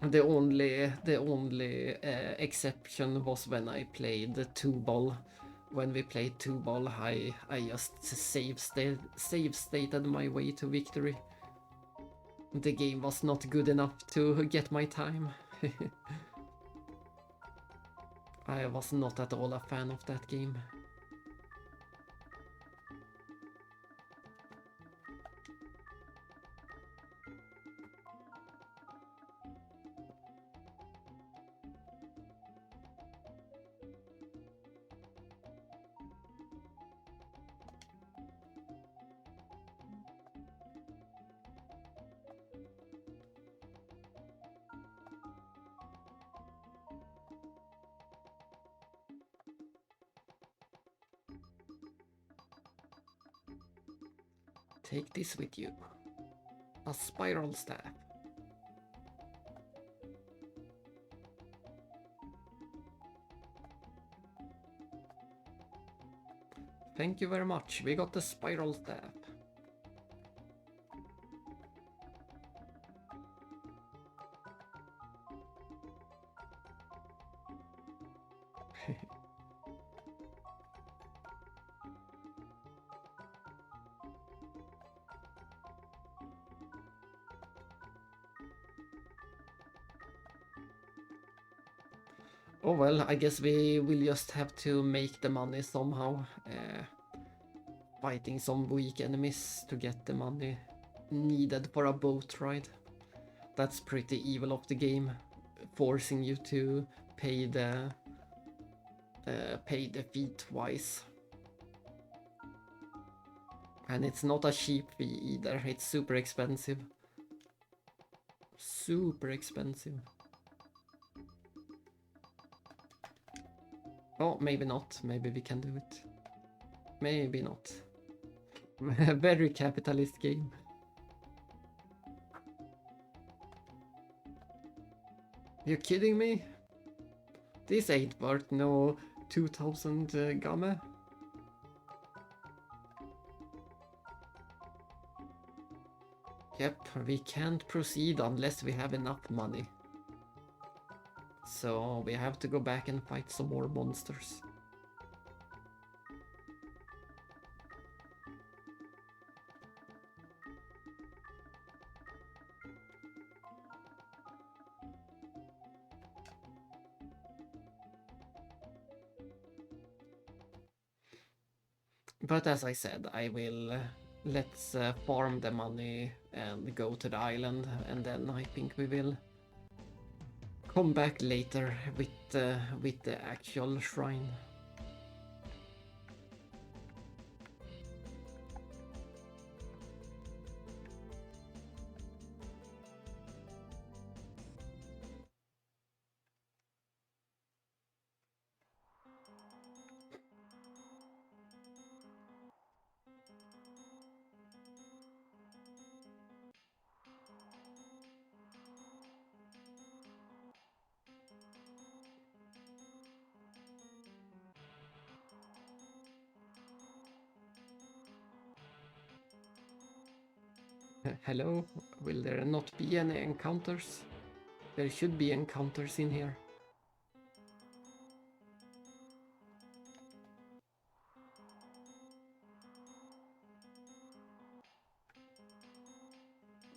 The only exception was when I played the 2-ball. When we played 2-ball, I just save stated my way to victory. The game was not good enough to get my time. I was not at all a fan of that game. Take this with you. A spiral staff. Thank you very much. We got the spiral staff. Oh well, I guess we will just have to make the money somehow. Fighting some weak enemies to get the money needed for a boat ride. That's pretty evil of the game, forcing you to pay the fee twice. And it's not a cheap fee either, it's super expensive. Super expensive. Oh, maybe not. Maybe we can do it. Maybe not. Very capitalist game. You kidding me? This ain't worth no 2000 game. Yep, we can't proceed unless we have enough money. So we have to go back and fight some more monsters. But as I said, I will let's farm the money and go to the island, and then I think we will come back later with the actual shrine. Hello? Will there not be any encounters? There should be encounters in here.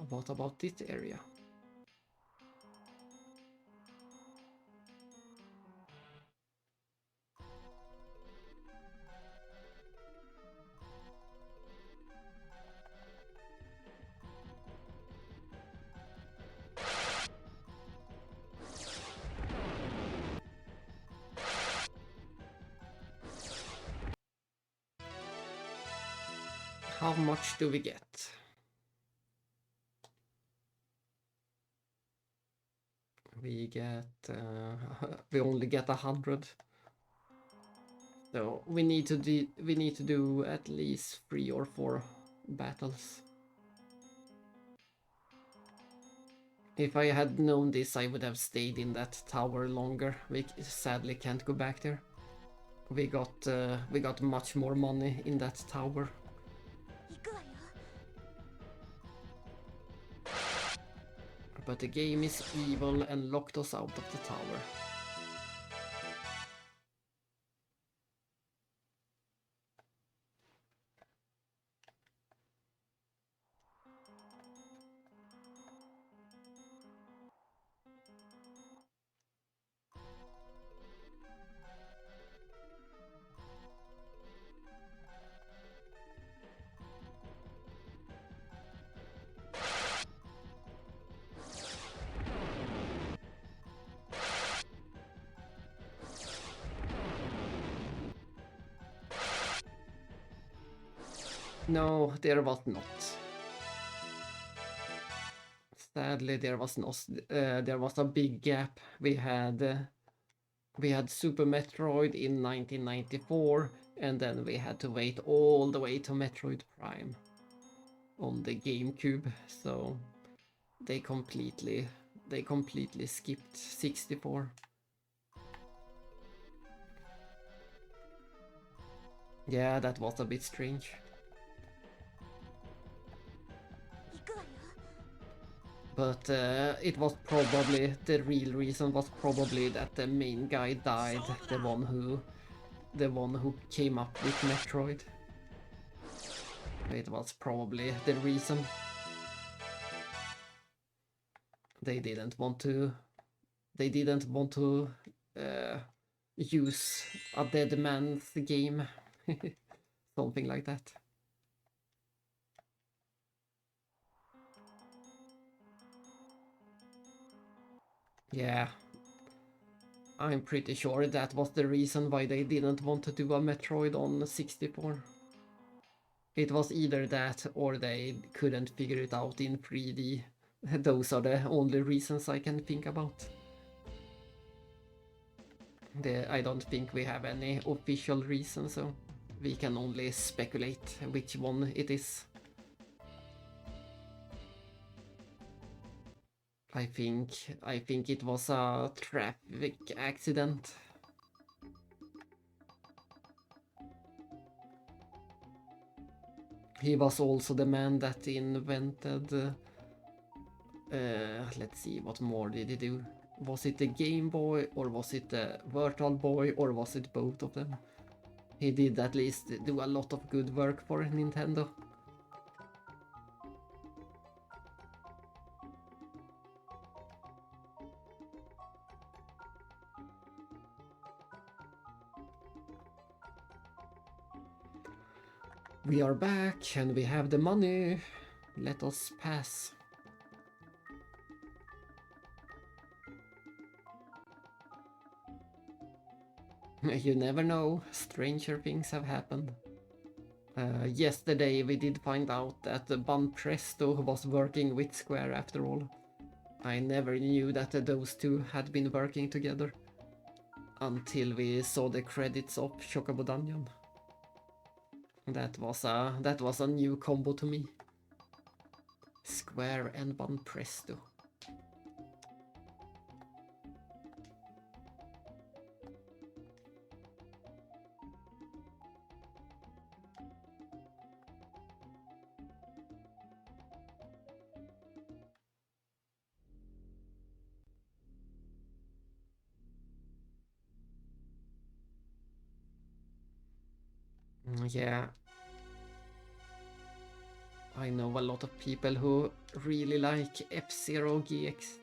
What about this area? How much do we get? We get... we only get 100. So we need to do at least 3 or 4 battles. If I had known this, I would have stayed in that tower longer. We sadly can't go back there. We got much more money in that tower. 行くわよ。 But the game is evil and locked us out of the tower. No, there was not. Sadly, there was not. There was a big gap. We had Super Metroid in 1994, and then we had to wait all the way to Metroid Prime on the GameCube. So they completely skipped 64. Yeah, that was a bit strange. 行くわよ。 But it was probably, the real reason was probably that the main guy died, the one who came up with Metroid. It was probably the reason. They didn't want to use a dead man's game. Something like that. Yeah, I'm pretty sure that was the reason why they didn't want to do a Metroid on 64. It was either that or they couldn't figure it out in 3D. Those are the only reasons I can think about. I don't think we have any official reason, so we can only speculate which one it is. I think it was a traffic accident. He was also the man that invented... let's see, what more did he do? Was it the Game Boy, or was it the Virtual Boy, or was it both of them? He did at least do a lot of good work for Nintendo. We are back and we have the money. Let us pass. You never know, stranger things have happened. Yesterday we did find out that Banpresto was working with Square after all. I never knew that those two had been working together until we saw the credits of Chocobo Dungeon. That was a new combo to me. Square and Banpresto. Yeah. I know a lot of people who really like F-Zero GX.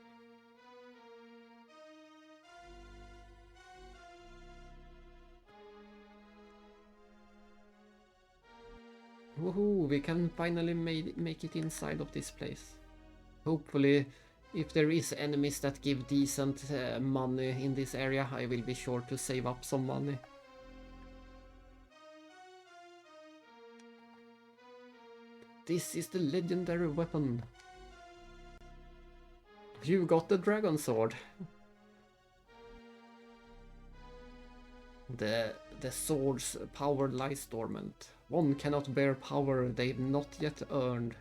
Woohoo, we can finally make it inside of this place. Hopefully, if there is enemies that give decent money in this area, I will be sure to save up some money. This is the legendary weapon. You got the dragon sword. The The sword's power lies dormant. One cannot bear power they've not yet earned.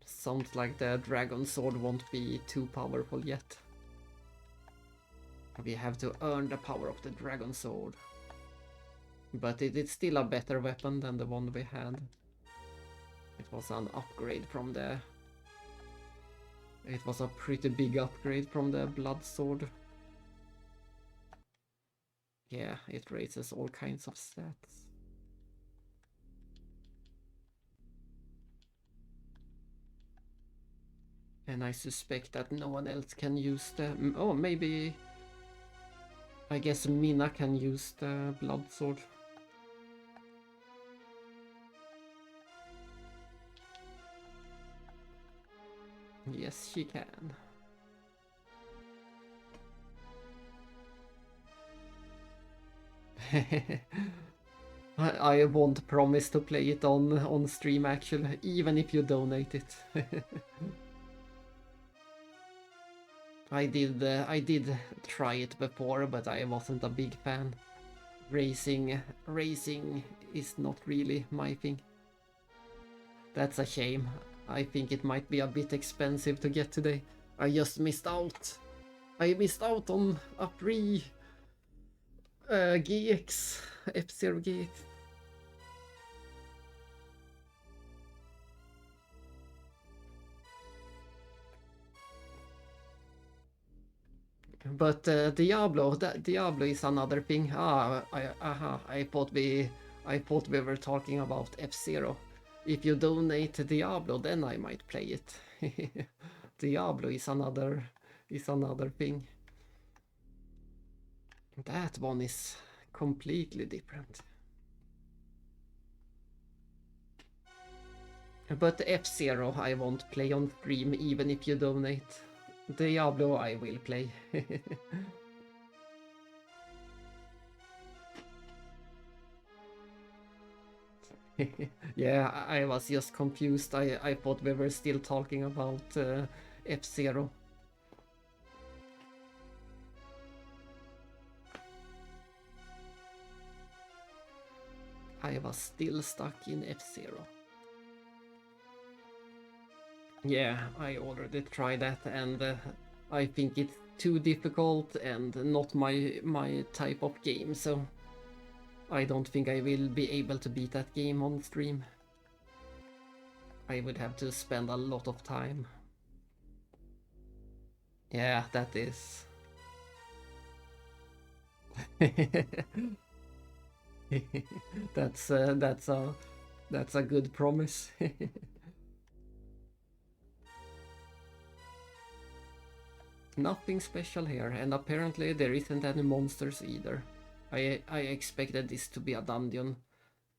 Sounds like the dragon sword won't be too powerful yet. We have to earn the power of the dragon sword. But it is still a better weapon than the one we had. It was an upgrade from the... It was a pretty big upgrade from the blood sword. Yeah, it raises all kinds of stats. And I suspect that no one else can use the... Oh, maybe... I guess Mina can use the blood sword. Yes, she can. I won't promise to play it on stream actually, even if you donate it. I did try it before, but I wasn't a big fan. Racing is not really my thing. That's a shame. I think it might be a bit expensive to get today. I just missed out. I missed out on a free GX, F-Zero GX. But Diablo is another thing. I thought we were talking about F-Zero. If you donate to Diablo, then I might play it. Diablo is another thing. That one is completely different. But F-Zero I won't play on stream even if you donate. Diablo I will play. Yeah, I was just confused. I thought we were still talking about F-Zero. I was still stuck in F-Zero. Yeah, I already tried that and I think it's too difficult and not my type of game, so I don't think I will be able to beat that game on stream. I would have to spend a lot of time. Yeah, that is. That's a good promise. Nothing special here, and apparently there isn't any monsters either. I expected this to be a dungeon,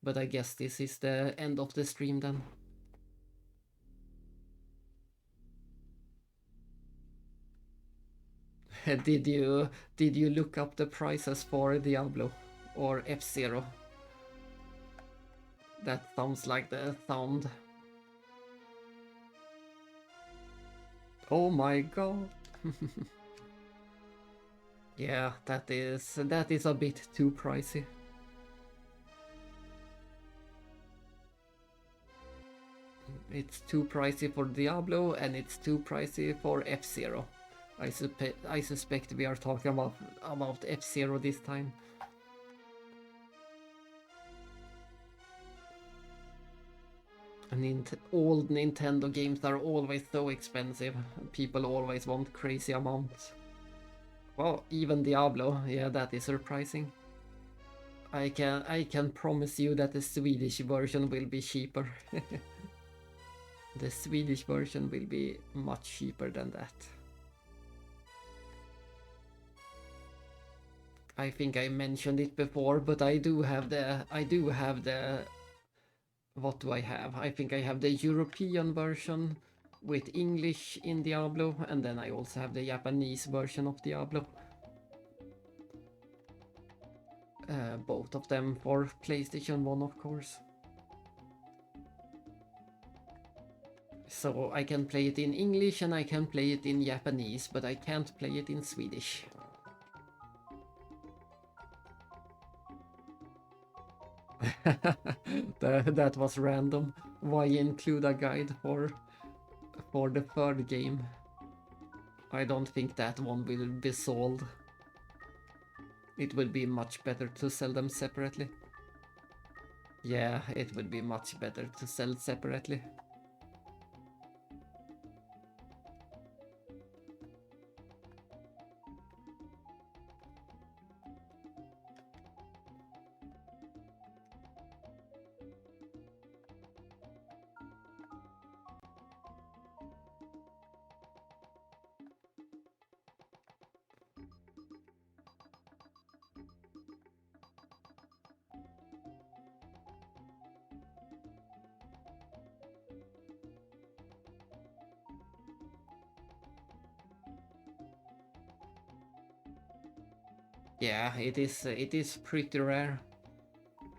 but I guess this is the end of the stream then. Did you look up the prices for Diablo or F-Zero? That sounds like the sound. Oh my god. Yeah, that is a bit too pricey. It's too pricey for Diablo and it's too pricey for F-Zero. I suspect we are talking about F-Zero this time. And old Nintendo games are always so expensive. People always want crazy amounts. Well, even Diablo, yeah, that is surprising. I can promise you that the Swedish version will be cheaper. The Swedish version will be much cheaper than that. I think I mentioned it before, but I do have the what do I have? I think I have the European version with English in Diablo, and then I also have the Japanese version of Diablo. Both of them for PlayStation 1, of course. So I can play it in English and I can play it in Japanese, but I can't play it in Swedish. That was random. Why include a guide for the third game? I don't think that one will be sold. It will be much better to sell them separately. Yeah, it would be much better to sell separately. Yeah, it is pretty rare.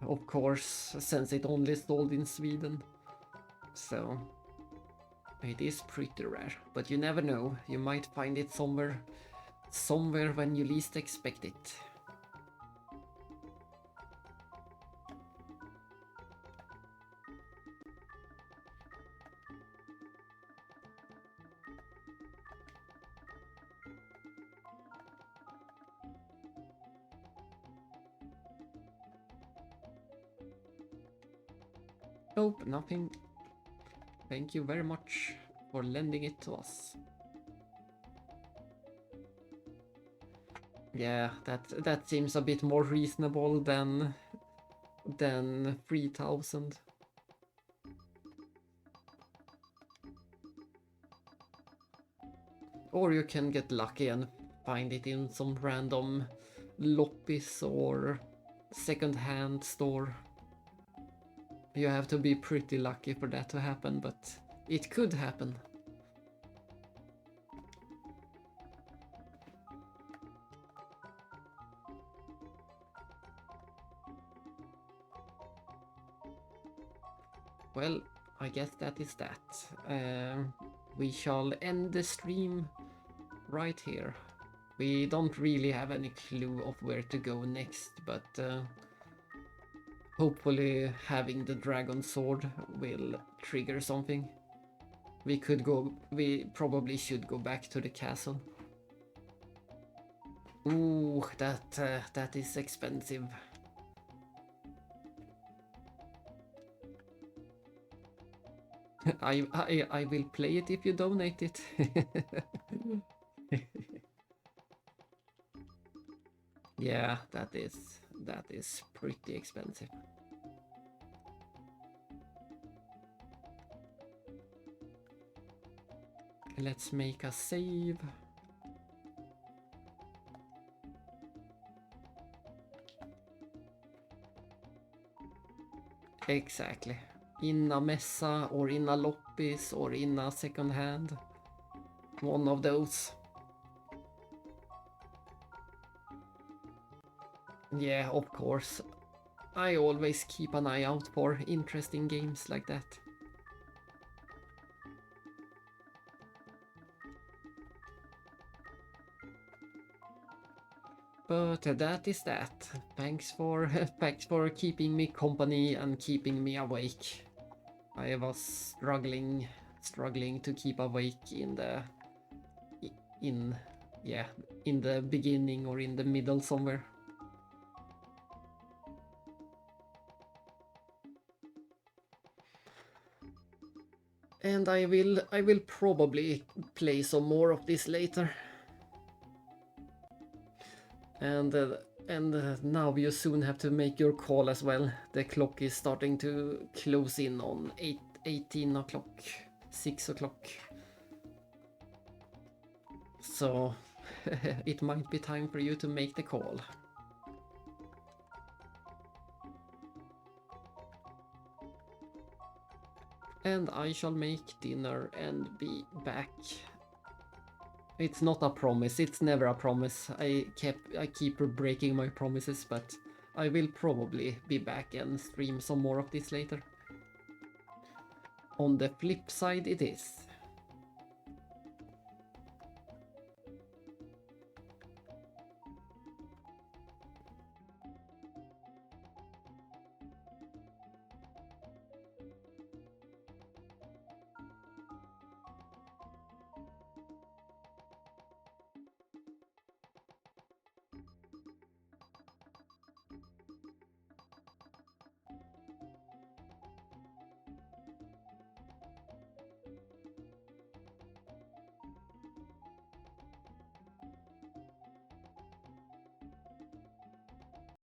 Of course, since it only sold in Sweden. So it is pretty rare, but you never know. You might find it somewhere when you least expect it. Nope, nothing. Thank you very much for lending it to us. Yeah, that seems a bit more reasonable than 3,000. Or you can get lucky and find it in some random loppis or second-hand store. You have to be pretty lucky for that to happen, but it could happen. Well, I guess that is that. We shall end the stream right here. We don't really have any clue of where to go next, but hopefully having the dragon sword will trigger something. We probably should go back to the castle. Ooh, that is expensive. I will play it if you donate it. Yeah, that is pretty expensive. Let's make a save. Exactly. In a messa or in a loppis or in a second hand. One of those. Yeah, of course. I always keep an eye out for interesting games like that. But that is that. Thanks for thanks for keeping me company and keeping me awake. I was struggling to keep awake in the beginning or in the middle somewhere. And I will probably play some more of this later. And now you soon have to make your call as well. The clock is starting to close in on 18 o'clock, 6 o'clock. So it might be time for you to make the call. And I shall make dinner and be back. It's not a promise, it's never a promise. I keep breaking my promises, but I will probably be back and stream some more of this later. On the flip side it is.